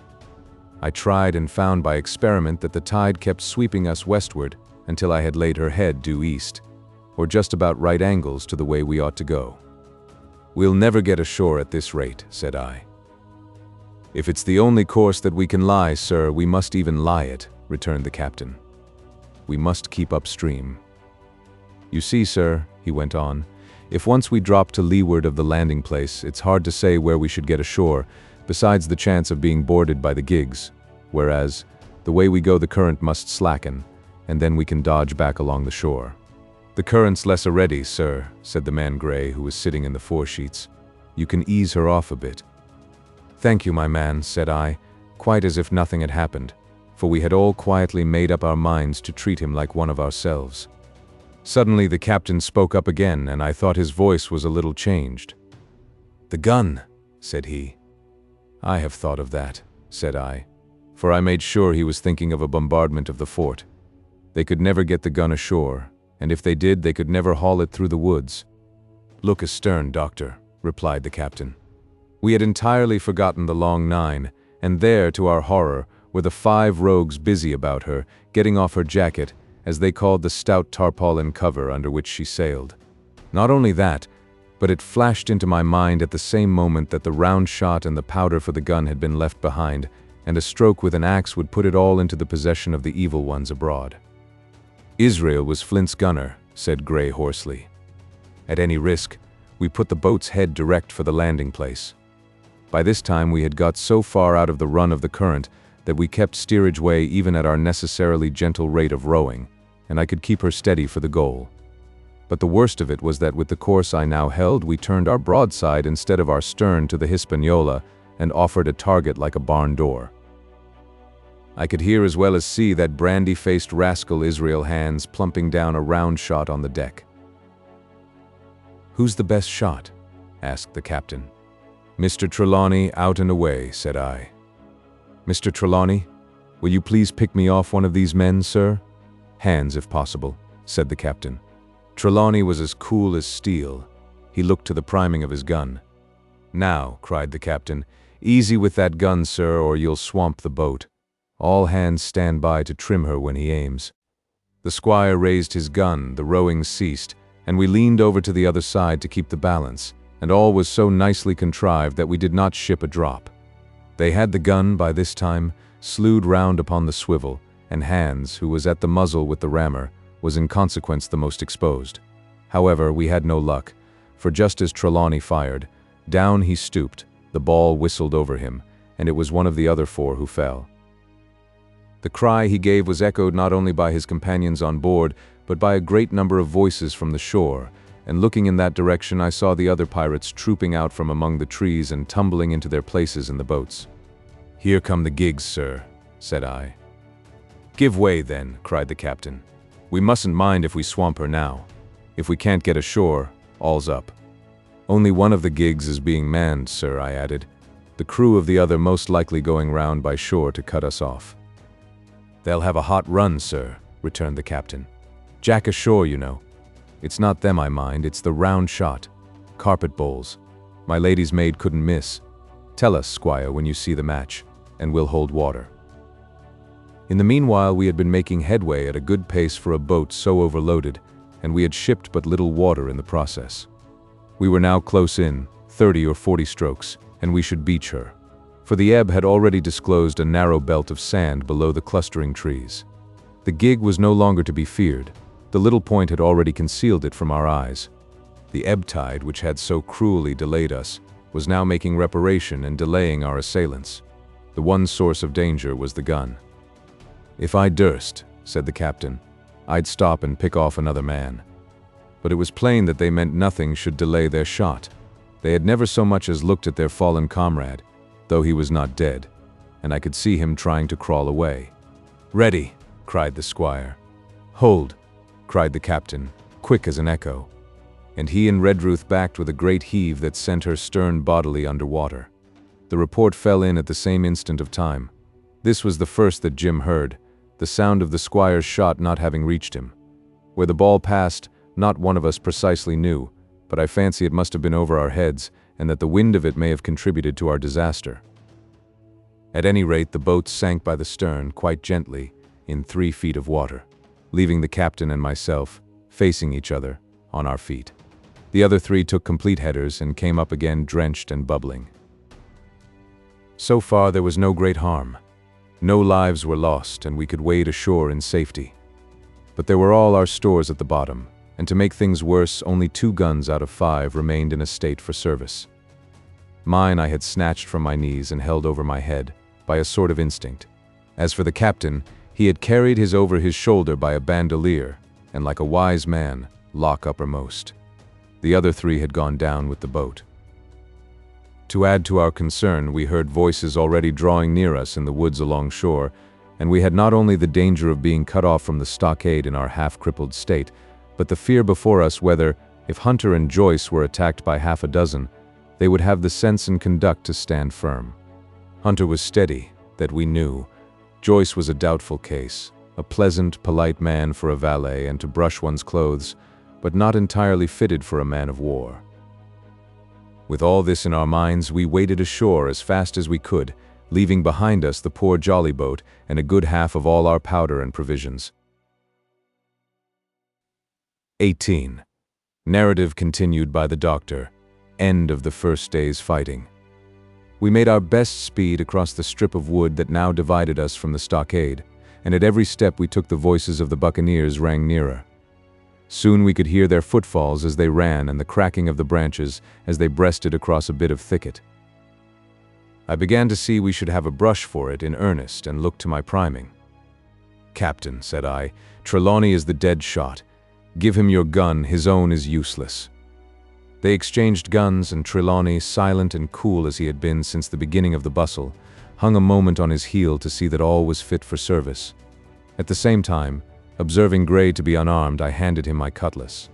I tried and found by experiment that the tide kept sweeping us westward until I had laid her head due east, or just about right angles to the way we ought to go. "We'll never get ashore at this rate," said I. "If it's the only course that we can lie, sir, we must even lie it," returned the captain. "We must keep upstream. You see, sir," he went on, "if once we drop to leeward of the landing place, it's hard to say where we should get ashore, besides the chance of being boarded by the gigs, whereas, the way we go the current must slacken, and then we can dodge back along the shore." "The current's less already, sir," said the man Gray, who was sitting in the foresheets. "You can ease her off a bit." "Thank you, my man," said I, quite as if nothing had happened, for we had all quietly made up our minds to treat him like one of ourselves. Suddenly the captain spoke up again, and I thought his voice was a little changed. "The gun," said he. "I have thought of that," said I, for I made sure he was thinking of a bombardment of the fort. They could never get the gun ashore, and if they did, they could never haul it through the woods. "Look astern, Doctor," replied the captain. We had entirely forgotten the long nine, and there, to our horror, were the 5 rogues busy about her, getting off her jacket, as they called the stout tarpaulin cover under which she sailed. Not only that, but it flashed into my mind at the same moment that the round shot and the powder for the gun had been left behind, and a stroke with an axe would put it all into the possession of the evil ones abroad. "Israel was Flint's gunner," said Gray hoarsely. At any risk, we put the boat's head direct for the landing place. By this time we had got so far out of the run of the current that we kept steerage way even at our necessarily gentle rate of rowing, and I could keep her steady for the goal. But the worst of it was that with the course I now held, we turned our broadside instead of our stern to the Hispaniola and offered a target like a barn door. I could hear as well as see that brandy-faced rascal Israel Hands plumping down a round shot on the deck. "Who's the best shot?" asked the captain. "Mr. Trelawney, out and away," said I. "Mr. Trelawney, will you please pick me off one of these men, sir?" "Hands, if possible," said the captain. Trelawney was as cool as steel. He looked to the priming of his gun. "Now," cried the captain, "easy with that gun, sir, or you'll swamp the boat. All hands stand by to trim her when he aims." The squire raised his gun, the rowing ceased, and we leaned over to the other side to keep the balance, and all was so nicely contrived that we did not ship a drop. They had the gun by this time, slewed round upon the swivel, and Hands, who was at the muzzle with the rammer, was in consequence the most exposed. However, we had no luck, for just as Trelawney fired, down he stooped, the ball whistled over him, and it was one of the other 4 who fell. The cry he gave was echoed not only by his companions on board, but by a great number of voices from the shore, and looking in that direction I saw the other pirates trooping out from among the trees and tumbling into their places in the boats. "Here come the gigs, sir," said I. "Give way, then," cried the captain. "We mustn't mind if we swamp her now. If we can't get ashore, all's up." "Only one of the gigs is being manned, sir," I added, "the crew of the other most likely going round by shore to cut us off." "They'll have a hot run, sir," returned the captain. "Jack ashore, you know. It's not them I mind, it's the round shot. Carpet bowls. My lady's maid couldn't miss. Tell us, squire, when you see the match, and we'll hold water." In the meanwhile we had been making headway at a good pace for a boat so overloaded, and we had shipped but little water in the process. We were now close in, 30 or 40 strokes, and we should beach her. For the ebb had already disclosed a narrow belt of sand below the clustering trees. The gig was no longer to be feared. The little point had already concealed it from our eyes. The ebb tide, which had so cruelly delayed us, was now making reparation and delaying our assailants. The one source of danger was the gun. "If I durst," said the captain, "I'd stop and pick off another man." But it was plain that they meant nothing should delay their shot. They had never so much as looked at their fallen comrade, though he was not dead, and I could see him trying to crawl away. "Ready!" cried the squire. "Hold!" cried the captain, quick as an echo. And he and Redruth backed with a great heave that sent her stern bodily under water. The report fell in at the same instant of time. This was the first that Jim heard, the sound of the squire's shot not having reached him. Where the ball passed, not one of us precisely knew, but I fancy it must have been over our heads, and that the wind of it may have contributed to our disaster. At any rate, the boat sank by the stern, quite gently, in 3 feet of water, leaving the captain and myself, facing each other, on our feet. The other 3 took complete headers and came up again drenched and bubbling. So far there was no great harm. No lives were lost, and we could wade ashore in safety. But there were all our stores at the bottom, and to make things worse, only 2 guns out of 5 remained in a state for service. Mine I had snatched from my knees and held over my head, by a sort of instinct. As for the captain, he had carried his over his shoulder by a bandolier, and like a wise man, lock uppermost. The other 3 had gone down with the boat. To add to our concern, we heard voices already drawing near us in the woods along shore, and we had not only the danger of being cut off from the stockade in our half-crippled state, but the fear before us whether, if Hunter and Joyce were attacked by half a dozen, they would have the sense and conduct to stand firm. Hunter was steady, that we knew. Joyce was a doubtful case, a pleasant, polite man for a valet and to brush one's clothes, but not entirely fitted for a man of war. With all this in our minds, we waded ashore as fast as we could, leaving behind us the poor jolly boat and a good half of all our powder and provisions. 18. Narrative continued by the doctor. End of the first day's fighting. We made our best speed across the strip of wood that now divided us from the stockade, and at every step we took the voices of the buccaneers rang nearer. Soon we could hear their footfalls as they ran and the cracking of the branches as they breasted across a bit of thicket. I began to see we should have a brush for it in earnest and looked to my priming. "Captain," said I, "Trelawney is the dead shot. Give him your gun, his own is useless." They exchanged guns, and Trelawney, silent and cool as he had been since the beginning of the bustle, hung a moment on his heel to see that all was fit for service. At the same time, observing Gray to be unarmed, I handed him my cutlass.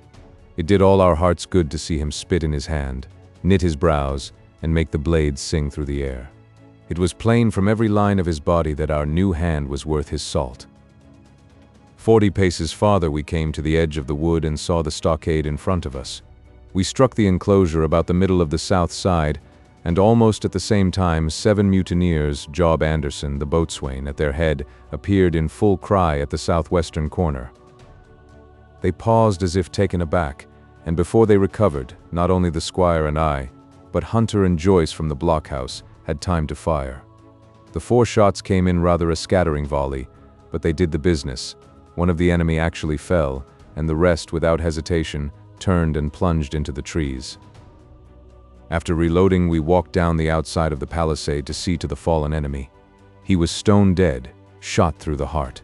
It did all our hearts good to see him spit in his hand, knit his brows, and make the blade sing through the air. It was plain from every line of his body that our new hand was worth his salt. 40 paces farther we came to the edge of the wood and saw the stockade in front of us. We struck the enclosure about the middle of the south side, and almost at the same time 7 mutineers, Job Anderson, the boatswain, at their head, appeared in full cry at the southwestern corner. They paused as if taken aback, and before they recovered, not only the squire and I, but Hunter and Joyce from the blockhouse had time to fire. The 4 shots came in rather a scattering volley, but they did the business. One of the enemy actually fell, and the rest, without hesitation, turned and plunged into the trees. After reloading, we walked down the outside of the palisade to see to the fallen enemy. He was stone dead, shot through the heart.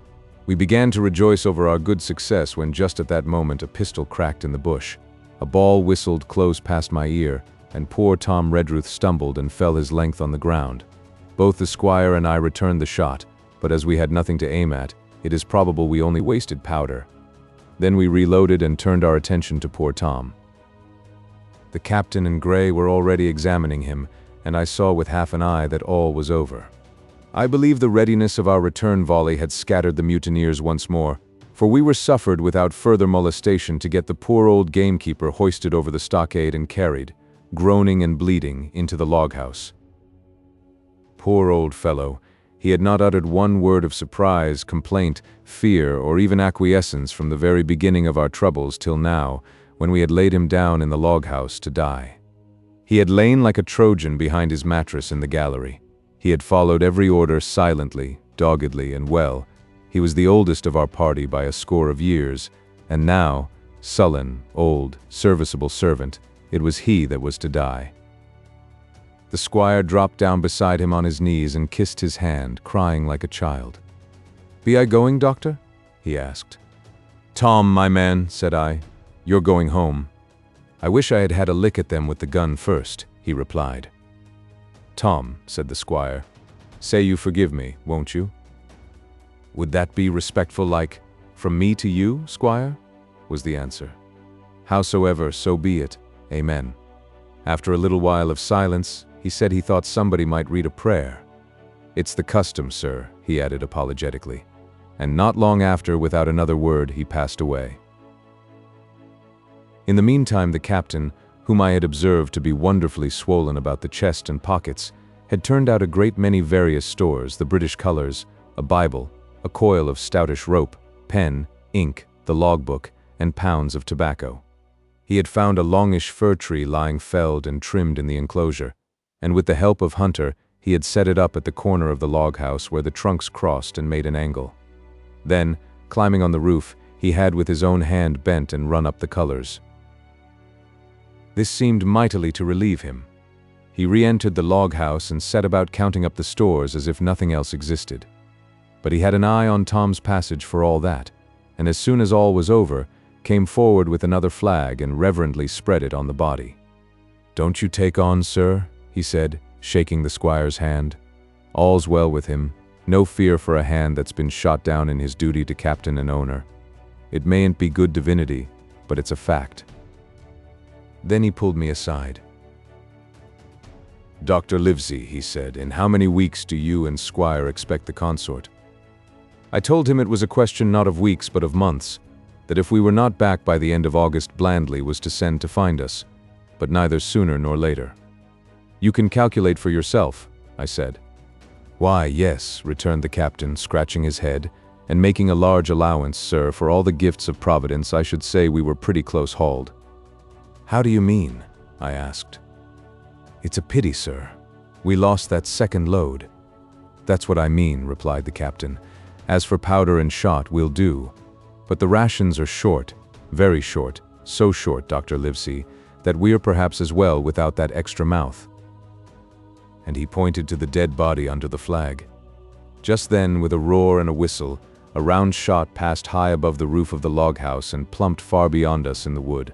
We began to rejoice over our good success when just at that moment a pistol cracked in the bush. A ball whistled close past my ear, and poor Tom Redruth stumbled and fell his length on the ground. Both the squire and I returned the shot, but as we had nothing to aim at, it is probable we only wasted powder. Then we reloaded and turned our attention to poor Tom. The captain and Gray were already examining him, and I saw with half an eye that all was over. I believe the readiness of our return volley had scattered the mutineers once more, for we were suffered without further molestation to get the poor old gamekeeper hoisted over the stockade and carried, groaning and bleeding, into the log-house. Poor old fellow, he had not uttered one word of surprise, complaint, fear, or even acquiescence from the very beginning of our troubles till now, when we had laid him down in the log-house to die. He had lain like a Trojan behind his mattress in the gallery. He had followed every order silently, doggedly, and well. He was the oldest of our party by a score of years, and now, sullen, old, serviceable servant, it was he that was to die. The squire dropped down beside him on his knees and kissed his hand, crying like a child. "Be I going, doctor?" he asked. "Tom, my man," said I, "you're going home." "I wish I had had a lick at them with the gun first," he replied. "Tom," said the squire, "say you forgive me, won't you?" "Would that be respectful like, from me to you, squire?" was the answer. "Howsoever, so be it. Amen." After a little while of silence, he said he thought somebody might read a prayer. "It's the custom, sir," he added apologetically. And not long after, without another word, he passed away. In the meantime, the captain, whom I had observed to be wonderfully swollen about the chest and pockets, had turned out a great many various stores, the British colors, a Bible, a coil of stoutish rope, pen, ink, the logbook, and pounds of tobacco. He had found a longish fir tree lying felled and trimmed in the enclosure, and with the help of Hunter, he had set it up at the corner of the log house where the trunks crossed and made an angle. Then, climbing on the roof, he had with his own hand bent and run up the colors. This seemed mightily to relieve him. He re-entered the log house and set about counting up the stores as if nothing else existed. But he had an eye on Tom's passage for all that, and as soon as all was over, came forward with another flag and reverently spread it on the body. "Don't you take on, sir," he said, shaking the squire's hand. "All's well with him. No fear for a hand that's been shot down in his duty to captain and owner. It mayn't be good divinity, but it's a fact." Then he pulled me aside. "Dr. Livesey," he said, "in how many weeks do you and Squire expect the consort?" I told him it was a question not of weeks but of months, that if we were not back by the end of August, Blandley was to send to find us, but neither sooner nor later. "You can calculate for yourself," I said. "Why, yes," returned the captain, scratching his head, "and making a large allowance, sir, for all the gifts of Providence, I should say we were pretty close hauled." "How do you mean?" I asked. "It's a pity, sir. We lost that second load." "That's what I mean," replied the captain. "As for powder and shot, we'll do. But the rations are short, very short, so short, Dr. Livesey, that we're perhaps as well without that extra mouth." And he pointed to the dead body under the flag. Just then, with a roar and a whistle, a round shot passed high above the roof of the log house and plumped far beyond us in the wood.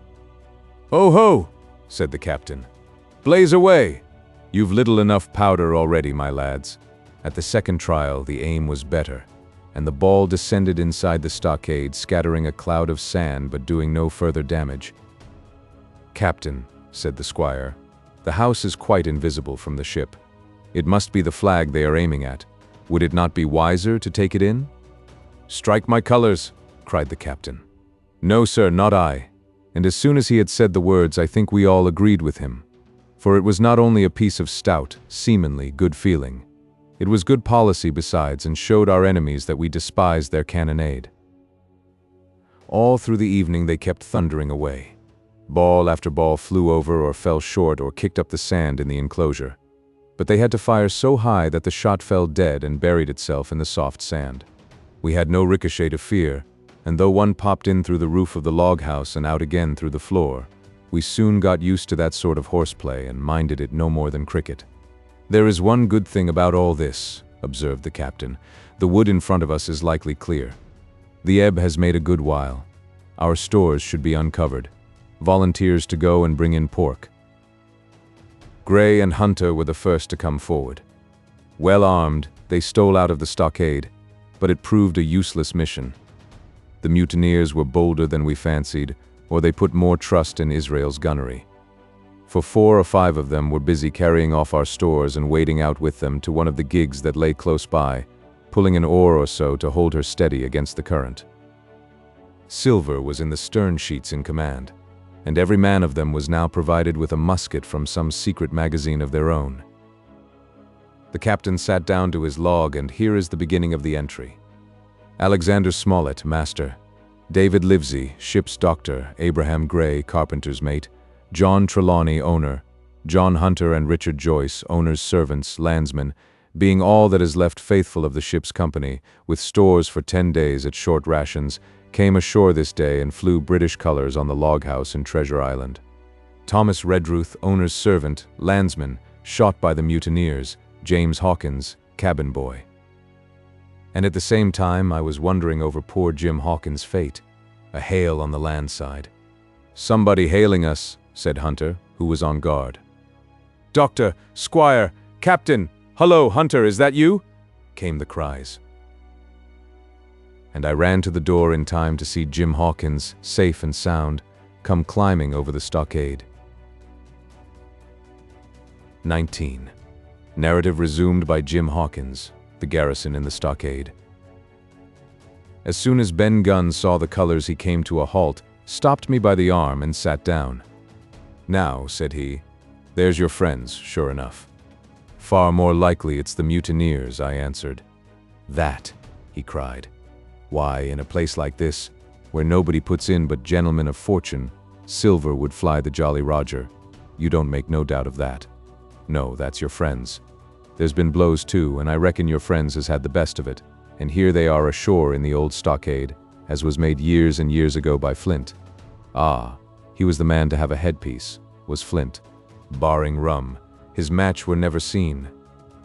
"Ho, ho!" said the captain. "Blaze away! You've little enough powder already, my lads." At the second trial, the aim was better, and the ball descended inside the stockade, scattering a cloud of sand but doing no further damage. "Captain," said the squire, "the house is quite invisible from the ship. It must be the flag they are aiming at. Would it not be wiser to take it in?" "Strike my colors!" cried the captain. "No, sir, not I." And as soon as he had said the words, I think we all agreed with him. For it was not only a piece of stout, seamanly good feeling. It was good policy besides, and showed our enemies that we despised their cannonade. All through the evening they kept thundering away. Ball after ball flew over or fell short or kicked up the sand in the enclosure. But they had to fire so high that the shot fell dead and buried itself in the soft sand. We had no ricochet to fear, and though one popped in through the roof of the log house and out again through the floor, we soon got used to that sort of horseplay and minded it no more than cricket. "There is one good thing about all this," observed the captain. "The wood in front of us is likely clear. The ebb has made a good while. Our stores should be uncovered. Volunteers to go and bring in pork." Gray and Hunter were the first to come forward. Well armed, they stole out of the stockade, but it proved a useless mission. The mutineers were bolder than we fancied, or they put more trust in Israel's gunnery. For 4 or 5 of them were busy carrying off our stores and wading out with them to one of the gigs that lay close by, pulling an oar or so to hold her steady against the current. Silver was in the stern sheets in command, and every man of them was now provided with a musket from some secret magazine of their own. The captain sat down to his log, and here is the beginning of the entry. Alexander Smollett, master; David Livesey, ship's doctor; Abraham Gray, carpenter's mate; John Trelawney, owner; John Hunter and Richard Joyce, owner's servants, landsmen, being all that is left faithful of the ship's company, with stores for 10 days at short rations, came ashore this day and flew British colors on the log house in Treasure Island. Thomas Redruth, owner's servant, landsman, shot by the mutineers; James Hawkins, cabin boy. And at the same time I was wondering over poor Jim Hawkins' fate. A hail on the land side. "Somebody hailing us," said Hunter, who was on guard. "Doctor, Squire, Captain, hullo, Hunter, is that you?" came the cries. And I ran to the door in time to see Jim Hawkins, safe and sound, come climbing over the stockade. 19. Narrative resumed by Jim Hawkins. the garrison in the stockade. As soon as Ben Gunn saw the colors, he came to a halt, stopped me by the arm, and sat down. "Now," said he, "there's your friends, sure enough." "Far more likely it's the mutineers," I answered. "That," he cried. "Why, in a place like this, where nobody puts in but gentlemen of fortune, silver would fly the Jolly Roger. You don't make no doubt of that. No, that's your friends. There's been blows too, and I reckon your friends has had the best of it, and here they are ashore in the old stockade, as was made years and years ago by Flint. Ah, he was the man to have a headpiece, was Flint. Barring rum, his match were never seen.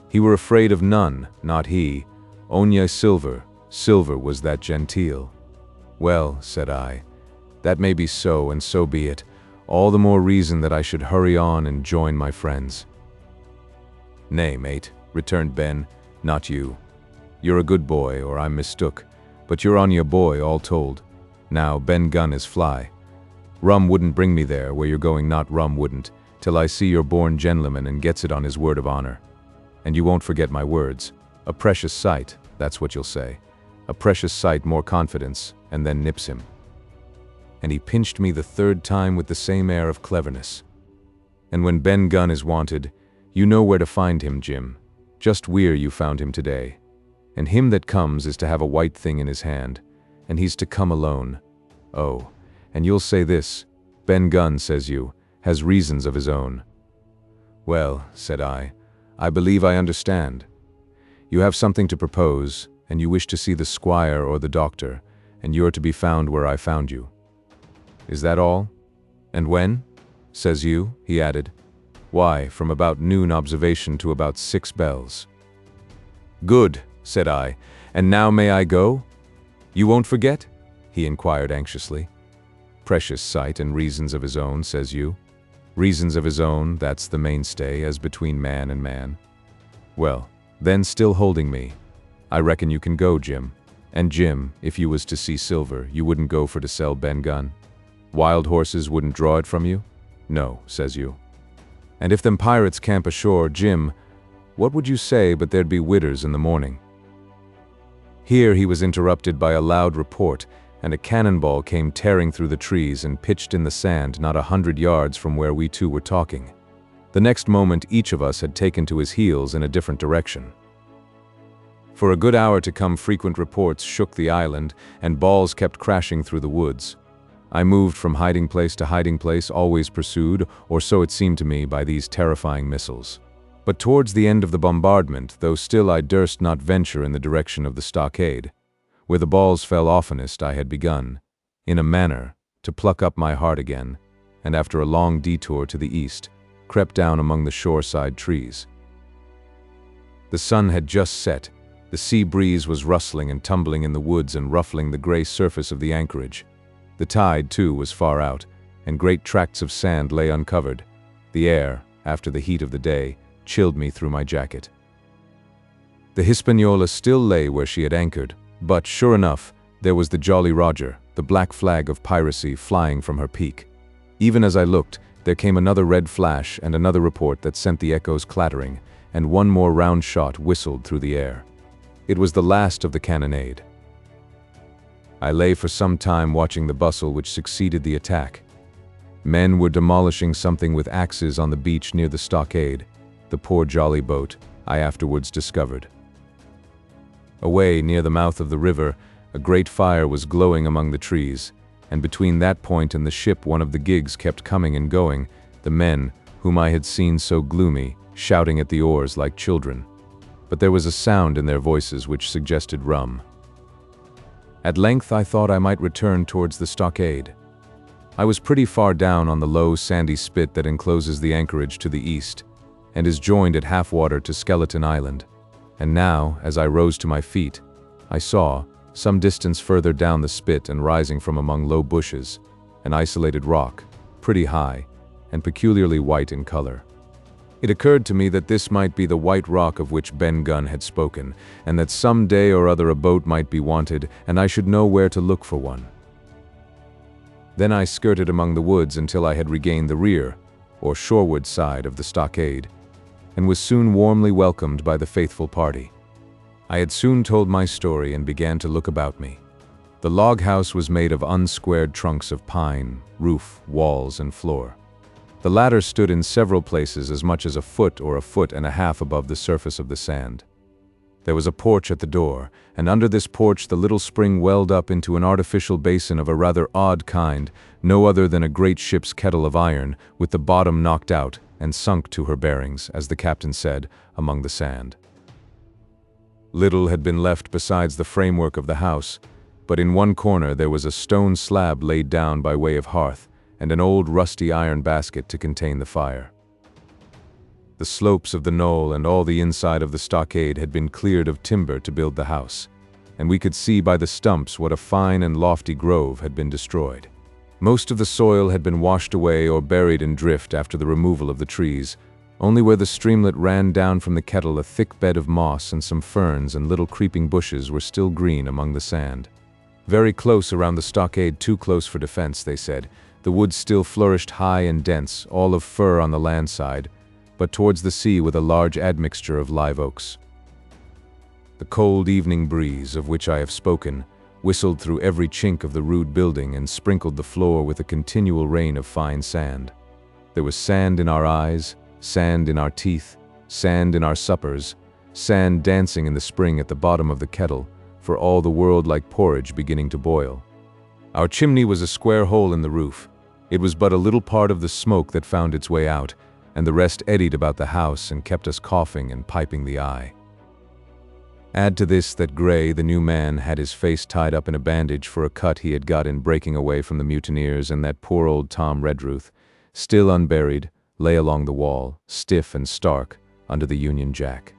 He were afraid of none, not he. Onye silver, silver was that genteel." "Well," said I, "that may be so, and so be it. All the more reason that I should hurry on and join my friends." "Nay, mate," returned Ben, "not you. You're a good boy, or I'm mistook, but you're on your boy all told. Now, Ben Gunn is fly. Rum wouldn't bring me there where you're going, not rum wouldn't, till I see your born gentleman and gets it on his word of honor. And you won't forget my words. A precious sight, that's what you'll say. A precious sight more confidence, and then nips him." And he pinched me the third time with the same air of cleverness. "And when Ben Gunn is wanted, you know where to find him, Jim. Just where you found him today. And him that comes is to have a white thing in his hand, and he's to come alone. Oh, and you'll say this, Ben Gunn, says you, has reasons of his own." "Well," said I believe I understand. You have something to propose, and you wish to see the squire or the doctor, and you're to be found where I found you. Is that all? And when? Says you, he added. Why, from about noon observation to about 6 bells. "Good," said I, "and now may I go? You won't forget?" he inquired anxiously. "Precious sight and reasons of his own, says you. Reasons of his own, that's the mainstay, as between man and man. Well, then still holding me, I reckon you can go, Jim. And Jim, if you was to see silver, you wouldn't go for to sell Ben Gunn? Wild horses wouldn't draw it from you? No, says you. And if them pirates camp ashore, Jim, what would you say but there'd be widders in the morning?" Here he was interrupted by a loud report, and a cannonball came tearing through the trees and pitched in the sand not 100 yards from where we two were talking. The next moment each of us had taken to his heels in a different direction. For a good hour to come frequent reports shook the island, and balls kept crashing through the woods. I moved from hiding place to hiding place, always pursued, or so it seemed to me, by these terrifying missiles. But towards the end of the bombardment, though still I durst not venture in the direction of the stockade, where the balls fell oftenest, I had begun, in a manner, to pluck up my heart again, and after a long detour to the east, crept down among the shoreside trees. The sun had just set, the sea breeze was rustling and tumbling in the woods and ruffling the gray surface of the anchorage. The tide, too, was far out, and great tracts of sand lay uncovered. The air, after the heat of the day, chilled me through my jacket. The Hispaniola still lay where she had anchored, but, sure enough, there was the Jolly Roger, the black flag of piracy, flying from her peak. Even as I looked, there came another red flash and another report that sent the echoes clattering, and one more round shot whistled through the air. It was the last of the cannonade. I lay for some time watching the bustle which succeeded the attack. Men were demolishing something with axes on the beach near the stockade, the poor jolly boat, I afterwards discovered. Away near the mouth of the river, a great fire was glowing among the trees, and between that point and the ship one of the gigs kept coming and going, the men, whom I had seen so gloomy, shouting at the oars like children. But there was a sound in their voices which suggested rum. At length I thought I might return towards the stockade. I was pretty far down on the low sandy spit that encloses the anchorage to the east, and is joined at half water to Skeleton Island, and now, as I rose to my feet, I saw, some distance further down the spit and rising from among low bushes, an isolated rock, pretty high, and peculiarly white in color. It occurred to me that this might be the white rock of which Ben Gunn had spoken, and that some day or other a boat might be wanted, and I should know where to look for one. Then I skirted among the woods until I had regained the rear, or shoreward side of the stockade, and was soon warmly welcomed by the faithful party. I had soon told my story and began to look about me. The log house was made of unsquared trunks of pine, roof, walls, and floor. The latter stood in several places as much as a foot or a foot and a half above the surface of the sand. There was a porch at the door, and under this porch the little spring welled up into an artificial basin of a rather odd kind, no other than a great ship's kettle of iron, with the bottom knocked out and sunk to her bearings, as the captain said, among the sand. Little had been left besides the framework of the house, but in one corner there was a stone slab laid down by way of hearth, and an old rusty iron basket to contain the fire. The slopes of the knoll and all the inside of the stockade had been cleared of timber to build the house, and we could see by the stumps what a fine and lofty grove had been destroyed. Most of the soil had been washed away or buried in drift after the removal of the trees. Only where the streamlet ran down from the kettle a thick bed of moss and some ferns and little creeping bushes were still green among the sand. Very close around the stockade, too close for defense, they said, the woods still flourished high and dense, all of fir on the land side, but towards the sea with a large admixture of live oaks. The cold evening breeze, of which I have spoken, whistled through every chink of the rude building and sprinkled the floor with a continual rain of fine sand. There was sand in our eyes, sand in our teeth, sand in our suppers, sand dancing in the spring at the bottom of the kettle, for all the world like porridge beginning to boil. Our chimney was a square hole in the roof. It was but a little part of the smoke that found its way out, and the rest eddied about the house and kept us coughing and piping the eye. Add to this that Gray, the new man, had his face tied up in a bandage for a cut he had got in breaking away from the mutineers, and that poor old Tom Redruth, still unburied, lay along the wall, stiff and stark, under the Union Jack.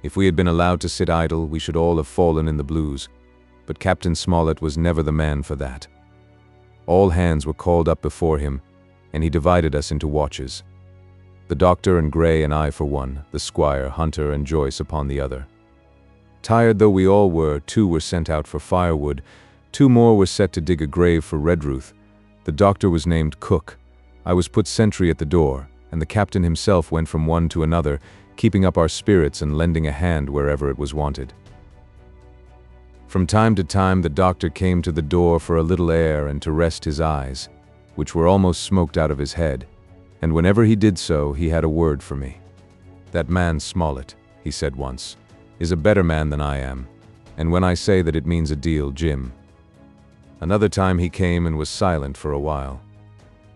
If we had been allowed to sit idle, we should all have fallen in the blues, but Captain Smollett was never the man for that. All hands were called up before him, and he divided us into watches. The doctor and Gray and I for one, the squire, Hunter, and Joyce upon the other. Tired though we all were, 2 were sent out for firewood, 2 more were set to dig a grave for Redruth. The doctor was named Cook. I was put sentry at the door, and the captain himself went from one to another, keeping up our spirits and lending a hand wherever it was wanted. From time to time the doctor came to the door for a little air and to rest his eyes, which were almost smoked out of his head, and whenever he did so, he had a word for me. "That man Smollett," he said once, "is a better man than I am, and when I say that it means a deal, Jim." Another time he came and was silent for a while.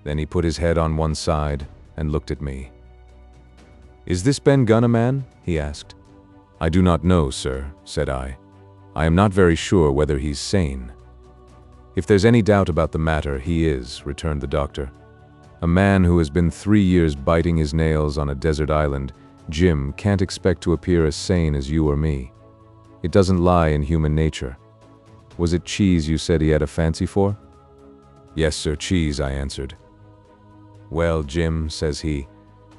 Then he put his head on one side and looked at me. "Is this Ben Gunn a man?" he asked. "I do not know, sir," said I. "I am not very sure whether he's sane." "If there's any doubt about the matter, he is," returned the doctor. "A man who has been 3 years biting his nails on a desert island, Jim, can't expect to appear as sane as you or me. It doesn't lie in human nature. Was it cheese you said he had a fancy for?" "Yes, sir, cheese," I answered. "Well, Jim," says he,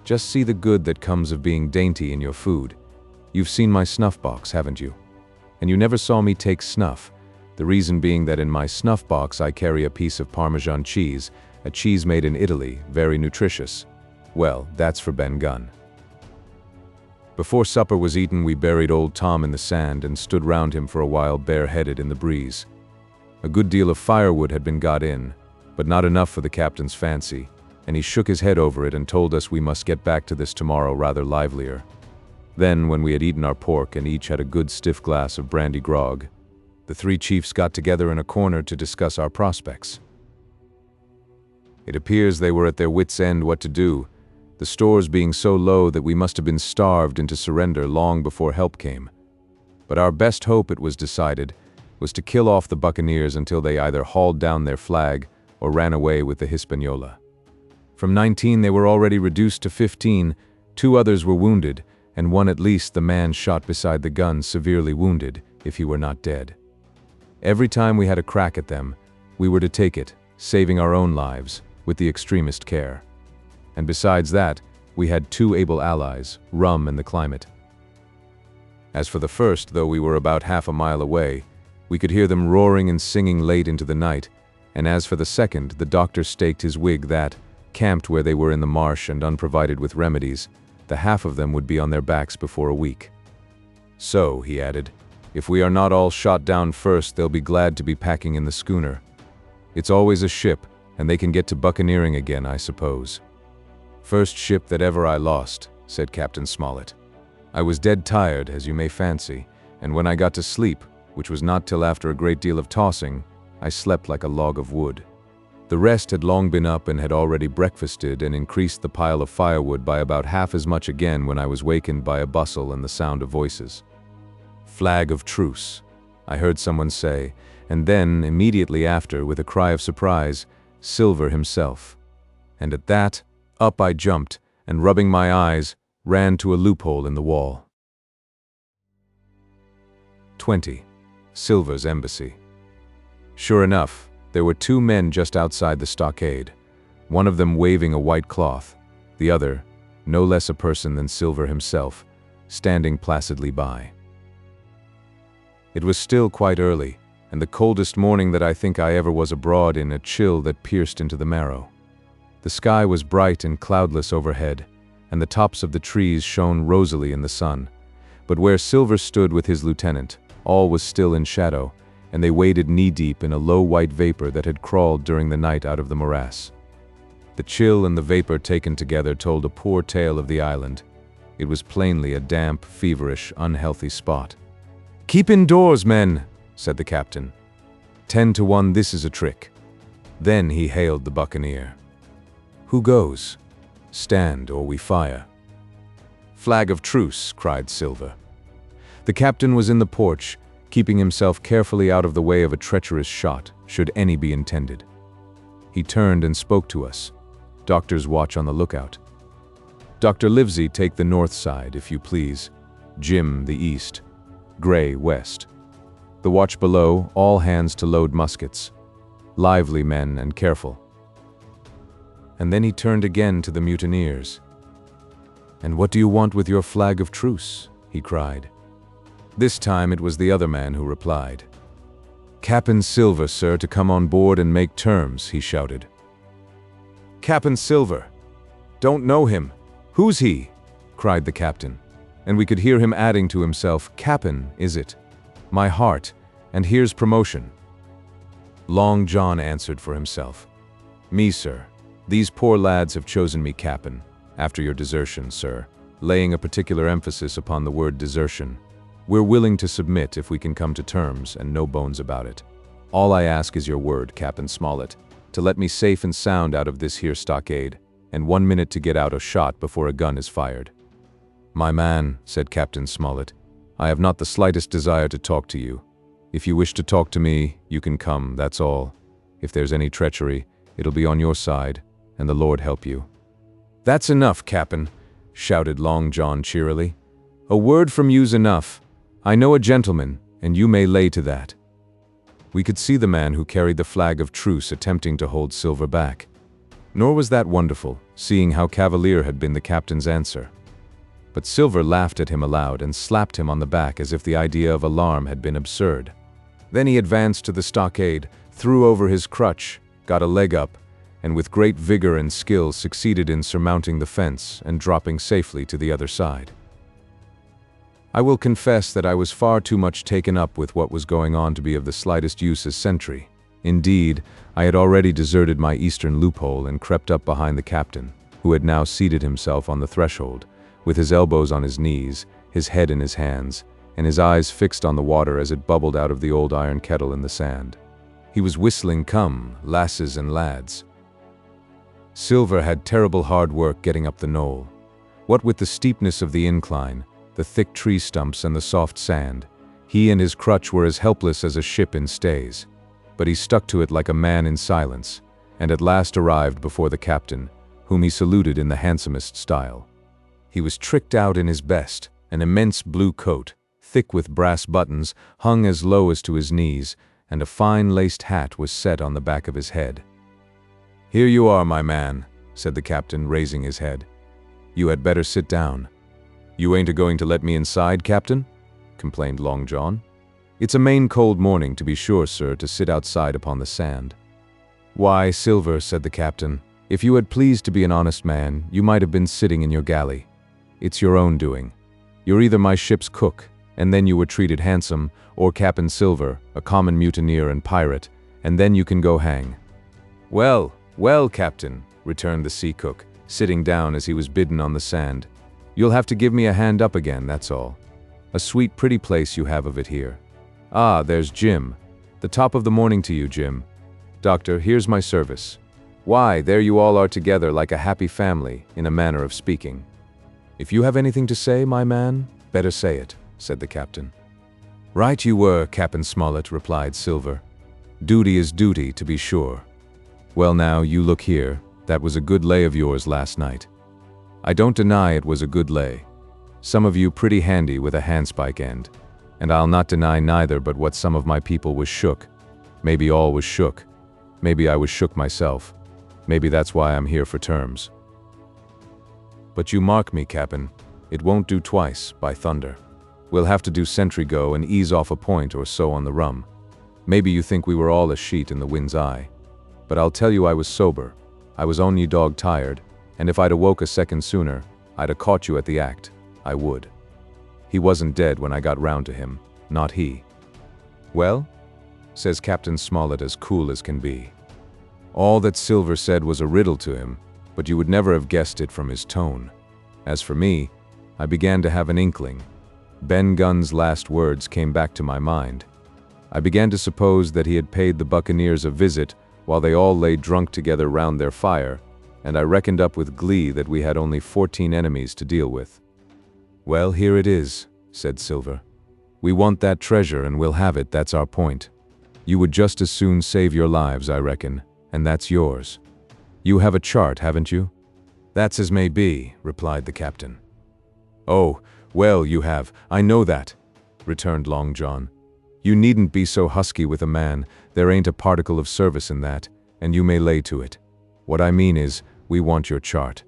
"just see the good that comes of being dainty in your food. You've seen my snuff box, haven't you? And you never saw me take snuff. The reason being that in my snuff box I carry a piece of Parmesan cheese, a cheese made in Italy, very nutritious. Well, that's for Ben Gunn." Before supper was eaten, we buried old Tom in the sand and stood round him for a while bareheaded in the breeze. A good deal of firewood had been got in, but not enough for the captain's fancy, and he shook his head over it and told us we must get back to this tomorrow rather livelier. Then, when we had eaten our pork and each had a good stiff glass of brandy grog, the 3 chiefs got together in a corner to discuss our prospects. It appears they were at their wits' end what to do, the stores being so low that we must have been starved into surrender long before help came. But our best hope, it was decided, was to kill off the buccaneers until they either hauled down their flag or ran away with the Hispaniola. From 19 they were already reduced to 15, 2 others were wounded, and one at least, the man shot beside the gun, severely wounded, if he were not dead. Every time we had a crack at them, we were to take it, saving our own lives, with the extremest care. And besides that, we had 2 able allies, rum and the climate. As for the first, though we were about half a mile away, we could hear them roaring and singing late into the night, and as for the second, the doctor staked his wig that, camped where they were in the marsh and unprovided with remedies, the half of them would be on their backs before a week. So, he added, if we are not all shot down first, they'll be glad to be packing in the schooner. It's always a ship, and they can get to buccaneering again, I suppose. First ship that ever I lost, said Captain Smollett. I was dead tired, as you may fancy, and when I got to sleep, which was not till after a great deal of tossing, I slept like a log of wood. The rest had long been up and had already breakfasted and increased the pile of firewood by about half as much again when I was wakened by a bustle and the sound of voices. Flag of truce, I heard someone say, and then, immediately after, with a cry of surprise, Silver himself. And at that, up I jumped, and rubbing my eyes, ran to a loophole in the wall. 20. Silver's embassy. Sure enough, there were two men just outside the stockade, one of them waving a white cloth, the other, no less a person than Silver himself, standing placidly by. It was still quite early, and the coldest morning that I think I ever was abroad in, a chill that pierced into the marrow. The sky was bright and cloudless overhead, and the tops of the trees shone rosily in the sun, but where Silver stood with his lieutenant, all was still in shadow, and they waded knee-deep in a low white vapor that had crawled during the night out of the morass. The chill and the vapor taken together told a poor tale of the island. It was plainly a damp, feverish, unhealthy spot. "Keep indoors, men," said the captain. 10 to 1, this is a trick. Then he hailed the buccaneer. "Who goes? Stand, or we fire." "Flag of truce," cried Silver. The captain was in the porch, keeping himself carefully out of the way of a treacherous shot, should any be intended. He turned and spoke to us. "Doctors, watch on the lookout. Dr. Livesey, take the north side, if you please. Jim, the east. Gray, west. The watch below, all hands to load muskets. Lively, men, and careful." And then he turned again to the mutineers. "And what do you want with your flag of truce?" he cried. This time it was the other man who replied. "Cap'n Silver, sir, to come on board and make terms," he shouted. "Cap'n Silver? Don't know him. Who's he?" cried the captain, and we could hear him adding to himself, "Cap'n, is it? My heart, and here's promotion." Long John answered for himself. "Me, sir. These poor lads have chosen me cap'n, after your desertion, sir," laying a particular emphasis upon the word desertion. "We're willing to submit if we can come to terms, and no bones about it. All I ask is your word, Cap'n Smollett, to let me safe and sound out of this here stockade, and 1 minute to get out a shot before a gun is fired." "My man," said Captain Smollett, "I have not the slightest desire to talk to you. If you wish to talk to me, you can come, that's all. If there's any treachery, it'll be on your side, and the Lord help you." "That's enough, Cap'n," shouted Long John cheerily. "A word from you's enough. I know a gentleman, and you may lay to that." We could see the man who carried the flag of truce attempting to hold Silver back. Nor was that wonderful, seeing how cavalier had been the captain's answer. But Silver laughed at him aloud and slapped him on the back as if the idea of alarm had been absurd. Then he advanced to the stockade, threw over his crutch, got a leg up, and with great vigor and skill succeeded in surmounting the fence and dropping safely to the other side. I will confess that I was far too much taken up with what was going on to be of the slightest use as sentry. Indeed, I had already deserted my eastern loophole and crept up behind the captain, who had now seated himself on the threshold, with his elbows on his knees, his head in his hands, and his eyes fixed on the water as it bubbled out of the old iron kettle in the sand. He was whistling "Come, lasses and lads." Silver had terrible hard work getting up the knoll. What with the steepness of the incline, the thick tree stumps and the soft sand, he and his crutch were as helpless as a ship in stays. But he stuck to it like a man in silence, and at last arrived before the captain, whom he saluted in the handsomest style. He was tricked out in his best, an immense blue coat, thick with brass buttons, hung as low as to his knees, and a fine laced hat was set on the back of his head. "Here you are, my man," said the captain, raising his head. "You had better sit down." "You ain't a-going to let me inside, Captain?" complained Long John. "It's a main cold morning, to be sure, sir, to sit outside upon the sand." "Why, Silver," said the captain, "if you had pleased to be an honest man, you might have been sitting in your galley. It's your own doing. You're either my ship's cook, and then you were treated handsome, or Cap'n Silver, a common mutineer and pirate, and then you can go hang." "Well, well, Captain," returned the sea cook, sitting down as he was bidden on the sand. "You'll have to give me a hand up again, that's all. A sweet pretty place you have of it here. Ah, there's Jim. The top of the morning to you, Jim. Doctor, here's my service. Why, there you all are together like a happy family, in a manner of speaking. If you have anything to say, my man, better say it," said the captain. "Right you were, Captain Smollett," replied Silver. "Duty is duty, to be sure. Well now, you look here, that was a good lay of yours last night. I don't deny it was a good lay. Some of you pretty handy with a handspike end, and I'll not deny neither but what some of my people was shook. Maybe all was shook. Maybe I was shook myself. Maybe that's why I'm here for terms. But you mark me, Cap'n, it won't do twice, by thunder. We'll have to do sentry go and ease off a point or so on the rum. Maybe you think we were all a sheet in the wind's eye. But I'll tell you I was sober. I was only dog tired, and if I'd awoke a second sooner, I'd a caught you at the act. I would. He wasn't dead when I got round to him, not he." "Well?" says Captain Smollett as cool as can be. All that Silver said was a riddle to him, but you would never have guessed it from his tone. As for me, I began to have an inkling. Ben Gunn's last words came back to my mind. I began to suppose that he had paid the Buccaneers a visit while they all lay drunk together round their fire, and I reckoned up with glee that we had only 14 enemies to deal with. "Well, here it is," said Silver. "We want that treasure and we'll have it, that's our point. You would just as soon save your lives, I reckon, and that's yours. You have a chart, haven't you?" "That's as may be," replied the captain. "Oh, well, you have, I know that," returned Long John. "You needn't be so husky with a man, there ain't a particle of service in that, and you may lay to it. What I mean is, we want your chart.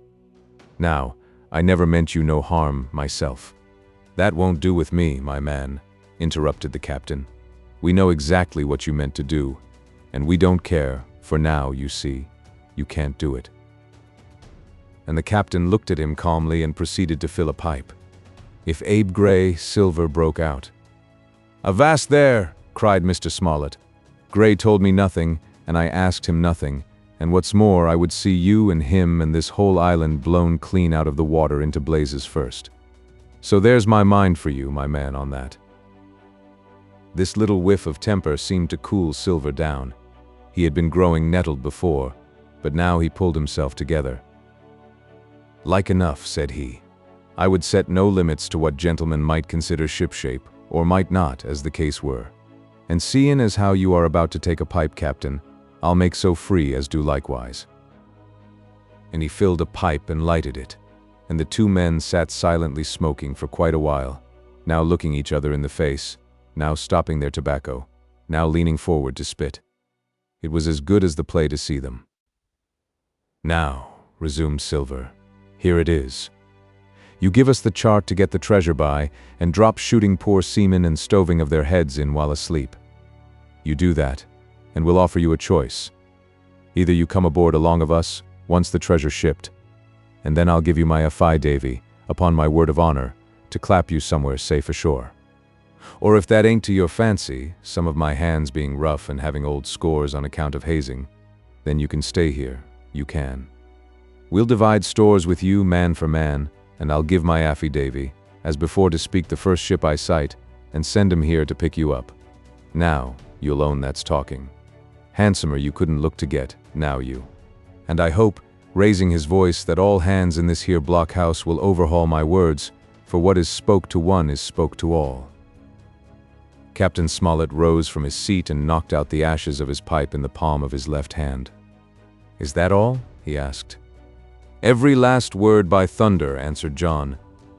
Now, I never meant you no harm, myself." "That won't do with me, my man," interrupted the captain. "We know exactly what you meant to do, and we don't care, for now, you see, you can't do it." And the captain looked at him calmly and proceeded to fill a pipe. If Abe Gray, Silver broke out. "Avast there!" cried Mr. Smollett. "Gray told me nothing, and I asked him nothing, and what's more, I would see you and him and this whole island blown clean out of the water into blazes first. So there's my mind for you, my man, on that." This little whiff of temper seemed to cool Silver down. He had been growing nettled before, but now he pulled himself together. "Like enough," said he. "I would set no limits to what gentlemen might consider shipshape, or might not, as the case were. And seeing as how you are about to take a pipe, Captain, I'll make so free as do likewise." And he filled a pipe and lighted it, and the two men sat silently smoking for quite a while, now looking each other in the face, now stopping their tobacco, now leaning forward to spit. It was as good as the play to see them. "Now," resumed Silver, "here it is. You give us the chart to get the treasure by, and drop shooting poor seamen and stoving of their heads in while asleep. You do that, and we'll offer you a choice. Either you come aboard along of us, once the treasure shipped, and then I'll give you my affidavy, upon my word of honor, to clap you somewhere safe ashore. Or if that ain't to your fancy, some of my hands being rough and having old scores on account of hazing, then you can stay here, you can. We'll divide stores with you man for man, and I'll give my affidavy, as before to speak the first ship I sight, and send 'em here to pick you up. Now, you'll own that's talking. Handsomer you couldn't look to get, now you. And I hope, raising his voice, that all hands in this here blockhouse will overhaul my words, for what is spoke to one is spoke to all." Captain Smollett rose from his seat and knocked out the ashes of his pipe in the palm of his left hand. "Is that all?" he asked. "Every last word, by thunder," answered John.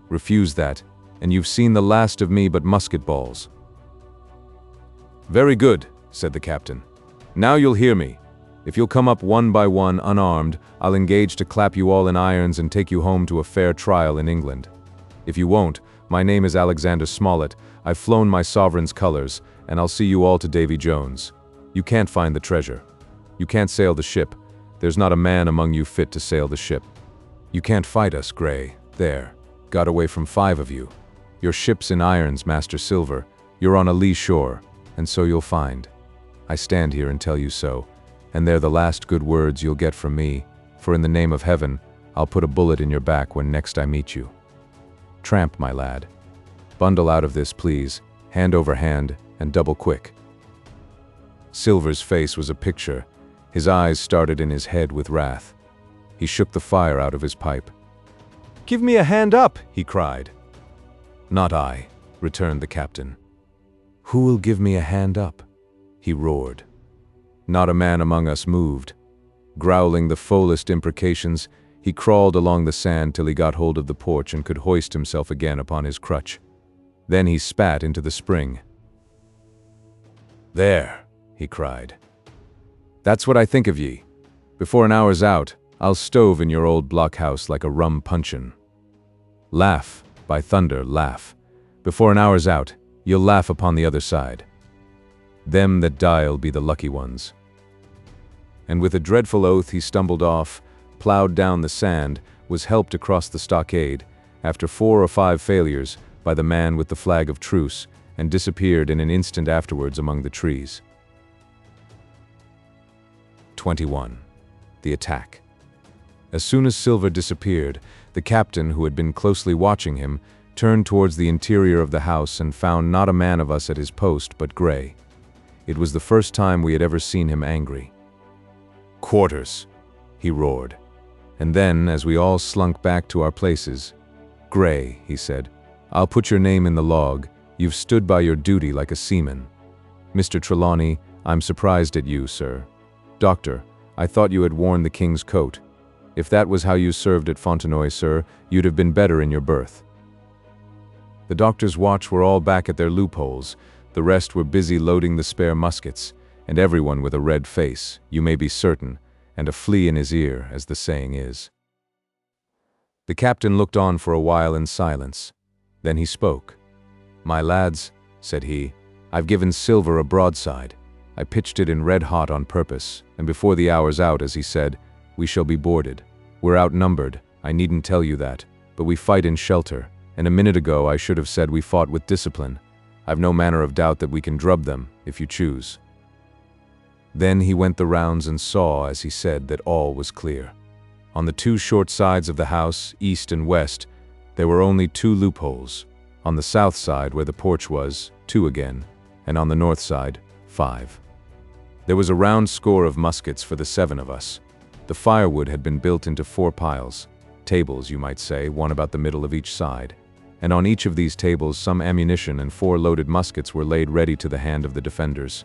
"Refuse that, and you've seen the last of me but musket balls." "Very good," said the captain. "Now you'll hear me. If you'll come up one by one, unarmed, I'll engage to clap you all in irons and take you home to a fair trial in England. If you won't, my name is Alexander Smollett, I've flown my sovereign's colors, and I'll see you all to Davy Jones. You can't find the treasure. You can't sail the ship. There's not a man among you fit to sail the ship. You can't fight us, Gray. There. Got away from 5 of you. Your ship's in irons, Master Silver. You're on a lee shore, and so you'll find. I stand here and tell you so, and they're the last good words you'll get from me, for in the name of heaven, I'll put a bullet in your back when next I meet you. Tramp, my lad. Bundle out of this, please, hand over hand, and double quick. Silver's face was a picture. His eyes started in his head with wrath. He shook the fire out of his pipe. "Give me a hand up!" he cried. "Not I," returned the captain. "Who will give me a hand up?" he roared. Not a man among us moved. Growling the foulest imprecations, he crawled along the sand till he got hold of the porch and could hoist himself again upon his crutch. Then he spat into the spring. "There," he cried. "That's what I think of ye. Before an hour's out, I'll stove in your old blockhouse like a rum puncheon. Laugh, by thunder, laugh. Before an hour's out, you'll laugh upon the other side. Them that die'll be the lucky ones." And with a dreadful oath he stumbled off, plowed down the sand, was helped across the stockade, after 4 or 5 failures, by the man with the flag of truce, and disappeared in an instant afterwards among the trees. 21. The attack. As soon as Silver disappeared, the captain, who had been closely watching him, turned towards the interior of the house and found not a man of us at his post but Gray. It was the first time we had ever seen him angry. "Quarters!" he roared. And then, as we all slunk back to our places, "Gray," he said, "I'll put your name in the log. You've stood by your duty like a seaman. Mr. Trelawney, I'm surprised at you, sir. Doctor, I thought you had worn the king's coat. If that was how you served at Fontenoy, sir, you'd have been better in your berth." The doctor's watch were all back at their loopholes. The rest were busy loading the spare muskets, and everyone with a red face, you may be certain, and a flea in his ear, as the saying is. The captain looked on for a while in silence. Then he spoke. "My lads," said he, "I've given Silver a broadside. I pitched it in red hot on purpose, and before the hour's out, as he said, we shall be boarded. We're outnumbered, I needn't tell you that, but we fight in shelter, and a minute ago I should have said we fought with discipline. I've no manner of doubt that we can drub them, if you choose." Then he went the rounds and saw, as he said, that all was clear. On the 2 short sides of the house, east and west, there were only 2 loopholes. On the south side, where the porch was, 2 again, and on the north side, 5. There was a round score of muskets for the 7 of us. The firewood had been built into 4 piles, tables, you might say, one about the middle of each side, and on each of these tables some ammunition and 4 loaded muskets were laid ready to the hand of the defenders.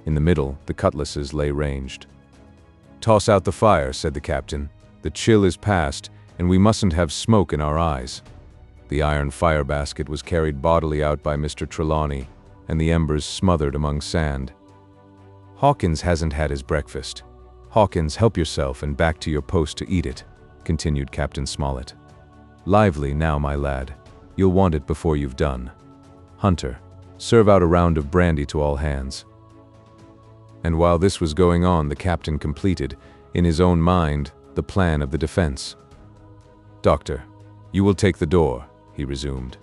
In the middle, the cutlasses lay ranged. "Toss out the fire," said the captain. "The chill is past, and we mustn't have smoke in our eyes." The iron fire basket was carried bodily out by Mr. Trelawney, and the embers smothered among sand. "Hawkins hasn't had his breakfast. Hawkins, help yourself and back to your post to eat it," continued Captain Smollett. "Lively now, my lad. You'll want it before you've done. Hunter, serve out a round of brandy to all hands." And while this was going on, the captain completed, in his own mind, the plan of the defense. "Doctor, you will take the door," he resumed.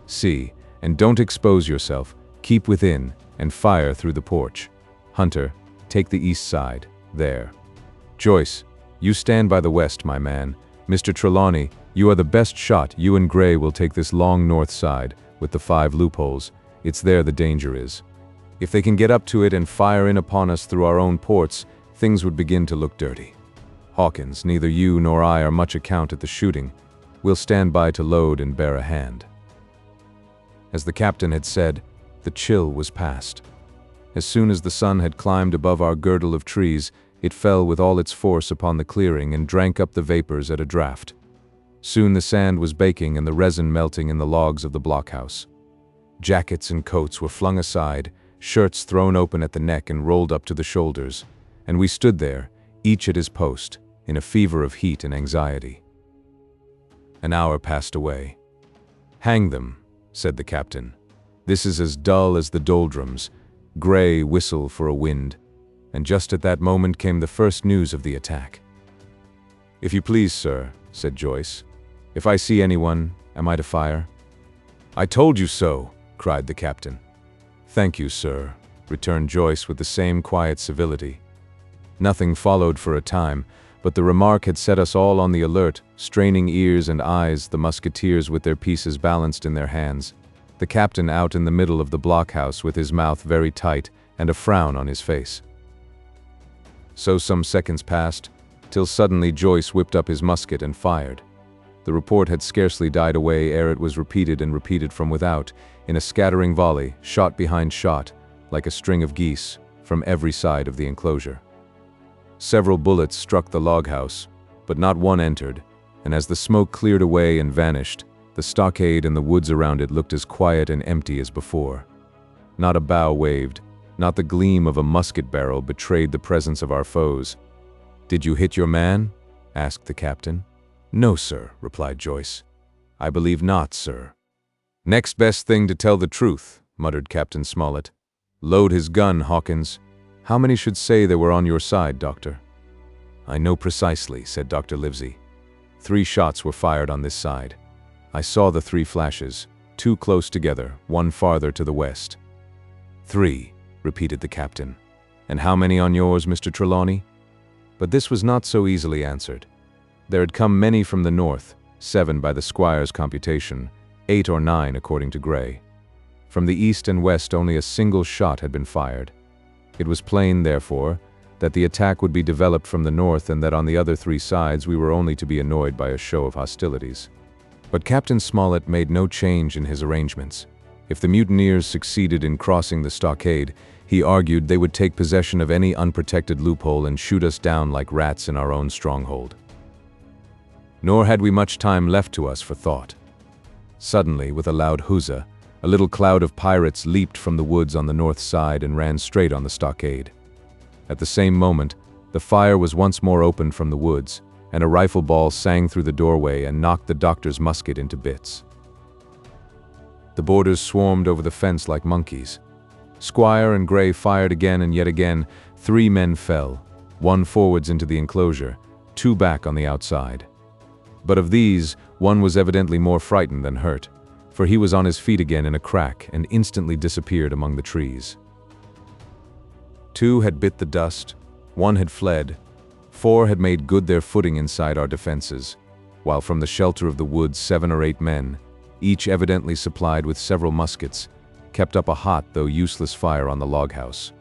"See, and don't expose yourself. Keep within, and fire through the porch. Hunter, take the east side, there. Joyce, you stand by the west, my man. Mr. Trelawney, you are the best shot. You and Gray will take this long north side, with the 5 loopholes. It's there the danger is. If they can get up to it and fire in upon us through our own ports, things would begin to look dirty. Hawkins, neither you nor I are much account at the shooting. We'll stand by to load and bear a hand." As the captain had said, the chill was past. As soon as the sun had climbed above our girdle of trees, it fell with all its force upon the clearing and drank up the vapors at a draught. Soon the sand was baking and the resin melting in the logs of the blockhouse. Jackets and coats were flung aside, shirts thrown open at the neck and rolled up to the shoulders, and we stood there, each at his post, in a fever of heat and anxiety. An hour passed away. "Hang them," said the captain. "This is as dull as the doldrums. Gray, whistle for a wind." And just at that moment came the first news of the attack. "If you please, sir," said Joyce, "if I see anyone, am I to fire?" "I told you so," cried the captain. "Thank you, sir," returned Joyce with the same quiet civility. Nothing followed for a time, but the remark had set us all on the alert, straining ears and eyes, the musketeers with their pieces balanced in their hands, the captain out in the middle of the blockhouse with his mouth very tight and a frown on his face. So some seconds passed, till suddenly Joyce whipped up his musket and fired. The report had scarcely died away ere it was repeated and repeated from without, in a scattering volley, shot behind shot, like a string of geese, from every side of the enclosure. Several bullets struck the log house, but not one entered, and as the smoke cleared away and vanished, the stockade and the woods around it looked as quiet and empty as before. Not a bough waved, not the gleam of a musket barrel betrayed the presence of our foes. "Did you hit your man?" asked the captain. "No, sir," replied Joyce. "I believe not, sir." "Next best thing to tell the truth," muttered Captain Smollett. "Load his gun, Hawkins. How many should say they were on your side, Doctor?" "I know precisely," said Dr. Livesey. 3 shots were fired on this side. I saw the 3 flashes, 2 close together, 1 farther to the west. 3, repeated the captain. "And how many on yours, Mr. Trelawney?" But this was not so easily answered. There had come many from the north, 7 by the squire's computation, 8 or 9 according to Gray. From the east and west only a single shot had been fired. It was plain, therefore, that the attack would be developed from the north and that on the other 3 sides we were only to be annoyed by a show of hostilities. But Captain Smollett made no change in his arrangements. If the mutineers succeeded in crossing the stockade, he argued they would take possession of any unprotected loophole and shoot us down like rats in our own stronghold. Nor had we much time left to us for thought. Suddenly, with a loud huzza, a little cloud of pirates leaped from the woods on the north side and ran straight on the stockade. At the same moment, the fire was once more opened from the woods, and a rifle ball sang through the doorway and knocked the doctor's musket into bits. The boarders swarmed over the fence like monkeys. Squire and Gray fired again and yet again. 3 men fell, 1 forwards into the enclosure, 2 back on the outside. But of these, 1 was evidently more frightened than hurt, for he was on his feet again in a crack and instantly disappeared among the trees. 2 had bit the dust, 1 had fled, 4 had made good their footing inside our defenses, while from the shelter of the woods 7 or 8 men, each evidently supplied with several muskets, kept up a hot though useless fire on the log house.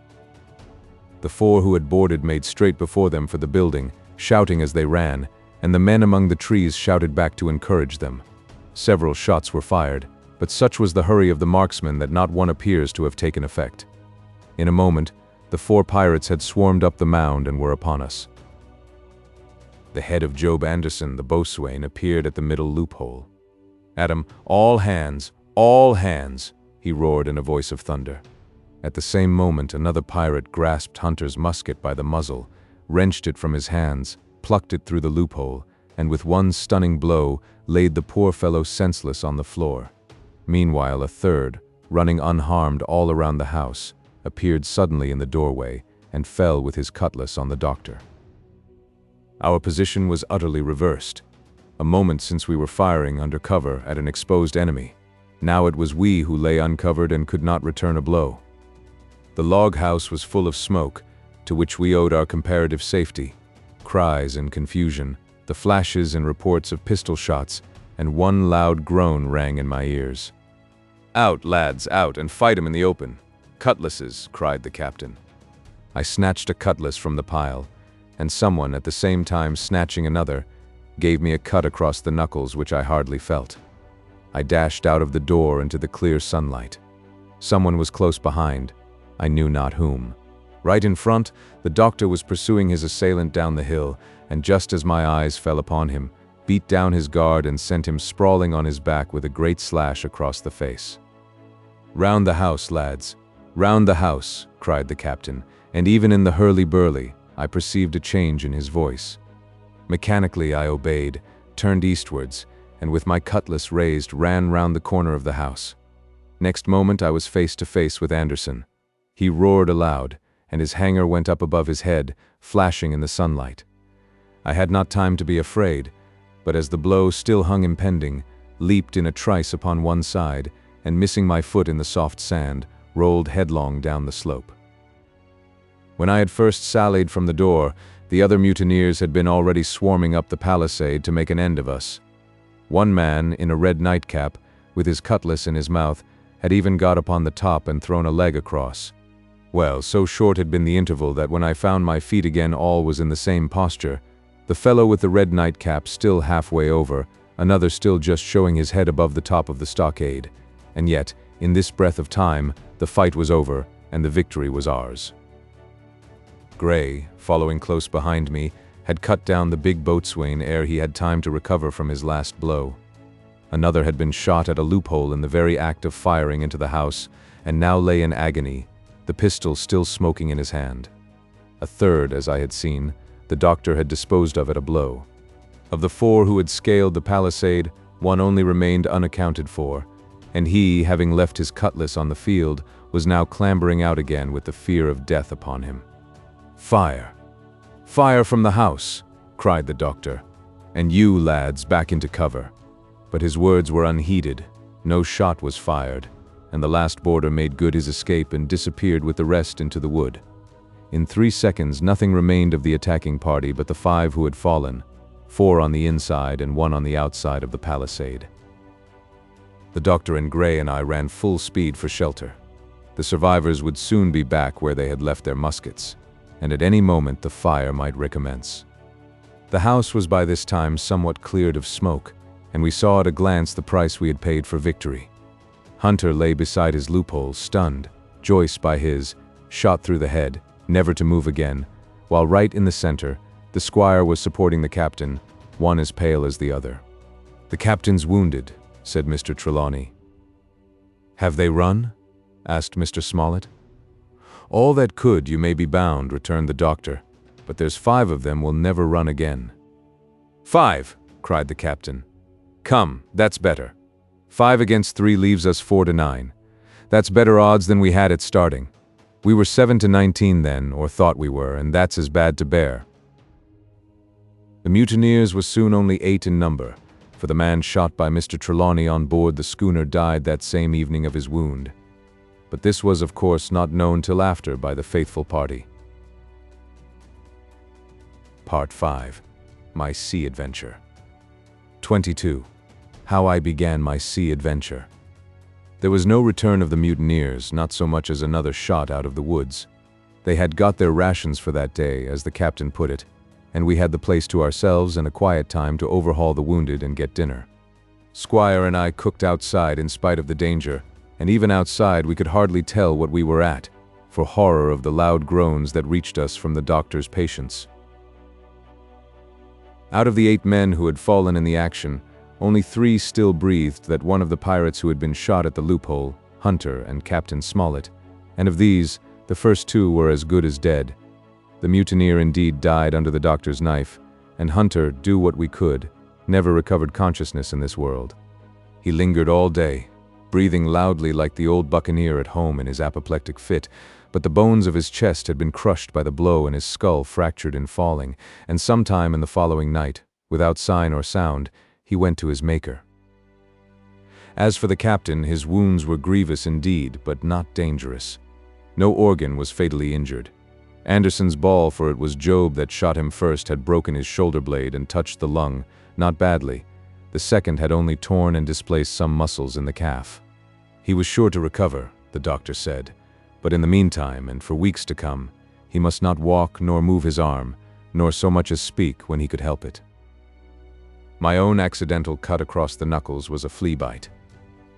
The 4 who had boarded made straight before them for the building, shouting as they ran, and the men among the trees shouted back to encourage them. Several shots were fired, but such was the hurry of the marksmen that not one appears to have taken effect. In a moment, the 4 pirates had swarmed up the mound and were upon us. The head of Job Anderson, the boatswain, appeared at the middle loophole. "Adam, all hands, he roared in a voice of thunder. At the same moment, another pirate grasped Hunter's musket by the muzzle, wrenched it from his hands, plucked it through the loophole, and with one stunning blow, laid the poor fellow senseless on the floor. Meanwhile, a third, running unharmed all around the house, appeared suddenly in the doorway and fell with his cutlass on the doctor. Our position was utterly reversed. A moment since we were firing under cover at an exposed enemy. Now it was we who lay uncovered and could not return a blow. The log house was full of smoke, to which we owed our comparative safety. Cries and confusion, the flashes and reports of pistol shots, and one loud groan rang in my ears. "Out, lads, out, and fight 'em in the open. Cutlasses," cried the captain. I snatched a cutlass from the pile, and someone, at the same time snatching another, gave me a cut across the knuckles which I hardly felt. I dashed out of the door into the clear sunlight. Someone was close behind, I knew not whom. Right in front, the doctor was pursuing his assailant down the hill, and just as my eyes fell upon him, beat down his guard and sent him sprawling on his back with a great slash across the face. "Round the house, lads, round the house," cried the captain, and even in the hurly-burly, I perceived a change in his voice. Mechanically I obeyed, turned eastwards, and with my cutlass raised ran round the corner of the house. Next moment I was face to face with Anderson. He roared aloud, and his hanger went up above his head, flashing in the sunlight. I had not time to be afraid, but as the blow still hung impending, leaped in a trice upon one side, and missing my foot in the soft sand, rolled headlong down the slope. When I had first sallied from the door, the other mutineers had been already swarming up the palisade to make an end of us. One man, in a red nightcap, with his cutlass in his mouth, had even got upon the top and thrown a leg across. Well, so short had been the interval that when I found my feet again all was in the same posture. The fellow with the red nightcap still halfway over, another still just showing his head above the top of the stockade. And yet, in this breath of time, the fight was over, and the victory was ours. Gray, following close behind me, had cut down the big boatswain ere he had time to recover from his last blow. Another had been shot at a loophole in the very act of firing into the house, and now lay in agony, the pistol still smoking in his hand. A third, as I had seen, the doctor had disposed of at a blow. Of the 4 who had scaled the palisade, one only remained unaccounted for, and he, having left his cutlass on the field, was now clambering out again with the fear of death upon him. "Fire! Fire from the house!" cried the doctor. "And you, lads, back into cover." But his words were unheeded. No shot was fired, and the last boarder made good his escape and disappeared with the rest into the wood. In 3 seconds nothing remained of the attacking party but the 5 who had fallen, 4 on the inside and 1 on the outside of the palisade. The doctor and Gray and I ran full speed for shelter. The survivors would soon be back where they had left their muskets, and at any moment the fire might recommence. The house was by this time somewhat cleared of smoke, and we saw at a glance the price we had paid for victory. Hunter lay beside his loophole, stunned, Joyce by his, shot through the head, never to move again, while right in the center, the squire was supporting the captain, one as pale as the other. "The captain's wounded," said Mr. Trelawney. "Have they run?" asked Mr. Smollett. "All that could, you may be bound," returned the doctor, "but there's 5 of them will never run again." "5!" cried the captain. "Come, that's better. 5 against 3 leaves us 4 to 9. That's better odds than we had at starting. We were 7 to 19 then, or thought we were, and that's as bad to bear." The mutineers were soon only 8 in number, for the man shot by Mr. Trelawney on board the schooner died that same evening of his wound. But this was, of course, not known till after by the faithful party. Part 5. My Sea Adventure. 22. How I began my sea adventure. There was no return of the mutineers, not so much as another shot out of the woods. They had got their rations for that day, as the captain put it, and we had the place to ourselves and a quiet time to overhaul the wounded and get dinner. Squire and I cooked outside in spite of the danger, and even outside we could hardly tell what we were at, for horror of the loud groans that reached us from the doctor's patients. Out of the 8 men who had fallen in the action, only 3 still breathed, that one of the pirates who had been shot at the loophole, Hunter and Captain Smollett, and of these, the first 2 were as good as dead. The mutineer indeed died under the doctor's knife, and Hunter, do what we could, never recovered consciousness in this world. He lingered all day, breathing loudly like the old buccaneer at home in his apoplectic fit, but the bones of his chest had been crushed by the blow and his skull fractured in falling, and sometime in the following night, without sign or sound, he went to his Maker. As for the captain, his wounds were grievous indeed, but not dangerous. No organ was fatally injured. Anderson's ball, for it was Job that shot him first, had broken his shoulder blade and touched the lung, not badly. The second had only torn and displaced some muscles in the calf. He was sure to recover, the doctor said, but in the meantime, and for weeks to come, he must not walk nor move his arm, nor so much as speak when he could help it. My own accidental cut across the knuckles was a flea bite.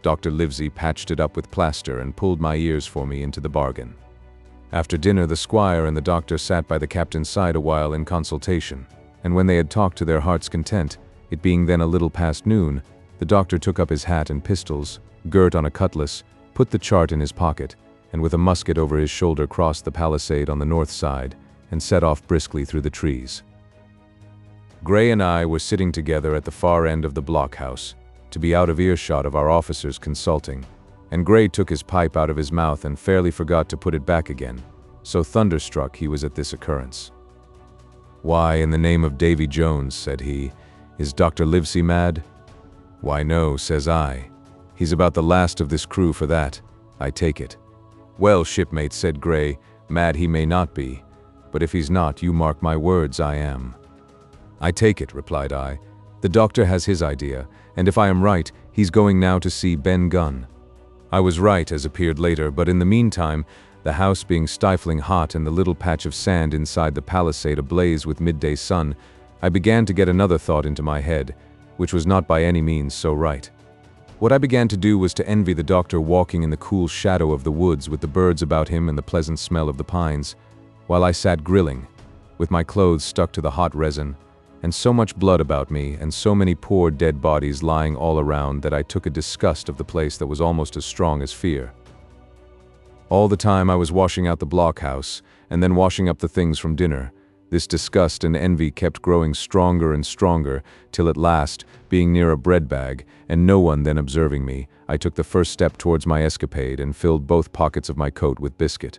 Dr. Livesey patched it up with plaster and pulled my ears for me into the bargain. After dinner, the squire and the doctor sat by the captain's side a while in consultation, and when they had talked to their heart's content, it being then a little past noon, the doctor took up his hat and pistols, girt on a cutlass, put the chart in his pocket, and with a musket over his shoulder crossed the palisade on the north side and set off briskly through the trees. Gray and I were sitting together at the far end of the blockhouse, to be out of earshot of our officers consulting, and Gray took his pipe out of his mouth and fairly forgot to put it back again, so thunderstruck he was at this occurrence. "Why, in the name of Davy Jones," said he, "is Dr. Livesey mad?" "Why no," says I. He's about the last of this crew for that, I take it. Well, shipmate, said Gray, mad he may not be, but if he's not, you mark my words, I am. I take it, replied I. The doctor has his idea, and if I am right, he's going now to see Ben Gunn. I was right, as appeared later, but in the meantime, the house being stifling hot and the little patch of sand inside the palisade ablaze with midday sun, I began to get another thought into my head, which was not by any means so right. What I began to do was to envy the doctor walking in the cool shadow of the woods with the birds about him and the pleasant smell of the pines, while I sat grilling, with my clothes stuck to the hot resin, and so much blood about me and so many poor dead bodies lying all around that I took a disgust of the place that was almost as strong as fear. All the time I was washing out the blockhouse and then washing up the things from dinner. This disgust and envy kept growing stronger and stronger, till at last, being near a bread bag, and no one then observing me, I took the first step towards my escapade and filled both pockets of my coat with biscuit.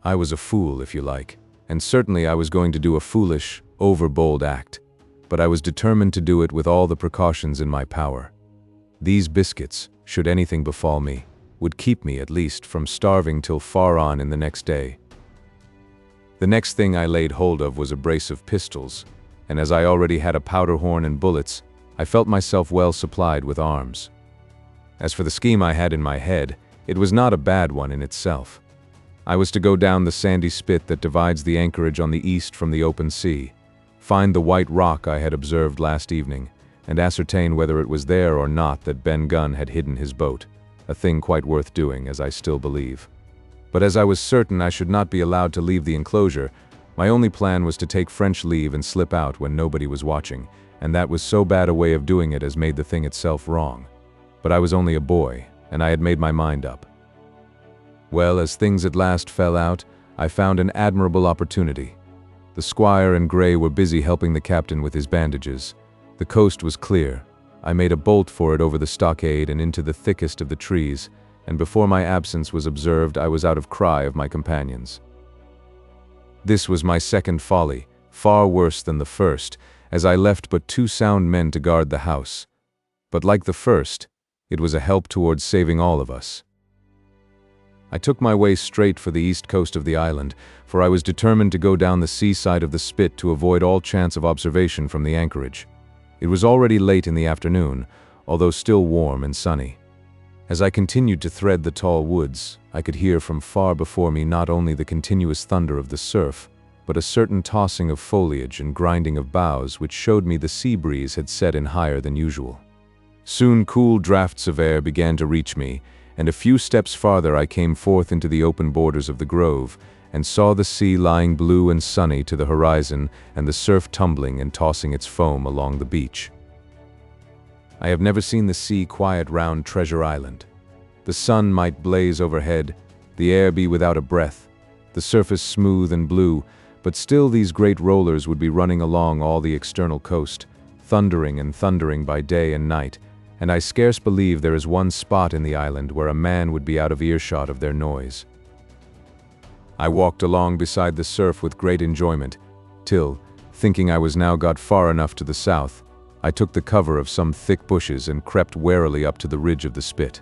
I was a fool, if you like, and certainly I was going to do a foolish, overbold act, but I was determined to do it with all the precautions in my power. These biscuits, should anything befall me, would keep me, at least, from starving till far on in the next day. The next thing I laid hold of was a brace of pistols, and as I already had a powder horn and bullets, I felt myself well supplied with arms. As for the scheme I had in my head, it was not a bad one in itself. I was to go down the sandy spit that divides the anchorage on the east from the open sea, find the white rock I had observed last evening, and ascertain whether it was there or not that Ben Gunn had hidden his boat, a thing quite worth doing, as I still believe. But as I was certain I should not be allowed to leave the enclosure, my only plan was to take French leave and slip out when nobody was watching, and that was so bad a way of doing it as made the thing itself wrong. But I was only a boy, and I had made my mind up. Well, as things at last fell out, I found an admirable opportunity. The squire and Gray were busy helping the captain with his bandages. The coast was clear. I made a bolt for it over the stockade and into the thickest of the trees, and before my absence was observed, I was out of cry of my companions. This was my second folly, far worse than the first, as I left but 2 sound men to guard the house. But like the first, it was a help towards saving all of us. I took my way straight for the east coast of the island, for I was determined to go down the seaside of the spit to avoid all chance of observation from the anchorage. It was already late in the afternoon, although still warm and sunny. As I continued to thread the tall woods, I could hear from far before me not only the continuous thunder of the surf, but a certain tossing of foliage and grinding of boughs which showed me the sea breeze had set in higher than usual. Soon cool draughts of air began to reach me, and a few steps farther I came forth into the open borders of the grove, and saw the sea lying blue and sunny to the horizon and the surf tumbling and tossing its foam along the beach. I have never seen the sea quiet round Treasure Island. The sun might blaze overhead, the air be without a breath, the surface smooth and blue, but still these great rollers would be running along all the external coast, thundering and thundering by day and night, and I scarce believe there is one spot in the island where a man would be out of earshot of their noise. I walked along beside the surf with great enjoyment, till, thinking I was now got far enough to the south, I took the cover of some thick bushes and crept warily up to the ridge of the spit.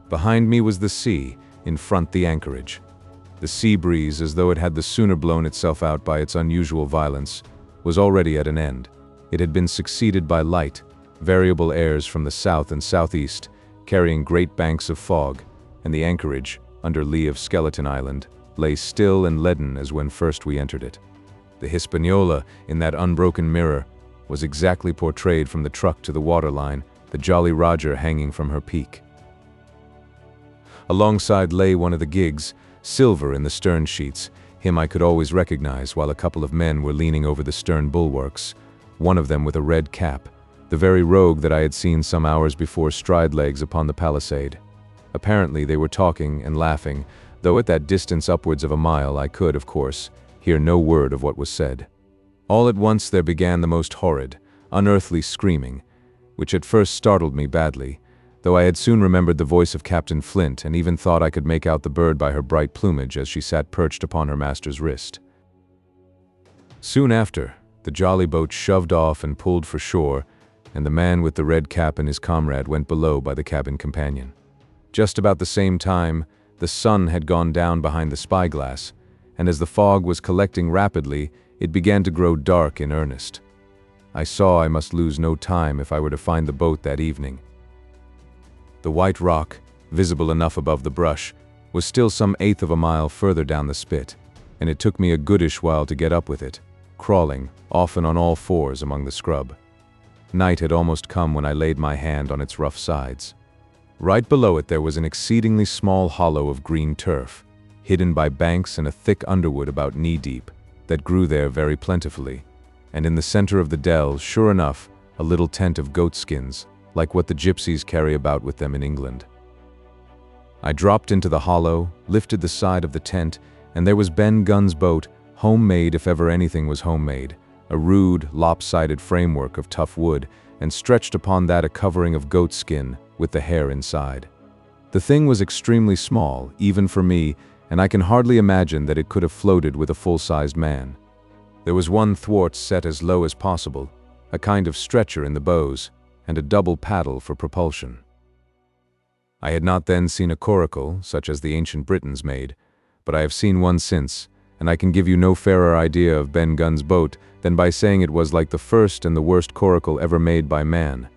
Behind me was the sea, in front the anchorage. The sea breeze, as though it had the sooner blown itself out by its unusual violence, was already at an end. It had been succeeded by light, variable airs from the south and southeast, carrying great banks of fog, and the anchorage, under lee of Skeleton Island, lay still and leaden as when first we entered it. The Hispaniola, in that unbroken mirror, was exactly portrayed from the truck to the waterline, the Jolly Roger hanging from her peak. Alongside lay one of the gigs, silver in the stern sheets. Him I could always recognize, while a couple of men were leaning over the stern bulwarks, one of them with a red cap, the very rogue that I had seen some hours before stride legs upon the palisade. Apparently they were talking and laughing, though at that distance upwards of a mile I could, of course, hear no word of what was said. All at once there began the most horrid, unearthly screaming, which at first startled me badly, though I had soon remembered the voice of Captain Flint and even thought I could make out the bird by her bright plumage as she sat perched upon her master's wrist. Soon after, the jolly boat shoved off and pulled for shore, and the man with the red cap and his comrade went below by the cabin companion. Just about the same time, the sun had gone down behind the spyglass, and as the fog was collecting rapidly, it began to grow dark in earnest. I saw I must lose no time if I were to find the boat that evening. The white rock, visible enough above the brush, was still some eighth of a mile further down the spit, and it took me a goodish while to get up with it, crawling, often on all fours among the scrub. Night had almost come when I laid my hand on its rough sides. Right below it there was an exceedingly small hollow of green turf, hidden by banks and a thick underwood about knee-deep, that grew there very plentifully, and in the center of the dell, sure enough, a little tent of goatskins, like what the gypsies carry about with them in England. I dropped into the hollow, lifted the side of the tent, and there was Ben Gunn's boat, homemade if ever anything was homemade, a rude, lopsided framework of tough wood, and stretched upon that a covering of goatskin with the hair inside. The thing was extremely small, even for me, and I can hardly imagine that it could have floated with a full-sized man. There was one thwart set as low as possible, a kind of stretcher in the bows, and a double paddle for propulsion. I had not then seen a coracle, such as the ancient Britons made, but I have seen one since, and I can give you no fairer idea of Ben Gunn's boat than by saying it was like the first and the worst coracle ever made by man.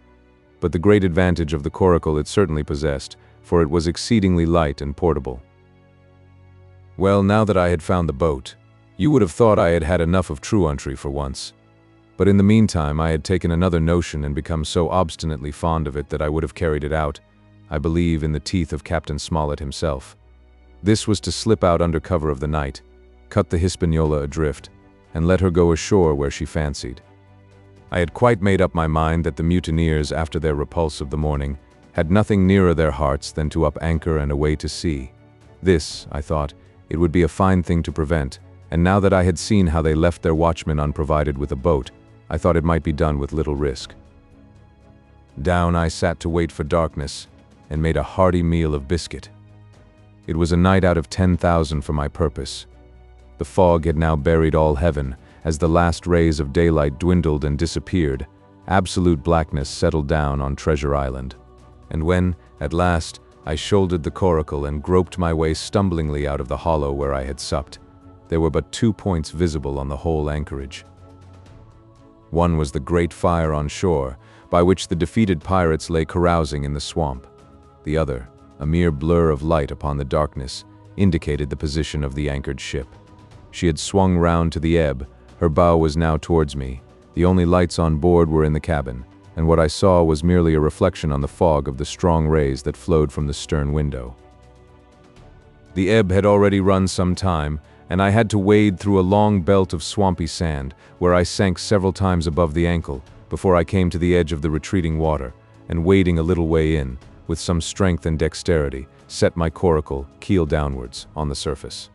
But the great advantage of the coracle it certainly possessed, for it was exceedingly light and portable. Well, now that I had found the boat, you would have thought I had had enough of truantry for once. But in the meantime I had taken another notion and become so obstinately fond of it that I would have carried it out, I believe, in the teeth of Captain Smollett himself. This was to slip out under cover of the night, cut the Hispaniola adrift, and let her go ashore where she fancied. I had quite made up my mind that the mutineers, after their repulse of the morning, had nothing nearer their hearts than to up anchor and away to sea. This, I thought, it would be a fine thing to prevent, and now that I had seen how they left their watchmen unprovided with a boat, I thought it might be done with little risk. Down I sat to wait for darkness, and made a hearty meal of biscuit. It was a night out of 10,000 for my purpose. The fog had now buried all heaven. As the last rays of daylight dwindled and disappeared, absolute blackness settled down on Treasure Island. And when, at last, I shouldered the coracle and groped my way stumblingly out of the hollow where I had supped, there were but 2 points visible on the whole anchorage. One was the great fire on shore, by which the defeated pirates lay carousing in the swamp. The other, a mere blur of light upon the darkness, indicated the position of the anchored ship. She had swung round to the ebb, her bow was now towards me, the only lights on board were in the cabin, and what I saw was merely a reflection on the fog of the strong rays that flowed from the stern window. The ebb had already run some time, and I had to wade through a long belt of swampy sand, where I sank several times above the ankle, before I came to the edge of the retreating water, and wading a little way in, with some strength and dexterity, set my coracle, keel downwards, on the surface.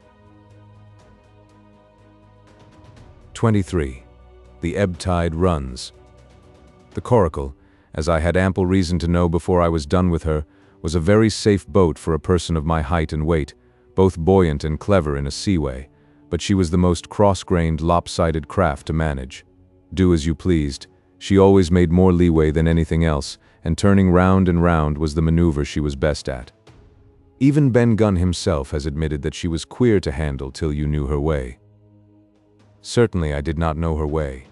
23. The ebb tide runs. The coracle, as I had ample reason to know before I was done with her, was a very safe boat for a person of my height and weight, both buoyant and clever in a seaway, but she was the most cross-grained, lopsided craft to manage. Do as you pleased, she always made more leeway than anything else, and turning round and round was the maneuver she was best at. Even Ben Gunn himself has admitted that she was queer to handle till you knew her way. Certainly I did not know her way.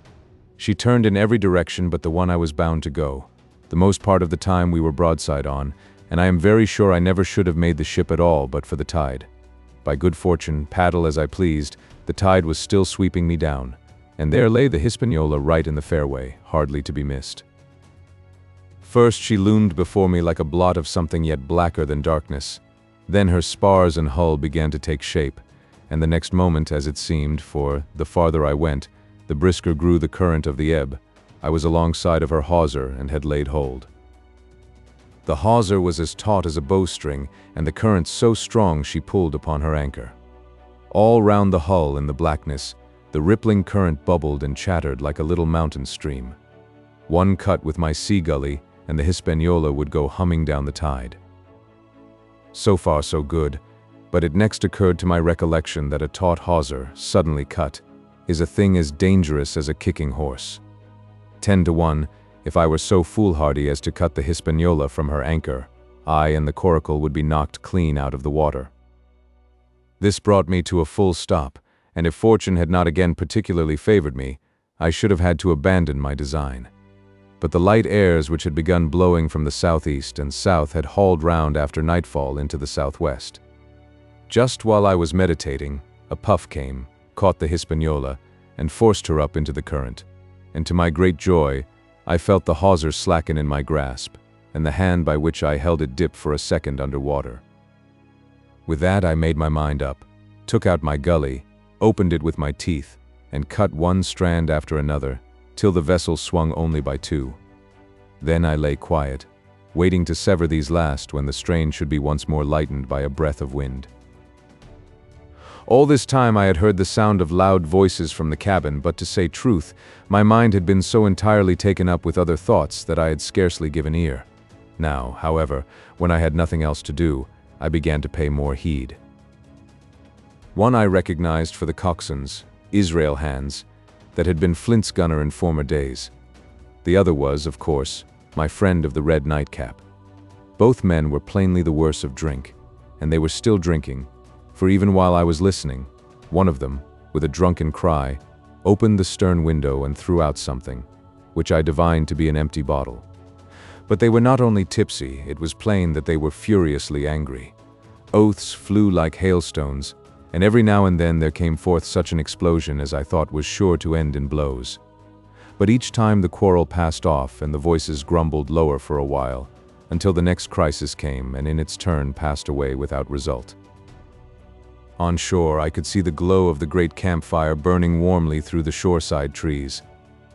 She turned in every direction but the one I was bound to go. The most part of the time we were broadside on, and I am very sure I never should have made the ship at all but for the tide. By good fortune, paddle as I pleased, the tide was still sweeping me down, and there lay the Hispaniola right in the fairway, hardly to be missed. First she loomed before me like a blot of something yet blacker than darkness. Then her spars and hull began to take shape, and the next moment, as it seemed, for, the farther I went, the brisker grew the current of the ebb, I was alongside of her hawser and had laid hold. The hawser was as taut as a bowstring, and the current so strong she pulled upon her anchor. All round the hull in the blackness, the rippling current bubbled and chattered like a little mountain stream. One cut with my sea gully, and the Hispaniola would go humming down the tide. So far so good, but it next occurred to my recollection that a taut hawser, suddenly cut, is a thing as dangerous as a kicking horse. 10 to 1, If I were so foolhardy as to cut the Hispaniola from her anchor, I and the coracle would be knocked clean out of the water. This brought me to a full stop, and if fortune had not again particularly favored me, I should have had to abandon my design. But the light airs which had begun blowing from the southeast and south had hauled round after nightfall into the southwest. Just while I was meditating, a puff came, caught the Hispaniola, and forced her up into the current, and to my great joy, I felt the hawser slacken in my grasp, and the hand by which I held it dip for a second under water. With that I made my mind up, took out my gully, opened it with my teeth, and cut one strand after another, till the vessel swung only by two. Then I lay quiet, waiting to sever these last when the strain should be once more lightened by a breath of wind. All this time I had heard the sound of loud voices from the cabin, but to say truth, my mind had been so entirely taken up with other thoughts that I had scarcely given ear. Now, however, when I had nothing else to do, I began to pay more heed. One I recognized for the coxswain's, Israel hands, that had been Flint's gunner in former days. The other was, of course, my friend of the red nightcap. Both men were plainly the worse of drink, and they were still drinking, for even while I was listening, one of them, with a drunken cry, opened the stern window and threw out something, which I divined to be an empty bottle. But they were not only tipsy, it was plain that they were furiously angry. Oaths flew like hailstones, and every now and then there came forth such an explosion as I thought was sure to end in blows. But each time the quarrel passed off and the voices grumbled lower for a while, until the next crisis came and in its turn passed away without result. On shore I could see the glow of the great campfire burning warmly through the shoreside trees.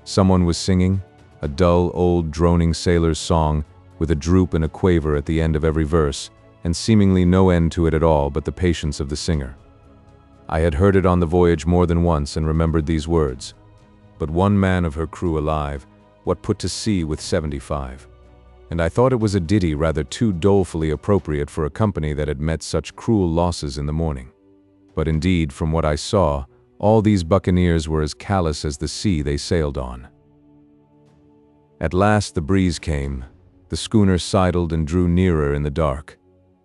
Someone was singing, a dull, old, droning sailor's song, with a droop and a quaver at the end of every verse, and seemingly no end to it at all but the patience of the singer. I had heard it on the voyage more than once and remembered these words. But one man of her crew alive, what put to sea with 75? And I thought it was a ditty rather too dolefully appropriate for a company that had met such cruel losses in the morning. But indeed, from what I saw, all these buccaneers were as callous as the sea they sailed on. At last the breeze came, the schooner sidled and drew nearer in the dark.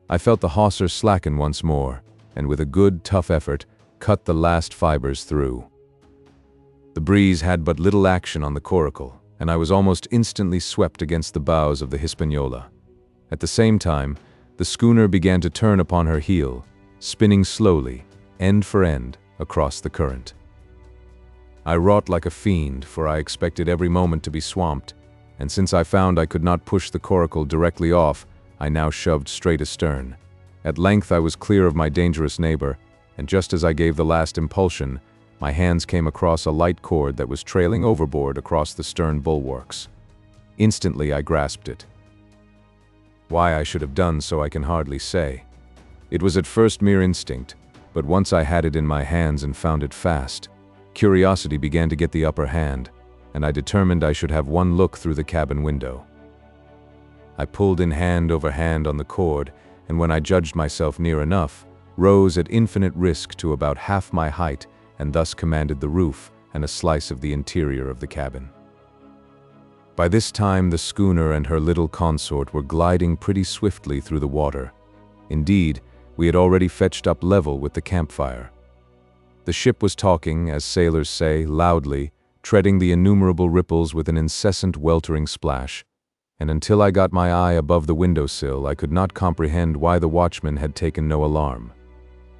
I felt the hawser slacken once more, and with a good, tough effort, cut the last fibers through. The breeze had but little action on the coracle, and I was almost instantly swept against the bows of the Hispaniola. At the same time, the schooner began to turn upon her heel, spinning slowly, end for end, across the current. I wrought like a fiend, for I expected every moment to be swamped, and since I found I could not push the coracle directly off, I now shoved straight astern. At length I was clear of my dangerous neighbor, and just as I gave the last impulsion, my hands came across a light cord that was trailing overboard across the stern bulwarks. Instantly I grasped it. Why I should have done so I can hardly say. It was at first mere instinct, but once I had it in my hands and found it fast, curiosity began to get the upper hand, and I determined I should have one look through the cabin window. I pulled in hand over hand on the cord, and when I judged myself near enough, rose at infinite risk to about half my height and thus commanded the roof and a slice of the interior of the cabin. By this time the schooner and her little consort were gliding pretty swiftly through the water. Indeed, we had already fetched up level with the campfire. The ship was talking, as sailors say, loudly, treading the innumerable ripples with an incessant weltering splash, and until I got my eye above the windowsill I could not comprehend why the watchman had taken no alarm.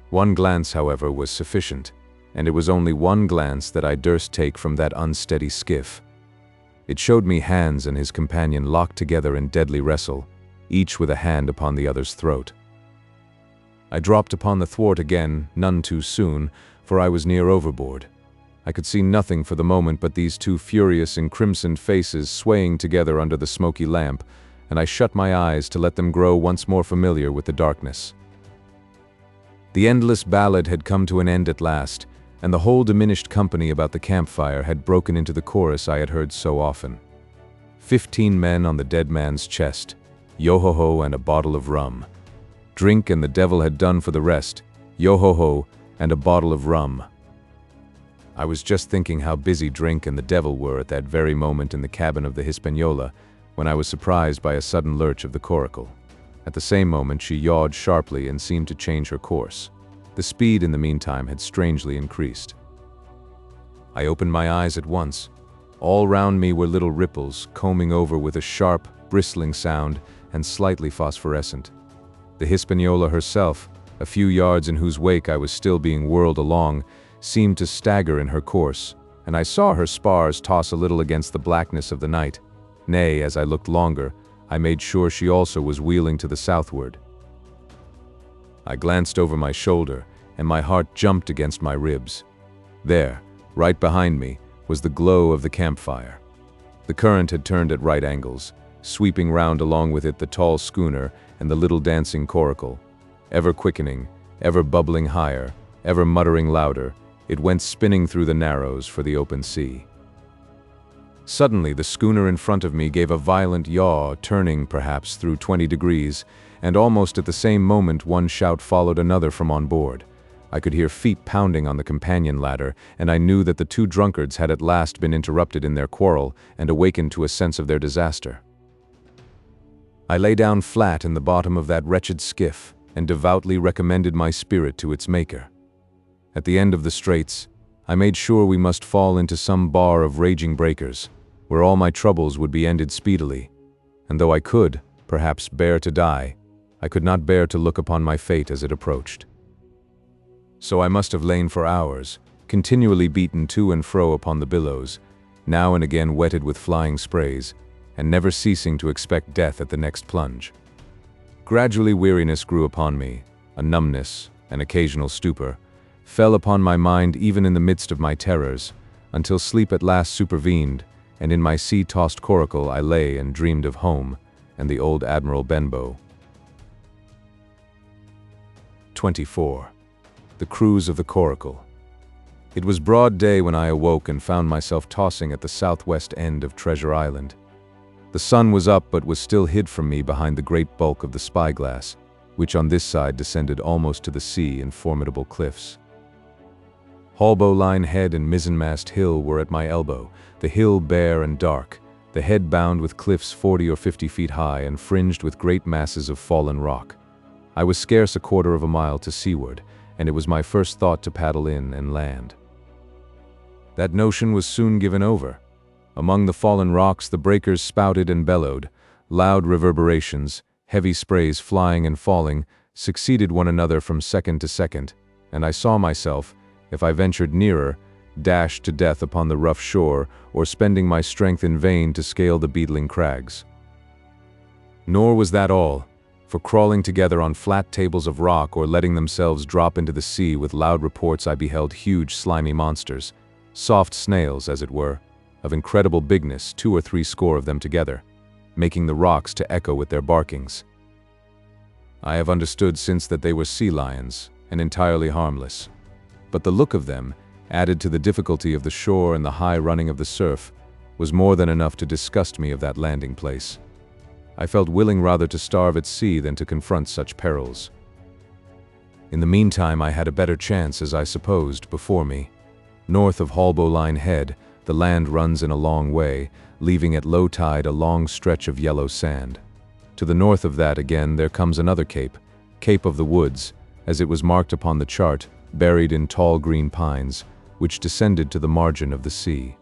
One glance, however, was sufficient, and it was only one glance that I durst take from that unsteady skiff. It showed me Hans and his companion locked together in deadly wrestle, each with a hand upon the other's throat. I dropped upon the thwart again, none too soon, for I was near overboard. I could see nothing for the moment but these two furious and crimsoned faces swaying together under the smoky lamp, and I shut my eyes to let them grow once more familiar with the darkness. The endless ballad had come to an end at last, and the whole diminished company about the campfire had broken into the chorus I had heard so often. 15 men on the dead man's chest, yo-ho-ho and a bottle of rum. Drink and the devil had done for the rest, yo-ho-ho and a bottle of rum. I was just thinking how busy Drink and the devil were at that very moment in the cabin of the Hispaniola, when I was surprised by a sudden lurch of the Coracle. At the same moment, she yawed sharply and seemed to change her course. The speed in the meantime had strangely increased. I opened my eyes at once. All round me were little ripples, combing over with a sharp, bristling sound and slightly phosphorescent. The Hispaniola herself, a few yards in whose wake I was still being whirled along, seemed to stagger in her course, and I saw her spars toss a little against the blackness of the night. Nay, as I looked longer, I made sure she also was wheeling to the southward. I glanced over my shoulder, and my heart jumped against my ribs. There, right behind me, was the glow of the campfire. The current had turned at right angles, sweeping round along with it the tall schooner and the little dancing coracle. Ever quickening, ever bubbling higher, ever muttering louder, it went spinning through the narrows for the open sea. Suddenly, the schooner in front of me gave a violent yaw, turning, perhaps, through 20 degrees, and almost at the same moment one shout followed another from on board. I could hear feet pounding on the companion ladder, and I knew that the two drunkards had at last been interrupted in their quarrel and awakened to a sense of their disaster. I lay down flat in the bottom of that wretched skiff and devoutly recommended my spirit to its maker. At the end of the straits, I made sure we must fall into some bar of raging breakers, where all my troubles would be ended speedily, and though I could, perhaps, bear to die, I could not bear to look upon my fate as it approached. So I must have lain for hours, continually beaten to and fro upon the billows, now and again wetted with flying sprays, and never ceasing to expect death at the next plunge. Gradually weariness grew upon me, a numbness, an occasional stupor, fell upon my mind even in the midst of my terrors, until sleep at last supervened, and in my sea-tossed coracle I lay and dreamed of home and the old Admiral Benbow. 24. The Cruise of the Coracle. It was broad day when I awoke and found myself tossing at the southwest end of Treasure Island. The sun was up but was still hid from me behind the great bulk of the spyglass, which on this side descended almost to the sea in formidable cliffs. Haulbowline Head and Mizzenmast Hill were at my elbow, the hill bare and dark, the head bound with cliffs 40 or 50 feet high and fringed with great masses of fallen rock. I was scarce a quarter of a mile to seaward, and it was my first thought to paddle in and land. That notion was soon given over. Among the fallen rocks the breakers spouted and bellowed, loud reverberations, heavy sprays flying and falling, succeeded one another from second to second, and I saw myself, if I ventured nearer, dashed to death upon the rough shore, or spending my strength in vain to scale the beetling crags. Nor was that all, for crawling together on flat tables of rock or letting themselves drop into the sea with loud reports I beheld huge slimy monsters, soft snails as it were, of incredible bigness, 2 or 3 score of them together, making the rocks to echo with their barkings. I have understood since that they were sea lions, and entirely harmless. But the look of them, added to the difficulty of the shore and the high running of the surf, was more than enough to disgust me of that landing place. I felt willing rather to starve at sea than to confront such perils. In the meantime I had a better chance, as I supposed, before me. North of Haulbowline Head, the land runs in a long way, leaving at low tide a long stretch of yellow sand. To the north of that again there comes another cape, Cape of the Woods, as it was marked upon the chart, buried in tall green pines, which descended to the margin of the sea.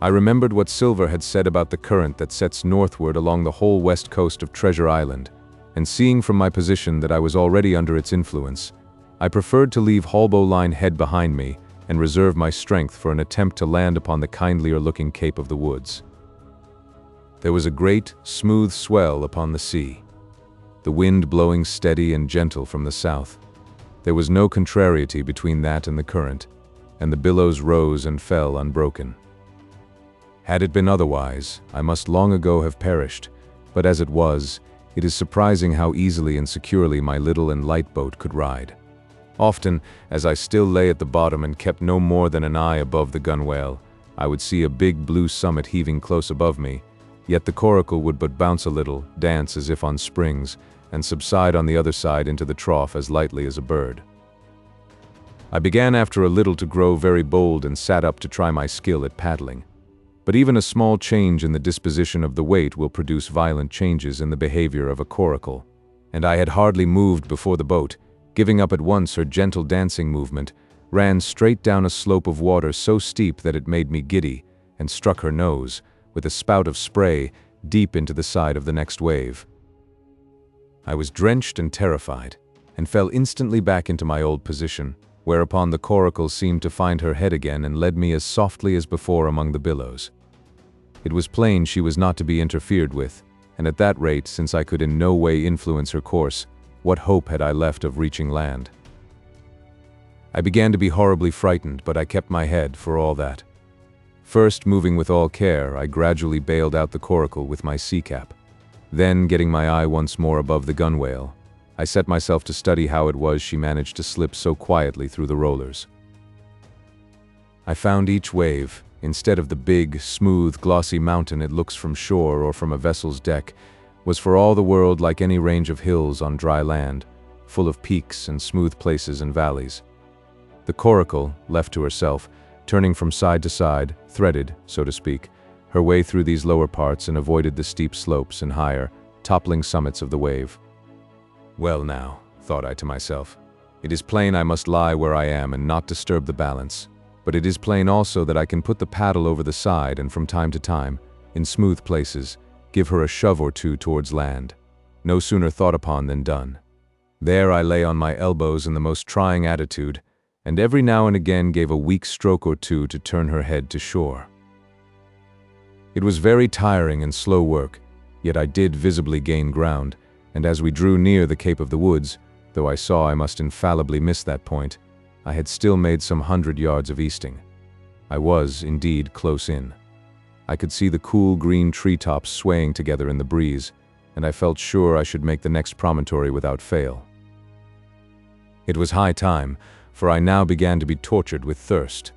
I remembered what Silver had said about the current that sets northward along the whole west coast of Treasure Island, and seeing from my position that I was already under its influence, I preferred to leave Haulbowline Head behind me and reserve my strength for an attempt to land upon the kindlier-looking Cape of the Woods. There was a great, smooth swell upon the sea, the wind blowing steady and gentle from the south. There was no contrariety between that and the current, and the billows rose and fell unbroken. Had it been otherwise, I must long ago have perished, but as it was, it is surprising how easily and securely my little and light boat could ride. Often, as I still lay at the bottom and kept no more than an eye above the gunwale, I would see a big blue summit heaving close above me, yet the coracle would but bounce a little, dance as if on springs, and subside on the other side into the trough as lightly as a bird. I began after a little to grow very bold and sat up to try my skill at paddling. But even a small change in the disposition of the weight will produce violent changes in the behavior of a coracle, and I had hardly moved before the boat, giving up at once her gentle dancing movement, ran straight down a slope of water so steep that it made me giddy, and struck her nose, with a spout of spray, deep into the side of the next wave. I was drenched and terrified, and fell instantly back into my old position, whereupon the coracle seemed to find her head again and led me as softly as before among the billows. It was plain she was not to be interfered with, and at that rate, since I could in no way influence her course, what hope had I left of reaching land? I began to be horribly frightened, but I kept my head for all that. First, moving with all care, I gradually bailed out the coracle with my sea cap. Then, getting my eye once more above the gunwale, I set myself to study how it was she managed to slip so quietly through the rollers. I found each wave, instead of the big, smooth, glossy mountain it looks from shore or from a vessel's deck, was for all the world like any range of hills on dry land, full of peaks and smooth places and valleys. The coracle, left to herself, turning from side to side, threaded, so to speak, her way through these lower parts and avoided the steep slopes and higher, toppling summits of the wave. Well now, thought I to myself, it is plain I must lie where I am and not disturb the balance, but it is plain also that I can put the paddle over the side and from time to time, in smooth places, give her a shove or two towards land. No sooner thought upon than done. There I lay on my elbows in the most trying attitude, and every now and again gave a weak stroke or two to turn her head to shore. It was very tiring and slow work, yet I did visibly gain ground, and as we drew near the Cape of the Woods, though I saw I must infallibly miss that point, I had still made some 100 yards of easting. I was, indeed, close in. I could see the cool green treetops swaying together in the breeze, and I felt sure I should make the next promontory without fail. It was high time, for I now began to be tortured with thirst.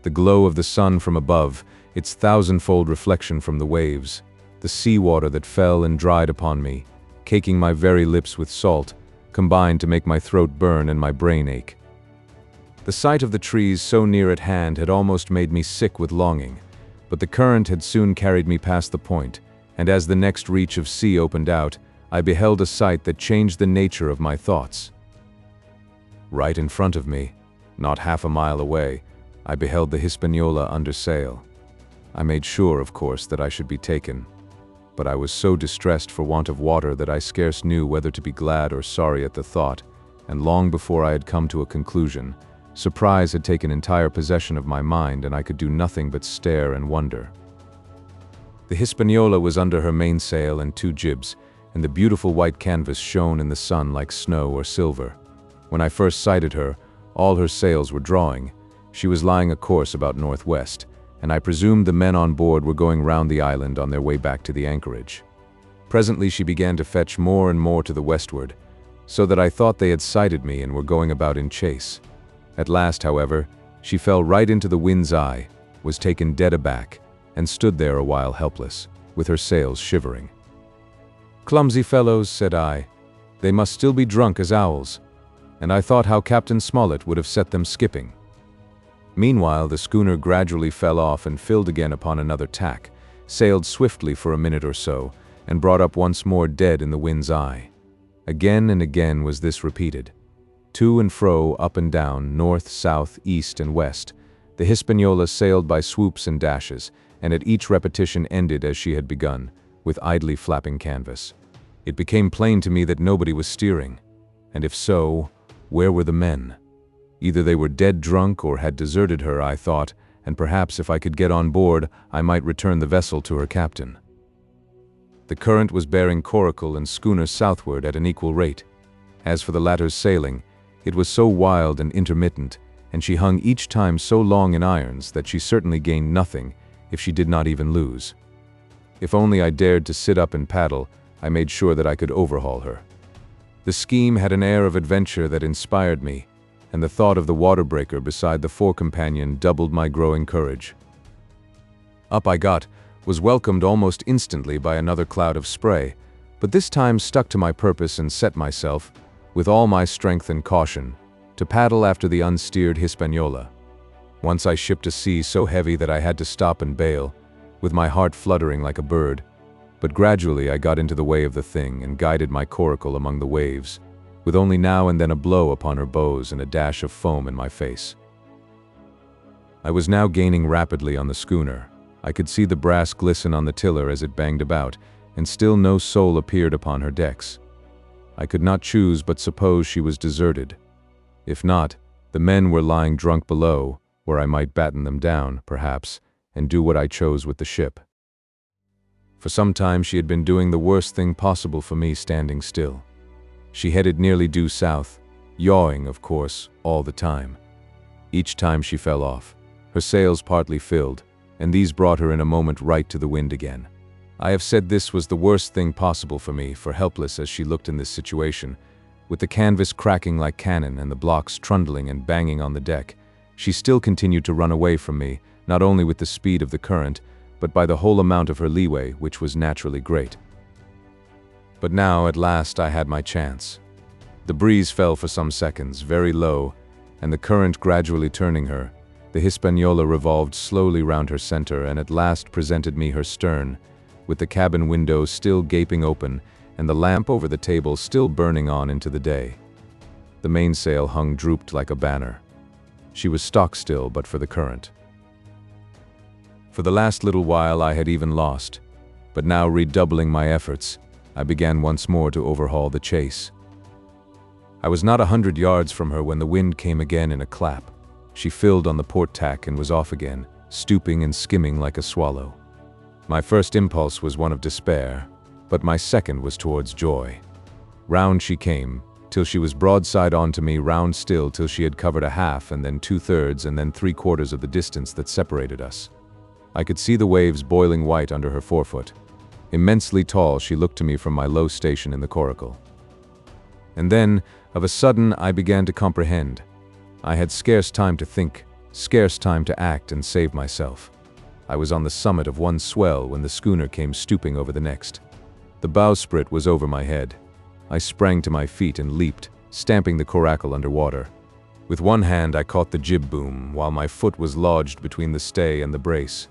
The glow of the sun from above, its thousandfold reflection from the waves, the sea water that fell and dried upon me, caking my very lips with salt, combined to make my throat burn and my brain ache. The sight of the trees so near at hand had almost made me sick with longing, but the current had soon carried me past the point, and as the next reach of sea opened out, I beheld a sight that changed the nature of my thoughts. Right in front of me, not half a mile away, I beheld the Hispaniola under sail. I made sure, of course, that I should be taken, but I was so distressed for want of water that I scarce knew whether to be glad or sorry at the thought, and long before I had come to a conclusion, surprise had taken entire possession of my mind and I could do nothing but stare and wonder. The Hispaniola was under her mainsail and two jibs, and the beautiful white canvas shone in the sun like snow or silver. When I first sighted her, all her sails were drawing. She was lying a course about northwest, and I presumed the men on board were going round the island on their way back to the anchorage. Presently she began to fetch more and more to the westward, so that I thought they had sighted me and were going about in chase. At last, however, she fell right into the wind's eye, was taken dead aback, and stood there a while helpless, with her sails shivering. "Clumsy fellows," said I, "they must still be drunk as owls," and I thought how Captain Smollett would have set them skipping. Meanwhile, the schooner gradually fell off and filled again upon another tack, sailed swiftly for a minute or so, and brought up once more dead in the wind's eye. Again and again was this repeated. To and fro, up and down, north, south, east, and west, the Hispaniola sailed by swoops and dashes, and at each repetition ended as she had begun, with idly flapping canvas. It became plain to me that nobody was steering, and if so, where were the men? Either they were dead drunk or had deserted her, I thought, and perhaps if I could get on board, I might return the vessel to her captain. The current was bearing coracle and schooner southward at an equal rate. As for the latter's sailing, it was so wild and intermittent, and she hung each time so long in irons that she certainly gained nothing if she did not even lose. If only I dared to sit up and paddle, I made sure that I could overhaul her. The scheme had an air of adventure that inspired me, and the thought of the water breaker beside the fore-companion doubled my growing courage. Up I got, was welcomed almost instantly by another cloud of spray, but this time stuck to my purpose and set myself, with all my strength and caution, to paddle after the unsteered Hispaniola. Once I shipped a sea so heavy that I had to stop and bail, with my heart fluttering like a bird, but gradually I got into the way of the thing and guided my coracle among the waves, with only now and then a blow upon her bows and a dash of foam in my face. I was now gaining rapidly on the schooner. I could see the brass glisten on the tiller as it banged about, and still no soul appeared upon her decks. I could not choose but suppose she was deserted. If not, the men were lying drunk below, where I might batten them down, perhaps, and do what I chose with the ship. For some time she had been doing the worst thing possible for me, standing still. She headed nearly due south, yawing, of course, all the time. Each time she fell off, her sails partly filled, and these brought her in a moment right to the wind again. I have said this was the worst thing possible for me, for helpless as she looked in this situation, with the canvas cracking like cannon and the blocks trundling and banging on the deck, she still continued to run away from me, not only with the speed of the current, but by the whole amount of her leeway, which was naturally great. But now, at last, I had my chance. The breeze fell for some seconds, very low, and the current gradually turning her, the Hispaniola revolved slowly round her center and at last presented me her stern, with the cabin window still gaping open and the lamp over the table still burning on into the day. The mainsail hung drooped like a banner. She was stock still but for the current. For the last little while I had even lost, but now redoubling my efforts, I began once more to overhaul the chase. I was not 100 yards from her when the wind came again in a clap. She filled on the port tack and was off again, stooping and skimming like a swallow. My first impulse was one of despair, but my second was towards joy. Round she came, till she was broadside on to me, round still till she had covered a half and then 2/3 and then 3/4 of the distance that separated us. I could see the waves boiling white under her forefoot. Immensely tall, she looked to me from my low station in the coracle. And then, of a sudden, I began to comprehend. I had scarce time to think, scarce time to act and save myself. I was on the summit of one swell when the schooner came stooping over the next. The bowsprit was over my head. I sprang to my feet and leaped, stamping the coracle under water. With one hand I caught the jib boom, while my foot was lodged between the stay and the brace.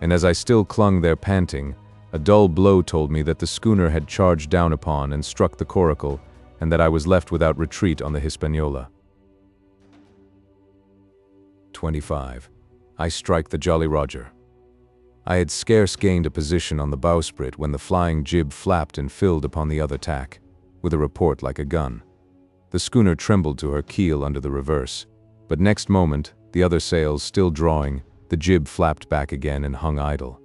And as I still clung there panting, a dull blow told me that the schooner had charged down upon and struck the coracle, and that I was left without retreat on the Hispaniola. 25. I strike the Jolly Roger. I had scarce gained a position on the bowsprit when the flying jib flapped and filled upon the other tack, with a report like a gun. The schooner trembled to her keel under the reverse, but next moment, the other sails still drawing, the jib flapped back again and hung idle.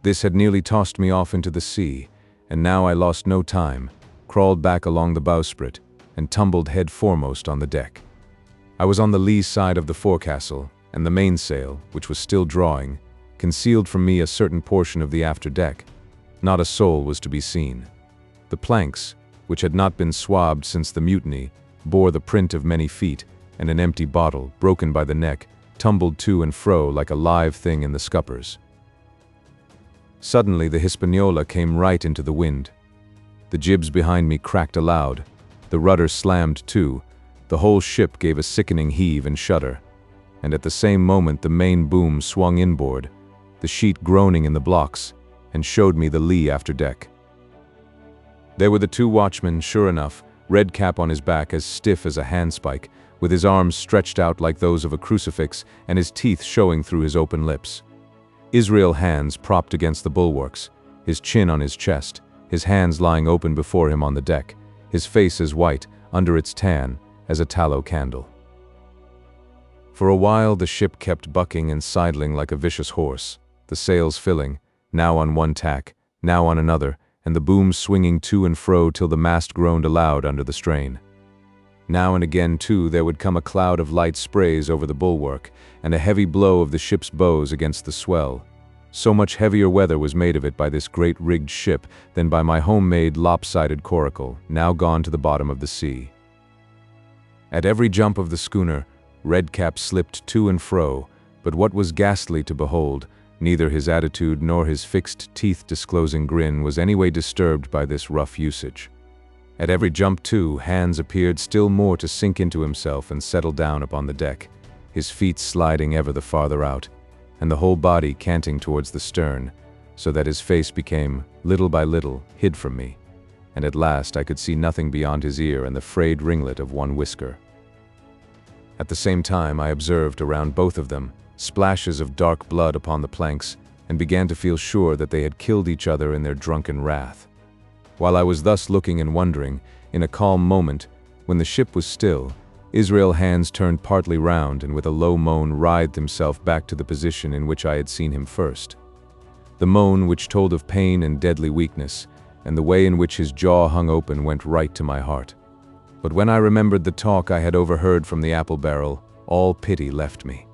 This had nearly tossed me off into the sea, and now I lost no time, crawled back along the bowsprit, and tumbled head foremost on the deck. I was on the lee side of the forecastle, and the mainsail, which was still drawing, concealed from me a certain portion of the after deck. Not a soul was to be seen. The planks, which had not been swabbed since the mutiny, bore the print of many feet, and an empty bottle, broken by the neck, tumbled to and fro like a live thing in the scuppers. Suddenly the Hispaniola came right into the wind. The jibs behind me cracked aloud, the rudder slammed to, the whole ship gave a sickening heave and shudder, and at the same moment the main boom swung inboard, the sheet groaning in the blocks, and showed me the lee after deck. There were the two watchmen, sure enough, red cap on his back as stiff as a handspike, with his arms stretched out like those of a crucifix and his teeth showing through his open lips. Israel hands propped against the bulwarks, his chin on his chest, his hands lying open before him on the deck, his face as white, under its tan, as a tallow candle. For a while the ship kept bucking and sidling like a vicious horse, the sails filling, now on one tack, now on another, and the boom swinging to and fro till the mast groaned aloud under the strain. Now and again, too, there would come a cloud of light sprays over the bulwark, and a heavy blow of the ship's bows against the swell. So much heavier weather was made of it by this great rigged ship than by my homemade lopsided coracle, now gone to the bottom of the sea. At every jump of the schooner, Redcap slipped to and fro, but what was ghastly to behold, neither his attitude nor his fixed teeth-disclosing grin was any way disturbed by this rough usage. At every jump too, Hans appeared still more to sink into himself and settle down upon the deck, his feet sliding ever the farther out, and the whole body canting towards the stern, so that his face became, little by little, hid from me, and at last I could see nothing beyond his ear and the frayed ringlet of one whisker. At the same time I observed around both of them splashes of dark blood upon the planks, and began to feel sure that they had killed each other in their drunken wrath. While I was thus looking and wondering, in a calm moment, when the ship was still, Israel Hands turned partly round and with a low moan writhed himself back to the position in which I had seen him first. The moan, which told of pain and deadly weakness, and the way in which his jaw hung open, went right to my heart. But when I remembered the talk I had overheard from the apple barrel, all pity left me.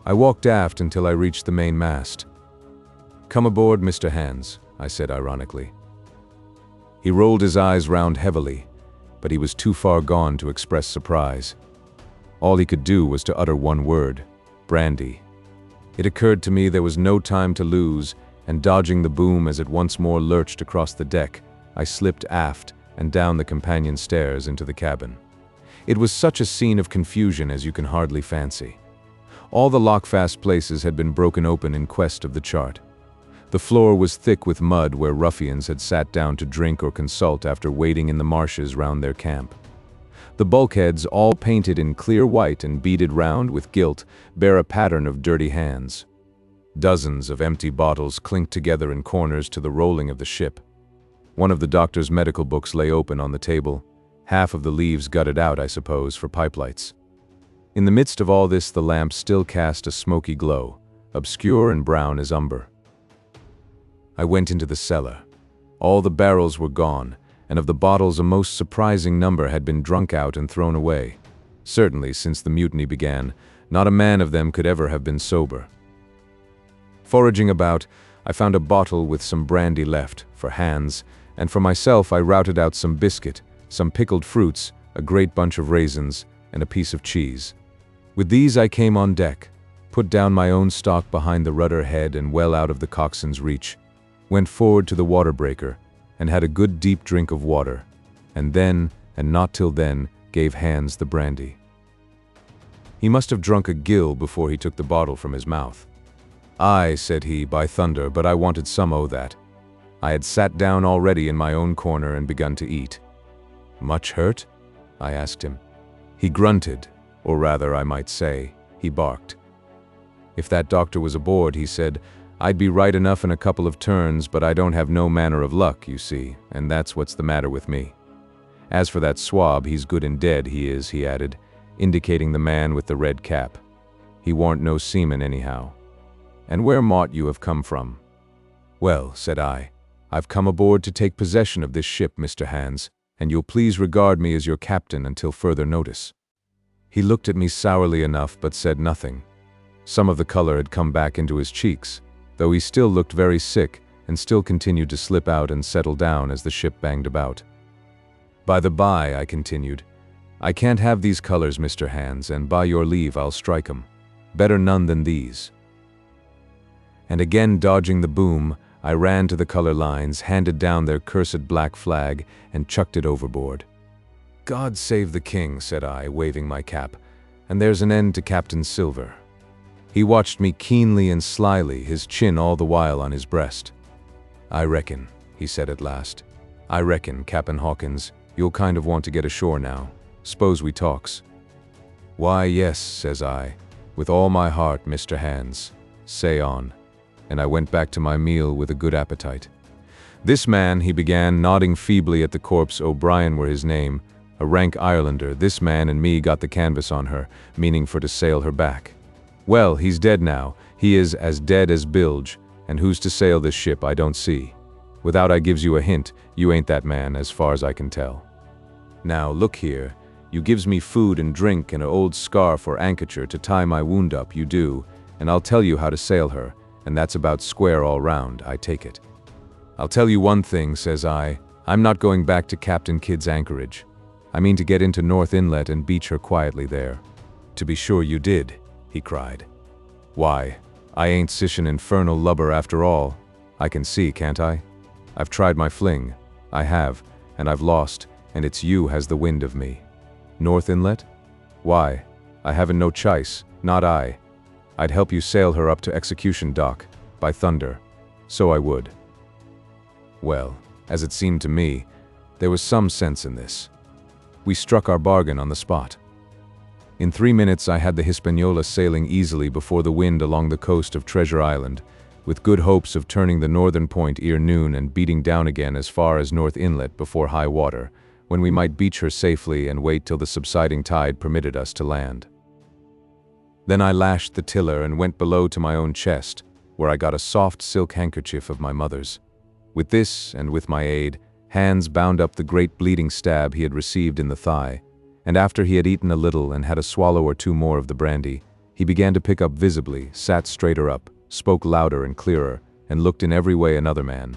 I walked aft until I reached the main mast. "Come aboard, Mr. Hands," I said ironically. He rolled his eyes round heavily, but he was too far gone to express surprise. All he could do was to utter one word: brandy. It occurred to me there was no time to lose, and dodging the boom as it once more lurched across the deck, I slipped aft and down the companion stairs into the cabin. It was such a scene of confusion as you can hardly fancy. All the lockfast places had been broken open in quest of the chart. The floor was thick with mud where ruffians had sat down to drink or consult after wading in the marshes round their camp. The bulkheads, all painted in clear white and beaded round with gilt, bear a pattern of dirty hands. Dozens of empty bottles clinked together in corners to the rolling of the ship. One of the doctor's medical books lay open on the table, half of the leaves gutted out, I suppose, for pipelights. In the midst of all this the lamp still cast a smoky glow, obscure and brown as umber. I went into the cellar. All the barrels were gone, and of the bottles a most surprising number had been drunk out and thrown away. Certainly, since the mutiny began, not a man of them could ever have been sober. Foraging about, I found a bottle with some brandy left, for Hans, and for myself I routed out some biscuit, some pickled fruits, a great bunch of raisins, and a piece of cheese. With these I came on deck, put down my own stock behind the rudder head and well out of the coxswain's reach, went forward to the water breaker, and had a good deep drink of water, and then, and not till then, gave Hans the brandy. He must have drunk a gill before he took the bottle from his mouth. "Aye," said he, "by thunder, but I wanted some o' that." I had sat down already in my own corner and begun to eat. "Much hurt?" I asked him. He grunted, or rather, I might say, he barked. "If that doctor was aboard," he said, "I'd be right enough in a couple of turns, but I don't have no manner of luck, you see, and that's what's the matter with me. As for that swab, he's good and dead, he is," he added, indicating the man with the red cap. "He warn't no seaman anyhow. And where mought you have come from?" "Well," said I, "I've come aboard to take possession of this ship, Mr. Hands, and you'll please regard me as your captain until further notice." He looked at me sourly enough, but said nothing. Some of the color had come back into his cheeks, though he still looked very sick and still continued to slip out and settle down as the ship banged about. "By the by," I continued, "I can't have these colors, Mr. Hands, and by your leave I'll strike 'em. Better none than these." And again dodging the boom, I ran to the color lines, handed down their cursed black flag, and chucked it overboard. "God save the king," said I, waving my cap, "and there's an end to Captain Silver." He watched me keenly and slyly, his chin all the while on his breast. "I reckon," he said at last, "I reckon, Cap'n Hawkins, you'll kind of want to get ashore now. S'pose we talks." "Why, yes," says I, "with all my heart, Mr. Hands. Say on." And I went back to my meal with a good appetite. "This man," he began, nodding feebly at the corpse, O'Brien were his name, a rank Irelander, "this man and me got the canvas on her, meaning for to sail her back. Well, he's dead now, he is as dead as bilge, and who's to sail this ship I don't see. Without I gives you a hint, you ain't that man, as far as I can tell. Now, look here, you gives me food and drink and an old scarf or ankacher to tie my wound up, you do, and I'll tell you how to sail her, and that's about square all round, I take it. I'll tell you one thing," says I, "I'm not going back to Captain Kidd's anchorage. I mean to get into North Inlet and beach her quietly there." "To be sure you did," he cried. "Why, I ain't sich an infernal lubber after all. I can see, can't I? I've tried my fling, I have, and I've lost, and it's you has the wind of me. North Inlet? Why, I haven't no choice, not I. I'd help you sail her up to Execution Dock, by thunder. So I would. Well, as it seemed to me, there was some sense in this. We struck our bargain on the spot. In 3 minutes I had the Hispaniola sailing easily before the wind along the coast of Treasure Island, with good hopes of turning the northern point ere noon and beating down again as far as North Inlet before high water, when we might beach her safely and wait till the subsiding tide permitted us to land. Then I lashed the tiller and went below to my own chest, where I got a soft silk handkerchief of my mother's. With this, and with my aid, Hans bound up the great bleeding stab he had received in the thigh, and after he had eaten a little and had a swallow or two more of the brandy, he began to pick up visibly, sat straighter up, spoke louder and clearer, and looked in every way another man.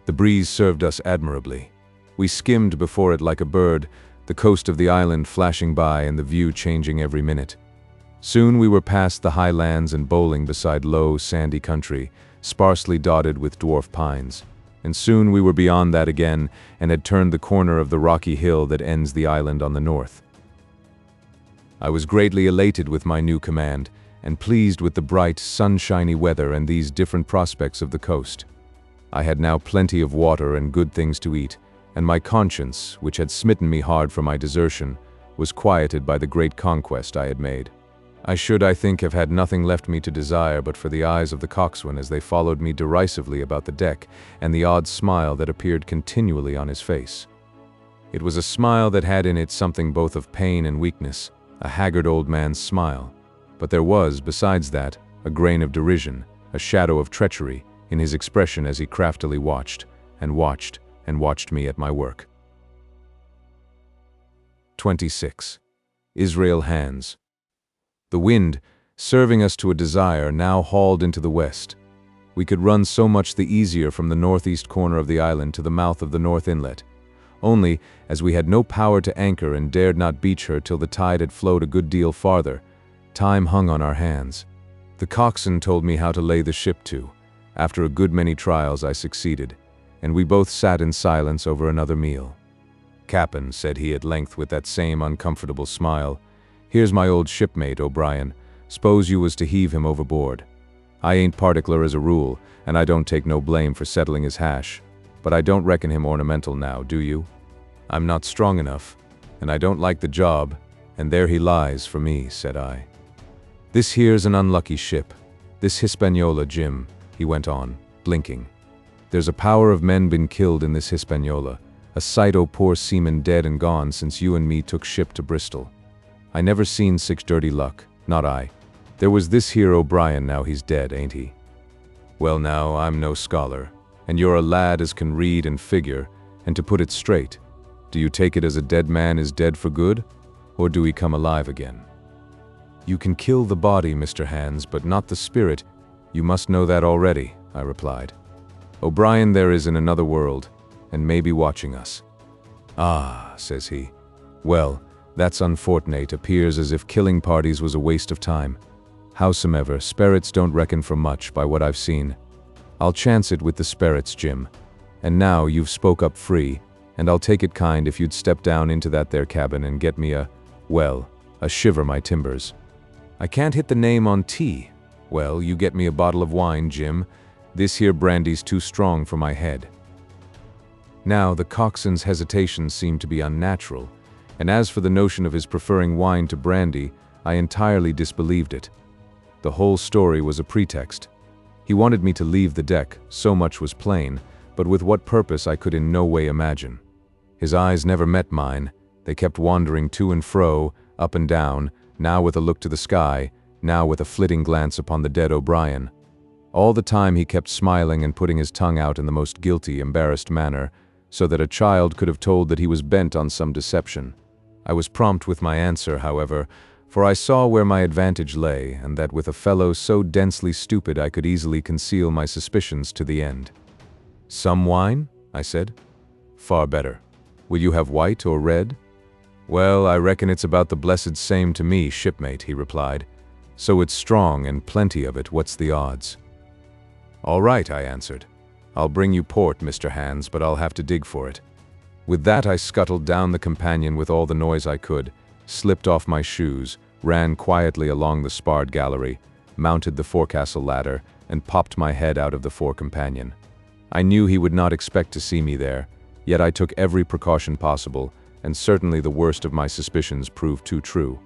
The breeze served us admirably. We skimmed before it like a bird, the coast of the island flashing by and the view changing every minute. Soon we were past the high lands and bowling beside low, sandy country, sparsely dotted with dwarf pines. And soon we were beyond that again and had turned the corner of the rocky hill that ends the island on the north. I was greatly elated with my new command, and pleased with the bright, sunshiny weather and these different prospects of the coast. I had now plenty of water and good things to eat, and my conscience, which had smitten me hard for my desertion, was quieted by the great conquest I had made. I should, I think, have had nothing left me to desire but for the eyes of the coxswain as they followed me derisively about the deck, and the odd smile that appeared continually on his face. It was a smile that had in it something both of pain and weakness, a haggard old man's smile. But there was, besides that, a grain of derision, a shadow of treachery, in his expression as he craftily watched, and watched, and watched me at my work. 26. Israel Hands. The wind, serving us to a desire, now hauled into the west. We could run so much the easier from the northeast corner of the island to the mouth of the North Inlet. Only, as we had no power to anchor and dared not beach her till the tide had flowed a good deal farther, time hung on our hands. The coxswain told me how to lay the ship to. After a good many trials I succeeded, and we both sat in silence over another meal. "Cap'n," said he at length with that same uncomfortable smile, "here's my old shipmate, O'Brien. S'pose you was to heave him overboard. I ain't particular as a rule, and I don't take no blame for settling his hash, but I don't reckon him ornamental now, do you? I'm not strong enough, and I don't like the job, and there he lies for me," said I. "This here's an unlucky ship. This Hispaniola, Jim," he went on, blinking. "There's a power of men been killed in this Hispaniola, a sight o' poor seamen dead and gone since you and me took ship to Bristol. I never seen sich dirty luck, not I. There was this here O'Brien, now he's dead, ain't he? Well now, I'm no scholar, and you're a lad as can read and figure, and to put it straight, do you take it as a dead man is dead for good, or do he come alive again? You can kill the body, Mr. Hands, but not the spirit. You must know that already," I replied. "O'Brien there is in another world, and may be watching us." "Ah," says he. "Well, that's unfortunate. Appears as if killing parties was a waste of time. Howsomever, sperits don't reckon for much by what I've seen. I'll chance it with the sperits, Jim. And now you've spoke up free, and I'll take it kind if you'd step down into that there cabin and get me a shiver my timbers. I can't hit the name on tea. Well, you get me a bottle of wine, Jim. This here brandy's too strong for my head." Now, the coxswain's hesitation seemed to be unnatural, and as for the notion of his preferring wine to brandy, I entirely disbelieved it. The whole story was a pretext. He wanted me to leave the deck, so much was plain, but with what purpose I could in no way imagine. His eyes never met mine. They kept wandering to and fro, up and down, now with a look to the sky, now with a flitting glance upon the dead O'Brien. All the time he kept smiling and putting his tongue out in the most guilty, embarrassed manner, so that a child could have told that he was bent on some deception. I was prompt with my answer, however, for I saw where my advantage lay, and that with a fellow so densely stupid I could easily conceal my suspicions to the end. "Some wine?" I said. "Far better. Will you have white or red?" "Well, I reckon it's about the blessed same to me, shipmate," he replied. "So it's strong and plenty of it, what's the odds?" "All right," I answered. "I'll bring you port, Mr. Hands, but I'll have to dig for it. With that, I scuttled down the companion with all the noise I could, slipped off my shoes, ran quietly along the sparred gallery, mounted the forecastle ladder, and popped my head out of the fore-companion. I knew he would not expect to see me there, yet I took every precaution possible, and certainly the worst of my suspicions proved too true.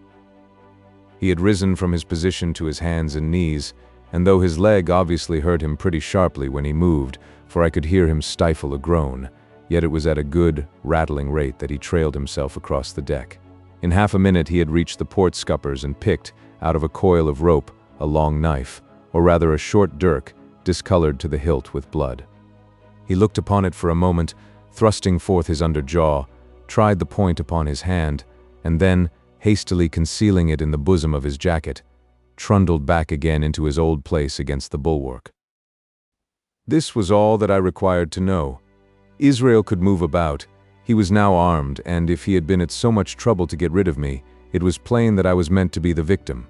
He had risen from his position to his hands and knees, and though his leg obviously hurt him pretty sharply when he moved, for I could hear him stifle a groan, yet it was at a good, rattling rate that he trailed himself across the deck. In half a minute he had reached the port scuppers and picked, out of a coil of rope, a long knife, or rather a short dirk, discolored to the hilt with blood. He looked upon it for a moment, thrusting forth his under jaw, tried the point upon his hand, and then, hastily concealing it in the bosom of his jacket, trundled back again into his old place against the bulwark. This was all that I required to know. Israel could move about. He was now armed, and if he had been at so much trouble to get rid of me, it was plain that I was meant to be the victim.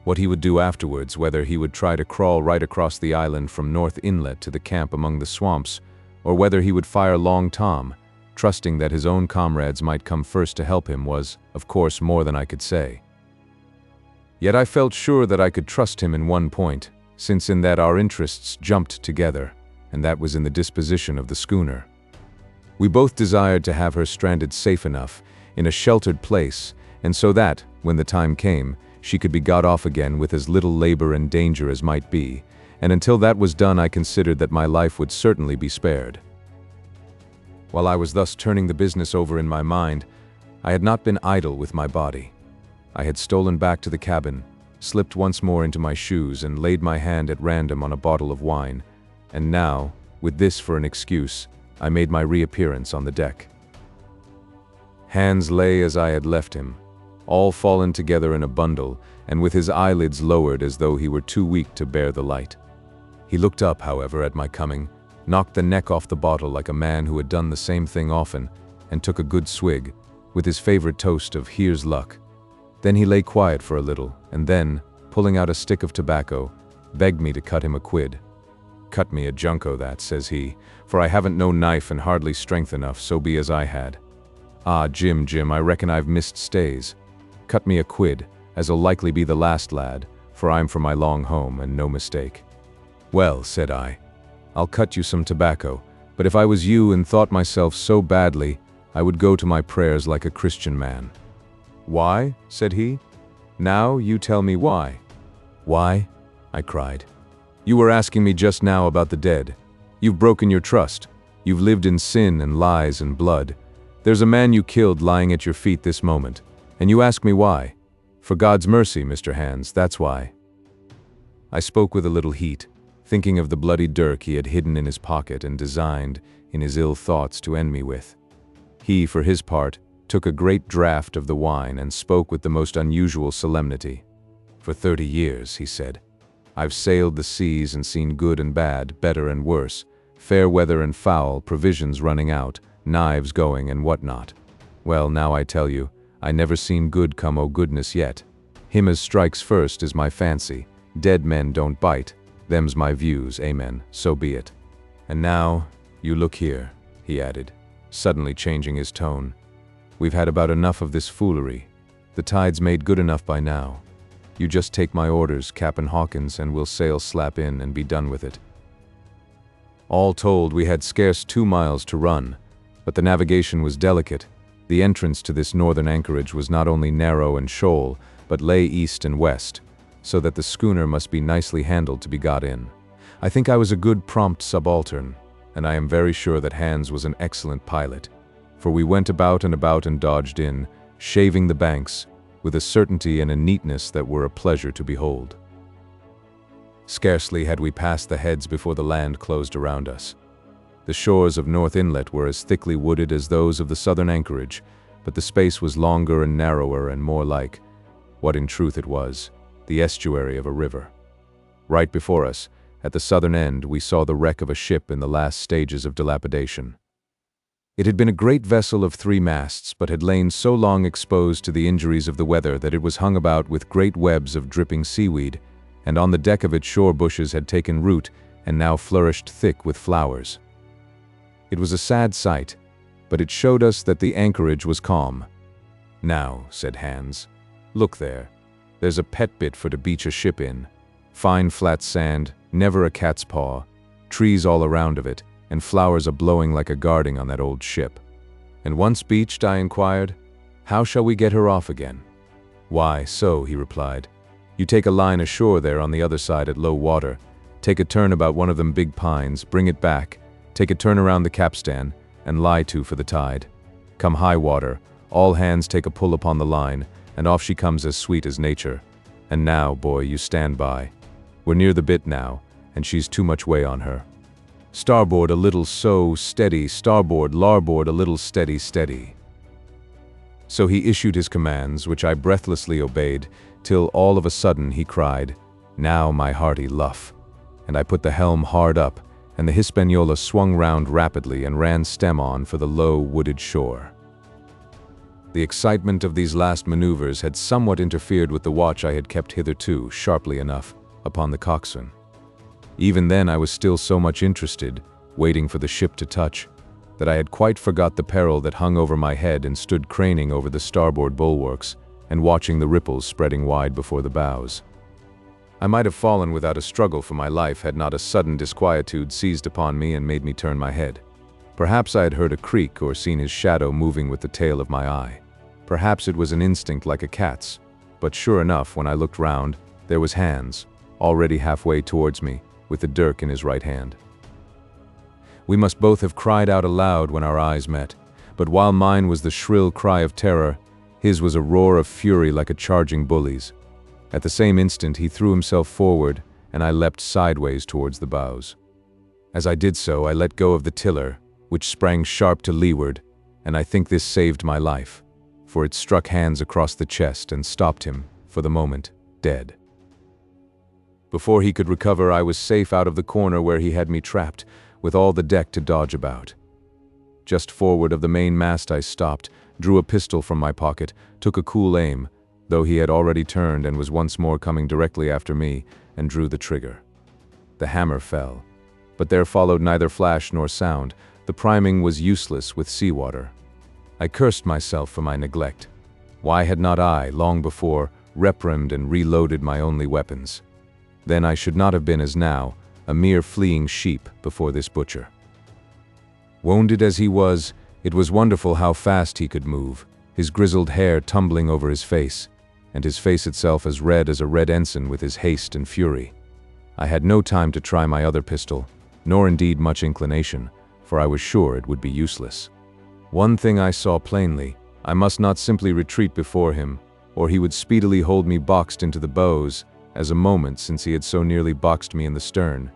What he would do afterwards, whether he would try to crawl right across the island from North Inlet to the camp among the swamps, or whether he would fire Long Tom, trusting that his own comrades might come first to help him, was, of course, more than I could say. Yet I felt sure that I could trust him in one point, since in that our interests jumped together, and that was in the disposition of the schooner. We both desired to have her stranded safe enough, in a sheltered place, and so that, when the time came, she could be got off again with as little labor and danger as might be, and until that was done I considered that my life would certainly be spared. While I was thus turning the business over in my mind, I had not been idle with my body. I had stolen back to the cabin, slipped once more into my shoes and laid my hand at random on a bottle of wine, and now, with this for an excuse, I made my reappearance on the deck. Hans lay as I had left him, all fallen together in a bundle, and with his eyelids lowered as though he were too weak to bear the light. He looked up, however, at my coming, knocked the neck off the bottle like a man who had done the same thing often, and took a good swig, with his favorite toast of "Here's luck." Then he lay quiet for a little, and then, pulling out a stick of tobacco, begged me to cut him a quid. "Cut me a junco that," says he, "for I haven't no knife and hardly strength enough, so be as I had. Ah, Jim, I reckon I've missed stays. Cut me a quid, as'll likely be the last, lad, for I'm for my long home, and no mistake." "Well," said I, "I'll cut you some tobacco, but if I was you and thought myself so badly, I would go to my prayers like a Christian man." "Why?" said he. "Now you tell me why." "Why?" I cried. "You were asking me just now about the dead. You've broken your trust. You've lived in sin and lies and blood. There's a man you killed lying at your feet this moment, and you ask me why. For God's mercy, Mr. Hans, that's why." I spoke with a little heat, thinking of the bloody dirk he had hidden in his pocket and designed, in his ill thoughts, to end me with. He, for his part, took a great draught of the wine and spoke with the most unusual solemnity. "For 30 years, he said, "I've sailed the seas and seen good and bad, better and worse, fair weather and foul, provisions running out, knives going and what not. Well, now I tell you, I never seen good come o' goodness yet. Him as strikes first is my fancy. Dead men don't bite. Them's my views, amen, so be it. And now, you look here," he added, suddenly changing his tone. "We've had about enough of this foolery. The tide's made good enough by now. You just take my orders, Cap'n Hawkins, and we'll sail slap in and be done with it." All told, we had scarce 2 miles to run, but the navigation was delicate. The entrance to this northern anchorage was not only narrow and shoal, but lay east and west, so that the schooner must be nicely handled to be got in. I think I was a good prompt subaltern, and I am very sure that Hans was an excellent pilot, for we went about and dodged in, shaving the banks, with a certainty and a neatness that were a pleasure to behold. Scarcely had we passed the heads before the land closed around us. The shores of North Inlet were as thickly wooded as those of the southern anchorage, but the space was longer and narrower and more like, what in truth it was, the estuary of a river. Right before us, at the southern end, we saw the wreck of a ship in the last stages of dilapidation. It had been a great vessel of 3 masts, but had lain so long exposed to the injuries of the weather that it was hung about with great webs of dripping seaweed, and on the deck of it shore bushes had taken root and now flourished thick with flowers. It was a sad sight, but it showed us that the anchorage was calm. "Now," said Hans, "look there. There's a pet bit for to beach a ship in. Fine flat sand, never a cat's paw, trees all around of it, and flowers a-blowing like a guarding on that old ship." "And once beached," I inquired, "how shall we get her off again?" "Why, so," he replied. "You take a line ashore there on the other side at low water, take a turn about one of them big pines, bring it back, take a turn around the capstan, and lie to for the tide. Come high water, all hands take a pull upon the line, and off she comes as sweet as nature. And now, boy, you stand by. We're near the bit now, and she's too much way on her. Starboard a little so, steady, starboard, larboard a little steady, steady." So he issued his commands, which I breathlessly obeyed, till all of a sudden he cried, "Now, my hearty luff," and I put the helm hard up, and the Hispaniola swung round rapidly and ran stem on for the low, wooded shore. The excitement of these last maneuvers had somewhat interfered with the watch I had kept hitherto, sharply enough, upon the coxswain. Even then I was still so much interested, waiting for the ship to touch, that I had quite forgot the peril that hung over my head and stood craning over the starboard bulwarks and watching the ripples spreading wide before the bows. I might have fallen without a struggle for my life had not a sudden disquietude seized upon me and made me turn my head. Perhaps I had heard a creak or seen his shadow moving with the tail of my eye. Perhaps it was an instinct like a cat's, but sure enough, when I looked round, there was Hans, already halfway towards me, with the dirk in his right hand. We must both have cried out aloud when our eyes met, but while mine was the shrill cry of terror, his was a roar of fury like a charging bully's. At the same instant he threw himself forward, and I leapt sideways towards the bows. As I did so, I let go of the tiller, which sprang sharp to leeward, and I think this saved my life, for it struck Hans across the chest and stopped him, for the moment, dead. Before he could recover, I was safe out of the corner where he had me trapped, with all the deck to dodge about. Just forward of the main mast I stopped, drew a pistol from my pocket, took a cool aim, though he had already turned and was once more coming directly after me, and drew the trigger. The hammer fell, but there followed neither flash nor sound. The priming was useless with seawater. I cursed myself for my neglect. Why had not I, long before, reprimanded and reloaded my only weapons? Then I should not have been as now, a mere fleeing sheep before this butcher. Wounded as he was, it was wonderful how fast he could move, his grizzled hair tumbling over his face, and his face itself as red as a red ensign with his haste and fury. I had no time to try my other pistol, nor indeed much inclination, for I was sure it would be useless. One thing I saw plainly: I must not simply retreat before him, or he would speedily hold me boxed into the bows, as a moment since he had so nearly boxed me in the stern.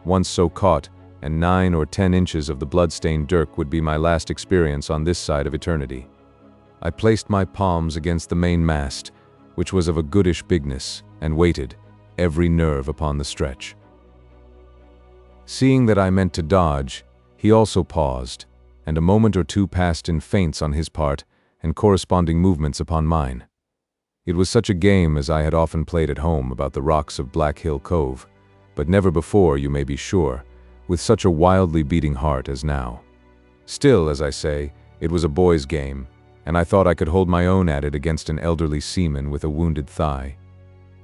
Once so caught, and 9 or 10 inches of the blood-stained dirk would be my last experience on this side of eternity. I placed my palms against the main mast, which was of a goodish bigness, and waited, every nerve upon the stretch. Seeing that I meant to dodge, he also paused, and a moment or two passed in feints on his part and corresponding movements upon mine. It was such a game as I had often played at home about the rocks of Black Hill Cove, but never before, you may be sure, with such a wildly beating heart as now. Still, as I say, it was a boy's game, and I thought I could hold my own at it against an elderly seaman with a wounded thigh.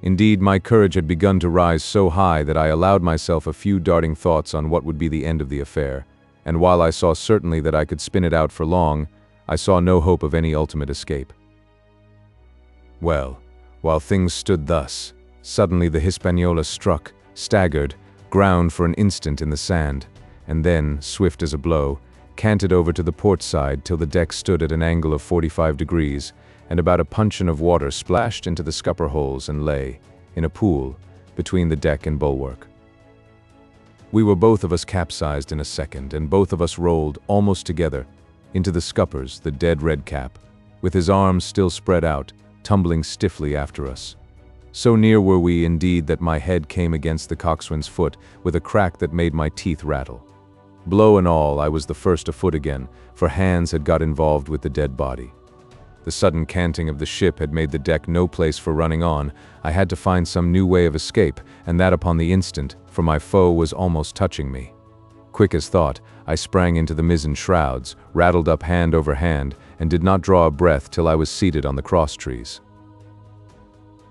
Indeed, my courage had begun to rise so high that I allowed myself a few darting thoughts on what would be the end of the affair, and while I saw certainly that I could spin it out for long, I saw no hope of any ultimate escape. Well, while things stood thus, suddenly the Hispaniola struck, staggered, ground for an instant in the sand, and then, swift as a blow, canted over to the port side till the deck stood at an angle of 45 degrees, and about a puncheon of water splashed into the scupper holes and lay, in a pool, between the deck and bulwark. We were both of us capsized in a second, and both of us rolled, almost together, into the scuppers, the dead red cap, with his arms still spread out, tumbling stiffly after us. So near were we, indeed, that my head came against the coxswain's foot with a crack that made my teeth rattle. Blow and all, I was the first afoot again, for Hans had got involved with the dead body. The sudden canting of the ship had made the deck no place for running on. I had to find some new way of escape, and that upon the instant, for my foe was almost touching me. Quick as thought, I sprang into the mizzen shrouds, rattled up hand over hand, and did not draw a breath till I was seated on the crosstrees.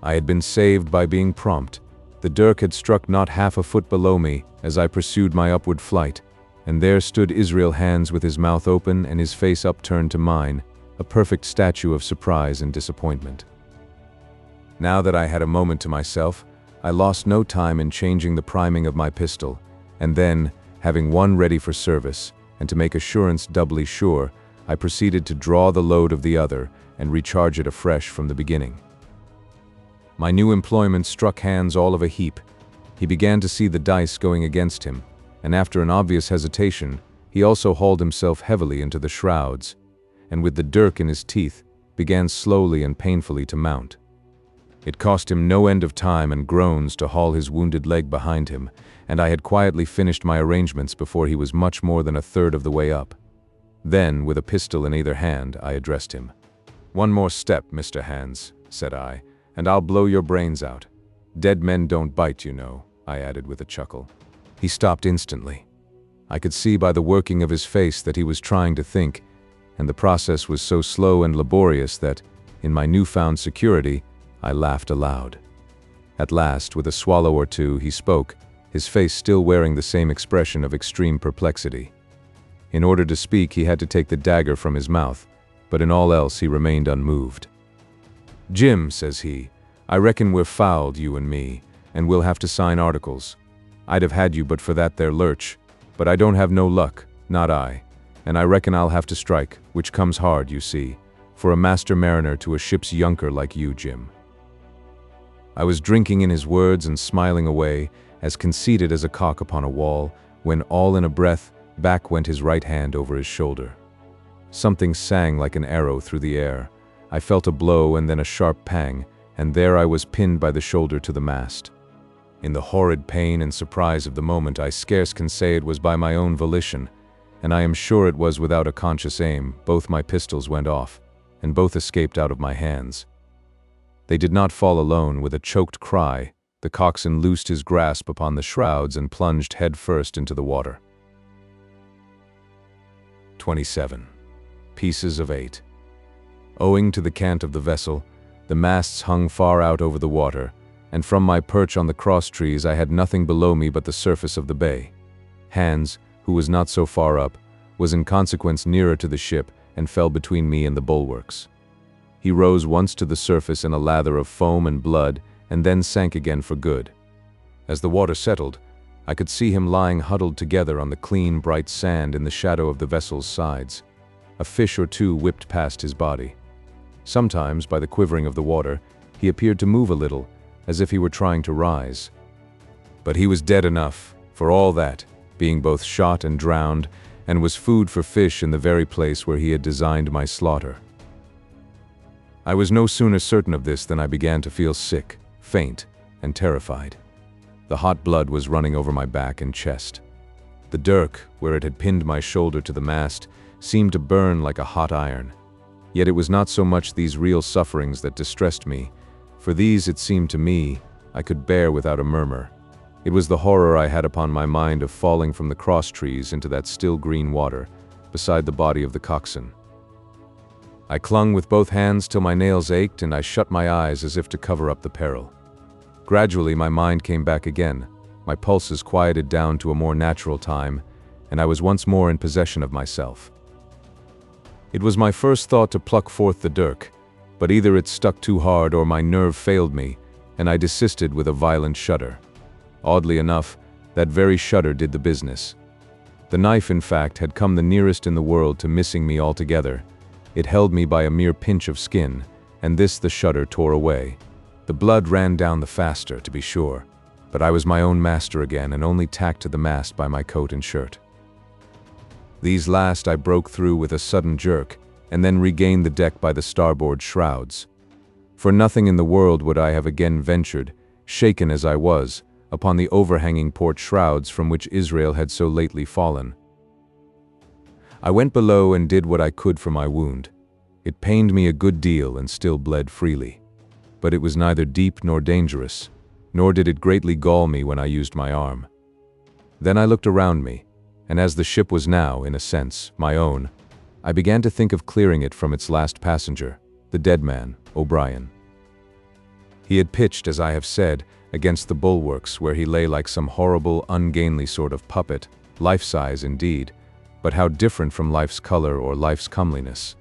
I had been saved by being prompt. The dirk had struck not half a foot below me as I pursued my upward flight, and there stood Israel Hands with his mouth open and his face upturned to mine, a perfect statue of surprise and disappointment. Now that I had a moment to myself, I lost no time in changing the priming of my pistol, and then, having one ready for service, and to make assurance doubly sure, I proceeded to draw the load of the other and recharge it afresh from the beginning. My new employment struck Hands all of a heap. He began to see the dice going against him, and after an obvious hesitation, he also hauled himself heavily into the shrouds, and with the dirk in his teeth, began slowly and painfully to mount. It cost him no end of time and groans to haul his wounded leg behind him, and I had quietly finished my arrangements before he was much more than a third of the way up. Then, with a pistol in either hand, I addressed him. "One more step, Mr. Hands," said I, "and I'll blow your brains out. Dead men don't bite, you know," I added with a chuckle. He stopped instantly. I could see by the working of his face that he was trying to think, and the process was so slow and laborious that, in my newfound security, I laughed aloud. At last, with a swallow or two, he spoke, his face still wearing the same expression of extreme perplexity. In order to speak, he had to take the dagger from his mouth, but in all else he remained unmoved. "Jim," says he, "I reckon we're fouled, you and me, and we'll have to sign articles. I'd have had you but for that there lurch, but I don't have no luck, not I, and I reckon I'll have to strike, which comes hard, you see, for a master mariner to a ship's yunker like you, Jim." I was drinking in his words and smiling away, as conceited as a cock upon a wall, when all in a breath, back went his right hand over his shoulder. Something sang like an arrow through the air. I felt a blow and then a sharp pang, and there I was pinned by the shoulder to the mast. In the horrid pain and surprise of the moment, I scarce can say it was by my own volition, and I am sure it was without a conscious aim. Both my pistols went off, and both escaped out of my hands. They did not fall alone. With a choked cry, the coxswain loosed his grasp upon the shrouds and plunged head first into the water. 27. Pieces of 8. Owing to the cant of the vessel, the masts hung far out over the water, and from my perch on the crosstrees I had nothing below me but the surface of the bay. Hands, who was not so far up, was in consequence nearer to the ship and fell between me and the bulwarks. He rose once to the surface in a lather of foam and blood, and then sank again for good. As the water settled, I could see him lying huddled together on the clean, bright sand in the shadow of the vessel's sides. A fish or two whipped past his body. Sometimes, by the quivering of the water, he appeared to move a little, as if he were trying to rise. But he was dead enough, for all that, being both shot and drowned, and was food for fish in the very place where he had designed my slaughter. I was no sooner certain of this than I began to feel sick, faint, and terrified. The hot blood was running over my back and chest. The dirk, where it had pinned my shoulder to the mast, seemed to burn like a hot iron. Yet it was not so much these real sufferings that distressed me, for these, it seemed to me, I could bear without a murmur. It was the horror I had upon my mind of falling from the crosstrees into that still green water, beside the body of the coxswain. I clung with both hands till my nails ached, and I shut my eyes as if to cover up the peril. Gradually my mind came back again, my pulses quieted down to a more natural time, and I was once more in possession of myself. It was my first thought to pluck forth the dirk, but either it stuck too hard or my nerve failed me, and I desisted with a violent shudder. Oddly enough, that very shudder did the business. The knife, in fact, had come the nearest in the world to missing me altogether. It held me by a mere pinch of skin, and this the shudder tore away. The blood ran down the faster, to be sure, but I was my own master again and only tacked to the mast by my coat and shirt. These last I broke through with a sudden jerk, and then regained the deck by the starboard shrouds. For nothing in the world would I have again ventured, shaken as I was, upon the overhanging port shrouds from which Israel had so lately fallen. I went below and did what I could for my wound. It pained me a good deal and still bled freely. But it was neither deep nor dangerous, nor did it greatly gall me when I used my arm. Then I looked around me, and as the ship was now, in a sense, my own, I began to think of clearing it from its last passenger, the dead man, O'Brien. He had pitched, as I have said, against the bulwarks where he lay like some horrible, ungainly sort of puppet, life-size indeed, but how different from life's color or life's comeliness.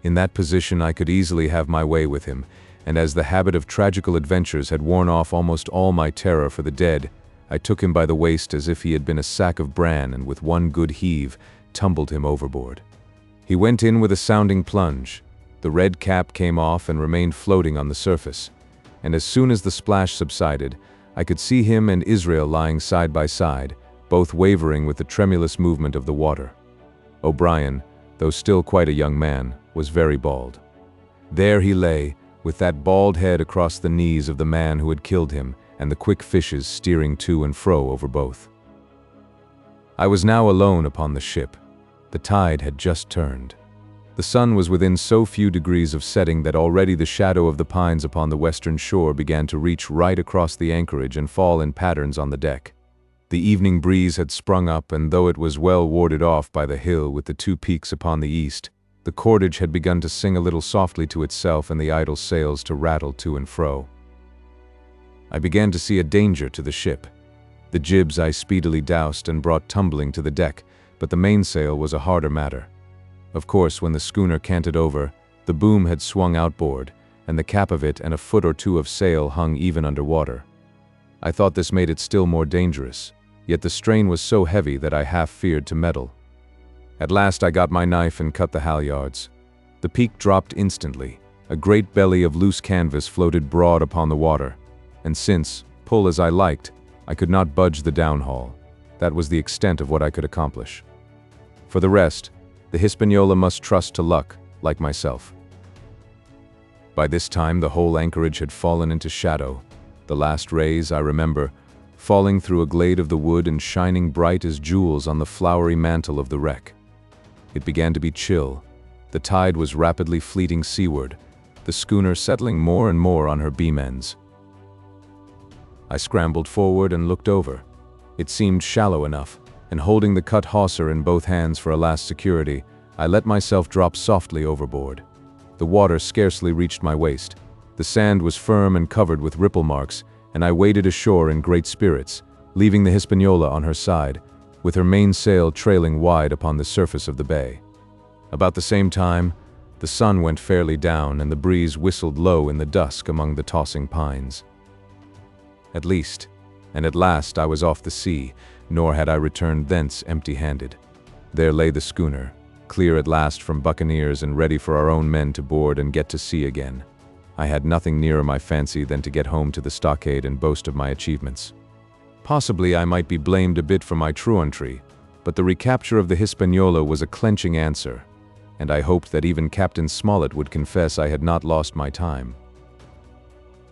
In that position I could easily have my way with him, and as the habit of tragical adventures had worn off almost all my terror for the dead, I took him by the waist as if he had been a sack of bran and with one good heave, tumbled him overboard. He went in with a sounding plunge. The red cap came off and remained floating on the surface, and as soon as the splash subsided, I could see him and Israel lying side by side, both wavering with the tremulous movement of the water. O'Brien, though still quite a young man, was very bald. There he lay, with that bald head across the knees of the man who had killed him, and the quick fishes steering to and fro over both. I was now alone upon the ship. The tide had just turned. The sun was within so few degrees of setting that already the shadow of the pines upon the western shore began to reach right across the anchorage and fall in patterns on the deck. The evening breeze had sprung up, and though it was well warded off by the hill with the two peaks upon the east, the cordage had begun to sing a little softly to itself and the idle sails to rattle to and fro. I began to see a danger to the ship. The jibs I speedily doused and brought tumbling to the deck, but the mainsail was a harder matter. Of course, when the schooner canted over, the boom had swung outboard, and the cap of it and a foot or two of sail hung even under water. I thought this made it still more dangerous, yet the strain was so heavy that I half feared to meddle. At last I got my knife and cut the halyards. The peak dropped instantly. A great belly of loose canvas floated broad upon the water, and since, pull as I liked, I could not budge the downhaul. That was the extent of what I could accomplish. For the rest, the Hispaniola must trust to luck, like myself. By this time the whole anchorage had fallen into shadow, the last rays, I remember, falling through a glade of the wood and shining bright as jewels on the flowery mantle of the wreck. It began to be chill. The tide was rapidly fleeting seaward, the schooner settling more and more on her beam ends. I scrambled forward and looked over. It seemed shallow enough, and holding the cut hawser in both hands for a last security, I let myself drop softly overboard. The water scarcely reached my waist. The sand was firm and covered with ripple marks, and I waded ashore in great spirits, leaving the Hispaniola on her side, with her mainsail trailing wide upon the surface of the bay. About the same time, the sun went fairly down and the breeze whistled low in the dusk among the tossing pines. At least, and at last I was off the sea, nor had I returned thence empty-handed. There lay the schooner, clear at last from buccaneers and ready for our own men to board and get to sea again. I had nothing nearer my fancy than to get home to the Stockade and boast of my achievements. Possibly I might be blamed a bit for my truantry, but the recapture of the Hispaniola was a clenching answer, and I hoped that even Captain Smollett would confess I had not lost my time.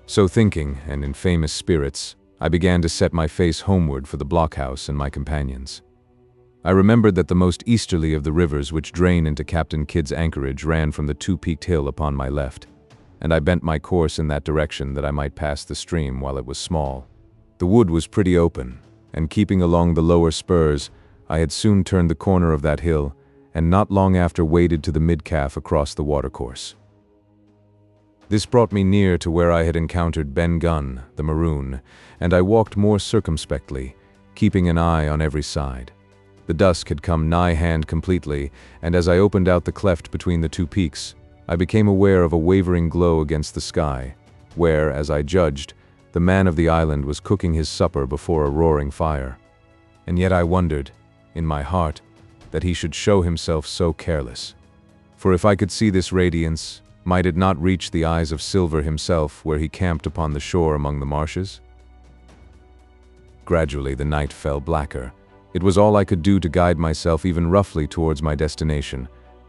So thinking, and in famous spirits, I began to set my face homeward for the blockhouse and my companions. I remembered that the most easterly of the rivers which drain into Captain Kidd's anchorage ran from the two-peaked hill upon my left, and I bent my course in that direction that I might pass the stream while it was small. The wood was pretty open, and keeping along the lower spurs, I had soon turned the corner of that hill, and not long after waded to the mid-calf across the watercourse. This brought me near to where I had encountered Ben Gunn, the Maroon, and I walked more circumspectly, keeping an eye on every side. The dusk had come nigh hand completely, and as I opened out the cleft between the two peaks, I became aware of a wavering glow against the sky, where, as I judged, the man of the island was cooking his supper before a roaring fire. And yet I wondered, in my heart, that he should show himself so careless. For if I could see this radiance, might it not reach the eyes of Silver himself where he camped upon the shore among the marshes? Gradually the night fell blacker. It was all I could do to guide myself even roughly towards my destination.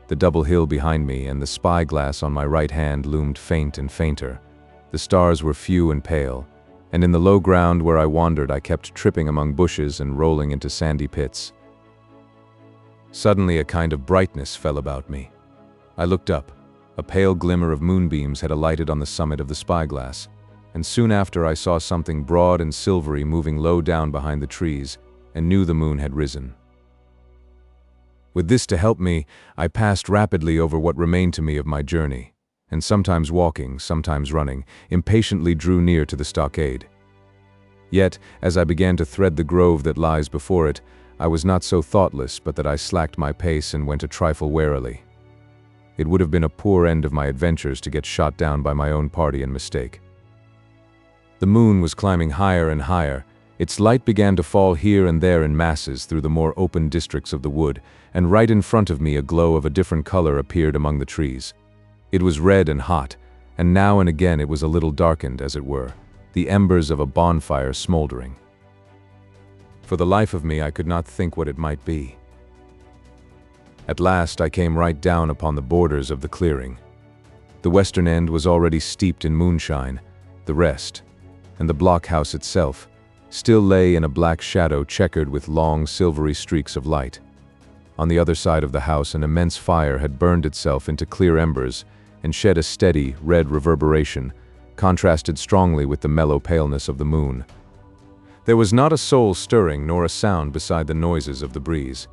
The double hill behind me and the spyglass on my right hand loomed faint and fainter. The stars were few and pale, and in the low ground where I wandered I kept tripping among bushes and rolling into sandy pits. Suddenly a kind of brightness fell about me. I looked up. A pale glimmer of moonbeams had alighted on the summit of the spyglass, and soon after I saw something broad and silvery moving low down behind the trees, and knew the moon had risen. With this to help me, I passed rapidly over what remained to me of my journey, and sometimes walking, sometimes running, impatiently drew near to the stockade. Yet, as I began to thread the grove that lies before it, I was not so thoughtless but that I slacked my pace and went a trifle warily. It would have been a poor end of my adventures to get shot down by my own party in mistake. The moon was climbing higher and higher. Its light began to fall here and there in masses through the more open districts of the wood, and right in front of me a glow of a different color appeared among the trees. It was red and hot, and now and again it was a little darkened, as it were, the embers of a bonfire smoldering. For the life of me I could not think what it might be. At last I came right down upon the borders of the clearing. The western end was already steeped in moonshine, the rest, and the blockhouse itself, still lay in a black shadow checkered with long silvery streaks of light. On the other side of the house an immense fire had burned itself into clear embers and shed a steady, red reverberation, contrasted strongly with the mellow paleness of the moon. There was not a soul stirring nor a sound beside the noises of the breeze.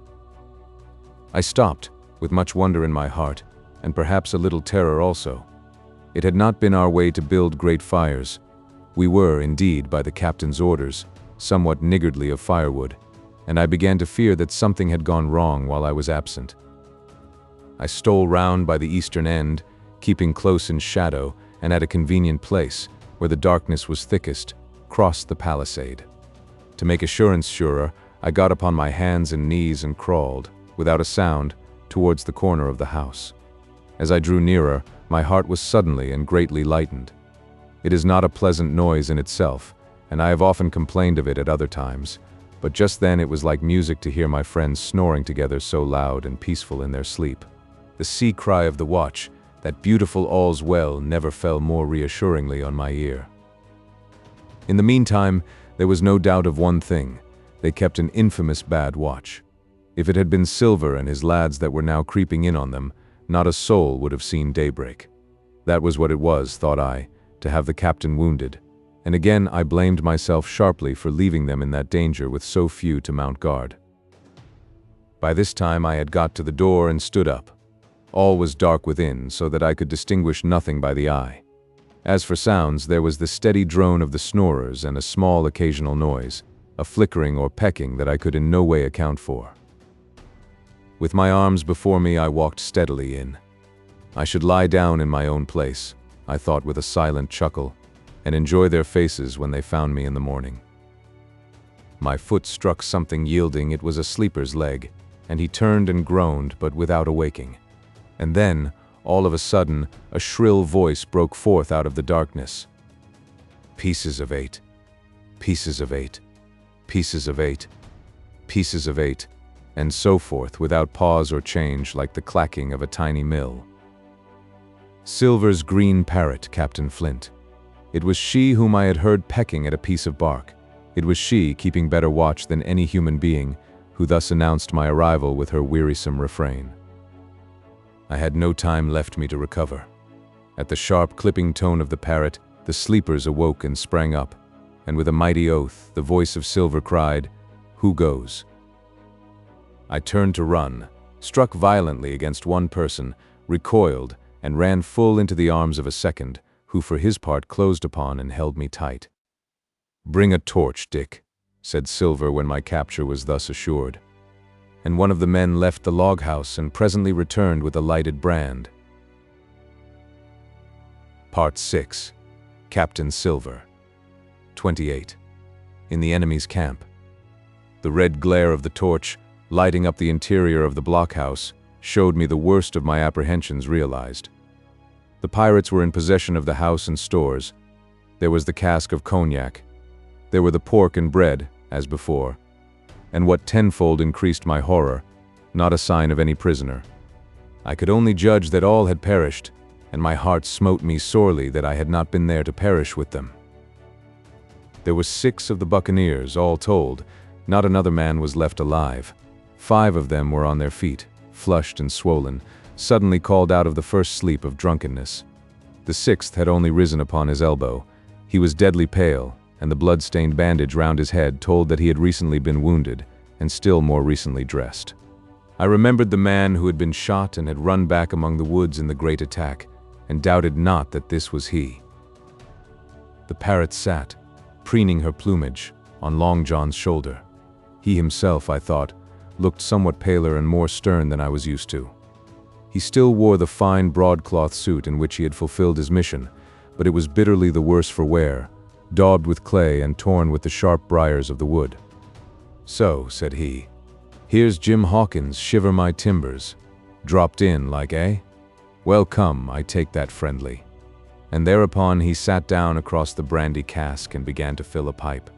I stopped, with much wonder in my heart, and perhaps a little terror also. It had not been our way to build great fires. We were, indeed, by the captain's orders, somewhat niggardly of firewood, and I began to fear that something had gone wrong while I was absent. I stole round by the eastern end, keeping close in shadow and at a convenient place, where the darkness was thickest, crossed the palisade. To make assurance surer, I got upon my hands and knees and crawled, without a sound, towards the corner of the house. As I drew nearer, my heart was suddenly and greatly lightened. It is not a pleasant noise in itself, and I have often complained of it at other times, but just then it was like music to hear my friends snoring together so loud and peaceful in their sleep. The sea cry of the watch, that beautiful all's well, never fell more reassuringly on my ear. In the meantime, there was no doubt of one thing: they kept an infamous bad watch. If it had been Silver and his lads that were now creeping in on them, not a soul would have seen daybreak. That was what it was, thought I, to have the captain wounded, and again I blamed myself sharply for leaving them in that danger with so few to mount guard. By this time I had got to the door and stood up. All was dark within, so that I could distinguish nothing by the eye. As for sounds, there was the steady drone of the snorers and a small occasional noise, a flickering or pecking that I could in no way account for. With my arms before me, I walked steadily in. I should lie down in my own place, I thought with a silent chuckle, and enjoy their faces when they found me in the morning. My foot struck something yielding. It was a sleeper's leg, and he turned and groaned, but without awaking. And then, all of a sudden, a shrill voice broke forth out of the darkness. Pieces of 8. Pieces of 8. Pieces of 8. Pieces of 8. And so forth, without pause or change, like the clacking of a tiny mill. Silver's green parrot, Captain Flint. It was she whom I had heard pecking at a piece of bark. It was she, keeping better watch than any human being, who thus announced my arrival with her wearisome refrain. I had no time left me to recover. At the sharp, clipping tone of the parrot, the sleepers awoke and sprang up, and with a mighty oath, the voice of Silver cried, "Who goes?" I turned to run, struck violently against one person, recoiled, and ran full into the arms of a second, who for his part closed upon and held me tight. "Bring a torch, Dick," said Silver when my capture was thus assured. And one of the men left the log house and presently returned with a lighted brand. Part 6. Captain Silver. 28. In the enemy's camp. The red glare of the torch, lighting up the interior of the blockhouse, showed me the worst of my apprehensions realized. The pirates were in possession of the house and stores. There was the cask of cognac. There were the pork and bread, as before. And what tenfold increased my horror, not a sign of any prisoner. I could only judge that all had perished, and my heart smote me sorely that I had not been there to perish with them. There were 6 of the buccaneers, all told. Not another man was left alive. 5 of them were on their feet, flushed and swollen, suddenly called out of the first sleep of drunkenness. The 6th had only risen upon his elbow. He was deadly pale, and the blood-stained bandage round his head told that he had recently been wounded, and still more recently dressed. I remembered the man who had been shot and had run back among the woods in the great attack, and doubted not that this was he. The parrot sat, preening her plumage, on Long John's shoulder. He himself, I thought, looked somewhat paler and more stern than I was used to. He still wore the fine broadcloth suit in which he had fulfilled his mission, but it was bitterly the worse for wear, daubed with clay and torn with the sharp briars of the wood. "So," said he, "here's Jim Hawkins, shiver my timbers. Dropped in, like, eh? Well, come, I take that friendly." And thereupon he sat down across the brandy cask and began to fill a pipe.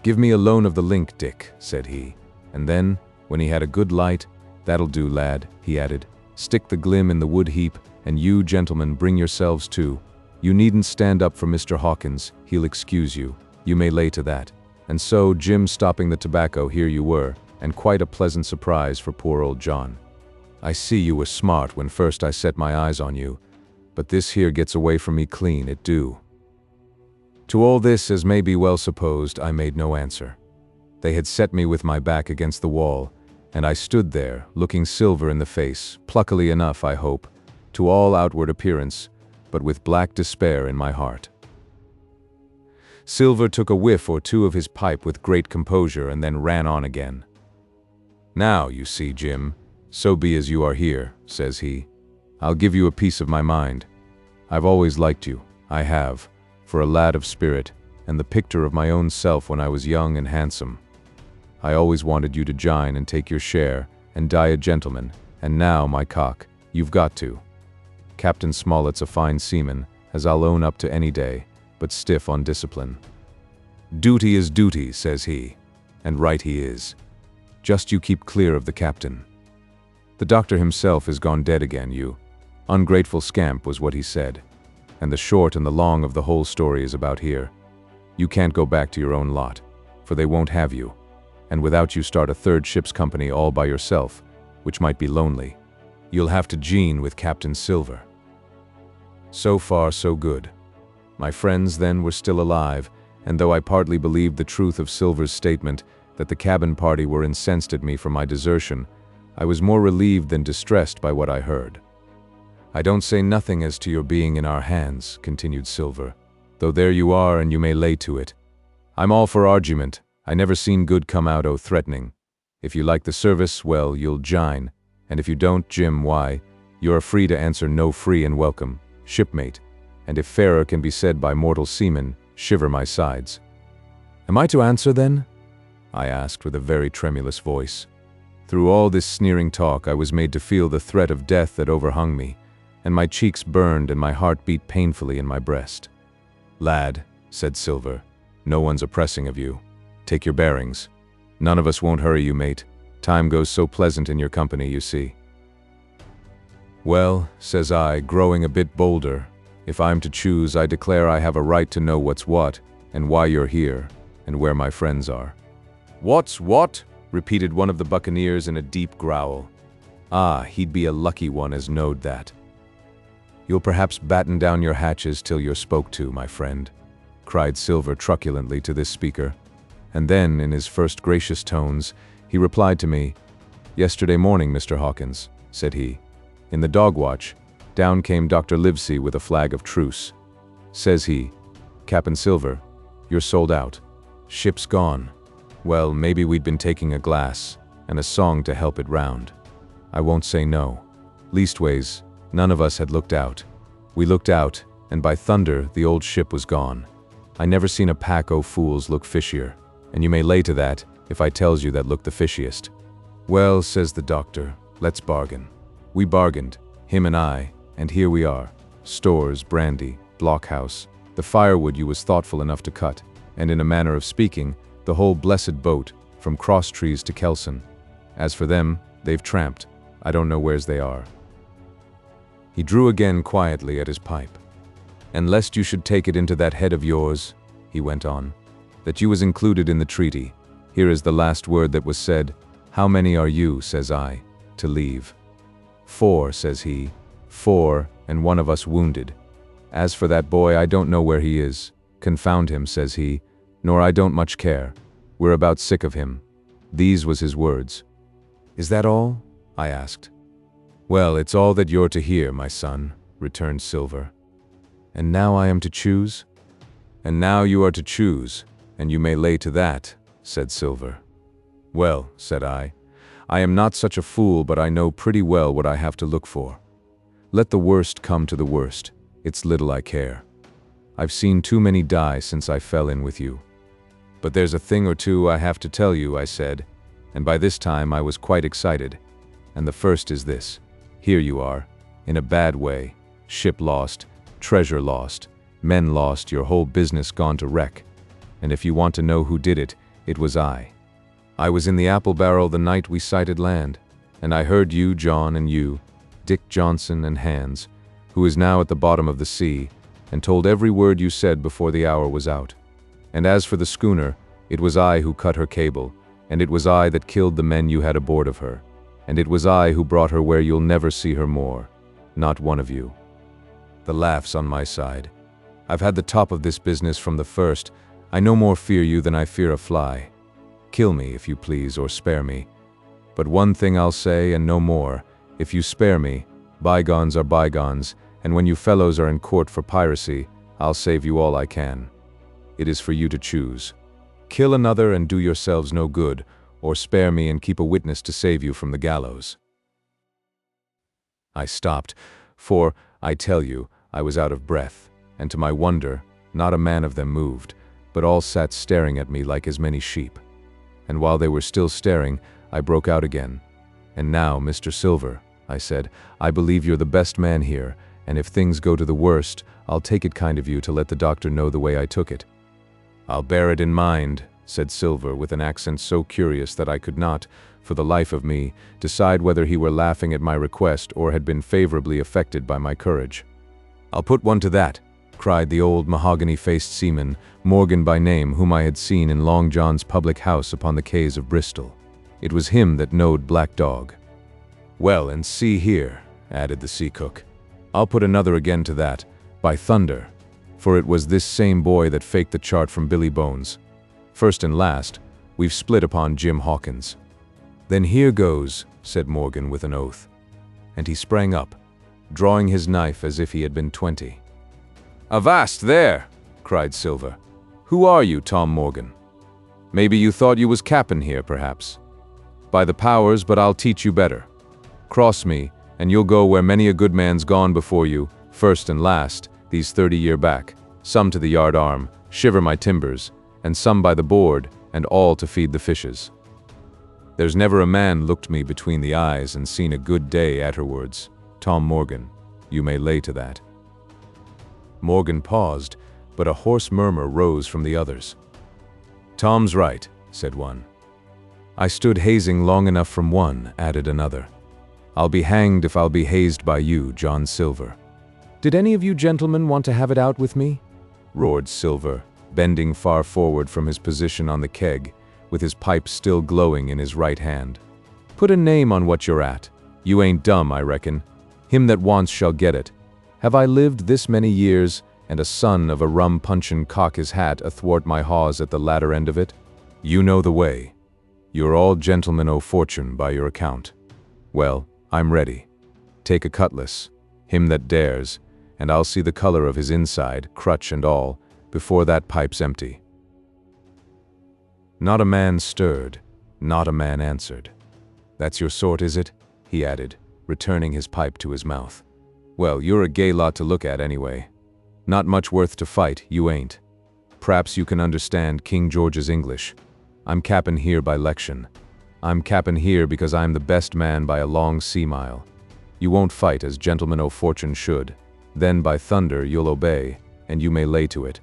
"Give me a loan of the link, Dick," said he, and then, when he had a good light, "That'll do, lad," he added. "Stick the glim in the wood heap, and you, gentlemen, bring yourselves too. You needn't stand up for Mr. Hawkins, he'll excuse you. You may lay to that." And so, Jim stopping the tobacco, here you were, and quite a pleasant surprise for poor old John. "I see you were smart when first I set my eyes on you, but this here gets away from me clean, it do." To all this, as may be well supposed, I made no answer. They had set me with my back against the wall, and I stood there, looking Silver in the face, pluckily enough, I hope, to all outward appearance, but with black despair in my heart. Silver took a whiff or two of his pipe with great composure and then ran on again. "Now, you see, Jim, so be as you are here," says he. "I'll give you a piece of my mind. I've always liked you, I have, for a lad of spirit, and the picture of my own self when I was young and handsome. I always wanted you to jine and take your share, and die a gentleman, and now, my cock, you've got to. Captain Smollett's a fine seaman, as I'll own up to any day, but stiff on discipline. Duty is duty, says he, and right he is. Just you keep clear of the captain. The doctor himself is gone dead again, you ungrateful scamp, was what he said. And the short and the long of the whole story is about here. You can't go back to your own lot, for they won't have you, and without you start a third ship's company all by yourself, which might be lonely. You'll have to gene with Captain Silver. So far, so good. My friends then were still alive, and though I partly believed the truth of Silver's statement that the cabin party were incensed at me for my desertion, I was more relieved than distressed by what I heard. I don't say nothing as to your being in our hands, continued Silver, though there you are and you may lay to it. I'm all for argument. I never seen good come out o' threatening. If you like the service, well, you'll jine, and if you don't, Jim, why, you're free to answer no free and welcome, shipmate, and if fairer can be said by mortal seamen, shiver my sides. Am I to answer then? I asked with a very tremulous voice. Through all this sneering talk I was made to feel the threat of death that overhung me, and my cheeks burned and my heart beat painfully in my breast. Lad, said Silver, no one's oppressing of you. Take your bearings. None of us won't hurry you, mate. Time goes so pleasant in your company, you see. Well, says I, growing a bit bolder, if I'm to choose, I declare I have a right to know what's what, and why you're here, and where my friends are. What's what? Repeated one of the buccaneers in a deep growl. Ah, he'd be a lucky one as knowed that. You'll perhaps batten down your hatches till you're spoke to, my friend, cried Silver truculently to this speaker. And then, in his first gracious tones, he replied to me, Yesterday morning, Mr. Hawkins, said he, in the dog watch, down came Dr. Livesey with a flag of truce. Says he, Captain Silver, you're sold out. Ship's gone. Well, maybe we'd been taking a glass, and a song to help it round. I won't say no. Leastways, none of us had looked out. We looked out, and by thunder, the old ship was gone. I never seen a pack o' fools look fishier, and you may lay to that, if I tells you that looked the fishiest. Well, says the doctor, let's bargain. We bargained, him and I, and here we are. Stores, brandy, blockhouse, the firewood you was thoughtful enough to cut, and in a manner of speaking, the whole blessed boat, from Cross Trees to Kelson. As for them, they've tramped. I don't know where's they are. He drew again quietly at his pipe. And lest you should take it into that head of yours, he went on, that you was included in the treaty, here is the last word that was said. How many are you, says I, to leave? 4, says he, 4, and one of us wounded. As for that boy, I don't know where he is. Confound him, says he, nor I don't much care. We're about sick of him. These was his words. Is that all? I asked. Well, it's all that you're to hear, my son, returned Silver. And now I am to choose? And now you are to choose, and you may lay to that, said Silver. Well, said I am not such a fool, but I know pretty well what I have to look for. Let the worst come to the worst, it's little I care. I've seen too many die since I fell in with you. But there's a thing or two I have to tell you, I said, and by this time I was quite excited. And the first is this. Here you are, in a bad way, ship lost, treasure lost, men lost, your whole business gone to wreck. And if you want to know who did it, it was I. I was in the apple barrel the night we sighted land, and I heard you, John, and you, Dick Johnson and Hans, who is now at the bottom of the sea, and told every word you said before the hour was out. And as for the schooner, it was I who cut her cable, and it was I that killed the men you had aboard of her, and it was I who brought her where you'll never see her more, not one of you. The laugh's on my side. I've had the top of this business from the first. I no more fear you than I fear a fly. Kill me, if you please, or spare me. But one thing I'll say, and no more. If you spare me, bygones are bygones, and when you fellows are in court for piracy, I'll save you all I can. It is for you to choose. Kill another and do yourselves no good, or spare me and keep a witness to save you from the gallows. I stopped, for, I tell you, I was out of breath, and to my wonder, not a man of them moved, but all sat staring at me like as many sheep. And while they were still staring, I broke out again. And now, Mr. Silver, I said, I believe you're the best man here, and if things go to the worst, I'll take it kind of you to let the doctor know the way I took it. I'll bear it in mind, said Silver with an accent so curious that I could not, for the life of me, decide whether he were laughing at my request or had been favorably affected by my courage. I'll put one to that, cried the old mahogany-faced seaman, Morgan by name, whom I had seen in Long John's public house upon the quays of Bristol. It was him that knowed Black Dog. Well, and see here, added the sea cook, I'll put another again to that, by thunder, for it was this same boy that faked the chart from Billy Bones. First and last, we've split upon Jim Hawkins. Then here goes, said Morgan with an oath. And he sprang up, drawing his knife as if he had been 20. Avast there, cried Silver. Who are you, Tom Morgan? Maybe you thought you was cap'n here, perhaps. By the powers, but I'll teach you better. Cross me, and you'll go where many a good man's gone before you, first and last, these 30 year back, some to the yard arm, shiver my timbers, and some by the board, and all to feed the fishes. There's never a man looked me between the eyes and seen a good day afterwards. Tom Morgan, you may lay to that. Morgan paused, but a hoarse murmur rose from the others. Tom's right, said one. I stood hazing long enough from one, added another. I'll be hanged if I'll be hazed by you, John Silver. Did any of you gentlemen want to have it out with me? Roared Silver, bending far forward from his position on the keg, with his pipe still glowing in his right hand. Put a name on what you're at. You ain't dumb, I reckon. Him that wants shall get it. Have I lived this many years, and a son of a rum-punchin' cock his hat athwart my hawse at the latter end of it? You know the way. You're all gentlemen o' fortune by your account. Well, I'm ready. Take a cutlass, him that dares, and I'll see the color of his inside, crutch and all, before that pipe's empty. Not a man stirred, not a man answered. That's your sort, is it? He added, returning his pipe to his mouth. Well, you're a gay lot to look at anyway. Not much worth to fight, you ain't. P'raps you can understand King George's English. I'm cap'n here by 'lection. I'm cap'n here because I'm the best man by a long sea mile. You won't fight as gentlemen o' fortune should. Then by thunder you'll obey, and you may lay to it.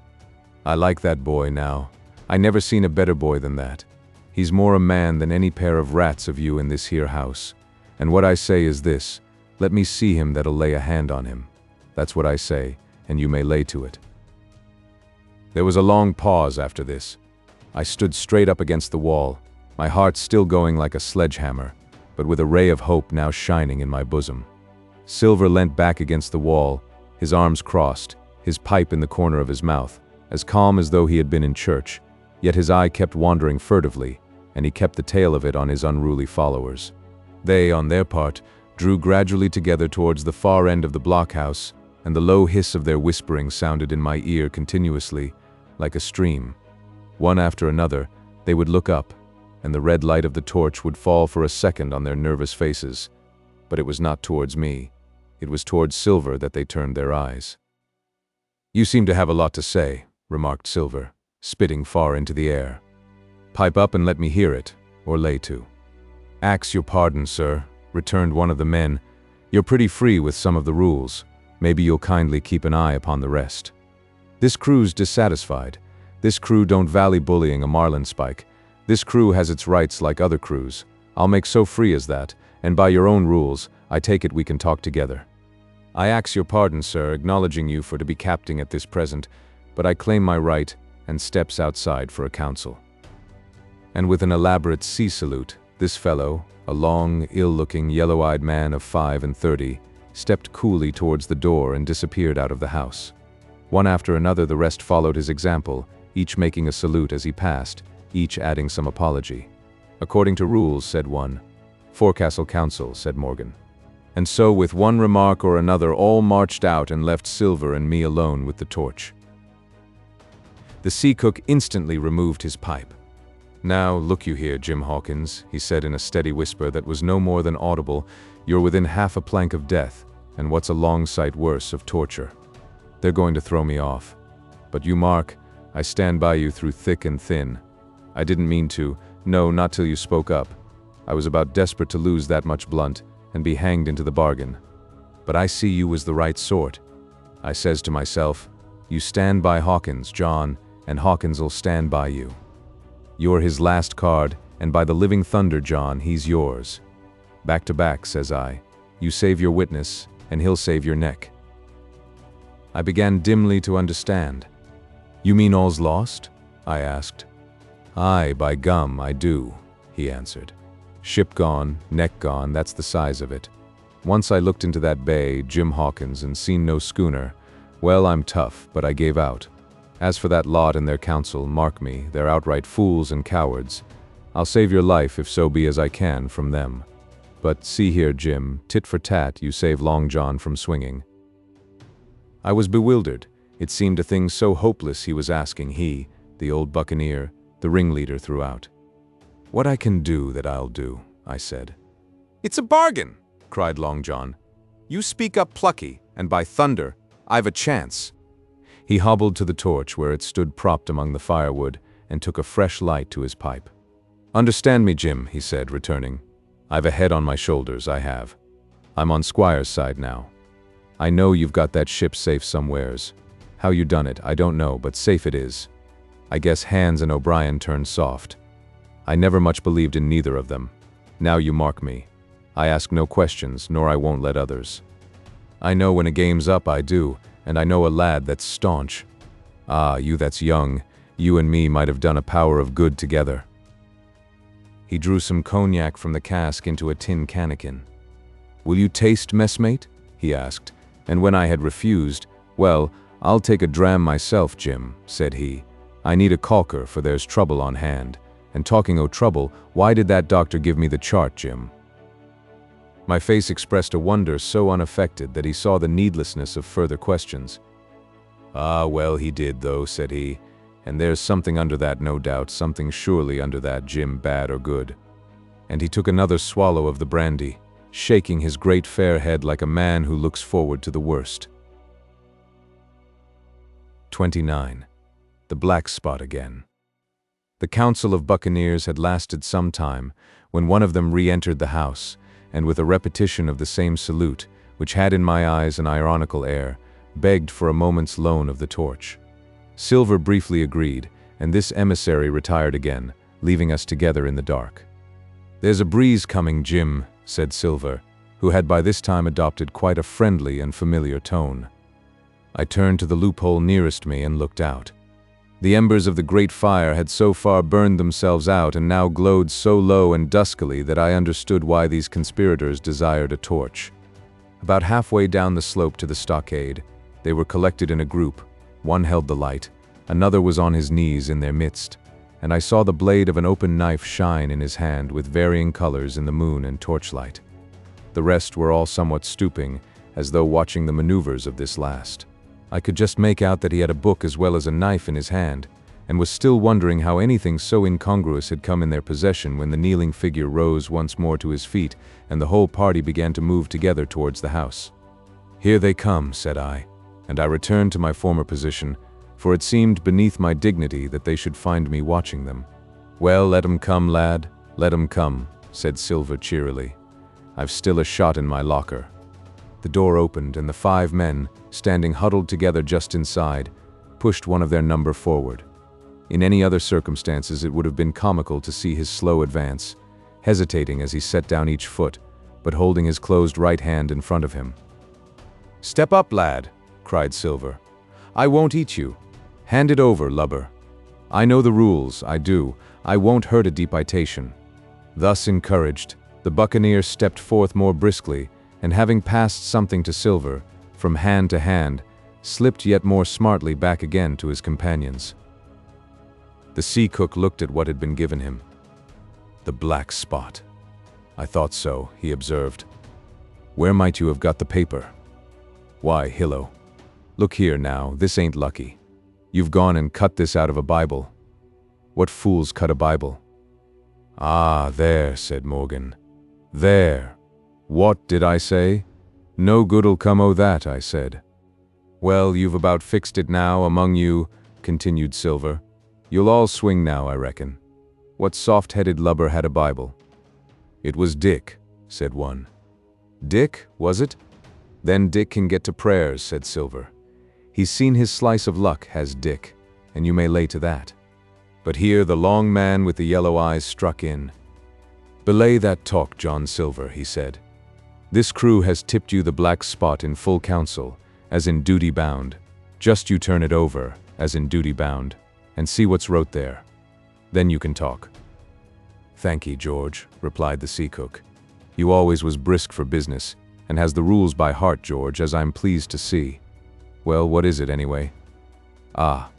I like that boy now. I never seen a better boy than that. He's more a man than any pair of rats of you in this here house. And what I say is this, let me see him that'll lay a hand on him. That's what I say, and you may lay to it. There was a long pause after this. I stood straight up against the wall, my heart still going like a sledgehammer, but with a ray of hope now shining in my bosom. Silver leant back against the wall, his arms crossed, his pipe in the corner of his mouth, as calm as though he had been in church, yet his eye kept wandering furtively, and he kept the tail of it on his unruly followers. They, on their part, drew gradually together towards the far end of the blockhouse, and the low hiss of their whispering sounded in my ear continuously, like a stream. One after another, they would look up, and the red light of the torch would fall for a second on their nervous faces. But it was not towards me. It was towards Silver that they turned their eyes. "You seem to have a lot to say," remarked Silver, spitting far into the air. "Pipe up and let me hear it, or lay to." "Ax your pardon, sir," returned one of the men. "You're pretty free with some of the rules. Maybe you'll kindly keep an eye upon the rest. This crew's dissatisfied. This crew don't valley bullying a marlinspike. This crew has its rights like other crews. I'll make so free as that, and by your own rules, I take it we can talk together. I ax your pardon, sir, acknowledging you for to be capting at this present, but I claim my right, and steps outside for a council." And with an elaborate sea salute, this fellow, a long, ill-looking, yellow-eyed man of 35, stepped coolly towards the door and disappeared out of the house. One after another the rest followed his example, each making a salute as he passed, each adding some apology. "According to rules," said one. "Forecastle Council," said Morgan. And so, with one remark or another, all marched out and left Silver and me alone with the torch. The sea cook instantly removed his pipe. "Now, look you here, Jim Hawkins," he said in a steady whisper that was no more than audible, "you're within half a plank of death, and what's a long sight worse, of torture. They're going to throw me off. But you mark, I stand by you through thick and thin. I didn't mean to, no, not till you spoke up. I was about desperate to lose that much blunt, and be hanged into the bargain. But I see you as the right sort. I says to myself, you stand by Hawkins, John, and Hawkins'll stand by you. You're his last card, and by the living thunder, John, he's yours. Back to back, says I. You save your witness, and he'll save your neck." I began dimly to understand. "You mean all's lost?" I asked. "Aye, by gum, I do," he answered. "Ship gone, neck gone, that's the size of it. Once I looked into that bay, Jim Hawkins, and seen no schooner. Well, I'm tough, but I gave out. As for that lot and their council, mark me, they're outright fools and cowards. I'll save your life if so be as I can from them. But see here, Jim, tit for tat, you save Long John from swinging." I was bewildered. It seemed a thing so hopeless he was asking, he, the old buccaneer, the ringleader throughout. "What I can do, that I'll do," I said. "It's a bargain!" cried Long John. "You speak up plucky, and by thunder, I've a chance." He hobbled to the torch where it stood propped among the firewood and took a fresh light to his pipe. "Understand me, Jim," he said, returning. "I've a head on my shoulders, I have. I'm on Squire's side now. I know you've got that ship safe somewheres. How you done it, I don't know, but safe it is. I guess Hans and O'Brien turned soft. I never much believed in neither of them. Now you mark me. I ask no questions, nor I won't let others. I know when a game's up, I do, and I know a lad that's staunch. Ah, you that's young, you and me might have done a power of good together." He drew some cognac from the cask into a tin cannikin. "Will you taste, messmate?" he asked, and when I had refused, "Well, I'll take a dram myself, Jim," said he. "I need a caulker, for there's trouble on hand. And talking o' trouble, why did that doctor give me the chart, Jim?" My face expressed a wonder so unaffected that he saw the needlessness of further questions. "Ah, well, he did, though," said he. "And there's something under that, no doubt, something surely under that, Jim, bad or good." And he took another swallow of the brandy, shaking his great fair head like a man who looks forward to the worst. 29. The black spot again. The council of buccaneers had lasted some time, when one of them re-entered the house, and with a repetition of the same salute, which had in my eyes an ironical air, begged for a moment's loan of the torch. Silver briefly agreed, and this emissary retired again, leaving us together in the dark. "There's a breeze coming, Jim," said Silver, who had by this time adopted quite a friendly and familiar tone. I turned to the loophole nearest me and looked out. The embers of the great fire had so far burned themselves out and now glowed so low and duskily that I understood why these conspirators desired a torch. About halfway down the slope to the stockade, they were collected in a group. One held the light, another was on his knees in their midst, and I saw the blade of an open knife shine in his hand with varying colors in the moon and torchlight. The rest were all somewhat stooping, as though watching the maneuvers of this last. I could just make out that he had a book as well as a knife in his hand, and was still wondering how anything so incongruous had come in their possession when the kneeling figure rose once more to his feet and the whole party began to move together towards the house. "Here they come," said I, and I returned to my former position, for it seemed beneath my dignity that they should find me watching them. "Well, let 'em come, lad, let 'em come," said Silver cheerily. "I've still a shot in my locker." The door opened, and the 5 men, standing huddled together just inside, pushed one of their number forward. In any other circumstances, it would have been comical to see his slow advance, hesitating as he set down each foot, but holding his closed right hand in front of him. "Step up, lad," cried Silver. "I won't eat you. Hand it over, lubber. I know the rules, I do. I won't hurt a depitation." Thus encouraged, the buccaneer stepped forth more briskly, and having passed something to Silver, from hand to hand, slipped yet more smartly back again to his companions. The sea cook looked at what had been given him. "The black spot." "I thought so," he observed. "Where might you have got the paper?" "Why, Hillo. Look here now, this ain't lucky. You've gone and cut this out of a Bible." "What fools cut a Bible?" "Ah, there," said Morgan. "There. What did I say? No good'll come o' that, I said." "Well, you've about fixed it now, among you," continued Silver. "You'll all swing now, I reckon. What soft-headed lubber had a Bible?" "It was Dick," said one. "Dick, was it? Then Dick can get to prayers," said Silver. "He's seen his slice of luck, has Dick, and you may lay to that." But here the long man with the yellow eyes struck in. "Belay that talk, John Silver," he said. "This crew has tipped you the black spot in full council, as in duty bound. Just you turn it over, as in duty bound, and see what's wrote there. Then you can talk." "Thank'ee, George," replied the sea cook. "You always was brisk for business, and has the rules by heart, George, as I'm pleased to see. Well, what is it, anyway?" "Ah,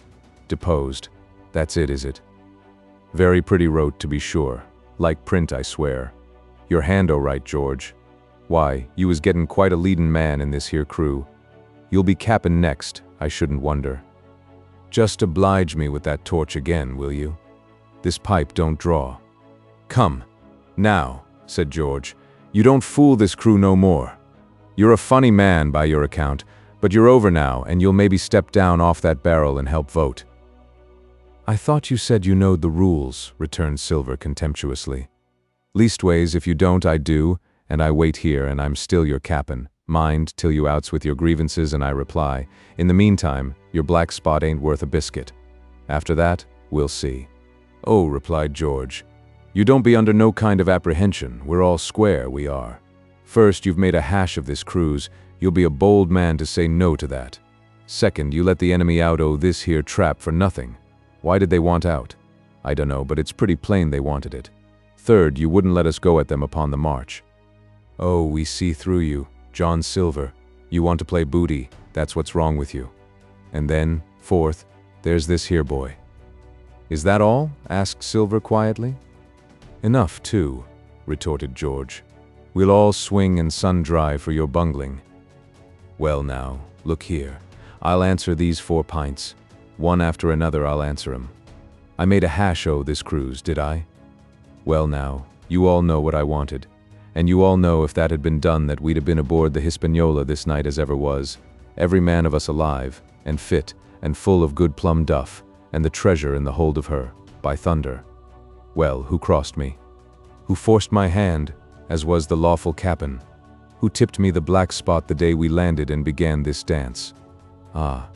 deposed. That's it, is it? Very pretty wrote, to be sure. Like print, I swear. Your hand o' right, George. Why, you was getting quite a leadin' man in this here crew. You'll be cappin' next, I shouldn't wonder. Just oblige me with that torch again, will you? This pipe don't draw." "Come, now," said George. "You don't fool this crew no more. You're a funny man by your account, but you're over now, and you'll maybe step down off that barrel and help vote." "I thought you said you knowed the rules," returned Silver contemptuously. "Leastways, if you don't, I do, and I wait here, and I'm still your cap'n. Mind, till you outs with your grievances and I reply. In the meantime, your black spot ain't worth a biscuit. After that, we'll see." "Oh," replied George, "you don't be under no kind of apprehension. We're all square, we are. First, you've made a hash of this cruise. You'll be a bold man to say no to that. Second, you let the enemy out o' this here trap for nothing. Why did they want out? I dunno, but it's pretty plain they wanted it. Third, you wouldn't let us go at them upon the march. Oh, we see through you, John Silver. You want to play booty, that's what's wrong with you. And then, fourth, there's this here boy." "Is that all?" asked Silver quietly. "Enough, too," retorted George. "We'll all swing and sun-dry for your bungling." "Well now, look here. I'll answer these 4 pints. One after another I'll answer 'em. I made a hash o' this cruise, did I? Well now, you all know what I wanted. And you all know if that had been done that we'd have been aboard the Hispaniola this night as ever was, every man of us alive, and fit, and full of good plum duff, and the treasure in the hold of her, by thunder. Well, who crossed me? Who forced my hand, as was the lawful cap'n? Who tipped me the black spot the day we landed and began this dance? Ah,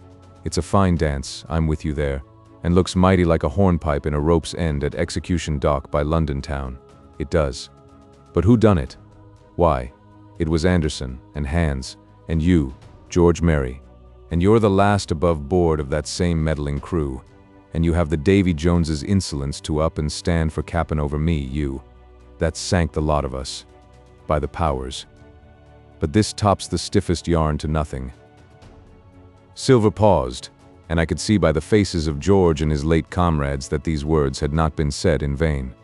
it's a fine dance, I'm with you there, and looks mighty like a hornpipe in a rope's end at Execution Dock by London town. It does. But who done it? Why, it was Anderson, and Hans, and you, George Merry, and you're the last above board of that same meddling crew, and you have the Davy Jones's insolence to up and stand for cap'n over me, you. That sank the lot of us. By the powers. But this tops the stiffest yarn to nothing." Silver paused, and I could see by the faces of George and his late comrades that these words had not been said in vain.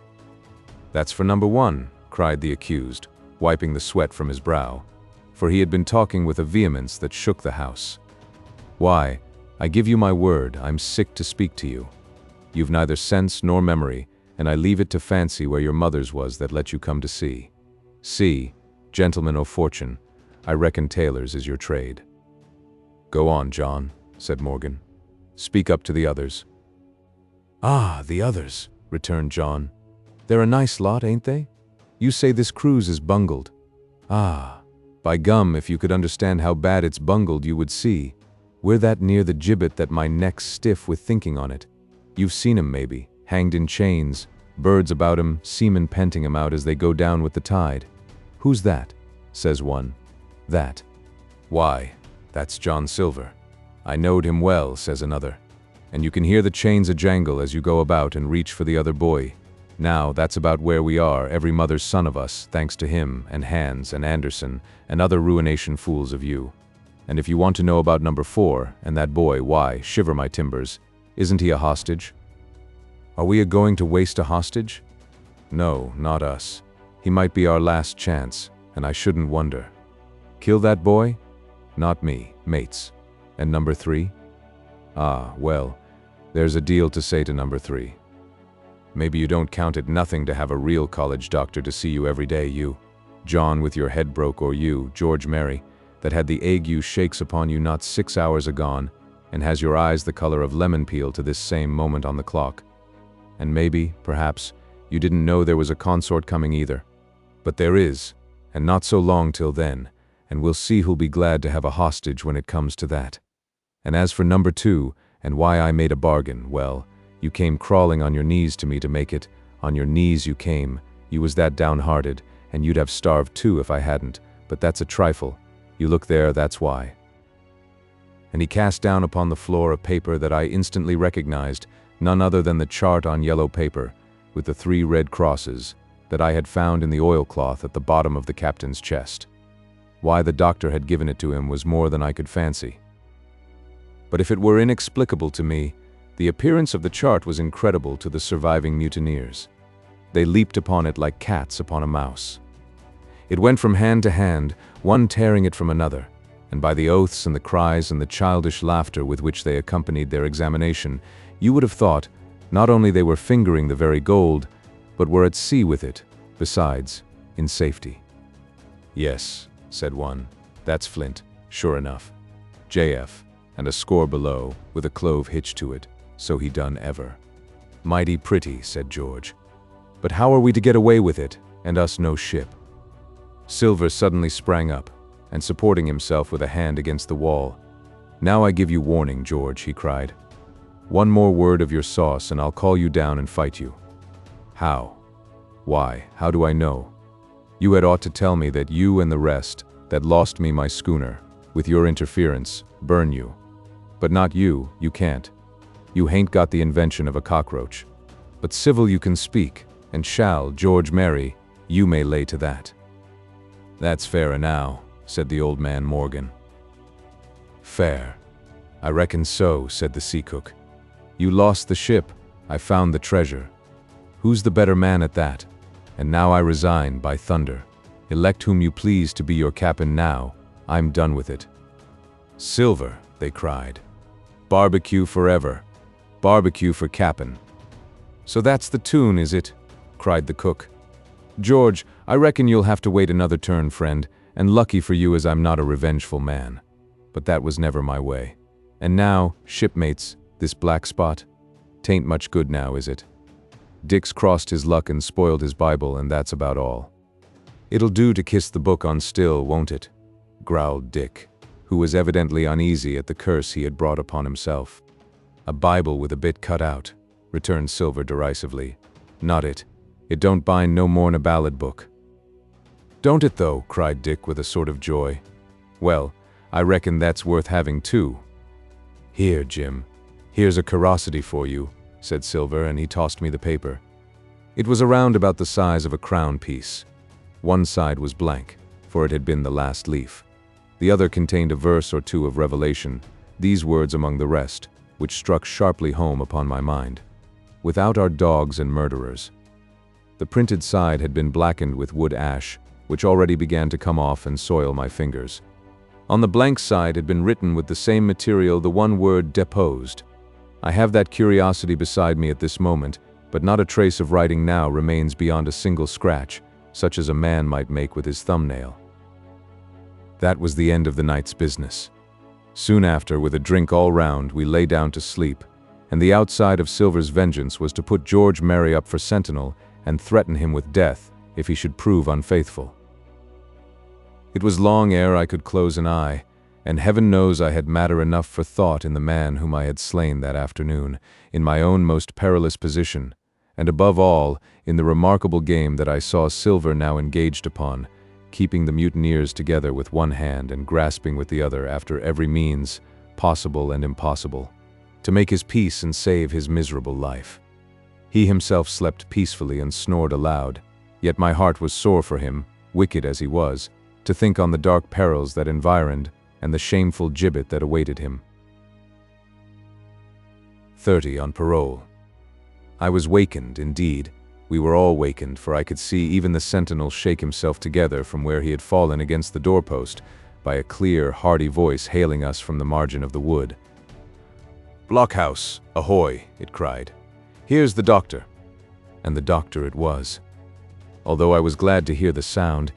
"That's for number 1, cried the accused, wiping the sweat from his brow, for he had been talking with a vehemence that shook the house. "Why, I give you my word, I'm sick to speak to you. You've neither sense nor memory, and I leave it to fancy where your mother's was that let you come to see. See, gentlemen o' fortune, I reckon tailors is your trade." "Go on, John," said Morgan. "Speak up to the others." "Ah, the others," returned John. "They're a nice lot, ain't they? You say this cruise is bungled. Ah, by gum, if you could understand how bad it's bungled, you would see. We're that near the gibbet that my neck's stiff with thinking on it. You've seen 'em, maybe, hanged in chains, birds about 'em, seamen penting 'em out as they go down with the tide. 'Who's that?' says one. 'That? Why, that's John Silver. I knowed him well,' says another. 'And you can hear the chains a-jangle as you go about and reach for the other buoy. Now, that's about where we are, every mother's son of us, thanks to him, and Hans, and Anderson, and other ruination fools of you. And if you want to know about number 4, and that boy, why, shiver my timbers, isn't he a hostage? Are we a-going to waste a hostage? No, not us. He might be our last chance, and I shouldn't wonder. Kill that boy? Not me, mates. And number 3? Ah, well, there's a deal to say to number 3. Maybe you don't count it nothing to have a real college doctor to see you every day, you, John with your head broke, or you, George Mary, that had the ague shakes upon you not 6 hours agone, and has your eyes the color of lemon peel to this same moment on the clock. And maybe, perhaps, you didn't know there was a consort coming either. But there is, and not so long till then, and we'll see who'll be glad to have a hostage when it comes to that. And as for number 2, and why I made a bargain, well, you came crawling on your knees to me to make it. On your knees you came. You was that downhearted, and you'd have starved too if I hadn't, but that's a trifle. You look there, that's why." And he cast down upon the floor a paper that I instantly recognized, none other than the chart on yellow paper, with the 3 red crosses, that I had found in the oilcloth at the bottom of the captain's chest. Why the doctor had given it to him was more than I could fancy. But if it were inexplicable to me, the appearance of the chart was incredible to the surviving mutineers. They leaped upon it like cats upon a mouse. It went from hand to hand, one tearing it from another, and by the oaths and the cries and the childish laughter with which they accompanied their examination, you would have thought, not only they were fingering the very gold, but were at sea with it, besides, in safety. "Yes," said one, "that's Flint, sure enough. JF, and a score below, with a clove hitched to it, so he done ever." "Mighty pretty," said George. "But how are we to get away with it, and us no ship?" Silver suddenly sprang up, and supporting himself with a hand against the wall. "Now I give you warning, George," he cried. "One more word of your sauce and I'll call you down and fight you." "How? Why, how do I know? You had ought to tell me that you and the rest, that lost me my schooner, with your interference, burn you. But not you, you can't. You hain't got the invention of a cockroach. But civil you can speak, and shall, George Mary, you may lay to that." "That's fair enow," said the old man Morgan. "Fair? I reckon so," said the sea cook. "You lost the ship, I found the treasure. Who's the better man at that? And now I resign, by thunder. Elect whom you please to be your captain now, I'm done with it." "Silver," they cried. "Barbecue forever. Barbecue for cap'n." "So that's the tune, is it?" cried the cook. "George, I reckon you'll have to wait another turn, friend, and lucky for you as I'm not a revengeful man. But that was never my way. And now, shipmates, this black spot, 'tain't much good now, is it? Dick's crossed his luck and spoiled his Bible, and that's about all. It'll do to kiss the book on still, won't it?" growled Dick, who was evidently uneasy at the curse he had brought upon himself. "A Bible with a bit cut out," returned Silver derisively. "Not it. It don't bind no more'n a ballad book." "Don't it though?" cried Dick with a sort of joy. "Well, I reckon that's worth having too." "Here, Jim, here's a curiosity for you," said Silver, and he tossed me the paper. It was around about the size of a crown piece. One side was blank, for it had been the last leaf. The other contained a verse or two of Revelation, these words among the rest: which struck sharply home upon my mind. Without our dogs and murderers. The printed side had been blackened with wood ash, which already began to come off and soil my fingers. On the blank side had been written with the same material the one word deposed. I have that curiosity beside me at this moment, but not a trace of writing now remains beyond a single scratch, such as a man might make with his thumbnail. That was the end of the night's business. Soon after, with a drink all round, we lay down to sleep, and the outside of Silver's vengeance was to put George Merry up for sentinel and threaten him with death if he should prove unfaithful. It was long ere I could close an eye, and heaven knows I had matter enough for thought in the man whom I had slain that afternoon, in my own most perilous position, and above all, in the remarkable game that I saw Silver now engaged upon, keeping the mutineers together with one hand and grasping with the other after every means, possible and impossible, to make his peace and save his miserable life. He himself slept peacefully and snored aloud, yet my heart was sore for him, wicked as he was, to think on the dark perils that environed and the shameful gibbet that awaited him. 30 on parole. I was wakened, indeed. We were all wakened, for I could see even the sentinel shake himself together from where he had fallen against the doorpost, by a clear, hearty voice hailing us from the margin of the wood. "Blockhouse, ahoy!" it cried. "Here's the doctor." And the doctor it was. Although I was glad to hear the sound,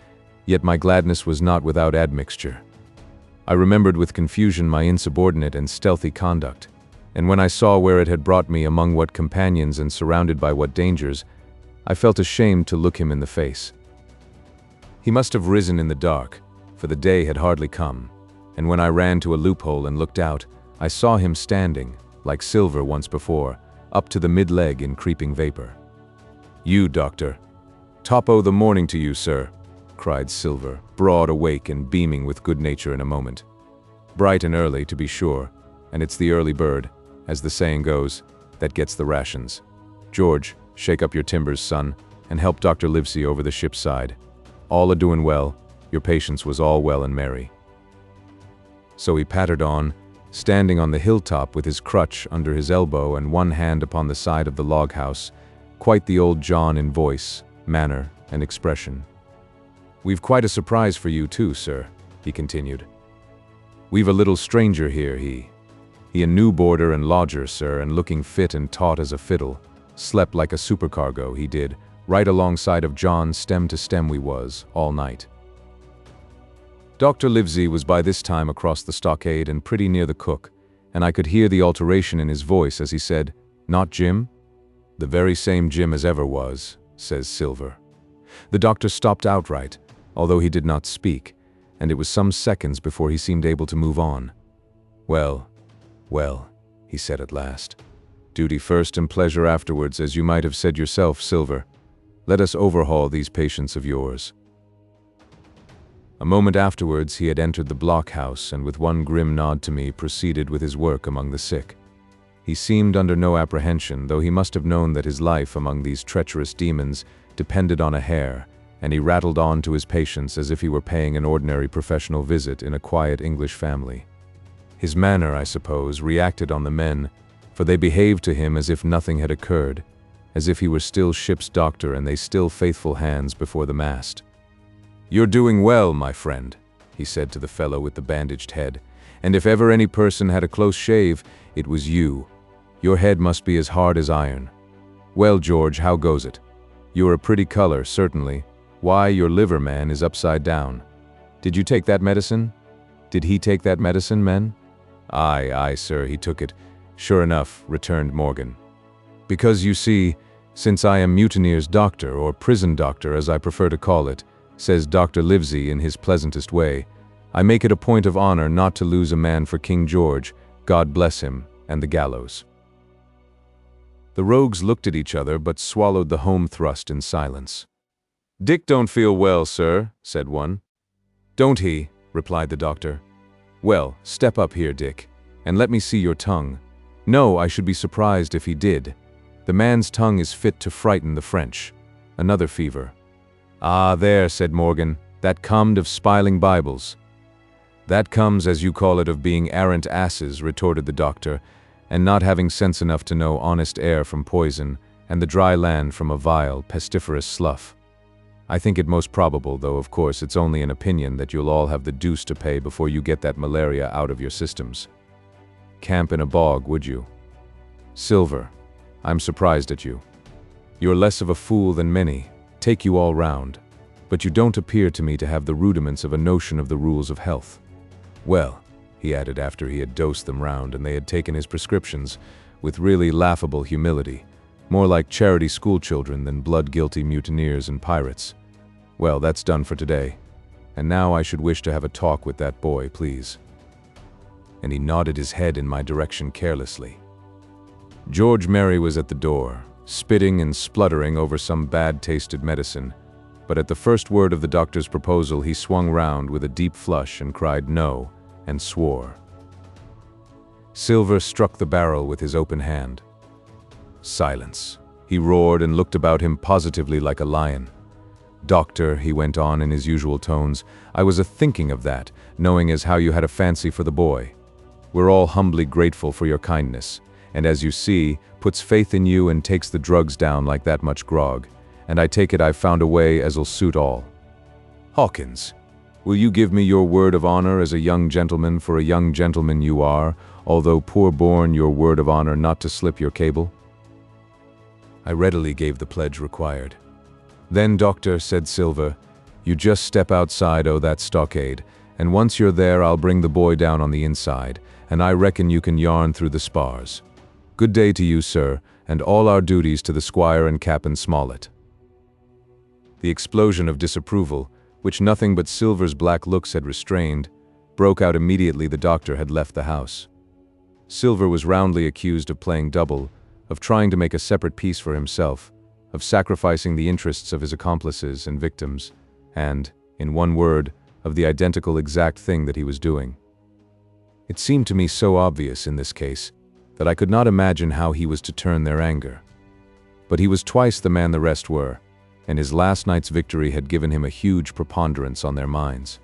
yet my gladness was not without admixture. I remembered with confusion my insubordinate and stealthy conduct, and when I saw where it had brought me, among what companions and surrounded by what dangers, I felt ashamed to look him in the face. He must have risen in the dark, for the day had hardly come, and when I ran to a loophole and looked out, I saw him standing, like Silver once before, up to the mid-leg in creeping vapor. "You, doctor." "Top o' the morning to you, sir," cried Silver, broad awake and beaming with good nature in a moment. "Bright and early, to be sure, and it's the early bird, as the saying goes, that gets the rations. George, shake up your timbers, son, and help Dr. Livesey over the ship's side. All a-doin' well, your patience was all well and merry." So he pattered on, standing on the hilltop with his crutch under his elbow and one hand upon the side of the log house, quite the old John in voice, manner, and expression. "We've quite a surprise for you too, sir," he continued. "We've a little stranger here, he a new boarder and lodger, sir, and looking fit and taut as a fiddle. Slept like a supercargo, he did, right alongside of John, stem to stem we was, all night." Dr. Livesey was by this time across the stockade and pretty near the cook, and I could hear the alteration in his voice as he said, "Not Jim?" "The very same Jim as ever was," says Silver. The doctor stopped outright, although he did not speak, and it was some seconds before he seemed able to move on. "Well, well," he said at last. "Duty first and pleasure afterwards, as you might have said yourself, Silver. Let us overhaul these patients of yours." A moment afterwards he had entered the blockhouse and with one grim nod to me proceeded with his work among the sick. He seemed under no apprehension, though he must have known that his life among these treacherous demons depended on a hair, and he rattled on to his patients as if he were paying an ordinary professional visit in a quiet English family. His manner, I suppose, reacted on the men, for they behaved to him as if nothing had occurred, as if he were still ship's doctor and they still faithful hands before the mast. "You're doing well, my friend," he said to the fellow with the bandaged head, "and if ever any person had a close shave, it was you. Your head must be as hard as iron. Well, George, how goes it? You're a pretty color, certainly. Why, your liver, man, is upside down. Did you take that medicine? Did he take that medicine, men?" "Aye, aye, sir, he took it. Sure enough," returned Morgan. "Because, you see, since I am mutineer's doctor, or prison doctor as I prefer to call it," says Dr. Livesey in his pleasantest way, "I make it a point of honor not to lose a man for King George, God bless him, and the gallows." The rogues looked at each other but swallowed the home thrust in silence. "Dick don't feel well, sir," said one. "Don't he?" replied the doctor. "Well, step up here, Dick, and let me see your tongue. No, I should be surprised if he did. The man's tongue is fit to frighten the French. Another fever." "Ah, there," said Morgan, "that comed of spiling Bibles." "That comes, as you call it, of being arrant asses," retorted the doctor, and not having sense enough to know honest air from poison, and the dry land from a vile, pestiferous slough. I think it most probable, though of course it's only an opinion, that you'll all have the deuce to pay before you get that malaria out of your systems. Camp in a bog, would you? Silver, I'm surprised at you. You're less of a fool than many, take you all round, but you don't appear to me to have the rudiments of a notion of the rules of health. Well, he added after he had dosed them round and they had taken his prescriptions, with really laughable humility, more like charity schoolchildren than blood-guilty mutineers and pirates. Well, that's done for today, and now I should wish to have a talk with that boy, please. And he nodded his head in my direction carelessly. George Merry was at the door, spitting and spluttering over some bad-tasted medicine, but at the first word of the doctor's proposal he swung round with a deep flush and cried no, and swore. Silver struck the barrel with his open hand. Silence. He roared and looked about him positively like a lion. Doctor, he went on in his usual tones, I was a-thinking of that, knowing as how you had a fancy for the boy. We're all humbly grateful for your kindness, and as you see, puts faith in you and takes the drugs down like that much grog, and I take it I've found a way as'll suit all. Hawkins, will you give me your word of honor as a young gentleman, for a young gentleman you are, although poor-born, your word of honor not to slip your cable? I readily gave the pledge required. Then, Doctor, said Silver, you just step outside that stockade, and once you're there I'll bring the boy down on the inside, and I reckon you can yarn through the spars. Good day to you, sir, and all our duties to the Squire and Captain Smollett. The explosion of disapproval, which nothing but Silver's black looks had restrained, broke out immediately the doctor had left the house. Silver was roundly accused of playing double, of trying to make a separate peace for himself, of sacrificing the interests of his accomplices and victims, and, in one word, of the identical exact thing that he was doing. It seemed to me so obvious in this case that I could not imagine how he was to turn their anger. But he was twice the man the rest were, and his last night's victory had given him a huge preponderance on their minds.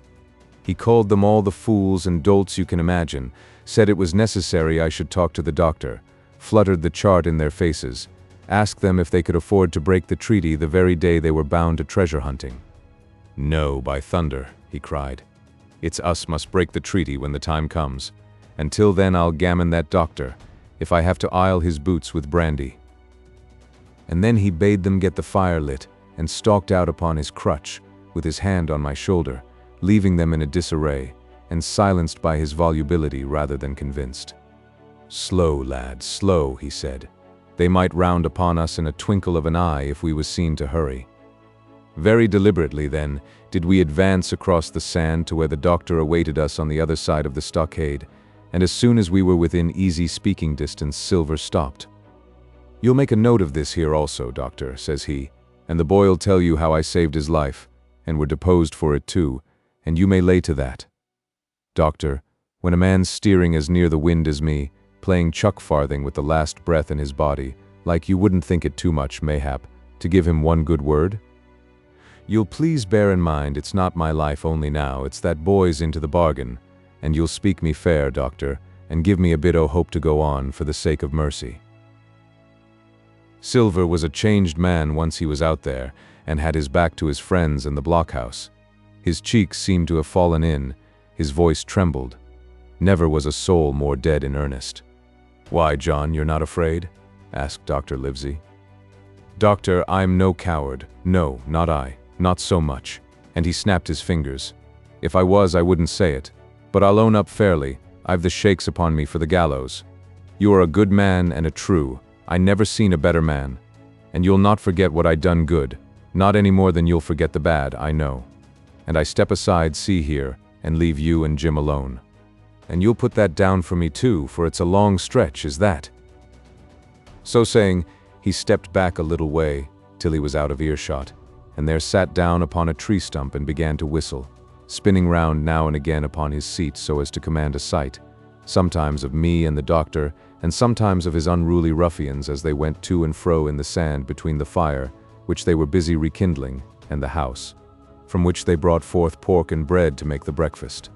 He called them all the fools and dolts you can imagine, said it was necessary I should talk to the doctor, fluttered the chart in their faces, asked them if they could afford to break the treaty the very day they were bound to treasure hunting. No, by thunder, he cried. It's us must break the treaty when the time comes. Until then I'll gammon that doctor, if I have to oil his boots with brandy. And then he bade them get the fire lit, and stalked out upon his crutch, with his hand on my shoulder, leaving them in a disarray, and silenced by his volubility rather than convinced. Slow, lad, slow, he said. They might round upon us in a twinkle of an eye if we was seen to hurry. Very deliberately, then, did we advance across the sand to where the doctor awaited us on the other side of the stockade, and as soon as we were within easy speaking distance, Silver stopped. You'll make a note of this here also, Doctor, says he, and the boy'll tell you how I saved his life, and were deposed for it too, and you may lay to that. Doctor, when a man's steering as near the wind as me, playing chuck-farthing with the last breath in his body, like you wouldn't think it too much, mayhap, to give him one good word? You'll please bear in mind it's not my life only now, it's that boy's into the bargain, and you'll speak me fair, Doctor, and give me a bit o' hope to go on, for the sake of mercy. Silver was a changed man once he was out there, and had his back to his friends and the blockhouse. His cheeks seemed to have fallen in, his voice trembled. Never was a soul more dead in earnest. Why, John, you're not afraid? Asked Dr. Livesey. Doctor, I'm no coward. No, not I. Not so much. And he snapped his fingers. If I was, I wouldn't say it. But I'll own up fairly, I've the shakes upon me for the gallows. You are a good man and a true. I never seen a better man. And you'll not forget what I done good. Not any more than you'll forget the bad, I know. And I step aside, see here, and leave you and Jim alone. And you'll put that down for me too, for it's a long stretch, is that? So saying, he stepped back a little way, till he was out of earshot, and there sat down upon a tree stump and began to whistle, spinning round now and again upon his seat so as to command a sight, sometimes of me and the doctor, and sometimes of his unruly ruffians as they went to and fro in the sand between the fire, which they were busy rekindling, and the house, from which they brought forth pork and bread to make the breakfast.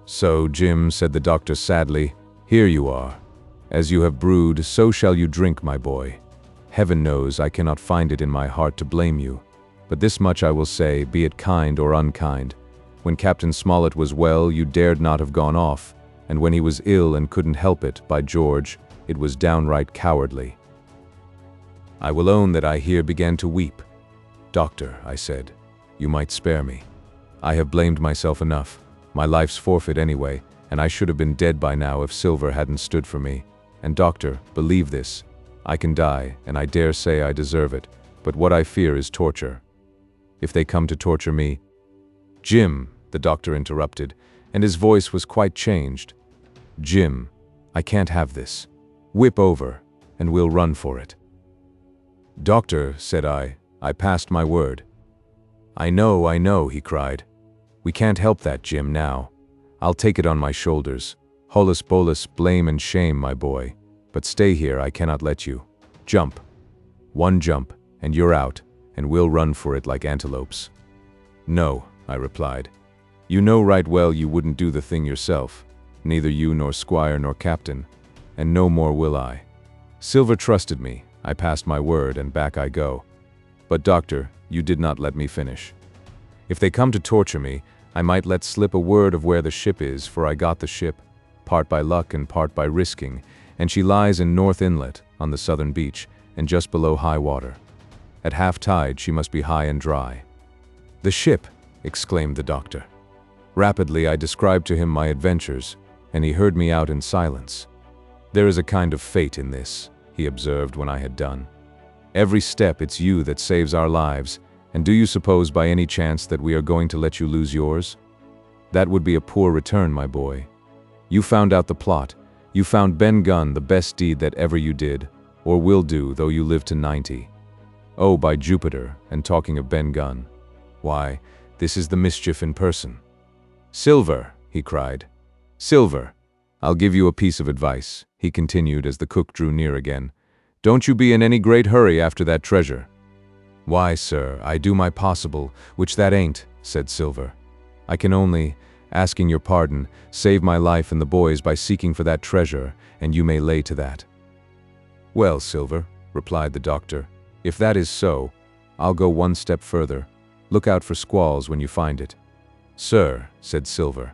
So, Jim, said the doctor sadly, here you are, As you have brewed, so shall you drink, my boy. Heaven knows I cannot find it in my heart to blame you. But this much I will say, be it kind or unkind. When Captain Smollett was well, you dared not have gone off, and when he was ill and couldn't help it, by George, it was downright cowardly. I will own that I here began to weep. Doctor, I said, you might spare me. I have blamed myself enough. My life's forfeit anyway, and I should have been dead by now if Silver hadn't stood for me. And doctor, believe this, I can die, and I dare say I deserve it, but what I fear is torture. If they come to torture me— Jim, the doctor interrupted, and his voice was quite changed. Jim, I can't have this. Whip over, and we'll run for it. Doctor, said I passed my word. I know, he cried. We can't help that, Jim, now. I'll take it on my shoulders. Holus bolus, blame and shame, my boy. But stay here, I cannot let you. Jump. One jump, and you're out, and we'll run for it like antelopes. No, I replied. You know right well you wouldn't do the thing yourself. Neither you nor Squire nor Captain. And no more will I. Silver trusted me. I passed my word, and back I go. But doctor, you did not let me finish. If they come to torture me, I might let slip a word of where the ship is, for I got the ship, part by luck and part by risking, and she lies in North Inlet, on the southern beach, and just below high water. At half tide she must be high and dry. The ship, exclaimed the doctor. Rapidly I described to him my adventures, and he heard me out in silence. There is a kind of fate in this, he observed when I had done. Every step it's you that saves our lives, and do you suppose by any chance that we are going to let you lose yours? That would be a poor return, my boy. You found out the plot. You found Ben Gunn the best deed that ever you did, or will do, though you live to 90. Oh, by Jupiter, and talking of Ben Gunn, why, this is the mischief in person. Silver, he cried. Silver, I'll give you a piece of advice, he continued as the cook drew near again. Don't you be in any great hurry after that treasure. Why, sir, I do my possible, which that ain't, said Silver. I can only, asking your pardon, save my life and the boys by seeking for that treasure, and you may lay to that. Well, Silver, replied the doctor, if that is so, I'll go one step further. Look out for squalls when you find it. Sir, said Silver,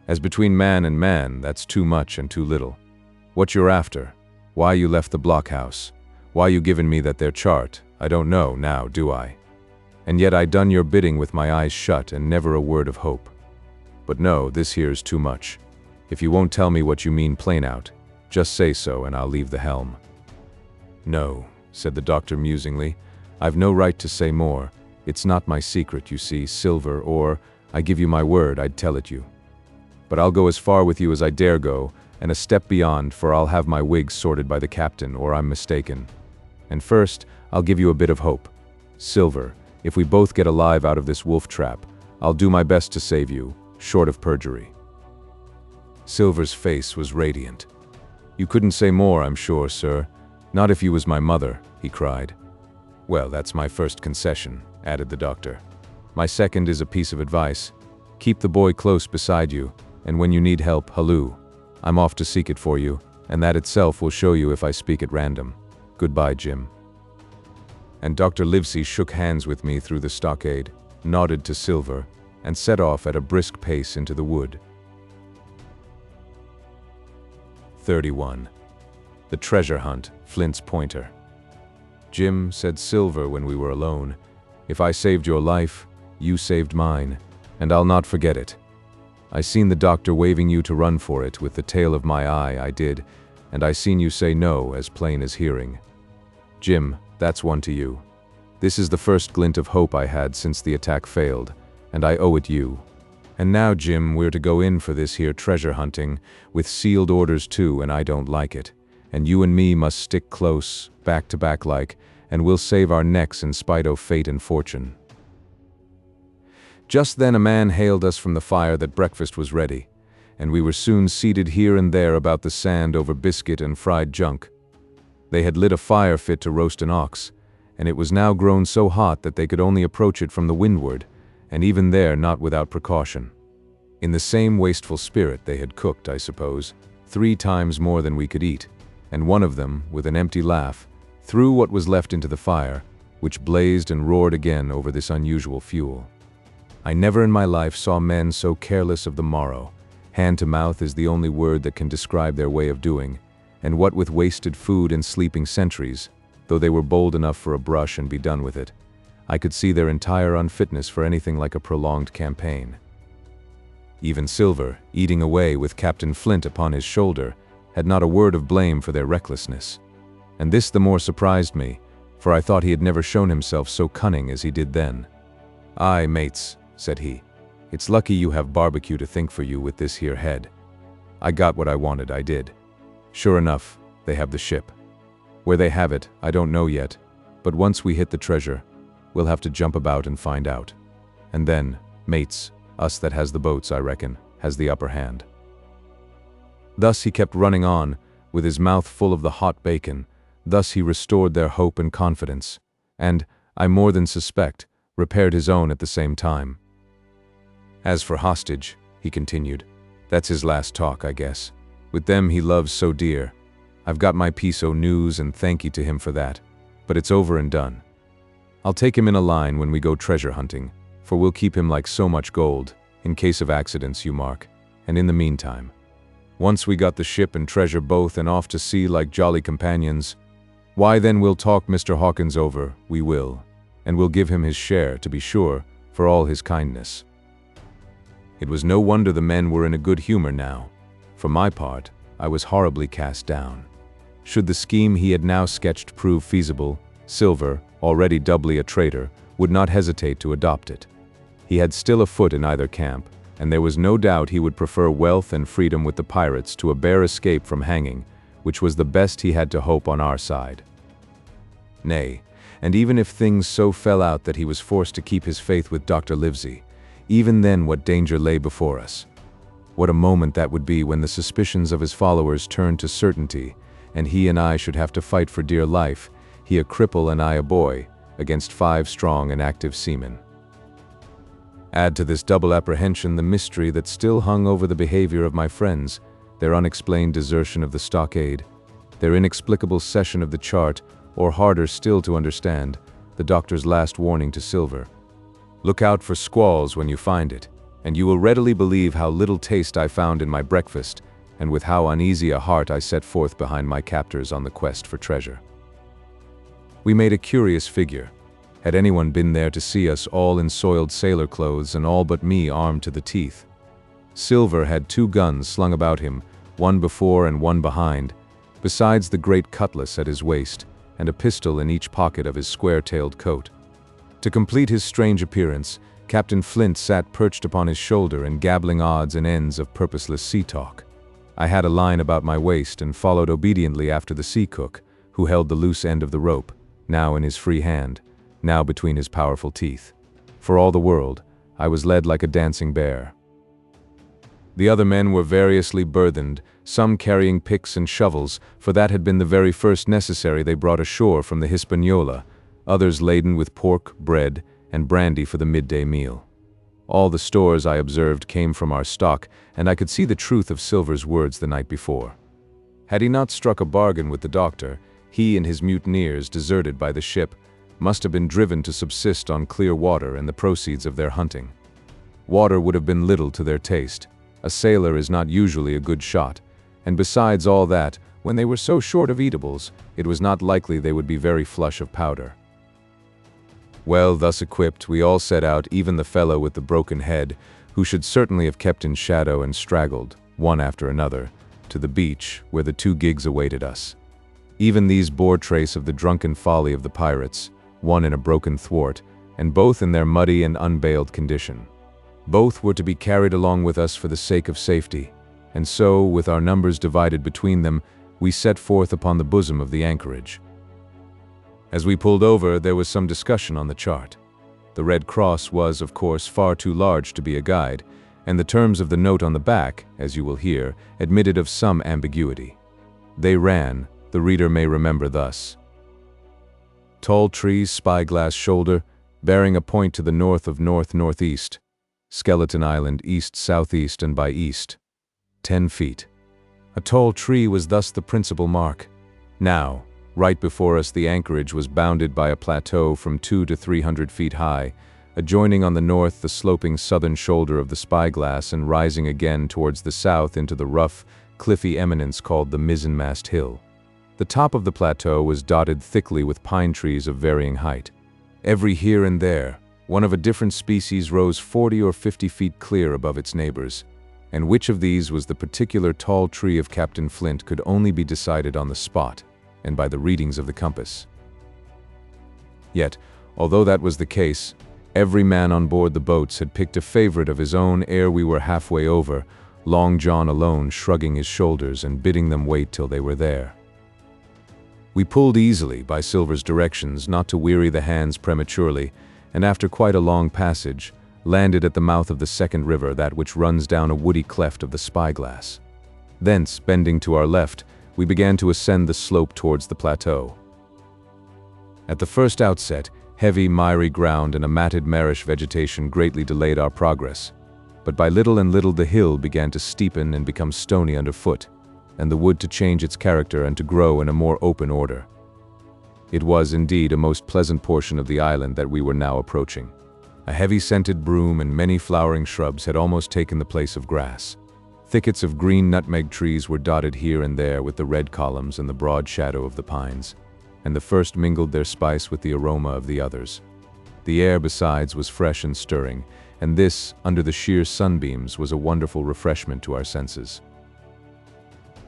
as between man and man, that's too much and too little. What you're after, why you left the blockhouse, why you given me that there chart, I don't know now, do I? And yet I done your bidding with my eyes shut and never a word of hope. But no, this here's too much. If you won't tell me what you mean plain out, just say so and I'll leave the helm. No, said the doctor musingly, I've no right to say more. It's not my secret, you see, Silver, or, I give you my word, I'd tell it you. But I'll go as far with you as I dare go, and a step beyond, for I'll have my wigs sorted by the captain, or I'm mistaken. And first, I'll give you a bit of hope. Silver, if we both get alive out of this wolf trap, I'll do my best to save you, short of perjury. Silver's face was radiant. You couldn't say more, I'm sure, sir. Not if you was my mother, he cried. Well, that's my first concession, added the doctor. My second is a piece of advice. Keep the boy close beside you, and when you need help, halloo. I'm off to seek it for you, and that itself will show you if I speak at random. Goodbye, Jim. And Dr. Livesey shook hands with me through the stockade, nodded to Silver, and set off at a brisk pace into the wood. 31. The Treasure Hunt, Flint's Pointer. Jim, said Silver when we were alone, if I saved your life, you saved mine, and I'll not forget it. I seen the doctor waving you to run for it with the tail of my eye, I did, and I seen you say no as plain as hearing. Jim, that's one to you. This is the first glint of hope I had since the attack failed, and I owe it you. And now, Jim, we're to go in for this here treasure hunting, with sealed orders too, and I don't like it. And you and me must stick close, back to back like, and we'll save our necks in spite o' fate and fortune. Just then a man hailed us from the fire that breakfast was ready, and we were soon seated here and there about the sand over biscuit and fried junk. They had lit a fire fit to roast an ox, and it was now grown so hot that they could only approach it from the windward, and even there not without precaution. In the same wasteful spirit they had cooked, I suppose, 3 times more than we could eat, and one of them, with an empty laugh, threw what was left into the fire, which blazed and roared again over this unusual fuel. I never in my life saw men so careless of the morrow. Hand to mouth is the only word that can describe their way of doing, and what with wasted food and sleeping sentries, though they were bold enough for a brush and be done with it, I could see their entire unfitness for anything like a prolonged campaign. Even Silver, eating away with Captain Flint upon his shoulder, had not a word of blame for their recklessness. And this the more surprised me, for I thought he had never shown himself so cunning as he did then. "Aye, mates," said he, "it's lucky you have barbecue to think for you with this here head. I got what I wanted, I did. Sure enough, they have the ship. Where they have it, I don't know yet, but once we hit the treasure, we'll have to jump about and find out. And then, mates, us that has the boats, I reckon, has the upper hand." Thus he kept running on, with his mouth full of the hot bacon. Thus he restored their hope and confidence, and, I more than suspect, repaired his own at the same time. "As for hostage," he continued, "that's his last talk, I guess. With them he loves so dear. I've got my piece o' news and thank ye to him for that, but it's over and done. I'll take him in a line when we go treasure hunting, for we'll keep him like so much gold, in case of accidents, you mark, and in the meantime. Once we got the ship and treasure both and off to sea like jolly companions, why then we'll talk Mr. Hawkins over, we will, and we'll give him his share, to be sure, for all his kindness." It was no wonder the men were in a good humor now. For my part, I was horribly cast down. Should the scheme he had now sketched prove feasible, Silver, already doubly a traitor, would not hesitate to adopt it. He had still a foot in either camp, and there was no doubt he would prefer wealth and freedom with the pirates to a bare escape from hanging, which was the best he had to hope on our side. Nay, and even if things so fell out that he was forced to keep his faith with Dr. Livesey, even then what danger lay before us? What a moment that would be when the suspicions of his followers turned to certainty, and he and I should have to fight for dear life, he a cripple and I a boy, against 5 strong and active seamen. Add to this double apprehension the mystery that still hung over the behavior of my friends, their unexplained desertion of the Stockade, their inexplicable cession of the chart, or harder still to understand, the doctor's last warning to Silver. "Look out for squalls when you find it, and you will readily believe how little taste I found in my breakfast, and with how uneasy a heart I set forth behind my captors on the quest for treasure." We made a curious figure. Had anyone been there to see us all in soiled sailor clothes and all but me armed to the teeth? Silver had 2 guns slung about him, one before and one behind, besides the great cutlass at his waist, and a pistol in each pocket of his square-tailed coat. To complete his strange appearance, Captain Flint sat perched upon his shoulder and gabbling odds and ends of purposeless sea talk. I had a line about my waist and followed obediently after the sea cook, who held the loose end of the rope, now in his free hand, now between his powerful teeth. For all the world, I was led like a dancing bear. The other men were variously burthened, some carrying picks and shovels, for that had been the very first necessary they brought ashore from the Hispaniola, others laden with pork, bread, and brandy for the midday meal. All the stores, I observed, came from our stock, and I could see the truth of Silver's words the night before. Had he not struck a bargain with the doctor, he and his mutineers, deserted by the ship, must have been driven to subsist on clear water and the proceeds of their hunting. Water would have been little to their taste. A sailor is not usually a good shot, and besides all that, when they were so short of eatables, it was not likely they would be very flush of powder. Well, thus equipped, we all set out, even the fellow with the broken head, who should certainly have kept in shadow and straggled, one after another, to the beach where the 2 gigs awaited us. Even these bore trace of the drunken folly of the pirates, one in a broken thwart, and both in their muddy and unbaled condition. Both were to be carried along with us for the sake of safety, and so, with our numbers divided between them, we set forth upon the bosom of the anchorage. As we pulled over, there was some discussion on the chart. The Red Cross was, of course, far too large to be a guide, and the terms of the note on the back, as you will hear, admitted of some ambiguity. They ran, the reader may remember thus: "Tall trees, spyglass shoulder, bearing a point to the north of north-northeast. Skeleton Island east-southeast and by east. 10 feet. A tall tree was thus the principal mark, Now, right before us, the anchorage was bounded by a plateau from 200 to 300 feet high, adjoining on the north the sloping southern shoulder of the spyglass and rising again towards the south into the rough, cliffy eminence called the mizzenmast hill. The top of the plateau was dotted thickly with pine trees of varying height. Every here and there, one of a different species rose 40 or 50 feet clear above its neighbors, and which of these was the particular tall tree of Captain Flint could only be decided on the spot and by the readings of the compass. Yet, although that was the case, every man on board the boats had picked a favorite of his own ere we were halfway over, Long John alone shrugging his shoulders and bidding them wait till they were there. We pulled easily, by Silver's directions, not to weary the hands prematurely, and after quite a long passage, landed at the mouth of the second river, that which runs down a woody cleft of the spyglass. Thence, bending to our left, we began to ascend the slope towards the plateau. At the first outset, heavy, miry ground and a matted marish vegetation greatly delayed our progress, but by little and little the hill began to steepen and become stony underfoot, and the wood to change its character and to grow in a more open order. It was indeed a most pleasant portion of the island that we were now approaching. A heavy-scented broom and many flowering shrubs had almost taken the place of grass. Thickets of green nutmeg trees were dotted here and there with the red columns and the broad shadow of the pines, and the first mingled their spice with the aroma of the others. The air, besides, was fresh and stirring, and this, under the sheer sunbeams, was a wonderful refreshment to our senses.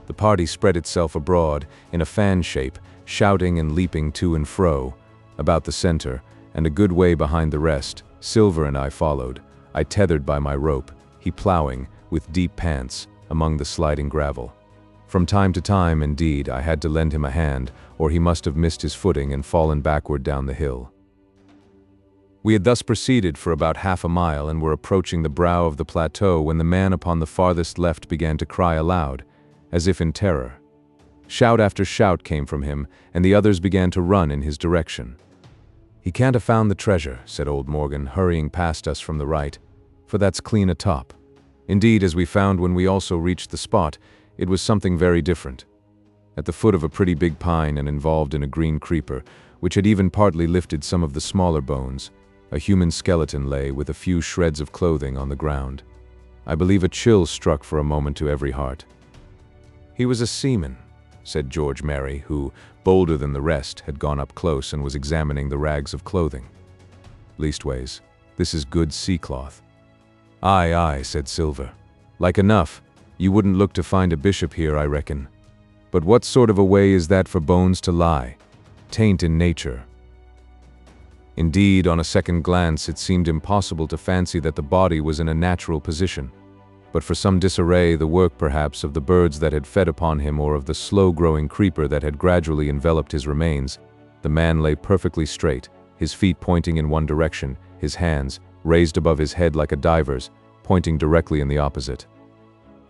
The party spread itself abroad in a fan shape, shouting and leaping to and fro. About the center, and a good way behind the rest, Silver and I followed, I tethered by my rope, he plowing, with deep pants, among the sliding gravel. From time to time, indeed, I had to lend him a hand, or he must have missed his footing and fallen backward down the hill. We had thus proceeded for about half a mile and were approaching the brow of the plateau when the man upon the farthest left began to cry aloud, as if in terror. Shout after shout came from him, and the others began to run in his direction. "He can't have found the treasure," said old Morgan, hurrying past us from the right, "for that's clean atop." Indeed, as we found when we also reached the spot, it was something very different. At the foot of a pretty big pine and involved in a green creeper, which had even partly lifted some of the smaller bones, a human skeleton lay with a few shreds of clothing on the ground. I believe a chill struck for a moment to every heart. "He was a seaman," said George Merry, who, bolder than the rest, had gone up close and was examining the rags of clothing. "Leastways, this is good sea-cloth." "Aye, aye," said Silver. "Like enough. You wouldn't look to find a bishop here, I reckon. But what sort of a way is that for bones to lie? 'Tain't in nature." Indeed, on a second glance, it seemed impossible to fancy that the body was in a natural position. But for some disarray, the work perhaps of the birds that had fed upon him or of the slow-growing creeper that had gradually enveloped his remains, the man lay perfectly straight, his feet pointing in one direction, his hands, raised above his head like a diver's, pointing directly in the opposite.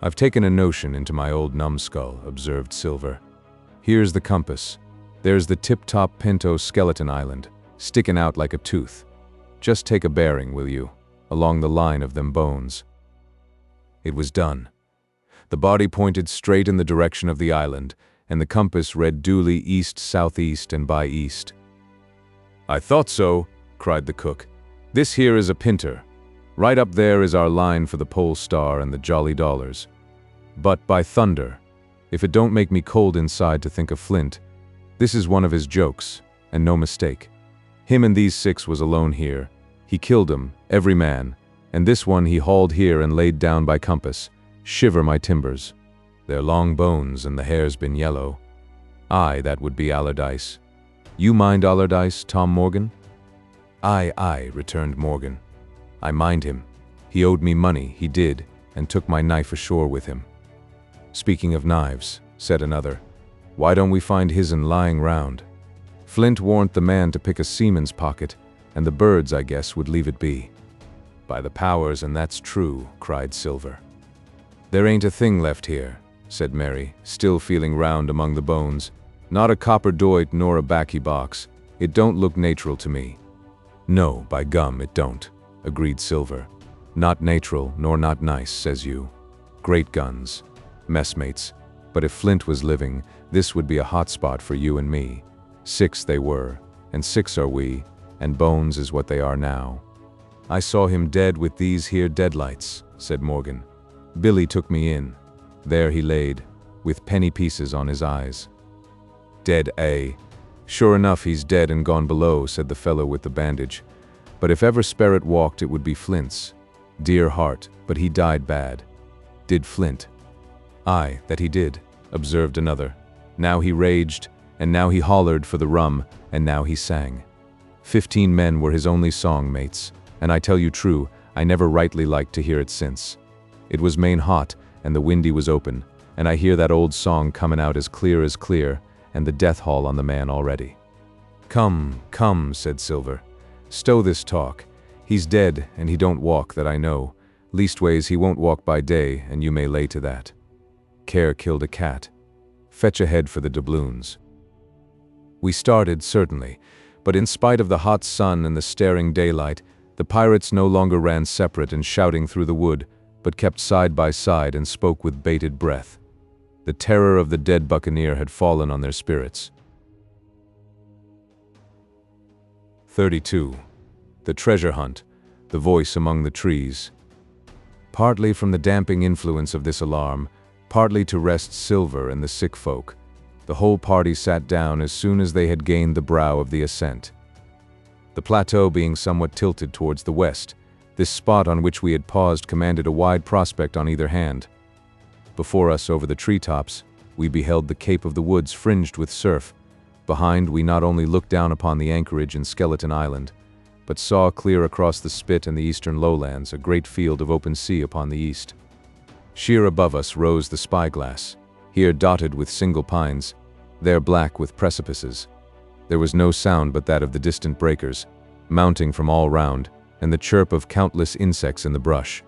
"I've taken a notion into my old numbskull," observed Silver. "Here's the compass. There's the tip-top Pinto skeleton island, sticking out like a tooth. Just take a bearing, will you, along the line of them bones." It was done. The body pointed straight in the direction of the island, and the compass read duly east-southeast and by east. "I thought so," cried the cook. "This here is a pinter. Right up there is our line for the Pole Star and the Jolly Dollars. But, by thunder, if it don't make me cold inside to think of Flint, this is one of his jokes, and no mistake. Him and these 6 was alone here. He killed 'em, every man, and this one he hauled here and laid down by compass. Shiver my timbers. They're long bones, and the hair's been yellow. Aye, that would be Allardyce. You mind Allardyce, Tom Morgan?" "Aye, aye," returned Morgan. "I mind him. He owed me money, he did, and took my knife ashore with him." "Speaking of knives," said another, "why don't we find his'n lying round? Flint warn't the man to pick a seaman's pocket, and the birds, I guess, would leave it be." "By the powers, and that's true," cried Silver. "There ain't a thing left here," said Mary, still feeling round among the bones. "Not a copper doit nor a baccy box. It don't look natural to me." "No, by gum, it don't," agreed Silver. "Not natural, nor not nice, says you. Great guns. Messmates, But if Flint was living, this would be a hot spot for you and me. 6 they were, and 6 are we, and bones is what they are now. I saw him dead with these here deadlights, said Morgan. Billy took me in. There he laid, with penny pieces on his eyes. Dead, eh? Sure enough, he's dead and gone below, said the fellow with the bandage. But if ever spirit walked, it would be Flint's. Dear heart, but he died bad. Did Flint? Aye, that he did, observed another. Now he raged, and now he hollered for the rum, and now he sang. 15 men were his only song mates, and I tell you true, I never rightly liked to hear it since. It was main hot, and the windy was open, and I hear that old song comin' out as clear, and the death haul on the man already. Come, come, said Silver. Stow this talk. He's dead, and he don't walk, that I know. Leastways, he won't walk by day, and you may lay to that. Care killed a cat. Fetch ahead for the doubloons. We started, certainly, but in spite of the hot sun and the staring daylight, the pirates no longer ran separate and shouting through the wood, but kept side by side and spoke with bated breath. The terror of the dead buccaneer had fallen on their spirits. 32. The treasure hunt, the voice among the trees. Partly from the damping influence of this alarm, partly to rest Silver and the sick folk, the whole party sat down as soon as they had gained the brow of the ascent. The plateau being somewhat tilted towards the west, this spot on which we had paused commanded a wide prospect on either hand. Before us, over the treetops, we beheld the cape of the woods fringed with surf. Behind, we not only looked down upon the anchorage in Skeleton Island, but saw clear across the spit and the eastern lowlands a great field of open sea upon the east. Sheer above us rose the spyglass, here dotted with single pines, there black with precipices. There was no sound but that of the distant breakers, mounting from all round, and the chirp of countless insects in the brush.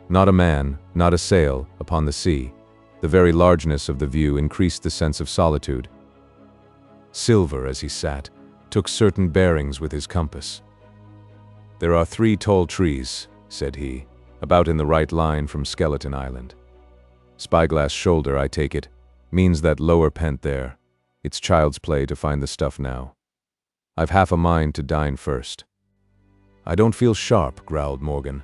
Not a man, not a sail, upon the sea. The very largeness of the view increased the sense of solitude. Silver, as he sat, took certain bearings with his compass. There are 3 tall trees, said he, about in the right line from Skeleton Island. Spyglass shoulder, I take it, means that lower pent there. It's child's play to find the stuff now. I've half a mind to dine first. I don't feel sharp, growled Morgan.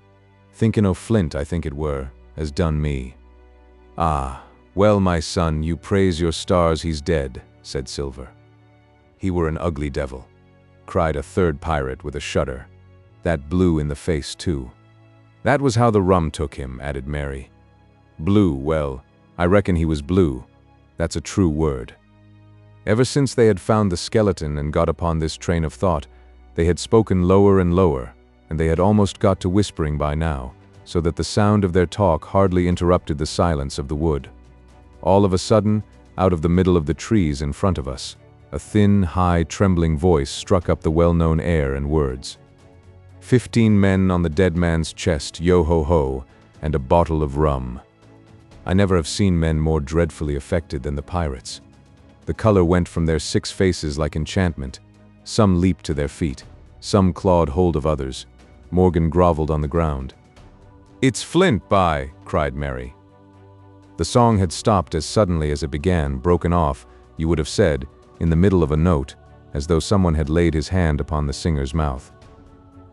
Thinkin' o' Flint, I think it were, has done me. Ah, well, my son, you praise your stars he's dead, said Silver. He were an ugly devil, cried a third pirate with a shudder. That blue in the face, too. That was how the rum took him, added Mary. Blue, well, I reckon he was blue. That's a true word. Ever since they had found the skeleton and got upon this train of thought, they had spoken lower and lower, and they had almost got to whispering by now, so that the sound of their talk hardly interrupted the silence of the wood. All of a sudden, out of the middle of the trees in front of us, a thin, high, trembling voice struck up the well-known air and words. 15 men on the dead man's chest, yo-ho-ho, and a bottle of rum. I never have seen men more dreadfully affected than the pirates. The color went from their 6 faces like enchantment. Some leaped to their feet. Some clawed hold of others. Morgan groveled on the ground. "It's Flint, by!" cried Mary. The song had stopped as suddenly as it began, broken off, you would have said, in the middle of a note, as though someone had laid his hand upon the singer's mouth.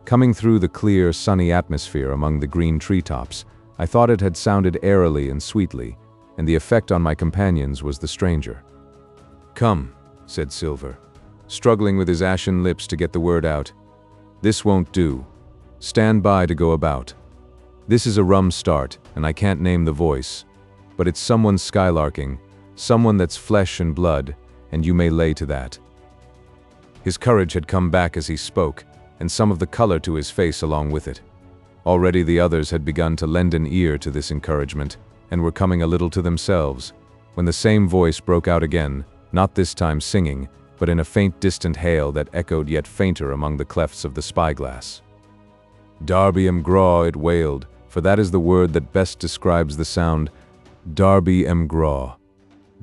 Coming through the clear, sunny atmosphere among the green treetops, I thought it had sounded airily and sweetly, and the effect on my companions was the stranger. "Come," said Silver, struggling with his ashen lips to get the word out. "This won't do. Stand by to go about. This is a rum start, and I can't name the voice, but it's someone skylarking, someone that's flesh and blood, and you may lay to that." His courage had come back as he spoke, and some of the color to his face along with it. Already the others had begun to lend an ear to this encouragement, and were coming a little to themselves, when the same voice broke out again, not this time singing, but in a faint distant hail that echoed yet fainter among the clefts of the spyglass. "Darby em graw," it wailed, for that is the word that best describes the sound. "Darby em graw.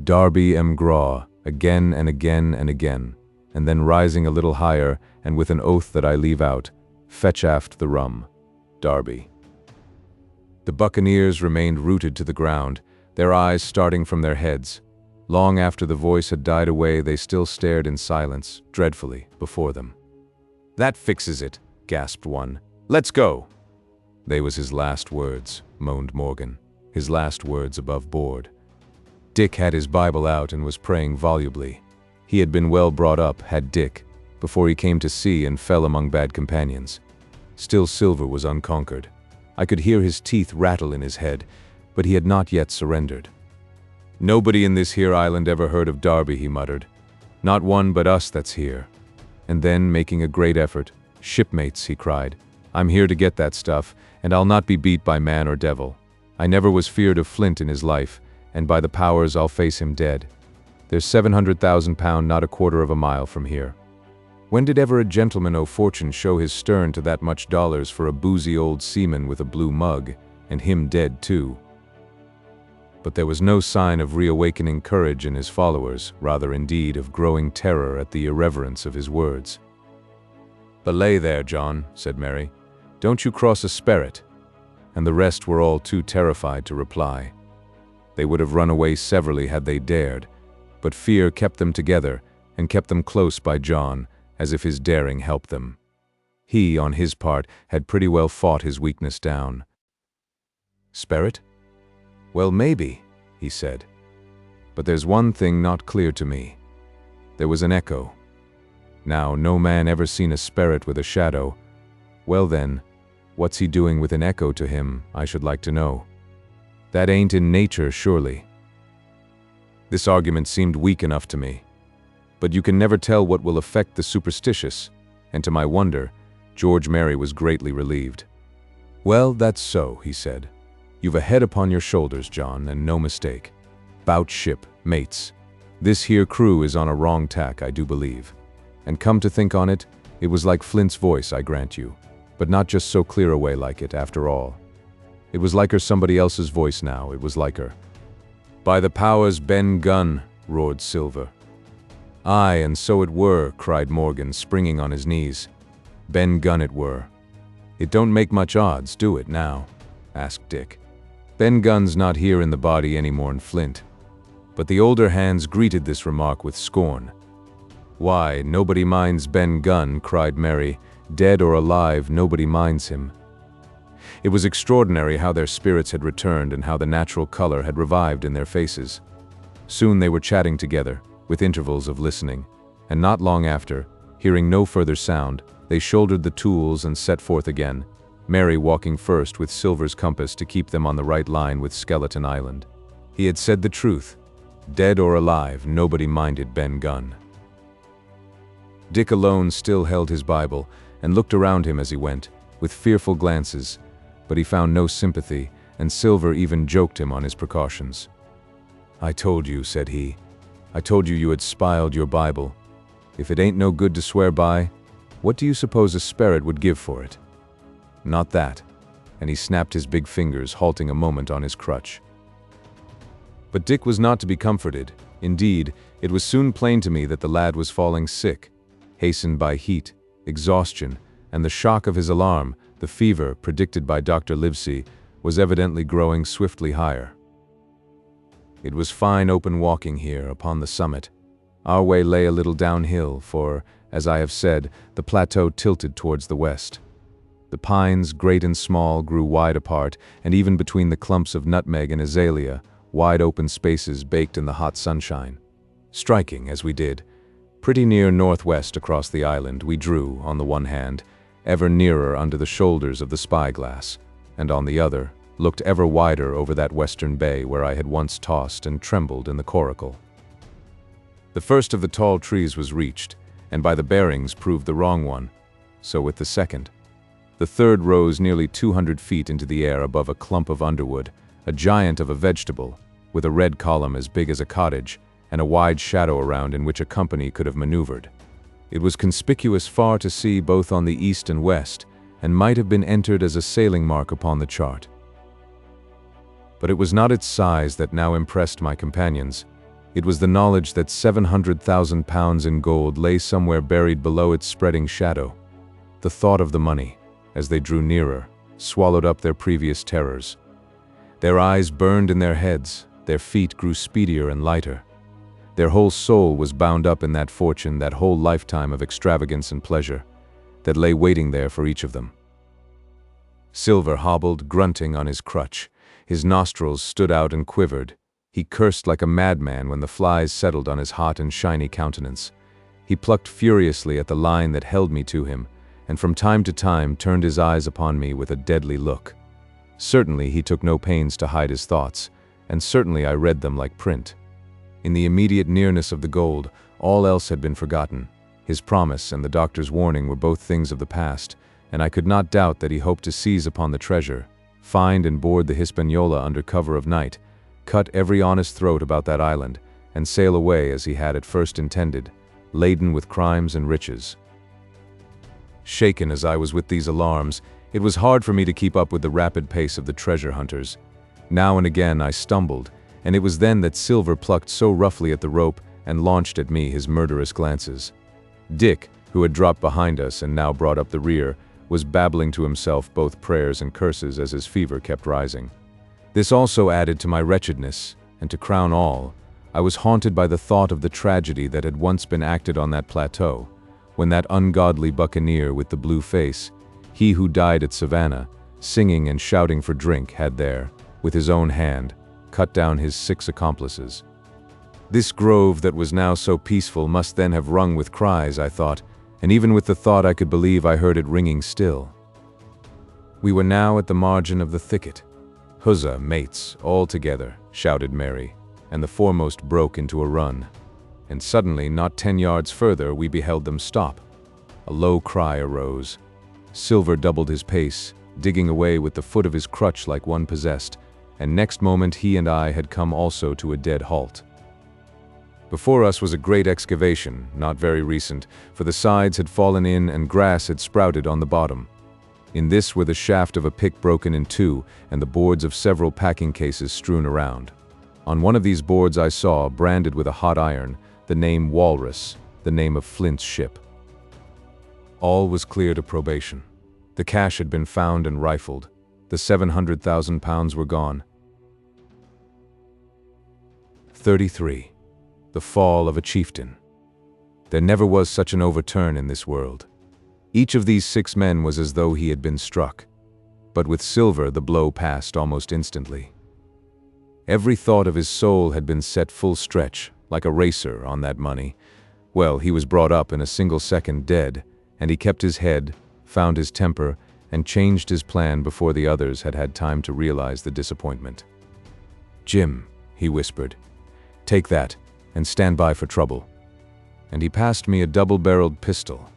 Darby em graw," again and again and again, and then rising a little higher, and with an oath that I leave out, "Fetch aft the rum. Darby." The buccaneers remained rooted to the ground, their eyes starting from their heads. Long after the voice had died away, they still stared in silence, dreadfully, before them. "That fixes it," gasped one. "Let's go." They was his last words, moaned Morgan, his last words above board. Dick had his Bible out and was praying volubly. He had been well brought up, had Dick, before he came to sea and fell among bad companions. Still Silver was unconquered. I could hear his teeth rattle in his head, but he had not yet surrendered. "Nobody in this here island ever heard of Darby," he muttered. "Not one but us that's here." And then, making a great effort, "Shipmates," he cried, "I'm here to get that stuff, and I'll not be beat by man or devil. I never was feared of Flint in his life, and by the powers I'll face him dead. There's 700,000 pound not a quarter of a mile from here. When did ever a gentleman o' fortune show his stern to that much dollars for a boozy old seaman with a blue mug, and him dead too?" But there was no sign of reawakening courage in his followers, rather indeed of growing terror at the irreverence of his words. "Belay there, John," said Mary. "Don't you cross a sperrit." And the rest were all too terrified to reply. They would have run away severally had they dared, but fear kept them together and kept them close by John, as if his daring helped them. He, on his part, had pretty well fought his weakness down. "Sperrit? Well, maybe," he said. "But there's one thing not clear to me. There was an echo. Now, no man ever seen a sperrit with a shadow. Well then, what's he doing with an echo to him, I should like to know. That ain't in nature, surely." This argument seemed weak enough to me. But you can never tell what will affect the superstitious, and to my wonder, George Merry was greatly relieved. "Well, that's so," he said. "You've a head upon your shoulders, John, and no mistake. 'Bout ship, mates. This here crew is on a wrong tack, I do believe. And come to think on it, it was like Flint's voice, I grant you, but not just so clear away like it, after all. It was like her somebody else's voice now, it was like her." "By the powers, Ben Gunn," roared Silver. "Aye, and so it were," cried Morgan, springing on his knees. "Ben Gunn it were." "It don't make much odds, do it, now?" asked Dick. "Ben Gunn's not here in the body any more'n Flint." But the older hands greeted this remark with scorn. "Why, nobody minds Ben Gunn," cried Mary. "Dead or alive, nobody minds him." It was extraordinary how their spirits had returned and how the natural color had revived in their faces. Soon they were chatting together, with intervals of listening, and not long after, hearing no further sound, they shouldered the tools and set forth again, Mary walking first with Silver's compass to keep them on the right line with Skeleton Island. He had said the truth. Dead or alive, nobody minded Ben Gunn. Dick alone still held his Bible and looked around him as he went, with fearful glances, but he found no sympathy, and Silver even joked him on his precautions. "I told you," said he. "I told you you had spiled your Bible. If it ain't no good to swear by, what do you suppose a sperrit would give for it? Not that." And he snapped his big fingers, halting a moment on his crutch. But Dick was not to be comforted. Indeed, it was soon plain to me that the lad was falling sick, hastened by heat, exhaustion, and the shock of his alarm. The fever, predicted by Dr. Livesey, was evidently growing swiftly higher. It was fine open walking here upon the summit. Our way lay a little downhill, for, as I have said, the plateau tilted towards the west. The pines, great and small, grew wide apart, and even between the clumps of nutmeg and azalea, wide open spaces baked in the hot sunshine. Striking, as we did, pretty near northwest across the island, we drew, on the one hand, ever nearer under the shoulders of the spyglass, and on the other, looked ever wider over that western bay where I had once tossed and trembled in the coracle. The first of the tall trees was reached, and by the bearings proved the wrong one. So with the second. The third rose nearly 200 feet into the air above a clump of underwood, a giant of a vegetable, with a red column as big as a cottage, and a wide shadow around in which a company could have maneuvered. It was conspicuous far to see both on the east and west, and might have been entered as a sailing mark upon the chart. But it was not its size that now impressed my companions. It was the knowledge that 700,000 pounds in gold lay somewhere buried below its spreading shadow. The thought of the money, as they drew nearer, swallowed up their previous terrors. Their eyes burned in their heads, their feet grew speedier and lighter. Their whole soul was bound up in that fortune, that whole lifetime of extravagance and pleasure that lay waiting there for each of them. Silver hobbled, grunting on his crutch. His nostrils stood out and quivered. He cursed like a madman when the flies settled on his hot and shiny countenance. He plucked furiously at the line that held me to him, and from time to time turned his eyes upon me with a deadly look. Certainly he took no pains to hide his thoughts, and certainly I read them like print. In the immediate nearness of the gold, all else had been forgotten. His promise and the doctor's warning were both things of the past, and I could not doubt that he hoped to seize upon the treasure, find and board the Hispaniola under cover of night, cut every honest throat about that island, and sail away as he had at first intended, laden with crimes and riches. Shaken as I was with these alarms, it was hard for me to keep up with the rapid pace of the treasure hunters. Now and again I stumbled, and it was then that Silver plucked so roughly at the rope and launched at me his murderous glances. Dick, who had dropped behind us and now brought up the rear, was babbling to himself both prayers and curses as his fever kept rising. This also added to my wretchedness, and to crown all, I was haunted by the thought of the tragedy that had once been acted on that plateau, when that ungodly buccaneer with the blue face, he who died at Savannah, singing and shouting for drink, had there, with his own hand, cut down his 6 accomplices. This grove that was now so peaceful must then have rung with cries, I thought, and even with the thought I could believe I heard it ringing still. We were now at the margin of the thicket. "Huzza, mates, all together," shouted Mary, and the foremost broke into a run. And suddenly, not 10 yards further, we beheld them stop. A low cry arose. Silver doubled his pace, digging away with the foot of his crutch like one possessed, and next moment he and I had come also to a dead halt. Before us was a great excavation, not very recent, for the sides had fallen in and grass had sprouted on the bottom. In this were the shaft of a pick broken in 2 and the boards of several packing cases strewn around. On one of these boards I saw, branded with a hot iron, the name Walrus, the name of Flint's ship. All was clear to probation. The cash had been found and rifled. The £700,000 were gone. 33. The fall of a chieftain. There never was such an overturn in this world. Each of these 6 men was as though he had been struck. But with Silver the blow passed almost instantly. Every thought of his soul had been set full stretch, like a racer, on that money. Well, he was brought up in a single second dead, and he kept his head, found his temper, and changed his plan before the others had had time to realize the disappointment. "Jim," he whispered, "take that, and stand by for trouble." And he passed me a double-barreled pistol.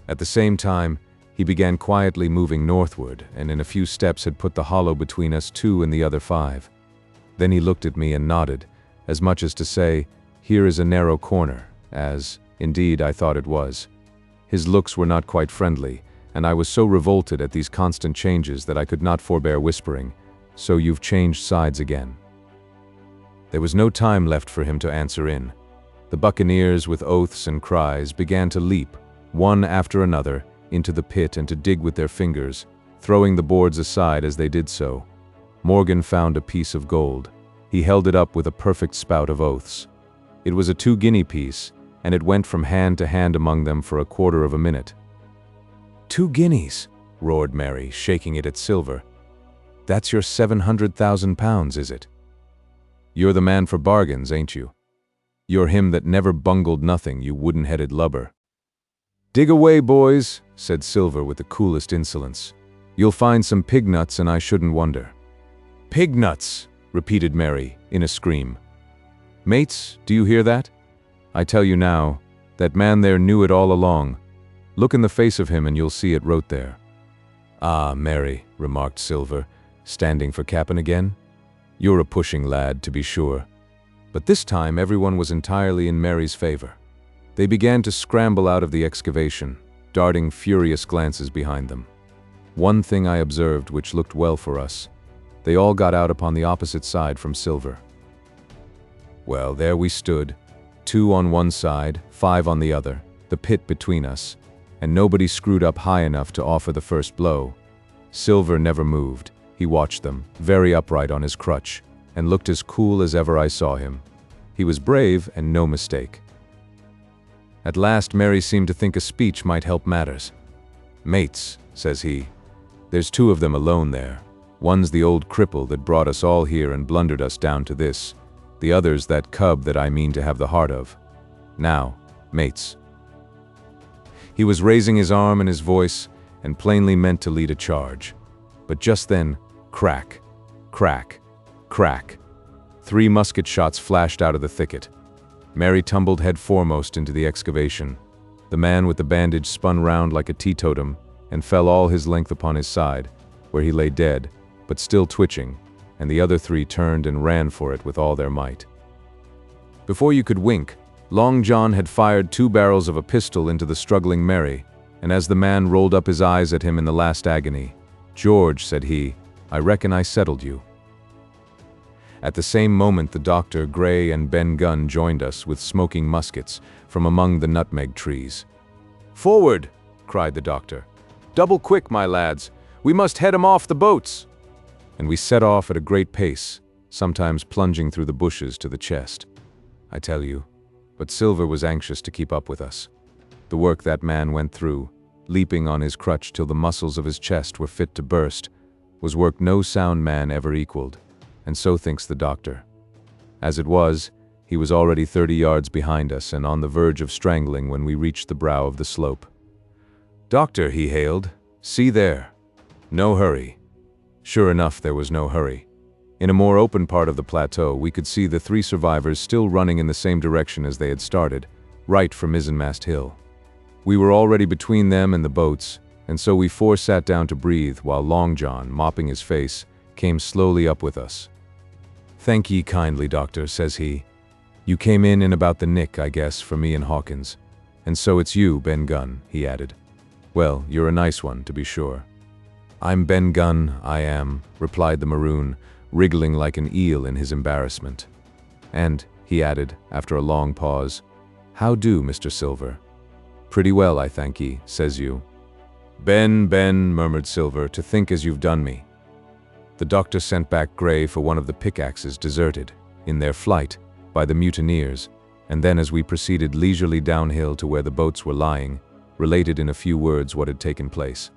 At the same time, he began quietly moving northward, and in a few steps had put the hollow between us 2 and the other 5. Then he looked at me and nodded, as much as to say, "Here is a narrow corner," as, indeed, I thought it was. His looks were not quite friendly, and I was so revolted at these constant changes that I could not forbear whispering, "So you've changed sides again." There was no time left for him to answer in. The buccaneers, with oaths and cries, began to leap, one after another, into the pit and to dig with their fingers, throwing the boards aside as they did so. Morgan found a piece of gold. He held it up with a perfect spout of oaths. It was a 2-guinea piece, and it went from hand to hand among them for a quarter of a minute. 2 guineas, roared Mary, shaking it at Silver. "That's your £700,000, is it? You're the man for bargains, ain't you? You're him that never bungled nothing, you wooden-headed lubber." "Dig away, boys," said Silver with the coolest insolence. "You'll find some pig nuts, and I shouldn't wonder." "Pig nuts," repeated Mary, in a scream. "Mates, do you hear that? I tell you now, that man there knew it all along. Look in the face of him and you'll see it wrote there." "Ah, Mary," remarked Silver, standing for Cap'n again. "You're a pushing lad, to be sure." But this time everyone was entirely in Mary's favor. They began to scramble out of the excavation, darting furious glances behind them. One thing I observed which looked well for us. They all got out upon the opposite side from Silver. Well, there we stood, 2 on one side, 5 on the other, the pit between us, and nobody screwed up high enough to offer the first blow. Silver never moved. He watched them, very upright on his crutch, and looked as cool as ever I saw him. He was brave and no mistake. At last Mary seemed to think a speech might help matters. "Mates," says he, "there's two of them alone there. One's the old cripple that brought us all here and blundered us down to this. The other's that cub that I mean to have the heart of. Now, mates." He was raising his arm and his voice, and plainly meant to lead a charge. But just then, crack, crack, crack. 3 musket shots flashed out of the thicket. Mary tumbled head foremost into the excavation. The man with the bandage spun round like a teetotum and fell all his length upon his side, where he lay dead, but still twitching, and the other 3 turned and ran for it with all their might. Before you could wink, Long John had fired 2 barrels of a pistol into the struggling Mary, and as the man rolled up his eyes at him in the last agony, "George," said he, "I reckon I settled you." At the same moment the doctor, Gray, and Ben Gunn joined us with smoking muskets from among the nutmeg trees. "Forward!" cried the doctor. "Double quick, my lads! We must head 'em off the boats!" And we set off at a great pace, sometimes plunging through the bushes to the chest. I tell you, but Silver was anxious to keep up with us. The work that man went through, leaping on his crutch till the muscles of his chest were fit to burst, was work no sound man ever equaled, and so thinks the doctor. As it was, he was already 30 yards behind us and on the verge of strangling when we reached the brow of the slope. "Doctor," he hailed, "see there. No hurry." Sure enough, there was no hurry. In a more open part of the plateau, we could see the 3 survivors still running in the same direction as they had started, right for Mizzenmast Hill. We were already between them and the boats, and so we 4 sat down to breathe while Long John, mopping his face, came slowly up with us. "Thank ye kindly, doctor," says he. "You came in about the nick, I guess, for me and Hawkins. And so it's you, Ben Gunn," he added. "Well, you're a nice one, to be sure." "I'm Ben Gunn, I am," replied the Maroon, wriggling like an eel in his embarrassment. "And," he added, after a long pause, "how do, Mr. Silver?" "Pretty well, I thank ye," says you. "Ben, Ben," murmured Silver, "to think as you've done me." The doctor sent back Gray for one of the pickaxes deserted, in their flight, by the mutineers, and then as we proceeded leisurely downhill to where the boats were lying, related in a few words what had taken place.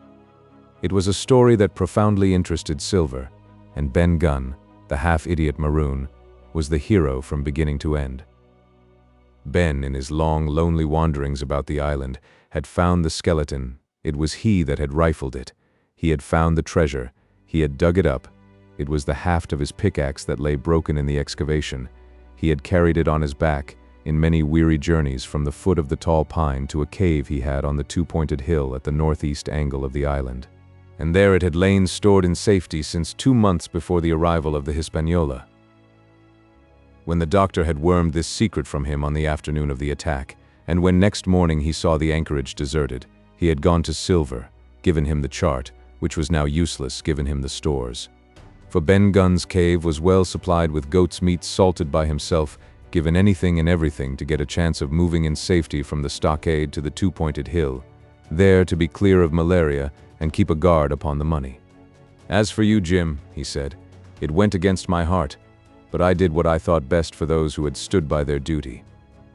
It was a story that profoundly interested Silver, and Ben Gunn, the half-idiot Maroon, was the hero from beginning to end. Ben, in his long, lonely wanderings about the island, had found the skeleton. It was he that had rifled it. He had found the treasure. He had dug it up. It was the haft of his pickaxe that lay broken in the excavation. He had carried it on his back, in many weary journeys from the foot of the tall pine to a cave he had on the 2-pointed hill at the northeast angle of the island. And there it had lain stored in safety since 2 months before the arrival of the Hispaniola. When the doctor had wormed this secret from him on the afternoon of the attack, and when next morning he saw the anchorage deserted, he had gone to Silver, given him the chart, which was now useless, given him the stores. For Ben Gunn's cave was well supplied with goat's meat salted by himself, given anything and everything to get a chance of moving in safety from the stockade to the 2-pointed hill, there to be clear of malaria and keep a guard upon the money. "As for you, Jim," he said, "it went against my heart, but I did what I thought best for those who had stood by their duty.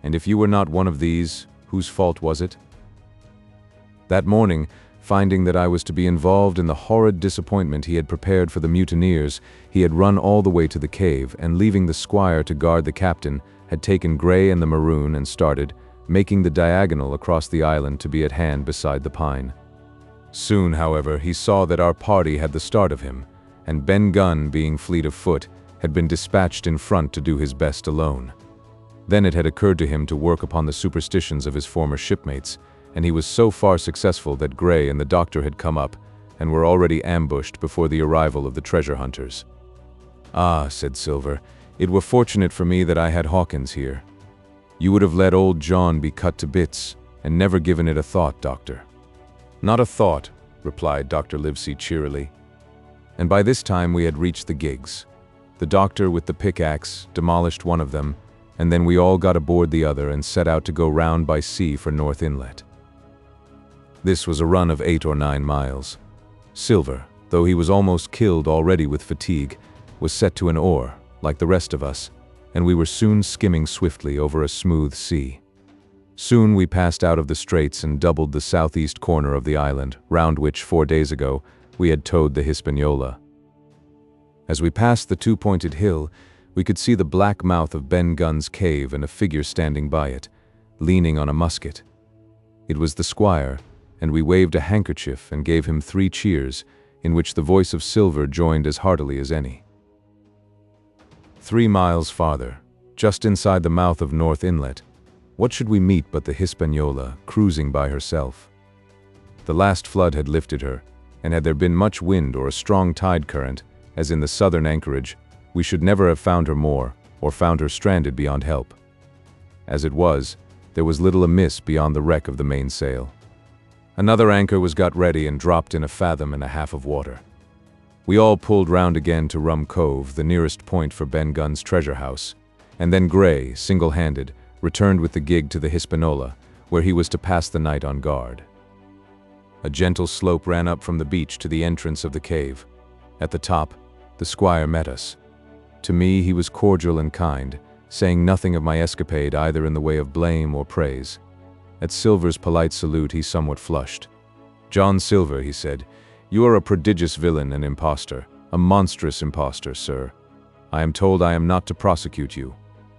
And if you were not one of these, whose fault was it?" That morning, finding that I was to be involved in the horrid disappointment he had prepared for the mutineers, he had run all the way to the cave, and leaving the squire to guard the captain, had taken Gray and the Maroon and started, making the diagonal across the island to be at hand beside the pine. Soon, however, he saw that our party had the start of him, and Ben Gunn, being fleet of foot, had been dispatched in front to do his best alone. Then it had occurred to him to work upon the superstitions of his former shipmates, and he was so far successful that Gray and the doctor had come up, and were already ambushed before the arrival of the treasure hunters. "Ah," said Silver, "it were fortunate for me that I had Hawkins here. You would have let old John be cut to bits, and never given it a thought, Doctor." "Not a thought," replied Dr. Livesey cheerily. And by this time we had reached the gigs. The doctor, with the pickaxe, demolished one of them, and then we all got aboard the other and set out to go round by sea for North Inlet. This was a run of 8 or 9 miles. Silver, though he was almost killed already with fatigue, was set to an oar, like the rest of us, and we were soon skimming swiftly over a smooth sea. Soon we passed out of the straits and doubled the southeast corner of the island, round which 4 days ago we had towed the Hispaniola. As we passed the two-pointed hill, we could see the black mouth of Ben Gunn's cave and a figure standing by it, leaning on a musket. It was the squire, and we waved a handkerchief and gave him 3 cheers, in which the voice of Silver joined as heartily as any. 3 miles farther, just inside the mouth of North Inlet, what should we meet but the Hispaniola, cruising by herself? The last flood had lifted her, and had there been much wind or a strong tide current, as in the southern anchorage, we should never have found her more, or found her stranded beyond help. As it was, there was little amiss beyond the wreck of the mainsail. Another anchor was got ready and dropped in 1.5 fathoms of water. We all pulled round again to Rum Cove, the nearest point for Ben Gunn's treasure house, and then Gray, single-handed, returned with the gig to the Hispaniola, where he was to pass the night on guard. A gentle slope ran up from the beach to the entrance of the cave. At the top, the squire met us. To me he was cordial and kind, saying nothing of my escapade either in the way of blame or praise. At Silver's polite salute he somewhat flushed. "John Silver," he said, "you are a prodigious villain and impostor, a monstrous impostor, sir. I am told I am not to prosecute you.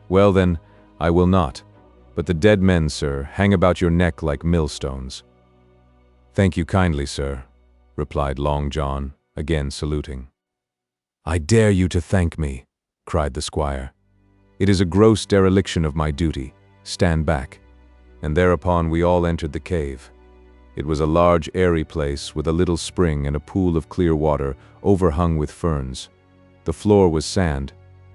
Well then, I will not. But the dead men, sir, hang about your neck like millstones." "Thank you kindly, sir," replied Long John, again saluting. "I dare you to thank me," cried the squire. "It is a gross dereliction of my duty. Stand back." And thereupon we all entered the cave. It was a large, airy place with a little spring and a pool of clear water overhung with ferns. The floor was sand.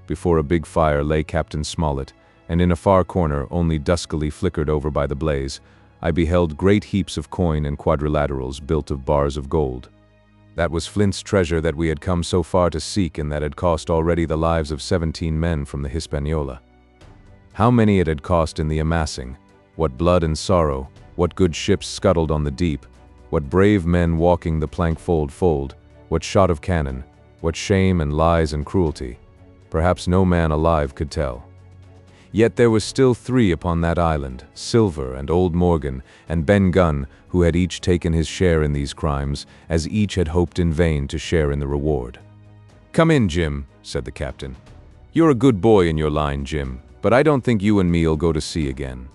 Before a big fire lay Captain Smollett, and in a far corner, only duskily flickered over by the blaze, I beheld great heaps of coin and quadrilaterals built of bars of gold. That was Flint's treasure that we had come so far to seek and that had cost already the lives of 17 men from the Hispaniola. How many it had cost in the amassing, what blood and sorrow, what good ships scuttled on the deep, what brave men walking the plank fold, what shot of cannon, what shame and lies and cruelty, perhaps no man alive could tell. Yet there was still 3 upon that island, Silver and old Morgan and Ben Gunn, who had each taken his share in these crimes, as each had hoped in vain to share in the reward. "Come in, Jim," said the captain. "You're a good boy in your line, Jim, but I don't think you and me'll go to sea again.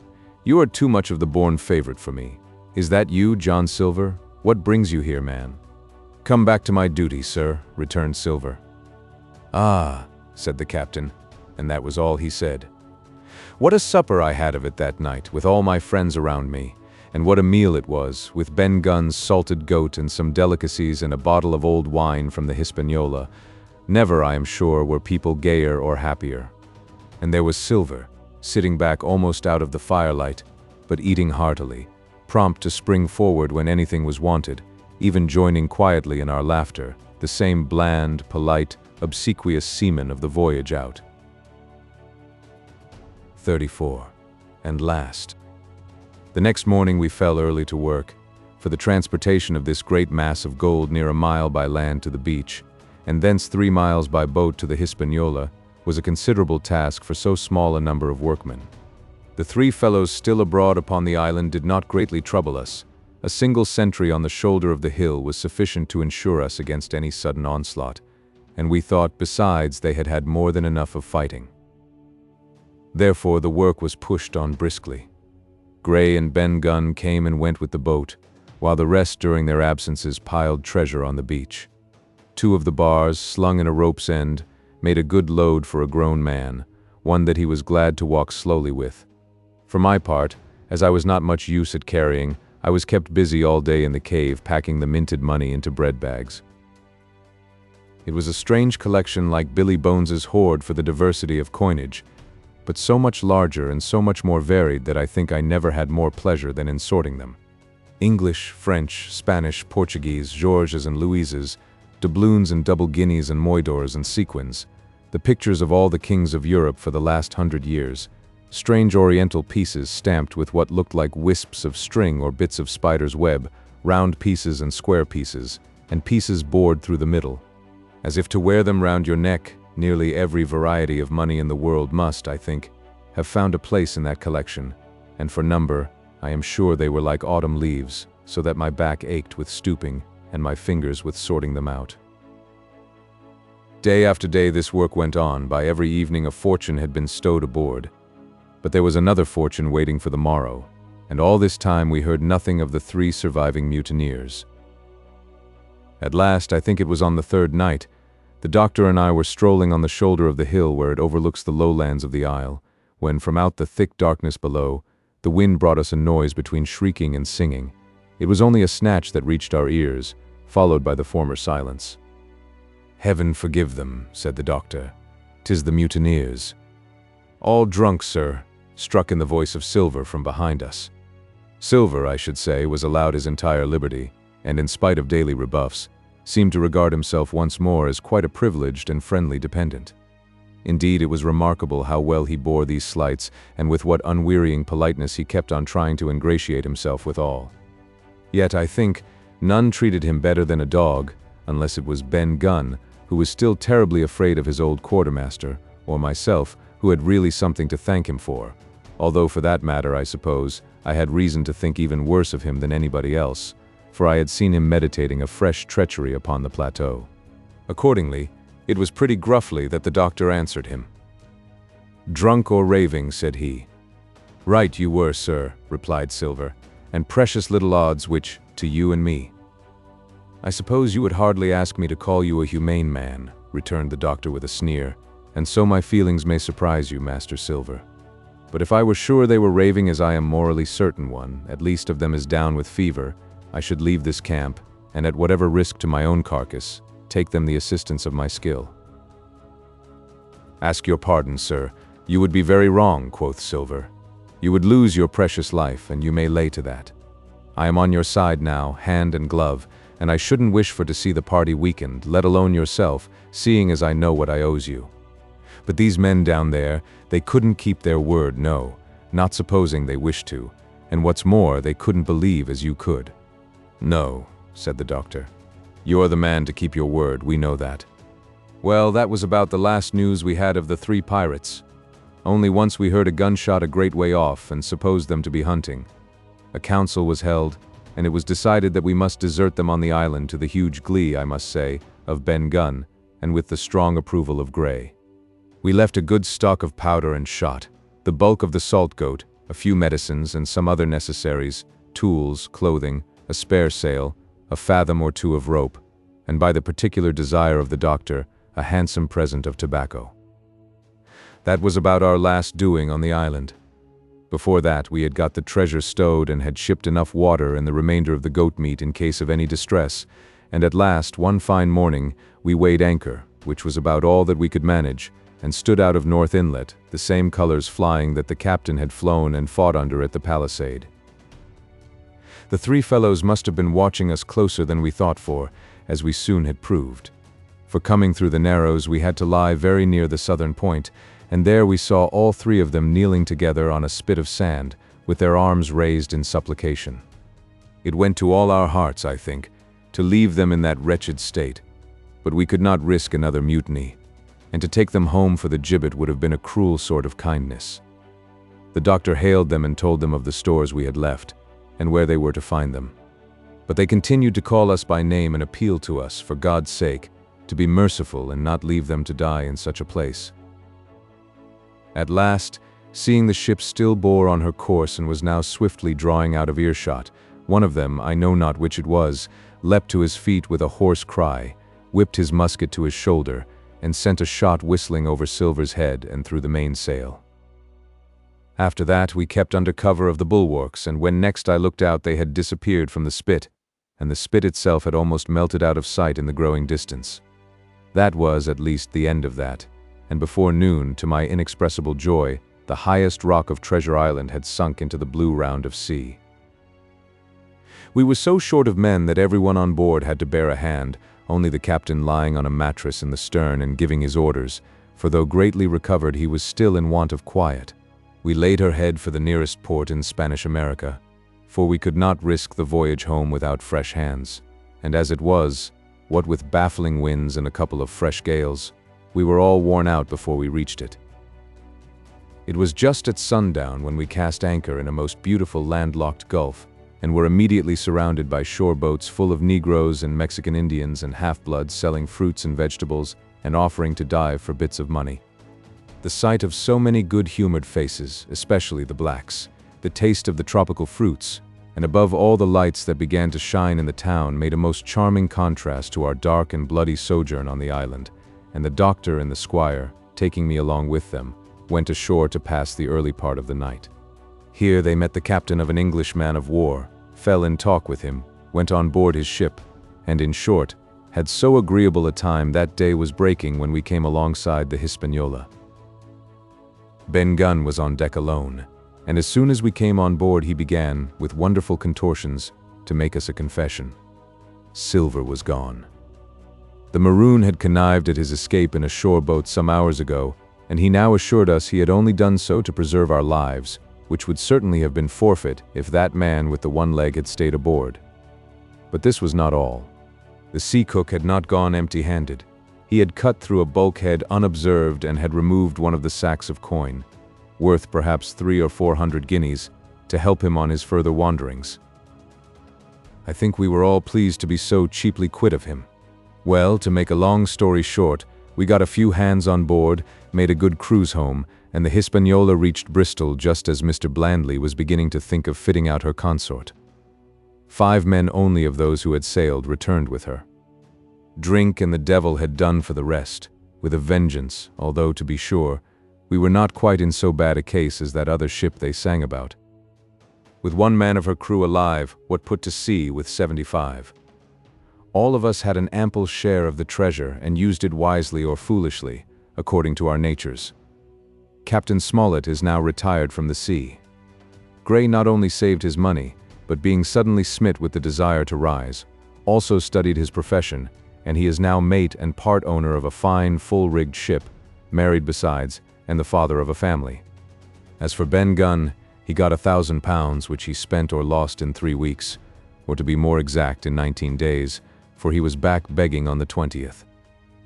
You are too much of the born favorite for me. Is that you, John Silver? What brings you here, man?" "Come back to my duty, sir," returned Silver. "Ah," said the captain, and that was all he said. What a supper I had of it that night, with all my friends around me, and what a meal it was, with Ben Gunn's salted goat and some delicacies and a bottle of old wine from the Hispaniola. Never, I am sure, were people gayer or happier. And there was Silver, sitting back almost out of the firelight, but eating heartily, prompt to spring forward when anything was wanted, even joining quietly in our laughter, the same bland, polite, obsequious seaman of the voyage out. 34. And last. The next morning we fell early to work, for the transportation of this great mass of gold near a mile by land to the beach, and thence 3 miles by boat to the Hispaniola, was a considerable task for so small a number of workmen. The 3 fellows still abroad upon the island did not greatly trouble us. A single sentry on the shoulder of the hill was sufficient to ensure us against any sudden onslaught, and we thought, besides, they had had more than enough of fighting. Therefore the work was pushed on briskly. Gray and Ben Gunn came and went with the boat, while the rest during their absences piled treasure on the beach. 2 of the bars, slung in a rope's end, made a good load for a grown man, one that he was glad to walk slowly with. For my part, as I was not much use at carrying, I was kept busy all day in the cave packing the minted money into bread bags. It was a strange collection like Billy Bones's hoard for the diversity of coinage, but so much larger and so much more varied that I think I never had more pleasure than in sorting them. English, French, Spanish, Portuguese, Georges and Louises, doubloons and double guineas and moidors and sequins, the pictures of all the kings of Europe for the last 100 years, strange oriental pieces stamped with what looked like wisps of string or bits of spider's web, round pieces and square pieces, and pieces bored through the middle, as if to wear them round your neck, Nearly every variety of money in the world must, I think, have found a place in that collection, and for number, I am sure they were like autumn leaves, so that my back ached with stooping and my fingers with sorting them out. Day after day this work went on. By every evening a fortune had been stowed aboard. But there was another fortune waiting for the morrow, and all this time we heard nothing of the 3 surviving mutineers. At last, I think it was on the 3rd night, the doctor and I were strolling on the shoulder of the hill where it overlooks the lowlands of the isle, when from out the thick darkness below, the wind brought us a noise between shrieking and singing. It was only a snatch that reached our ears, followed by the former silence. "Heaven forgive them," said the doctor. "'Tis the mutineers." "All drunk, sir," struck in the voice of Silver from behind us. Silver, I should say, was allowed his entire liberty, and in spite of daily rebuffs, seemed to regard himself once more as quite a privileged and friendly dependent. Indeed, it was remarkable how well he bore these slights, and with what unwearying politeness he kept on trying to ingratiate himself with all. Yet, I think, none treated him better than a dog, unless it was Ben Gunn, who was still terribly afraid of his old quartermaster, or myself, who had really something to thank him for, although for that matter, I suppose, I had reason to think even worse of him than anybody else, for I had seen him meditating a fresh treachery upon the plateau. Accordingly, it was pretty gruffly that the doctor answered him. "Drunk or raving," said he. "Right you were, sir," replied Silver, "and precious little odds which, to you and me." "I suppose you would hardly ask me to call you a humane man," returned the doctor with a sneer, "and so my feelings may surprise you, Master Silver. But if I were sure they were raving as I am morally certain one, at least of them is down with fever, I should leave this camp, and at whatever risk to my own carcass, take them the assistance of my skill." "Ask your pardon, sir. You would be very wrong," quoth Silver. "You would lose your precious life, and you may lay to that. I am on your side now, hand and glove, and I shouldn't wish for to see the party weakened, let alone yourself, seeing as I know what I owes you. But these men down there, they couldn't keep their word, no, not supposing they wished to, and what's more, they couldn't believe as you could." "No," said the doctor. "You're the man to keep your word, we know that." "Well, that was about the last news we had of the 3 pirates. Only once we heard a gunshot a great way off and supposed them to be hunting. A council was held, and it was decided that we must desert them on the island, to the huge glee, I must say, of Ben Gunn, and with the strong approval of Gray. We left a good stock of powder and shot, the bulk of the salt goat, a few medicines and some other necessaries, tools, clothing, a spare sail, a fathom or 2 of rope, and by the particular desire of the doctor, a handsome present of tobacco. That was about our last doing on the island. Before that, we had got the treasure stowed and had shipped enough water and the remainder of the goat meat in case of any distress, and at last, one fine morning, we weighed anchor, which was about all that we could manage, and stood out of North Inlet, the same colors flying that the captain had flown and fought under at the palisade. The 3 fellows must have been watching us closer than we thought for, as we soon had proved. For coming through the Narrows, we had to lie very near the southern point, and there we saw all 3 of them kneeling together on a spit of sand, with their arms raised in supplication. It went to all our hearts, I think, to leave them in that wretched state, but we could not risk another mutiny, and to take them home for the gibbet would have been a cruel sort of kindness. The doctor hailed them and told them of the stores we had left, and where they were to find them. But they continued to call us by name and appeal to us, for God's sake, to be merciful and not leave them to die in such a place. At last, seeing the ship still bore on her course and was now swiftly drawing out of earshot, one of them, I know not which it was, leapt to his feet with a hoarse cry, whipped his musket to his shoulder, and sent a shot whistling over Silver's head and through the mainsail. After that, we kept under cover of the bulwarks, and when next I looked out they had disappeared from the spit, and the spit itself had almost melted out of sight in the growing distance. That was, at least, the end of that, and before noon, to my inexpressible joy, the highest rock of Treasure Island had sunk into the blue round of sea. We were so short of men that everyone on board had to bear a hand, only the captain lying on a mattress in the stern and giving his orders, for though greatly recovered he was still in want of quiet. We laid her head for the nearest port in Spanish America, for we could not risk the voyage home without fresh hands, and as it was, what with baffling winds and a couple of fresh gales, We were all worn out before we reached it. It was just at sundown when we cast anchor in a most beautiful landlocked gulf, and were immediately surrounded by shore boats full of Negroes and Mexican Indians and half-bloods selling fruits and vegetables and offering to dive for bits of money. The sight of so many good-humored faces, especially the blacks, the taste of the tropical fruits, and above all the lights that began to shine in the town made a most charming contrast to our dark and bloody sojourn on the island, and the doctor and the squire, taking me along with them, went ashore to pass the early part of the night. Here they met the captain of an English man of war, fell in talk with him, went on board his ship, and in short, had so agreeable a time that day was breaking when we came alongside the Hispaniola. Ben Gunn was on deck alone, and as soon as we came on board he began, with wonderful contortions, to make us a confession. Silver was gone. The maroon had connived at his escape in a shore boat some hours ago, and he now assured us he had only done so to preserve our lives, which would certainly have been forfeit if that man with the one leg had stayed aboard. But this was not all. The sea cook had not gone empty-handed. He had cut through a bulkhead unobserved and had removed one of the sacks of coin, worth perhaps 300 or 400 guineas, to help him on his further wanderings. I think we were all pleased to be so cheaply quit of him. Well, to make a long story short, we got a few hands on board, made a good cruise home, and the Hispaniola reached Bristol just as Mr. Blandley was beginning to think of fitting out her consort. 5 men only of those who had sailed returned with her. Drink and the devil had done for the rest, with a vengeance, although, to be sure, we were not quite in so bad a case as that other ship they sang about. With 1 man of her crew alive, what put to sea with 75. All of us had an ample share of the treasure and used it wisely or foolishly, according to our natures. Captain Smollett is now retired from the sea. Gray not only saved his money, but being suddenly smit with the desire to rise, also studied his profession, and he is now mate and part owner of a fine, full-rigged ship, married besides, and the father of a family. As for Ben Gunn, he got £1,000, which he spent or lost in 3 weeks, or to be more exact, in 19 days, for he was back begging on the 20th.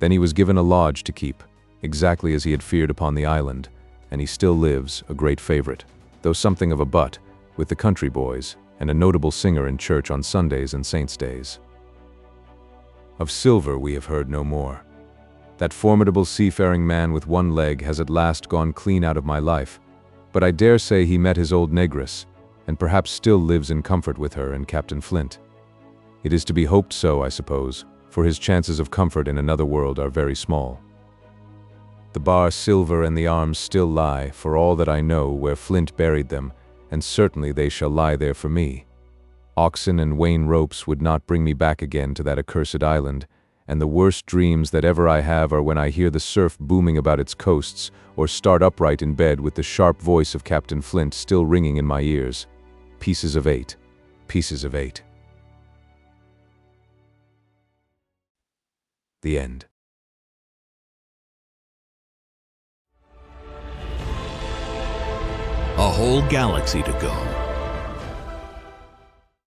Then he was given a lodge to keep, exactly as he had feared upon the island, and he still lives, a great favorite, though something of a butt, with the country boys, and a notable singer in church on Sundays and Saints' days. Of Silver we have heard no more. That formidable seafaring man with 1 leg has at last gone clean out of my life, but I dare say he met his old negress, and perhaps still lives in comfort with her and Captain Flint. It is to be hoped so, I suppose, for his chances of comfort in another world are very small. The bar Silver and the arms still lie, for all that I know, where Flint buried them, and certainly they shall lie there for me. Oxen and wain ropes would not bring me back again to that accursed island, and the worst dreams that ever I have are when I hear the surf booming about its coasts, or start upright in bed with the sharp voice of Captain Flint still ringing in my ears. Pieces of 8. Pieces of 8. The end. A whole galaxy to go.